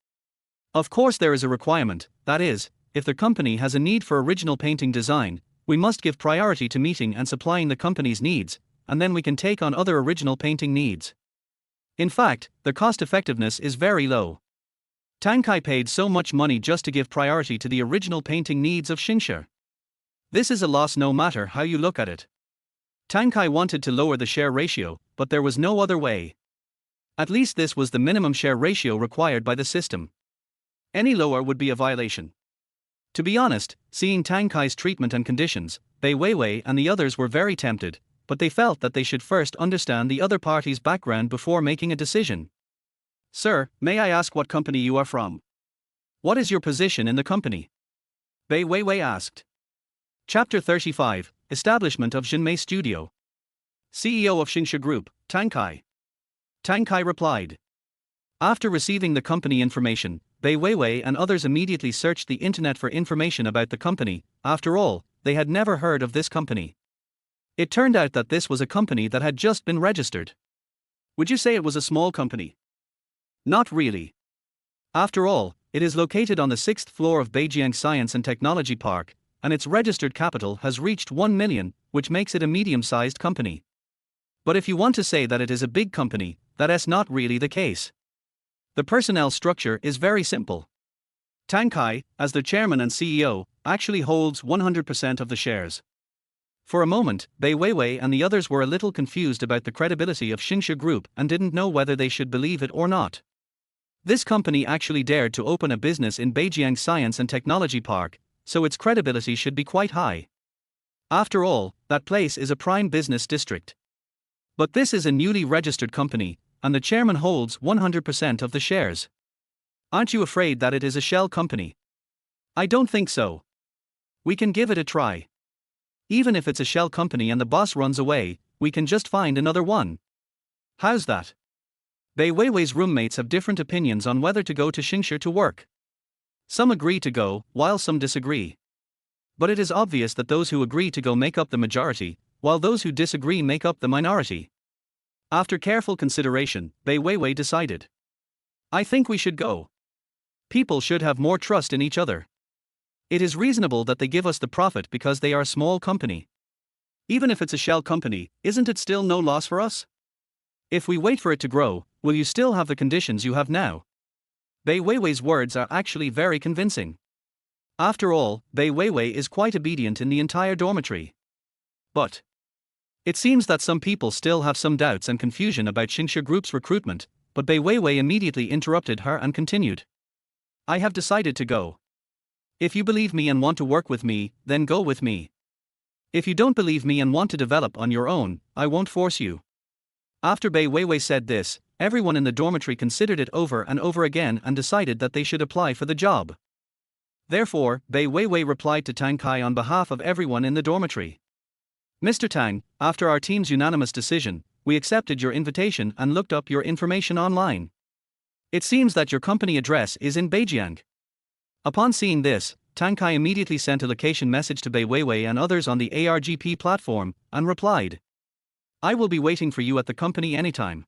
Of course, there is a requirement, that is, if the company has a need for original painting design, we must give priority to meeting and supplying the company's needs, and then we can take on other original painting needs. In fact, the cost effectiveness is very low. Tang Kai paid so much money just to give priority to the original painting needs of Xinxia. This is a loss no matter how you look at it. Tang Kai wanted to lower the share ratio, but there was no other way. At least this was the minimum share ratio required by the system. Any lower would be a violation. To be honest, seeing Tang Kai's treatment and conditions, Bei Weiwei and the others were very tempted, but they felt that they should first understand the other party's background before making a decision. Sir, may I ask what company you are from? What is your position in the company? Bei Weiwei asked. Chapter 35, Establishment of Xinmei Studio. CEO of Xinxia Group, Tang Kai. Tang Kai replied. After receiving the company information, Bei Weiwei and others immediately searched the internet for information about the company. After all, they had never heard of this company. It turned out that this was a company that had just been registered. Would you say it was a small company? Not really. After all, it is located on the 6th floor of Beijiang Science and Technology Park, and its registered capital has reached 1 million, which makes it a medium-sized company. But if you want to say that it is a big company, that is not really the case. The personnel structure is very simple. Tang Kai, as the chairman and CEO, actually holds 100% of the shares. For a moment, Bei Weiwei and the others were a little confused about the credibility of Xinxia Group and didn't know whether they should believe it or not. This company actually dared to open a business in Beijiang Science and Technology Park, so its credibility should be quite high. After all, that place is a prime business district. But this is a newly registered company, and the chairman holds 100% of the shares. Aren't you afraid that it is a shell company? I don't think so. We can give it a try. Even if it's a shell company and the boss runs away, we can just find another one. How's that? Bei Weiwei's roommates have different opinions on whether to go to Xinxia to work. Some agree to go, while some disagree. But it is obvious that those who agree to go make up the majority, while those who disagree make up the minority. After careful consideration, Bei Weiwei decided. I think we should go. People should have more trust in each other. It is reasonable that they give us the profit because they are a small company. Even if it's a shell company, isn't it still no loss for us? If we wait for it to grow, will you still have the conditions you have now? Bei Weiwei's words are actually very convincing. After all, Bei Weiwei is quite obedient in the entire dormitory. But it seems that some people still have some doubts and confusion about Xinxia Group's recruitment, but Bei Weiwei immediately interrupted her and continued. I have decided to go. If you believe me and want to work with me, then go with me. If you don't believe me and want to develop on your own, I won't force you. After Bei Weiwei said this, everyone in the dormitory considered it over and over again and decided that they should apply for the job. Therefore, Bei Weiwei replied to Tang Kai on behalf of everyone in the dormitory. Mr. Tang, after our team's unanimous decision, we accepted your invitation and looked up your information online. It seems that your company address is in Beijiang. Upon seeing this, Tang Kai immediately sent a location message to Bei Weiwei and others on the ARGP platform, and replied. I will be waiting for you at the company anytime.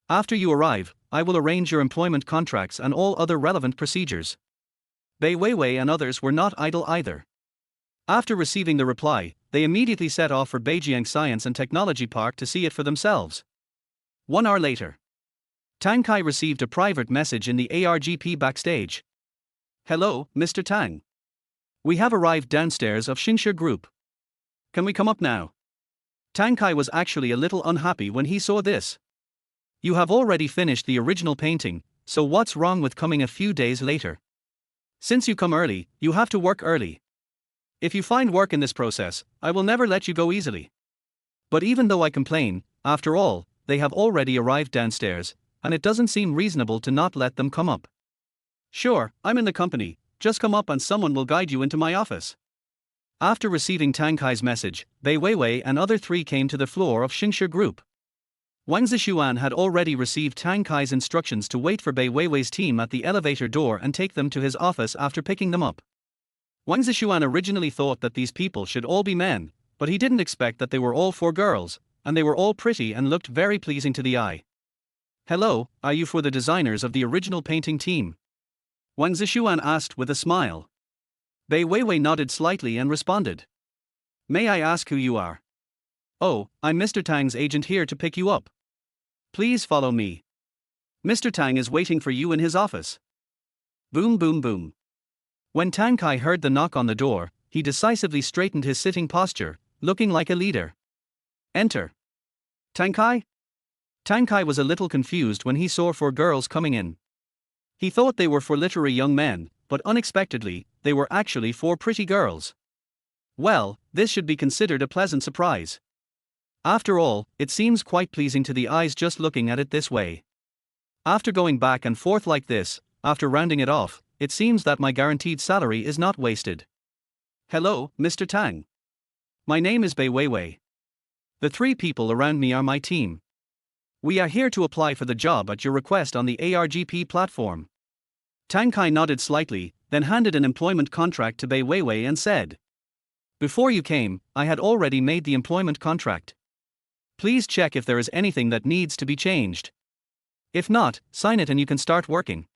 After you arrive, I will arrange your employment contracts and all other relevant procedures. Bei Weiwei and others were not idle either. After receiving the reply, they immediately set off for Beijiang Science and Technology Park to see it for themselves. 1 hour later, Tang Kai received a private message in the ARGP backstage. Hello, Mr. Tang. We have arrived downstairs of Xinxia Group. Can we come up now? Tang Kai was actually a little unhappy when he saw this. You have already finished the original painting, so what's wrong with coming a few days later? Since you come early, you have to work early. If you find work in this process, I will never let you go easily. But even though I complain, after all, they have already arrived downstairs, and it doesn't seem reasonable to not let them come up. Sure, I'm in the company, just come up and someone will guide you into my office. After receiving Tang Kai's message, Bei Weiwei and other three came to the floor of Xinxia Group. Wang Zixuan had already received Tang Kai's instructions to wait for Bei Weiwei's team at the elevator door and take them to his office after picking them up. Wang Zixuan originally thought that these people should all be men, but he didn't expect that they were all 4 girls, and they were all pretty and looked very pleasing to the eye. Hello, are you for the designers of the original painting team? Wang Zishuan asked with a smile. Bei Weiwei nodded slightly and responded. May I ask who you are? Oh, I'm Mr. Tang's agent here to pick you up. Please follow me. Mr. Tang is waiting for you in his office. Boom boom boom. When Tang Kai heard the knock on the door, he decisively straightened his sitting posture, looking like a leader. Enter. Tang Kai? Tang Kai was a little confused when he saw 4 girls coming in. He thought they were 4 literary young men, but unexpectedly, they were actually 4 pretty girls. Well, this should be considered a pleasant surprise. After all, it seems quite pleasing to the eyes just looking at it this way. After going back and forth like this, after rounding it off, it seems that my guaranteed salary is not wasted. Hello, Mr. Tang. My name is Bei Weiwei. The 3 people around me are my team. We are here to apply for the job at your request on the ARGP platform. Tang Kai nodded slightly, then handed an employment contract to Bei Weiwei and said, Before you came, I had already made the employment contract. Please check if there is anything that needs to be changed. If not, sign it and you can start working.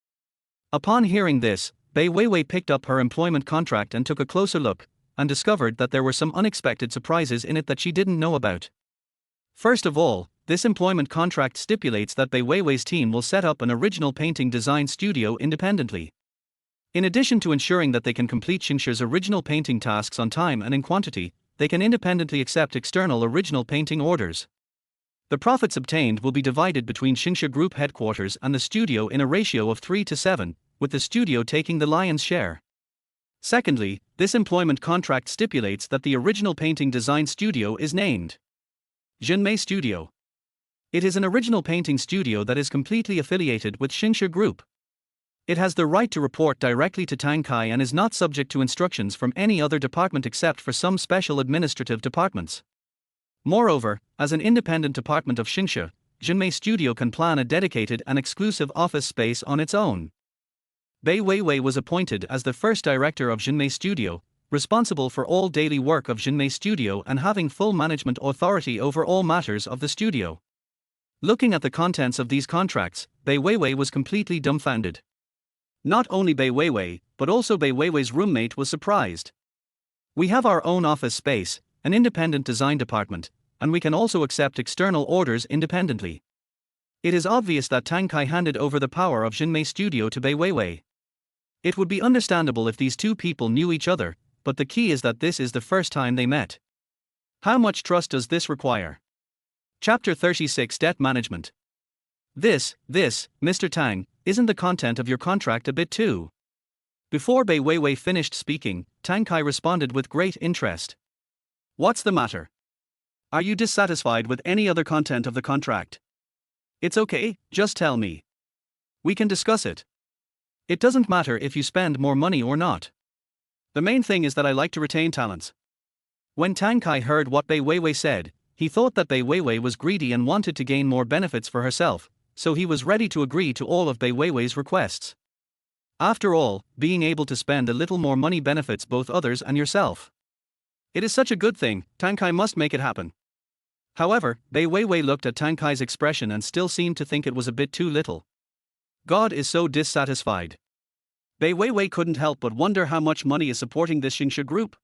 Upon hearing this, Bei Weiwei picked up her employment contract and took a closer look, and discovered that there were some unexpected surprises in it that she didn't know about. First of all, this employment contract stipulates that Bei Weiwei's team will set up an original painting design studio independently. In addition to ensuring that they can complete Xingxia's original painting tasks on time and in quantity, they can independently accept external original painting orders. The profits obtained will be divided between Xingxia Group headquarters and the studio in a ratio of 3:7, with the studio taking the lion's share. Secondly, this employment contract stipulates that the original painting design studio is named Xia Studio. It is an original painting studio that is completely affiliated with Xingxia Group. It has the right to report directly to Tang Kai and is not subject to instructions from any other department except for some special administrative departments. Moreover, as an independent department of Xingxia, Xinmei Studio can plan a dedicated and exclusive office space on its own. Bei Weiwei was appointed as the first director of Xinmei Studio, responsible for all daily work of Xinmei Studio and having full management authority over all matters of the studio. Looking at the contents of these contracts, Bei Weiwei was completely dumbfounded. Not only Bei Weiwei, but also Bei Weiwei's roommate was surprised. We have our own office space, an independent design department, and we can also accept external orders independently. It is obvious that Tang Kai handed over the power of Xinmei Studio to Bei Weiwei. It would be understandable if these 2 people knew each other, but the key is that this is the first time they met. How much trust does this require? Chapter 36 Debt Management. This, Mr. Tang, isn't the content of your contract a bit too? Before Bei Weiwei finished speaking, Tang Kai responded with great interest. What's the matter? Are you dissatisfied with any other content of the contract? It's okay, just tell me. We can discuss it. It doesn't matter if you spend more money or not. The main thing is that I like to retain talents. When Tang Kai heard what Bei Weiwei said, he thought that Bei Weiwei was greedy and wanted to gain more benefits for herself, so he was ready to agree to all of Bei Weiwei's requests. After all, being able to spend a little more money benefits both others and yourself. It is such a good thing, Tang Kai must make it happen. However, Bei Weiwei looked at Tang Kai's expression and still seemed to think it was a bit too little. God is so dissatisfied. Bei Weiwei couldn't help but wonder how much money is supporting this Xingxia Group.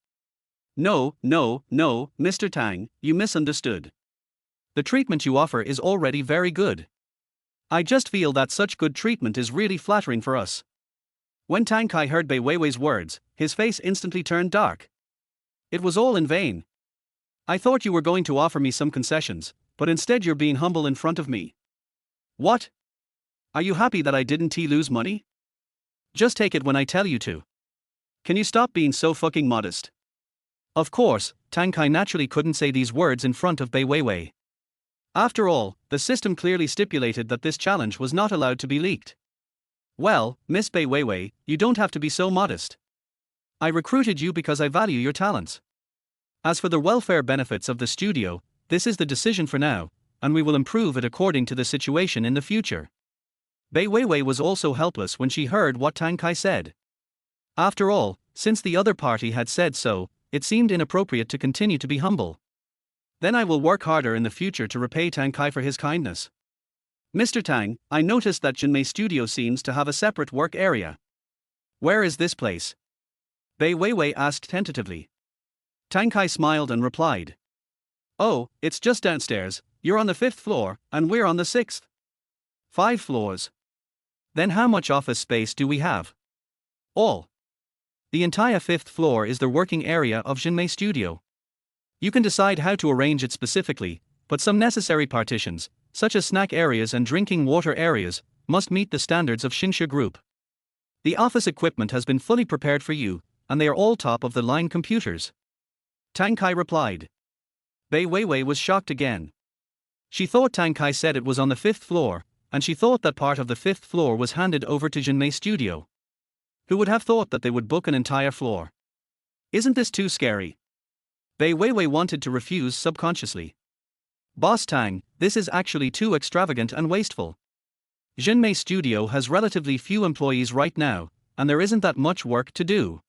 No, Mr. Tang, you misunderstood. The treatment you offer is already very good. I just feel that such good treatment is really flattering for us. When Tang Kai heard Bei Weiwei's words, his face instantly turned dark. It was all in vain. I thought you were going to offer me some concessions, but instead you're being humble in front of me. What? Are you happy that I didn't lose money? Just take it when I tell you to. Can you stop being so fucking modest? Of course, Tang Kai naturally couldn't say these words in front of Bei Weiwei. After all, the system clearly stipulated that this challenge was not allowed to be leaked. Well, Miss Bei Weiwei, you don't have to be so modest. I recruited you because I value your talents. As for the welfare benefits of the studio, this is the decision for now, and we will improve it according to the situation in the future. Bei Weiwei was also helpless when she heard what Tang Kai said. After all, since the other party had said so, it seemed inappropriate to continue to be humble. Then I will work harder in the future to repay Tang Kai for his kindness. Mr. Tang, I noticed that Xinmei Studio seems to have a separate work area. Where is this place? Bei Weiwei asked tentatively. Tang Kai smiled and replied. Oh, it's just downstairs, you're on the 5th floor, and we're on the 6th. 5 floors. Then how much office space do we have? All. The entire 5th floor is the working area of Jinmei Studio. You can decide how to arrange it specifically, but some necessary partitions, such as snack areas and drinking water areas, must meet the standards of Xinxia Group. The office equipment has been fully prepared for you, and they are all top-of-the-line computers. Tang Kai replied. Bei Weiwei was shocked again. She thought Tang Kai said it was on the 5th floor, and she thought that part of the 5th floor was handed over to Jinmei Studio. Who would have thought that they would book an entire floor? Isn't this too scary? Bei Weiwei wanted to refuse subconsciously. Boss Tang, this is actually too extravagant and wasteful. Jinmei Studio has relatively few employees right now, and there isn't that much work to do.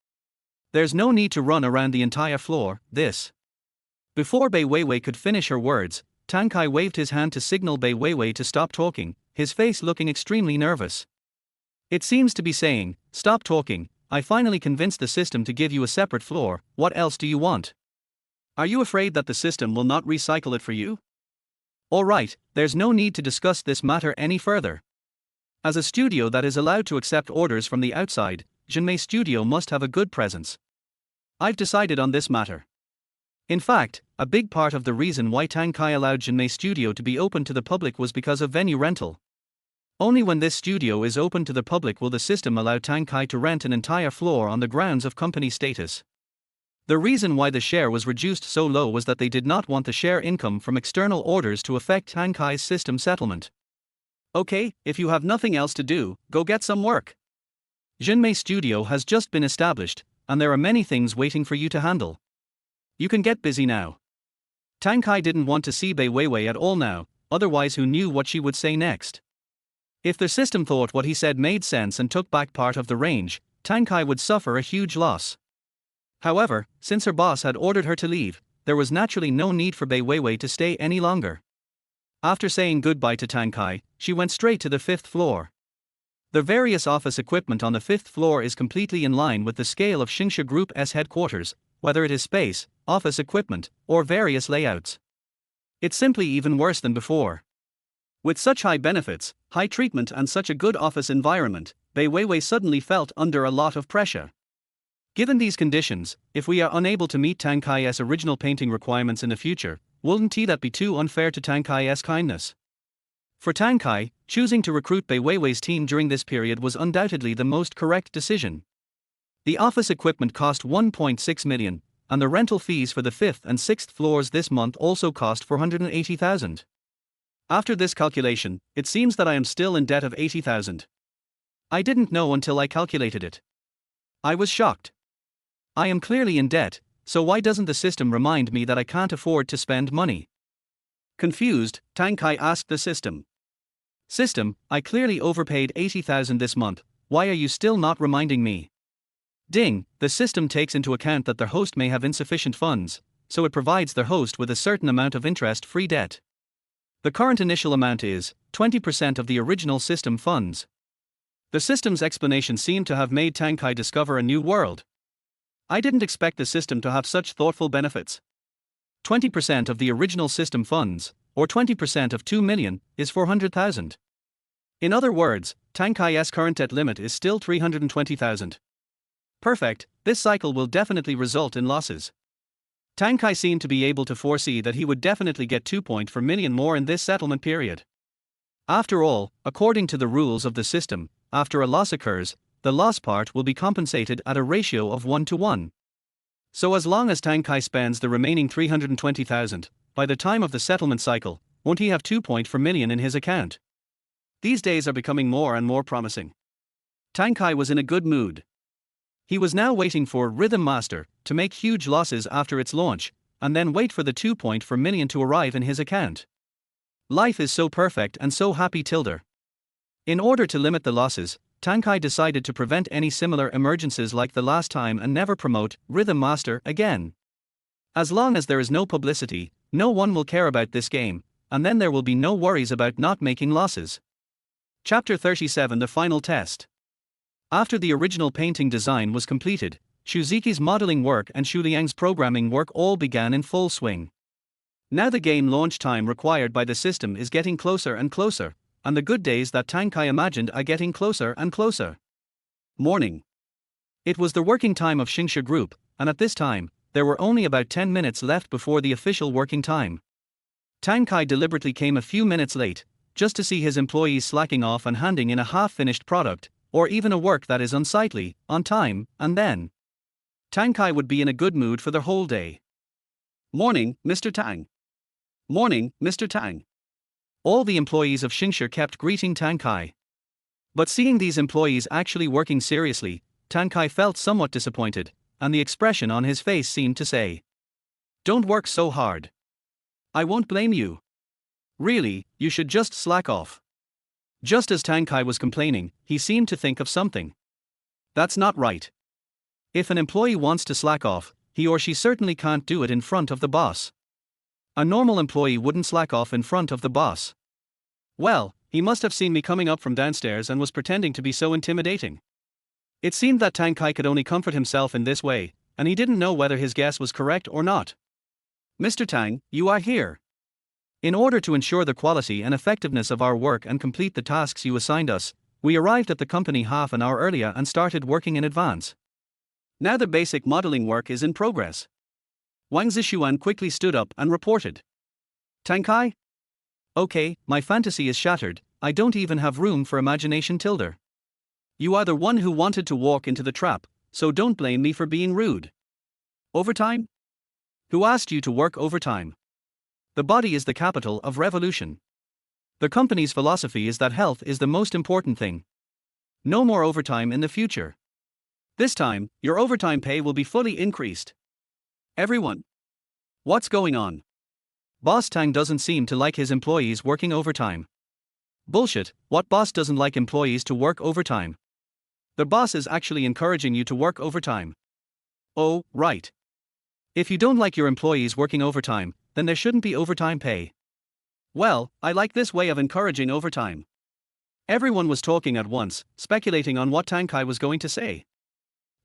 There's no need to run around the entire floor. Before Bei Weiwei could finish her words, Tang Kai waved his hand to signal Bei Weiwei to stop talking, his face looking extremely nervous. It seems to be saying, stop talking, I finally convinced the system to give you a separate floor, what else do you want? Are you afraid that the system will not recycle it for you? Alright, there's no need to discuss this matter any further. As a studio that is allowed to accept orders from the outside, Jinmei Studio must have a good presence. I've decided on this matter. In fact, a big part of the reason why Tang Kai allowed Jinmei Studio to be open to the public was because of venue rental. Only when this studio is open to the public will the system allow Tang Kai to rent an entire floor on the grounds of company status. The reason why the share was reduced so low was that they did not want the share income from external orders to affect Tang Kai's system settlement. Okay, if you have nothing else to do, go get some work. Jinmei Studio has just been established, and there are many things waiting for you to handle. You can get busy now. Tang Kai didn't want to see Bei Weiwei at all now, otherwise who knew what she would say next. If the system thought what he said made sense and took back part of the range, Tang Kai would suffer a huge loss. However, since her boss had ordered her to leave, there was naturally no need for Bei Weiwei to stay any longer. After saying goodbye to Tang Kai, she went straight to the 5th floor. The various office equipment on the 5th floor is completely in line with the scale of Xinxia Group's headquarters, whether it is space, office equipment, or various layouts. It's simply even worse than before. With such high benefits, high treatment and such a good office environment, Bei Weiwei suddenly felt under a lot of pressure. Given these conditions, if we are unable to meet Tang Kai's original painting requirements in the future, wouldn't that be too unfair to Tang Kai's kindness? For Tang Kai, choosing to recruit Bei Weiwei's team during this period was undoubtedly the most correct decision. The office equipment cost 1.6 million, and the rental fees for the 5th and 6th floors this month also cost 480,000. After this calculation, it seems that I am still in debt of 80,000. I didn't know until I calculated it. I was shocked. I am clearly in debt, so why doesn't the system remind me that I can't afford to spend money? Confused, Tang Kai asked the system. System, I clearly overpaid 80,000 this month, why are you still not reminding me? Ding, the system takes into account that their host may have insufficient funds, so it provides their host with a certain amount of interest-free debt. The current initial amount is 20% of the original system funds. The system's explanation seemed to have made Tang Kai discover a new world. I didn't expect the system to have such thoughtful benefits. 20% of the original system funds, or 20% of 2 million, is 400,000. In other words, Tang Kai's current debt limit is still 320,000. Perfect, this cycle will definitely result in losses. Tang Kai seemed to be able to foresee that he would definitely get 2.4 million more in this settlement period. After all, according to the rules of the system, after a loss occurs, the loss part will be compensated at a ratio of 1:1. So as long as Tang Kai spends the remaining 320,000, by the time of the settlement cycle, won't he have 2.4 million in his account? These days are becoming more and more promising. Tang Kai was in a good mood. He was now waiting for Rhythm Master to make huge losses after its launch, and then wait for the 2.4 million to arrive in his account. Life is so perfect and so happy tilde. In order to limit the losses, Tang Kai decided to prevent any similar emergencies like the last time and never promote Rhythm Master again. As long as there is no publicity, no one will care about this game, and then there will be no worries about not making losses. Chapter 37 The Final Test. After the original painting design was completed, Shuziki's modeling work and Shuliang's programming work all began in full swing. Now the game launch time required by the system is getting closer and closer, and the good days that Tang Kai imagined are getting closer and closer. Morning. It was the working time of Xingxia Group, and at this time, there were only about 10 minutes left before the official working time. Tang Kai deliberately came a few minutes late, just to see his employees slacking off and handing in a half-finished product, or even a work that is unsightly, on time, and then Tang Kai would be in a good mood for the whole day. Morning, Mr. Tang. Morning, Mr. Tang. All the employees of Xingxia kept greeting Tang Kai. But seeing these employees actually working seriously, Tang Kai felt somewhat disappointed, and the expression on his face seemed to say, "Don't work so hard. I won't blame you. Really, you should just slack off." Just as Tang Kai was complaining, he seemed to think of something. That's not right. If an employee wants to slack off, he or she certainly can't do it in front of the boss. A normal employee wouldn't slack off in front of the boss. Well, he must have seen me coming up from downstairs and was pretending to be so intimidating. It seemed that Tang Kai could only comfort himself in this way, and he didn't know whether his guess was correct or not. "Mr. Tang, you are here. In order to ensure the quality and effectiveness of our work and complete the tasks you assigned us, we arrived at the company half an hour earlier and started working in advance. Now the basic modeling work is in progress." Wang Zishuan quickly stood up and reported. "Tang Kai? Okay, my fantasy is shattered, I don't even have room for imagination tilde. You are the one who wanted to walk into the trap, so don't blame me for being rude. Overtime? Who asked you to work overtime? The body is the capital of revolution. The company's philosophy is that health is the most important thing. No more overtime in the future. This time, your overtime pay will be fully increased. Everyone. What's going on? Boss Tang doesn't seem to like his employees working overtime. Bullshit, what boss doesn't like employees to work overtime? The boss is actually encouraging you to work overtime. Oh, right. If you don't like your employees working overtime, then there shouldn't be overtime pay. Well, I like this way of encouraging overtime." Everyone was talking at once, speculating on what Tang Kai was going to say.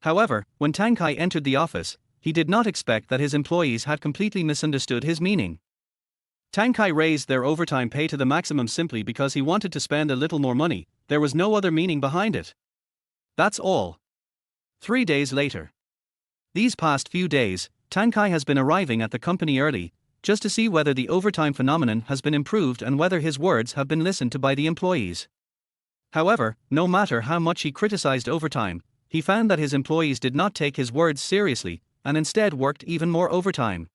However, when Tang Kai entered the office, he did not expect that his employees had completely misunderstood his meaning. Tang Kai raised their overtime pay to the maximum simply because he wanted to spend a little more money, there was no other meaning behind it. That's all. 3 days later. These past few days, Tang Kai has been arriving at the company early, just to see whether the overtime phenomenon has been improved and whether his words have been listened to by the employees. However, no matter how much he criticized overtime, he found that his employees did not take his words seriously, and instead worked even more overtime.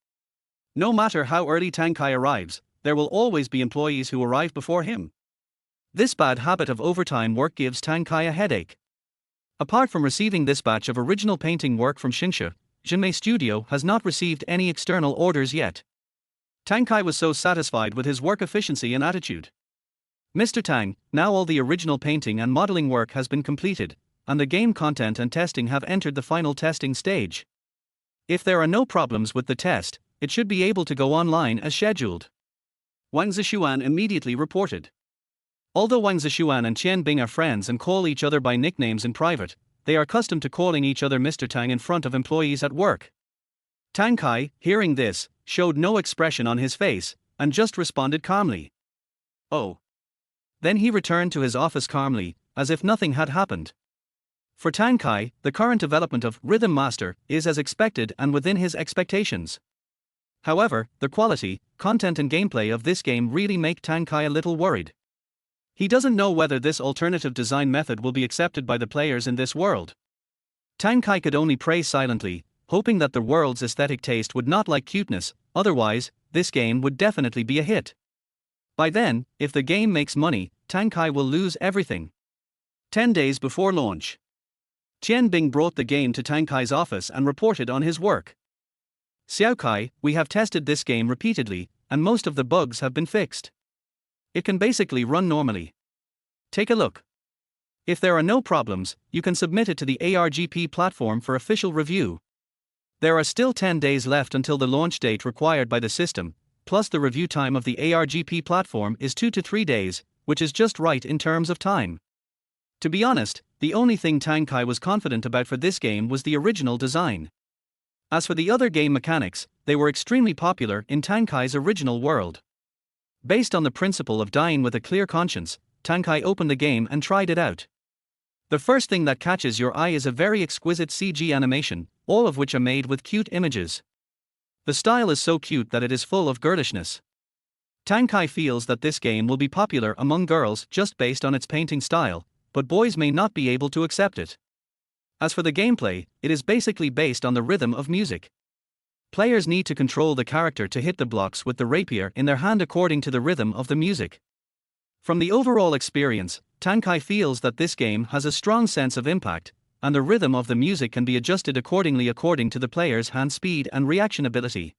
No matter how early Tang Kai arrives, there will always be employees who arrive before him. This bad habit of overtime work gives Tang Kai a headache. Apart from receiving this batch of original painting work from Xingxia, Jinmei Studio has not received any external orders yet. Tang Kai was so satisfied with his work efficiency and attitude. "Mr. Tang, now all the original painting and modeling work has been completed, and the game content and testing have entered the final testing stage. If there are no problems with the test, it should be able to go online as scheduled." Wang Zishuan immediately reported. Although Wang Zishuan and Qian Bing are friends and call each other by nicknames in private, they are accustomed to calling each other Mr. Tang in front of employees at work. Tang Kai, hearing this, showed no expression on his face, and just responded calmly. "Oh." Then he returned to his office calmly, as if nothing had happened. For Tang Kai, the current development of Rhythm Master is as expected and within his expectations. However, the quality, content and gameplay of this game really make Tang Kai a little worried. He doesn't know whether this alternative design method will be accepted by the players in this world. Tang Kai could only pray silently, hoping that the world's aesthetic taste would not like cuteness, otherwise, this game would definitely be a hit. By then, if the game makes money, Tang Kai will lose everything. 10 days before launch. Qian Bing brought the game to Tang Kai's office and reported on his work. "Xiao Kai, we have tested this game repeatedly, and most of the bugs have been fixed. It can basically run normally. Take a look. If there are no problems, you can submit it to the ARGP platform for official review. There are still 10 days left until the launch date required by the system, plus the review time of the ARGP platform is 2 to 3 days, which is just right in terms of time. To be honest, the only thing Tang Kai was confident about for this game was the original design. As for the other game mechanics, they were extremely popular in Tang Kai's original world. Based on the principle of dying with a clear conscience, Tang Kai opened the game and tried it out. The first thing that catches your eye is a very exquisite CG animation, all of which are made with cute images. The style is so cute that it is full of girlishness. Tang Kai feels that this game will be popular among girls just based on its painting style, but boys may not be able to accept it. As for the gameplay, it is basically based on the rhythm of music. Players need to control the character to hit the blocks with the rapier in their hand according to the rhythm of the music. From the overall experience, Tang Kai feels that this game has a strong sense of impact, and the rhythm of the music can be adjusted accordingly according to the player's hand speed and reaction ability.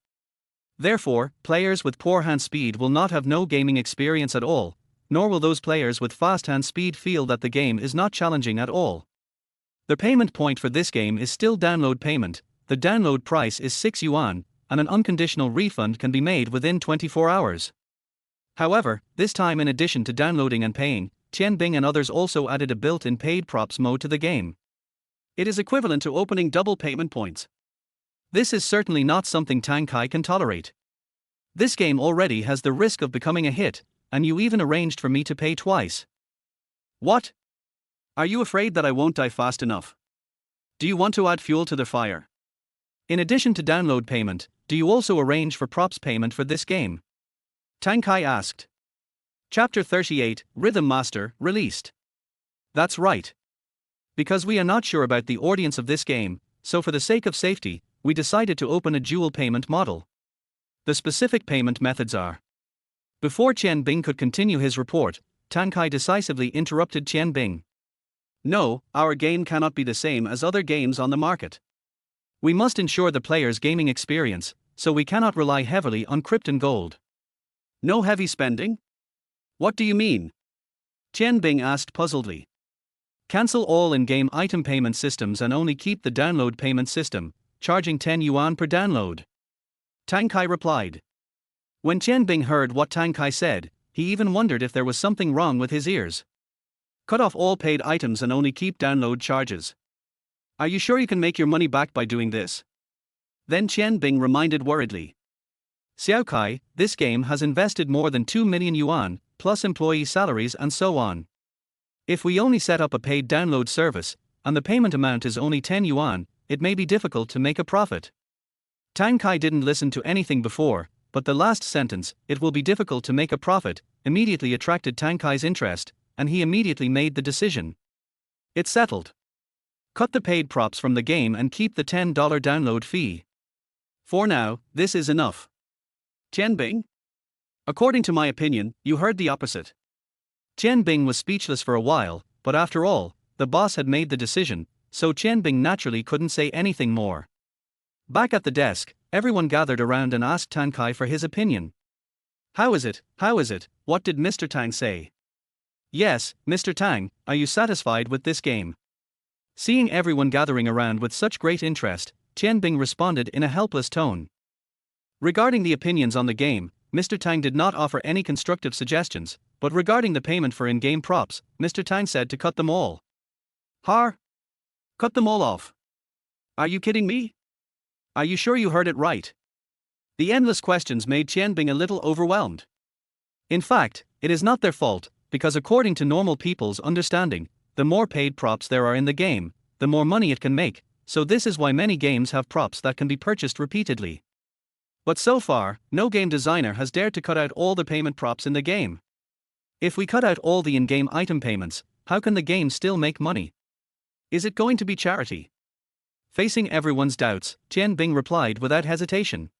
Therefore, players with poor hand speed will not have no gaming experience at all, nor will those players with fast hand speed feel that the game is not challenging at all. The payment point for this game is still download payment. The download price is 6 yuan, and an unconditional refund can be made within 24 hours. However, this time in addition to downloading and paying, Bing and others also added a built-in paid props mode to the game. It is equivalent to opening double payment points. This is certainly not something Tang Kai can tolerate. This game already has the risk of becoming a hit, and you even arranged for me to pay twice. What? Are you afraid that I won't die fast enough? Do you want to add fuel to the fire? In addition to download payment, do you also arrange for props payment for this game? Tang Kai asked. Chapter 38, Rhythm Master, released. That's right. Because we are not sure about the audience of this game, so for the sake of safety, we decided to open a dual payment model. The specific payment methods are. Before Bing could continue his report, Tang Kai decisively interrupted Bing. No, our game cannot be the same as other games on the market. We must ensure the player's gaming experience, so we cannot rely heavily on Krypton Gold. No heavy spending? What do you mean? Bing asked puzzledly. Cancel all in-game item payment systems and only keep the download payment system, charging 10 yuan per download. Tang Kai replied. When Bing heard what Tang Kai said, he even wondered if there was something wrong with his ears. Cut off all paid items and only keep download charges. Are you sure you can make your money back by doing this? Then Bing reminded worriedly. Xiao Kai, this game has invested more than 2 million yuan, plus employee salaries and so on. If we only set up a paid download service, and the payment amount is only 10 yuan, it may be difficult to make a profit. Tang Kai didn't listen to anything before, but the last sentence, it will be difficult to make a profit, immediately attracted Tang Kai's interest, and he immediately made the decision. It's settled. Cut the paid props from the game and keep the $10 download fee. For now, this is enough. Bing? According to my opinion, you heard the opposite. Bing was speechless for a while, but after all, the boss had made the decision, so Bing naturally couldn't say anything more. Back at the desk, everyone gathered around and asked Tang Kai for his opinion. How is it? What did Mr. Tang say? Yes, Mr. Tang, are you satisfied with this game? Seeing everyone gathering around with such great interest, Bing responded in a helpless tone. Regarding the opinions on the game, Mr. Tang did not offer any constructive suggestions, but regarding the payment for in-game props, Mr. Tang said to cut them all. Cut them all off. Are you kidding me? Are you sure you heard it right? The endless questions made Bing a little overwhelmed. In fact, it is not their fault, because according to normal people's understanding, the more paid props there are in the game, the more money it can make, so this is why many games have props that can be purchased repeatedly. But so far, no game designer has dared to cut out all the payment props in the game. If we cut out all the in-game item payments, how can the game still make money? Is it going to be charity? Facing everyone's doubts, Bing replied without hesitation.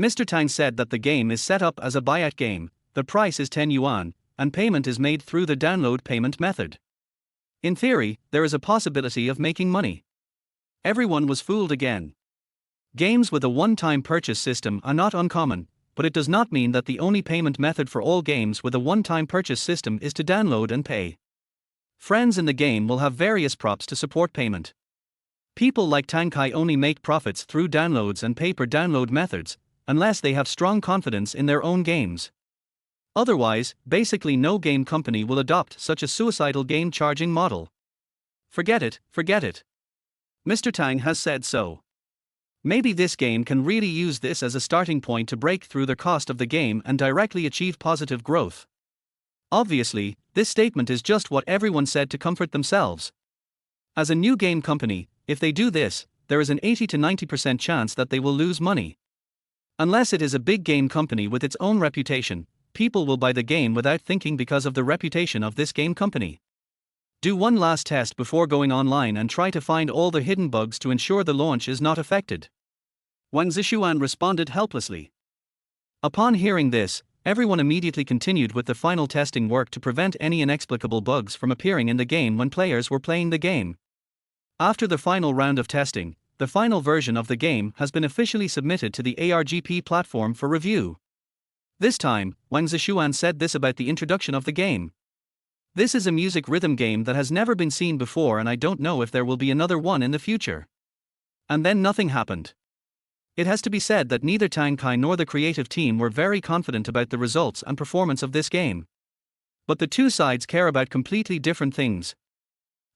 Mr. Tang said that the game is set up as a buyout game, the price is 10 yuan, and payment is made through the download payment method. In theory, there is a possibility of making money. Everyone was fooled again. Games with a one-time purchase system are not uncommon, but it does not mean that the only payment method for all games with a one-time purchase system is to download and pay. Friends in the game will have various props to support payment. People like Tang Kai only make profits through downloads and pay-per-download methods, unless they have strong confidence in their own games. Otherwise, basically no game company will adopt such a suicidal game charging model. Forget it, forget it. Mr. Tang has said so. Maybe this game can really use this as a starting point to break through the cost of the game and directly achieve positive growth. Obviously, this statement is just what everyone said to comfort themselves. As a new game company, if they do this, there is an 80 to 90% chance that they will lose money. Unless it is a big game company with its own reputation, people will buy the game without thinking because of the reputation of this game company. Do one last test before going online and try to find all the hidden bugs to ensure the launch is not affected. Wang Zishuan responded helplessly. Upon hearing this, everyone immediately continued with the final testing work to prevent any inexplicable bugs from appearing in the game when players were playing the game. After the final round of testing, the final version of the game has been officially submitted to the ARGP platform for review. This time, Wang Zishuan said this about the introduction of the game. This is a music rhythm game that has never been seen before, and I don't know if there will be another one in the future. And then nothing happened. It has to be said that neither Tang Kai nor the creative team were very confident about the results and performance of this game. But the two sides care about completely different things.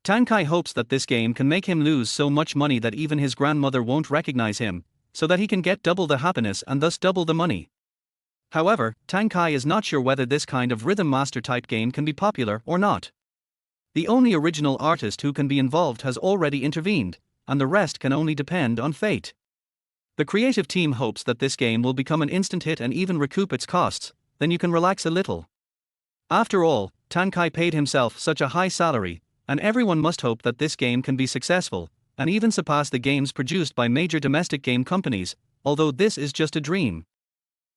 Tang Kai hopes that this game can make him lose so much money that even his grandmother won't recognize him, so that he can get double the happiness and thus double the money. However, Tang Kai is not sure whether this kind of rhythm master type game can be popular or not. The only original artist who can be involved has already intervened, and the rest can only depend on fate. The creative team hopes that this game will become an instant hit and even recoup its costs, then you can relax a little. After all, Tang Kai paid himself such a high salary, and everyone must hope that this game can be successful, and even surpass the games produced by major domestic game companies, although this is just a dream.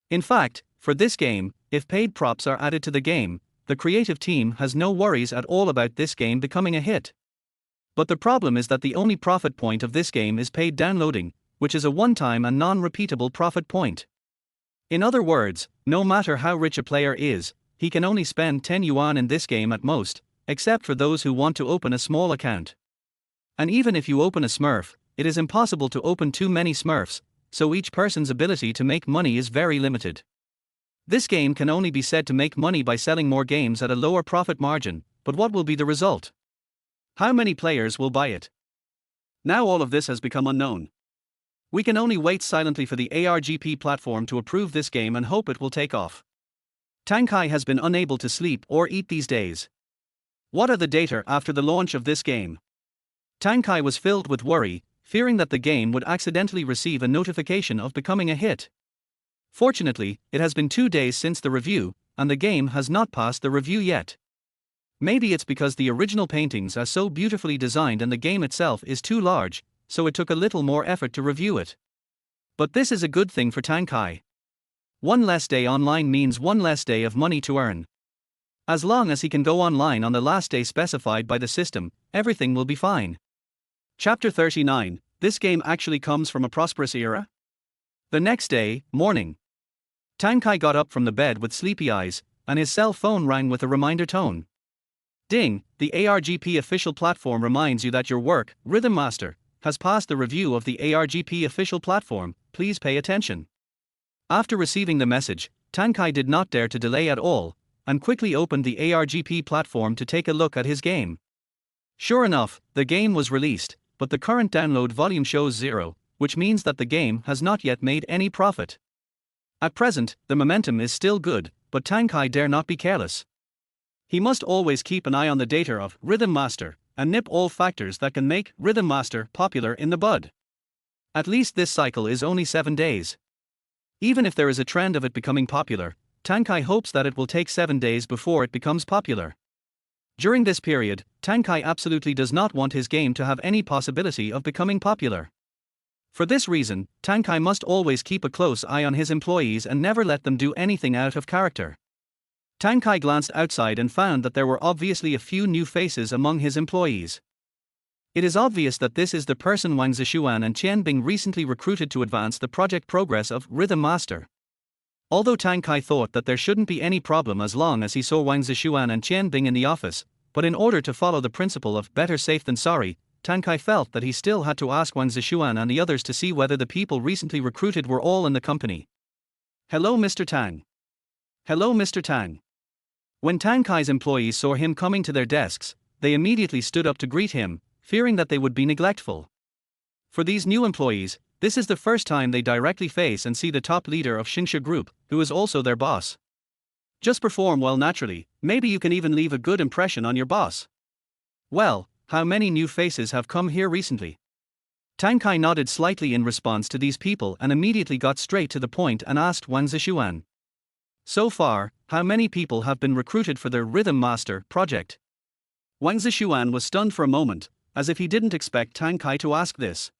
In fact, for this game, if paid props are added to the game, the creative team has no worries at all about this game becoming a hit. But the problem is that the only profit point of this game is paid downloading, which is a one-time and non-repeatable profit point. In other words, no matter how rich a player is, he can only spend 10 yuan in this game at most, except for those who want to open a small account. And even if you open a Smurf, it is impossible to open too many Smurfs, so each person's ability to make money is very limited. This game can only be said to make money by selling more games at a lower profit margin, but what will be the result? How many players will buy it? Now all of this has become unknown. We can only wait silently for the ARGP platform to approve this game and hope it will take off. Tang Kai has been unable to sleep or eat these days. What are the data after the launch of this game? Tang Kai was filled with worry, fearing that the game would accidentally receive a notification of becoming a hit. Fortunately, it has been 2 days since the review, and the game has not passed the review yet. Maybe it's because the original paintings are so beautifully designed and the game itself is too large, so it took a little more effort to review it. But this is a good thing for Tang Kai. One less day online means one less day of money to earn. As long as he can go online on the last day specified by the system, everything will be fine. Chapter 39. This game actually comes from a prosperous era? The next day, morning. Tang Kai got up from the bed with sleepy eyes, and his cell phone rang with a reminder tone. Ding, the ARGP official platform reminds you that your work, Rhythm Master, has passed the review of the ARGP official platform, please pay attention. After receiving the message, Tang Kai did not dare to delay at all, and quickly opened the ARGP platform to take a look at his game. Sure enough, the game was released, but the current download volume shows 0, which means that the game has not yet made any profit. At present, the momentum is still good, but Tang Kai dare not be careless. He must always keep an eye on the data of Rhythm Master, and nip all factors that can make Rhythm Master popular in the bud. At least this cycle is only 7 days. Even if there is a trend of it becoming popular, Tang Kai hopes that it will take 7 days before it becomes popular. During this period, Tang Kai absolutely does not want his game to have any possibility of becoming popular. For this reason, Tang Kai must always keep a close eye on his employees and never let them do anything out of character. Tang Kai glanced outside and found that there were obviously a few new faces among his employees. It is obvious that this is the person Wang Zishuan and Qian Bing recently recruited to advance the project progress of Rhythm Master. Although Tang Kai thought that there shouldn't be any problem as long as he saw Wang Zishuan and Qian Bing in the office, but in order to follow the principle of better safe than sorry, Tang Kai felt that he still had to ask Wang Zishuan and the others to see whether the people recently recruited were all in the company. Hello Mr. Tang. Hello, Mr. Tang. When Tang Kai's employees saw him coming to their desks, they immediately stood up to greet him, fearing that they would be neglectful. For these new employees, this is the first time they directly face and see the top leader of Xia Group, who is also their boss. Just perform well naturally, maybe you can even leave a good impression on your boss. Well, how many new faces have come here recently? Tang Kai nodded slightly in response to these people and immediately got straight to the point and asked Wang Zishuan. So far, how many people have been recruited for their Rhythm Master project? Wang Zishuan was stunned for a moment, as if he didn't expect Tang Kai to ask this.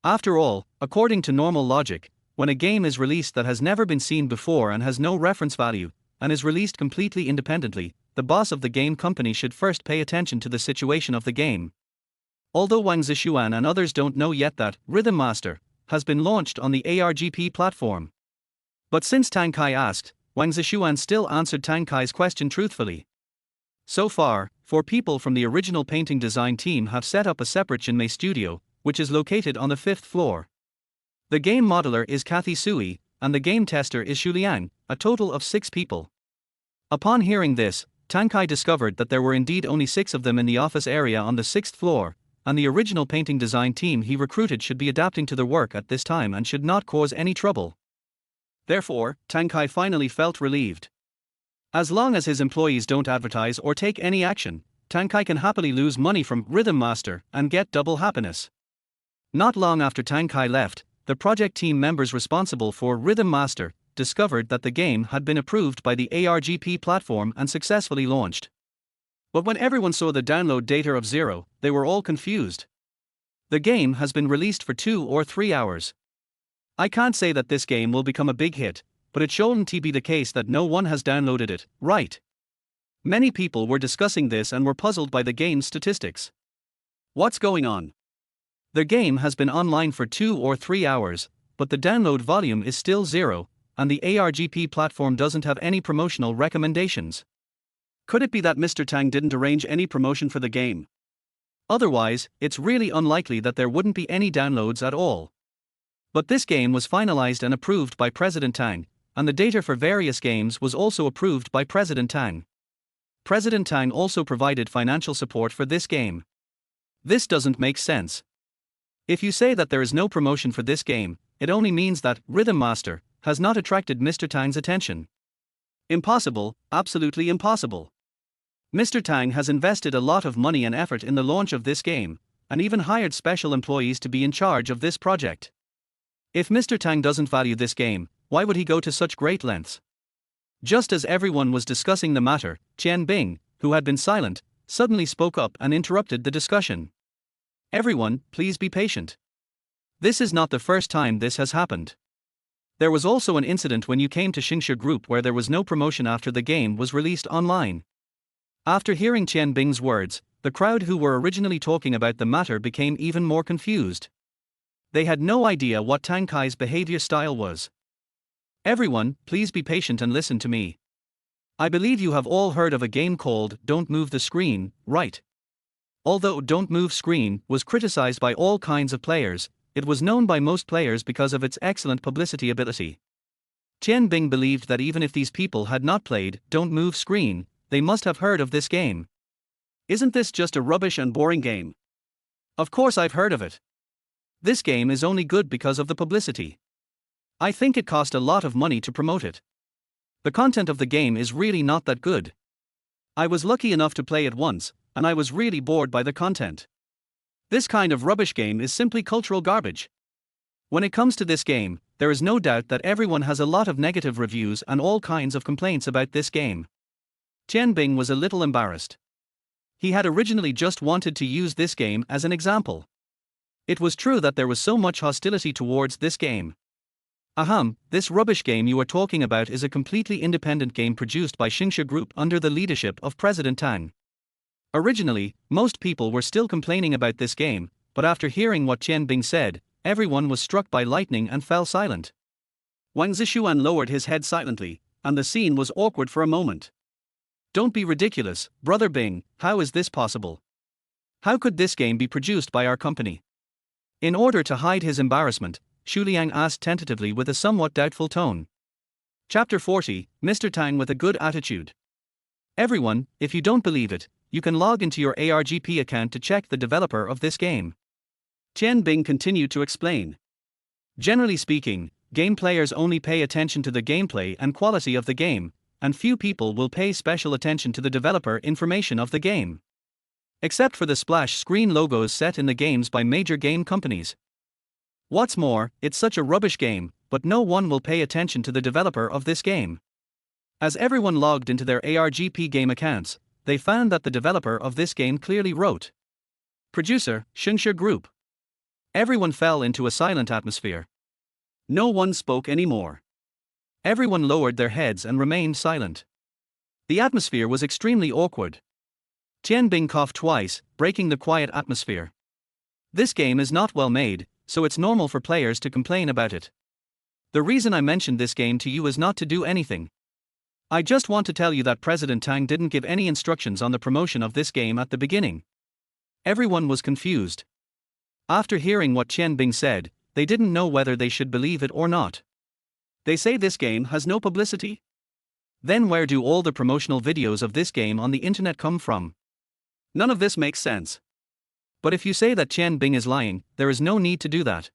After all, according to normal logic, when a game is released that has never been seen before and has no reference value, and is released completely independently, the boss of the game company should first pay attention to the situation of the game. Although Wang Zishuan and others don't know yet that Rhythm Master has been launched on the ARGP platform. But since Tang Kai asked, Wang Zishuan still answered Tang Kai's question truthfully. So far, 4 people from the original painting design team have set up a separate Jinmei studio, which is located on the 5th floor. The game modeler is Kathy Sui, and the game tester is Xu Liang, a total of 6 people. Upon hearing this, Tang Kai discovered that there were indeed only 6 of them in the office area on the 6th floor, and the original painting design team he recruited should be adapting to their work at this time and should not cause any trouble. Therefore, Tang Kai finally felt relieved. As long as his employees don't advertise or take any action, Tang Kai can happily lose money from Rhythm Master and get double happiness. Not long after Tang Kai left, the project team members responsible for Rhythm Master discovered that the game had been approved by the ARGP platform and successfully launched. But when everyone saw the download data of 0, they were all confused. The game has been released for 2 or 3 hours. I can't say that this game will become a big hit, but it shouldn't be the case that no one has downloaded it, right? Many people were discussing this and were puzzled by the game's statistics. What's going on? The game has been online for 2 or 3 hours, but the download volume is still 0, and the ARGP platform doesn't have any promotional recommendations. Could it be that Mr. Tang didn't arrange any promotion for the game? Otherwise, it's really unlikely that there wouldn't be any downloads at all. But this game was finalized and approved by President Tang, and the data for various games was also approved by President Tang. President Tang also provided financial support for this game. This doesn't make sense. If you say that there is no promotion for this game, it only means that Rhythm Master has not attracted Mr. Tang's attention. Impossible, absolutely impossible. Mr. Tang has invested a lot of money and effort in the launch of this game, and even hired special employees to be in charge of this project. If Mr. Tang doesn't value this game, why would he go to such great lengths? Just as everyone was discussing the matter, Qian Bing, who had been silent, suddenly spoke up and interrupted the discussion. Everyone, please be patient. This is not the first time this has happened. There was also an incident when you came to Xia Group where there was no promotion after the game was released online. After hearing Qian Bing's words, the crowd who were originally talking about the matter became even more confused. They had no idea what Tang Kai's behavior style was. Everyone, please be patient and listen to me. I believe you have all heard of a game called Don't Move the Screen, right? Although Don't Move Screen was criticized by all kinds of players, it was known by most players because of its excellent publicity ability. Qian Bing believed that even if these people had not played Don't Move Screen, they must have heard of this game. Isn't this just a rubbish and boring game? Of course I've heard of it. This game is only good because of the publicity. I think it cost a lot of money to promote it. The content of the game is really not that good. I was lucky enough to play it once, and I was really bored by the content. This kind of rubbish game is simply cultural garbage. When it comes to this game, there is no doubt that everyone has a lot of negative reviews and all kinds of complaints about this game. Qian Bing was a little embarrassed. He had originally just wanted to use this game as an example. It was true that there was so much hostility towards this game. This rubbish game you are talking about is a completely independent game produced by Xia Group under the leadership of President Tang. Originally, most people were still complaining about this game, but after hearing what Qian Bing said, everyone was struck by lightning and fell silent. Wang Zishuan lowered his head silently, and the scene was awkward for a moment. Don't be ridiculous, Brother Bing, how is this possible? How could this game be produced by our company? In order to hide his embarrassment, Xu Liang asked tentatively with a somewhat doubtful tone. Chapter 40, Mr. Tang with a good attitude. Everyone, if you don't believe it, you can log into your ARGP account to check the developer of this game. Tian Bing continued to explain. Generally speaking, game players only pay attention to the gameplay and quality of the game, and few people will pay special attention to the developer information of the game. Except for the splash screen logos set in the games by major game companies. What's more, it's such a rubbish game, but no one will pay attention to the developer of this game. As everyone logged into their ARGP game accounts, they found that the developer of this game clearly wrote, Producer, Xia Group. Everyone fell into a silent atmosphere. No one spoke anymore. Everyone lowered their heads and remained silent. The atmosphere was extremely awkward. Tian Bing coughed twice, breaking the quiet atmosphere. This game is not well made, so it's normal for players to complain about it. The reason I mentioned this game to you is not to do anything. I just want to tell you that President Tang didn't give any instructions on the promotion of this game at the beginning. Everyone was confused. After hearing what Tian Bing said, they didn't know whether they should believe it or not. They say this game has no publicity? Then where do all the promotional videos of this game on the internet come from? None of this makes sense. But if you say that Tian Bing is lying, there is no need to do that.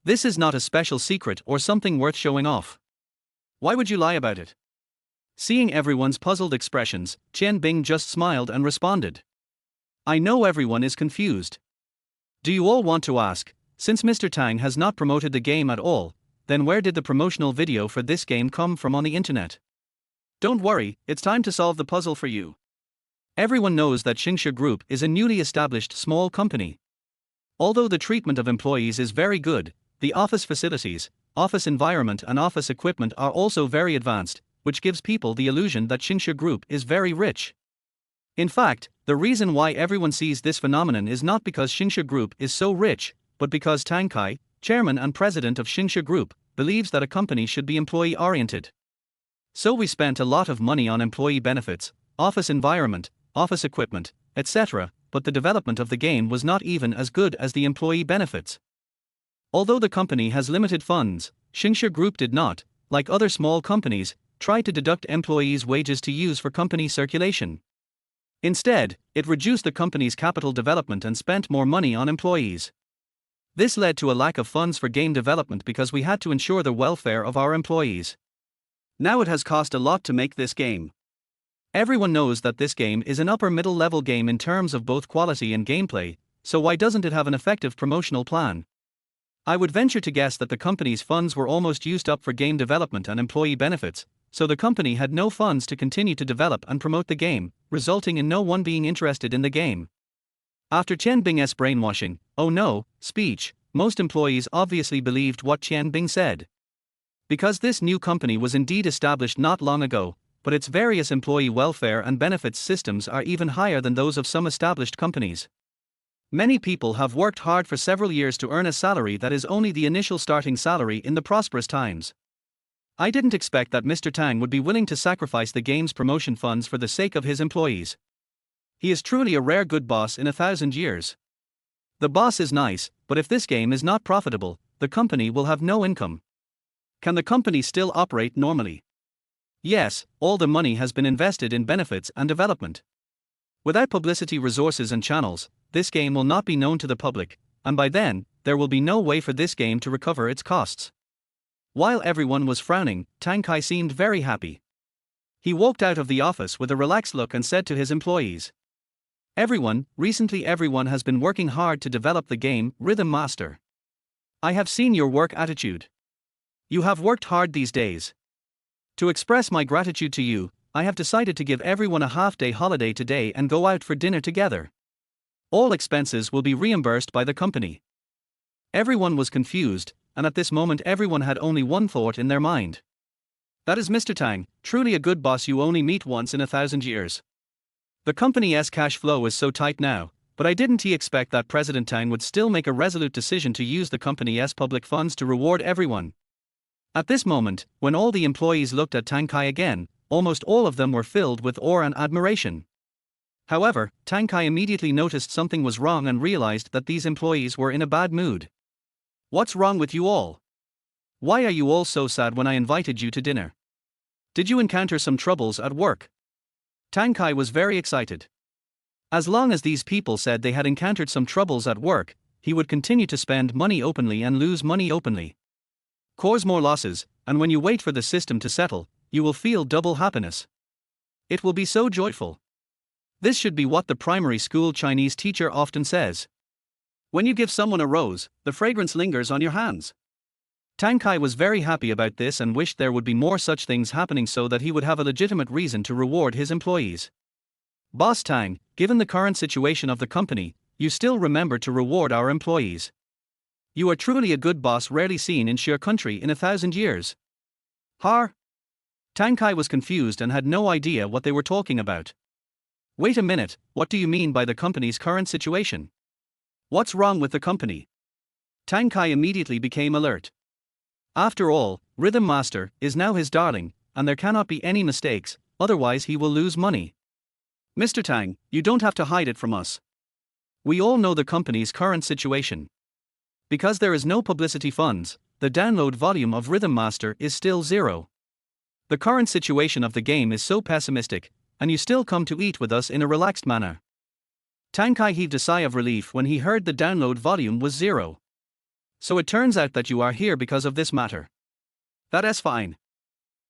This is not a special secret or something worth showing off. Why would you lie about it? Seeing everyone's puzzled expressions, Tian Bing just smiled and responded. I know everyone is confused. Do you all want to ask, since Mr. Tang has not promoted the game at all, then where did the promotional video for this game come from on the internet? Don't worry, it's time to solve the puzzle for you. Everyone knows that Xia Group is a newly established small company. Although the treatment of employees is very good, the office facilities, office environment and office equipment are also very advanced, which gives people the illusion that Xia Group is very rich. In fact, the reason why everyone sees this phenomenon is not because Xia Group is so rich, but because Tang Kai, chairman and president of Xia Group, believes that a company should be employee-oriented. So we spent a lot of money on employee benefits, office environment, office equipment, etc., but the development of the game was not even as good as the employee benefits. Although the company has limited funds, Xia Group did not, like other small companies, try to deduct employees' wages to use for company circulation. Instead, it reduced the company's capital development and spent more money on employees. This led to a lack of funds for game development because we had to ensure the welfare of our employees. Now it has cost a lot to make this game. Everyone knows that this game is an upper middle level game in terms of both quality and gameplay, so why doesn't it have an effective promotional plan? I would venture to guess that the company's funds were almost used up for game development and employee benefits, so the company had no funds to continue to develop and promote the game, resulting in no one being interested in the game. After Tian Bing's brainwashing, oh no, speech, most employees obviously believed what Tian Bing said. Because this new company was indeed established not long ago, but its various employee welfare and benefits systems are even higher than those of some established companies. Many people have worked hard for several years to earn a salary that is only the initial starting salary in the prosperous times. I didn't expect that Mr. Tang would be willing to sacrifice the game's promotion funds for the sake of his employees. He is truly a rare good boss in 1,000 years. The boss is nice, but if this game is not profitable, the company will have no income. Can the company still operate normally? Yes, all the money has been invested in benefits and development. Without publicity resources and channels, this game will not be known to the public, and by then, there will be no way for this game to recover its costs. While everyone was frowning, Tang Kai seemed very happy. He walked out of the office with a relaxed look and said to his employees, Recently everyone has been working hard to develop the game, Rhythm Master. I have seen your work attitude. You have worked hard these days. To express my gratitude to you, I have decided to give everyone a half-day holiday today and go out for dinner together. All expenses will be reimbursed by the company. Everyone was confused, and at this moment everyone had only one thought in their mind. That is Mr. Tang, truly a good boss you only meet once in 1,000 years. The company's cash flow is so tight now, but I didn't expect that President Tang would still make a resolute decision to use the company's public funds to reward everyone. At this moment, when all the employees looked at Tang Kai again, almost all of them were filled with awe and admiration. However, Tang Kai immediately noticed something was wrong and realized that these employees were in a bad mood. What's wrong with you all? Why are you all so sad when I invited you to dinner? Did you encounter some troubles at work? Tang Kai was very excited. As long as these people said they had encountered some troubles at work, he would continue to spend money openly and lose money openly. Cause more losses, and when you wait for the system to settle, you will feel double happiness. It will be so joyful. This should be what the primary school Chinese teacher often says. When you give someone a rose, the fragrance lingers on your hands. Tang Kai was very happy about this and wished there would be more such things happening so that he would have a legitimate reason to reward his employees. Boss Tang, given the current situation of the company, you still remember to reward our employees. You are truly a good boss, rarely seen in Xia country in 1,000 years. Har? Tang Kai was confused and had no idea what they were talking about. Wait a minute, what do you mean by the company's current situation? What's wrong with the company? Tang Kai immediately became alert. After all, Rhythm Master is now his darling, and there cannot be any mistakes, otherwise he will lose money. Mr. Tang, you don't have to hide it from us. We all know the company's current situation. Because there is no publicity funds, the download volume of Rhythm Master is still 0. The current situation of the game is so pessimistic, and you still come to eat with us in a relaxed manner. Tang Kai heaved a sigh of relief when he heard the download volume was 0. So it turns out that you are here because of this matter. That is fine.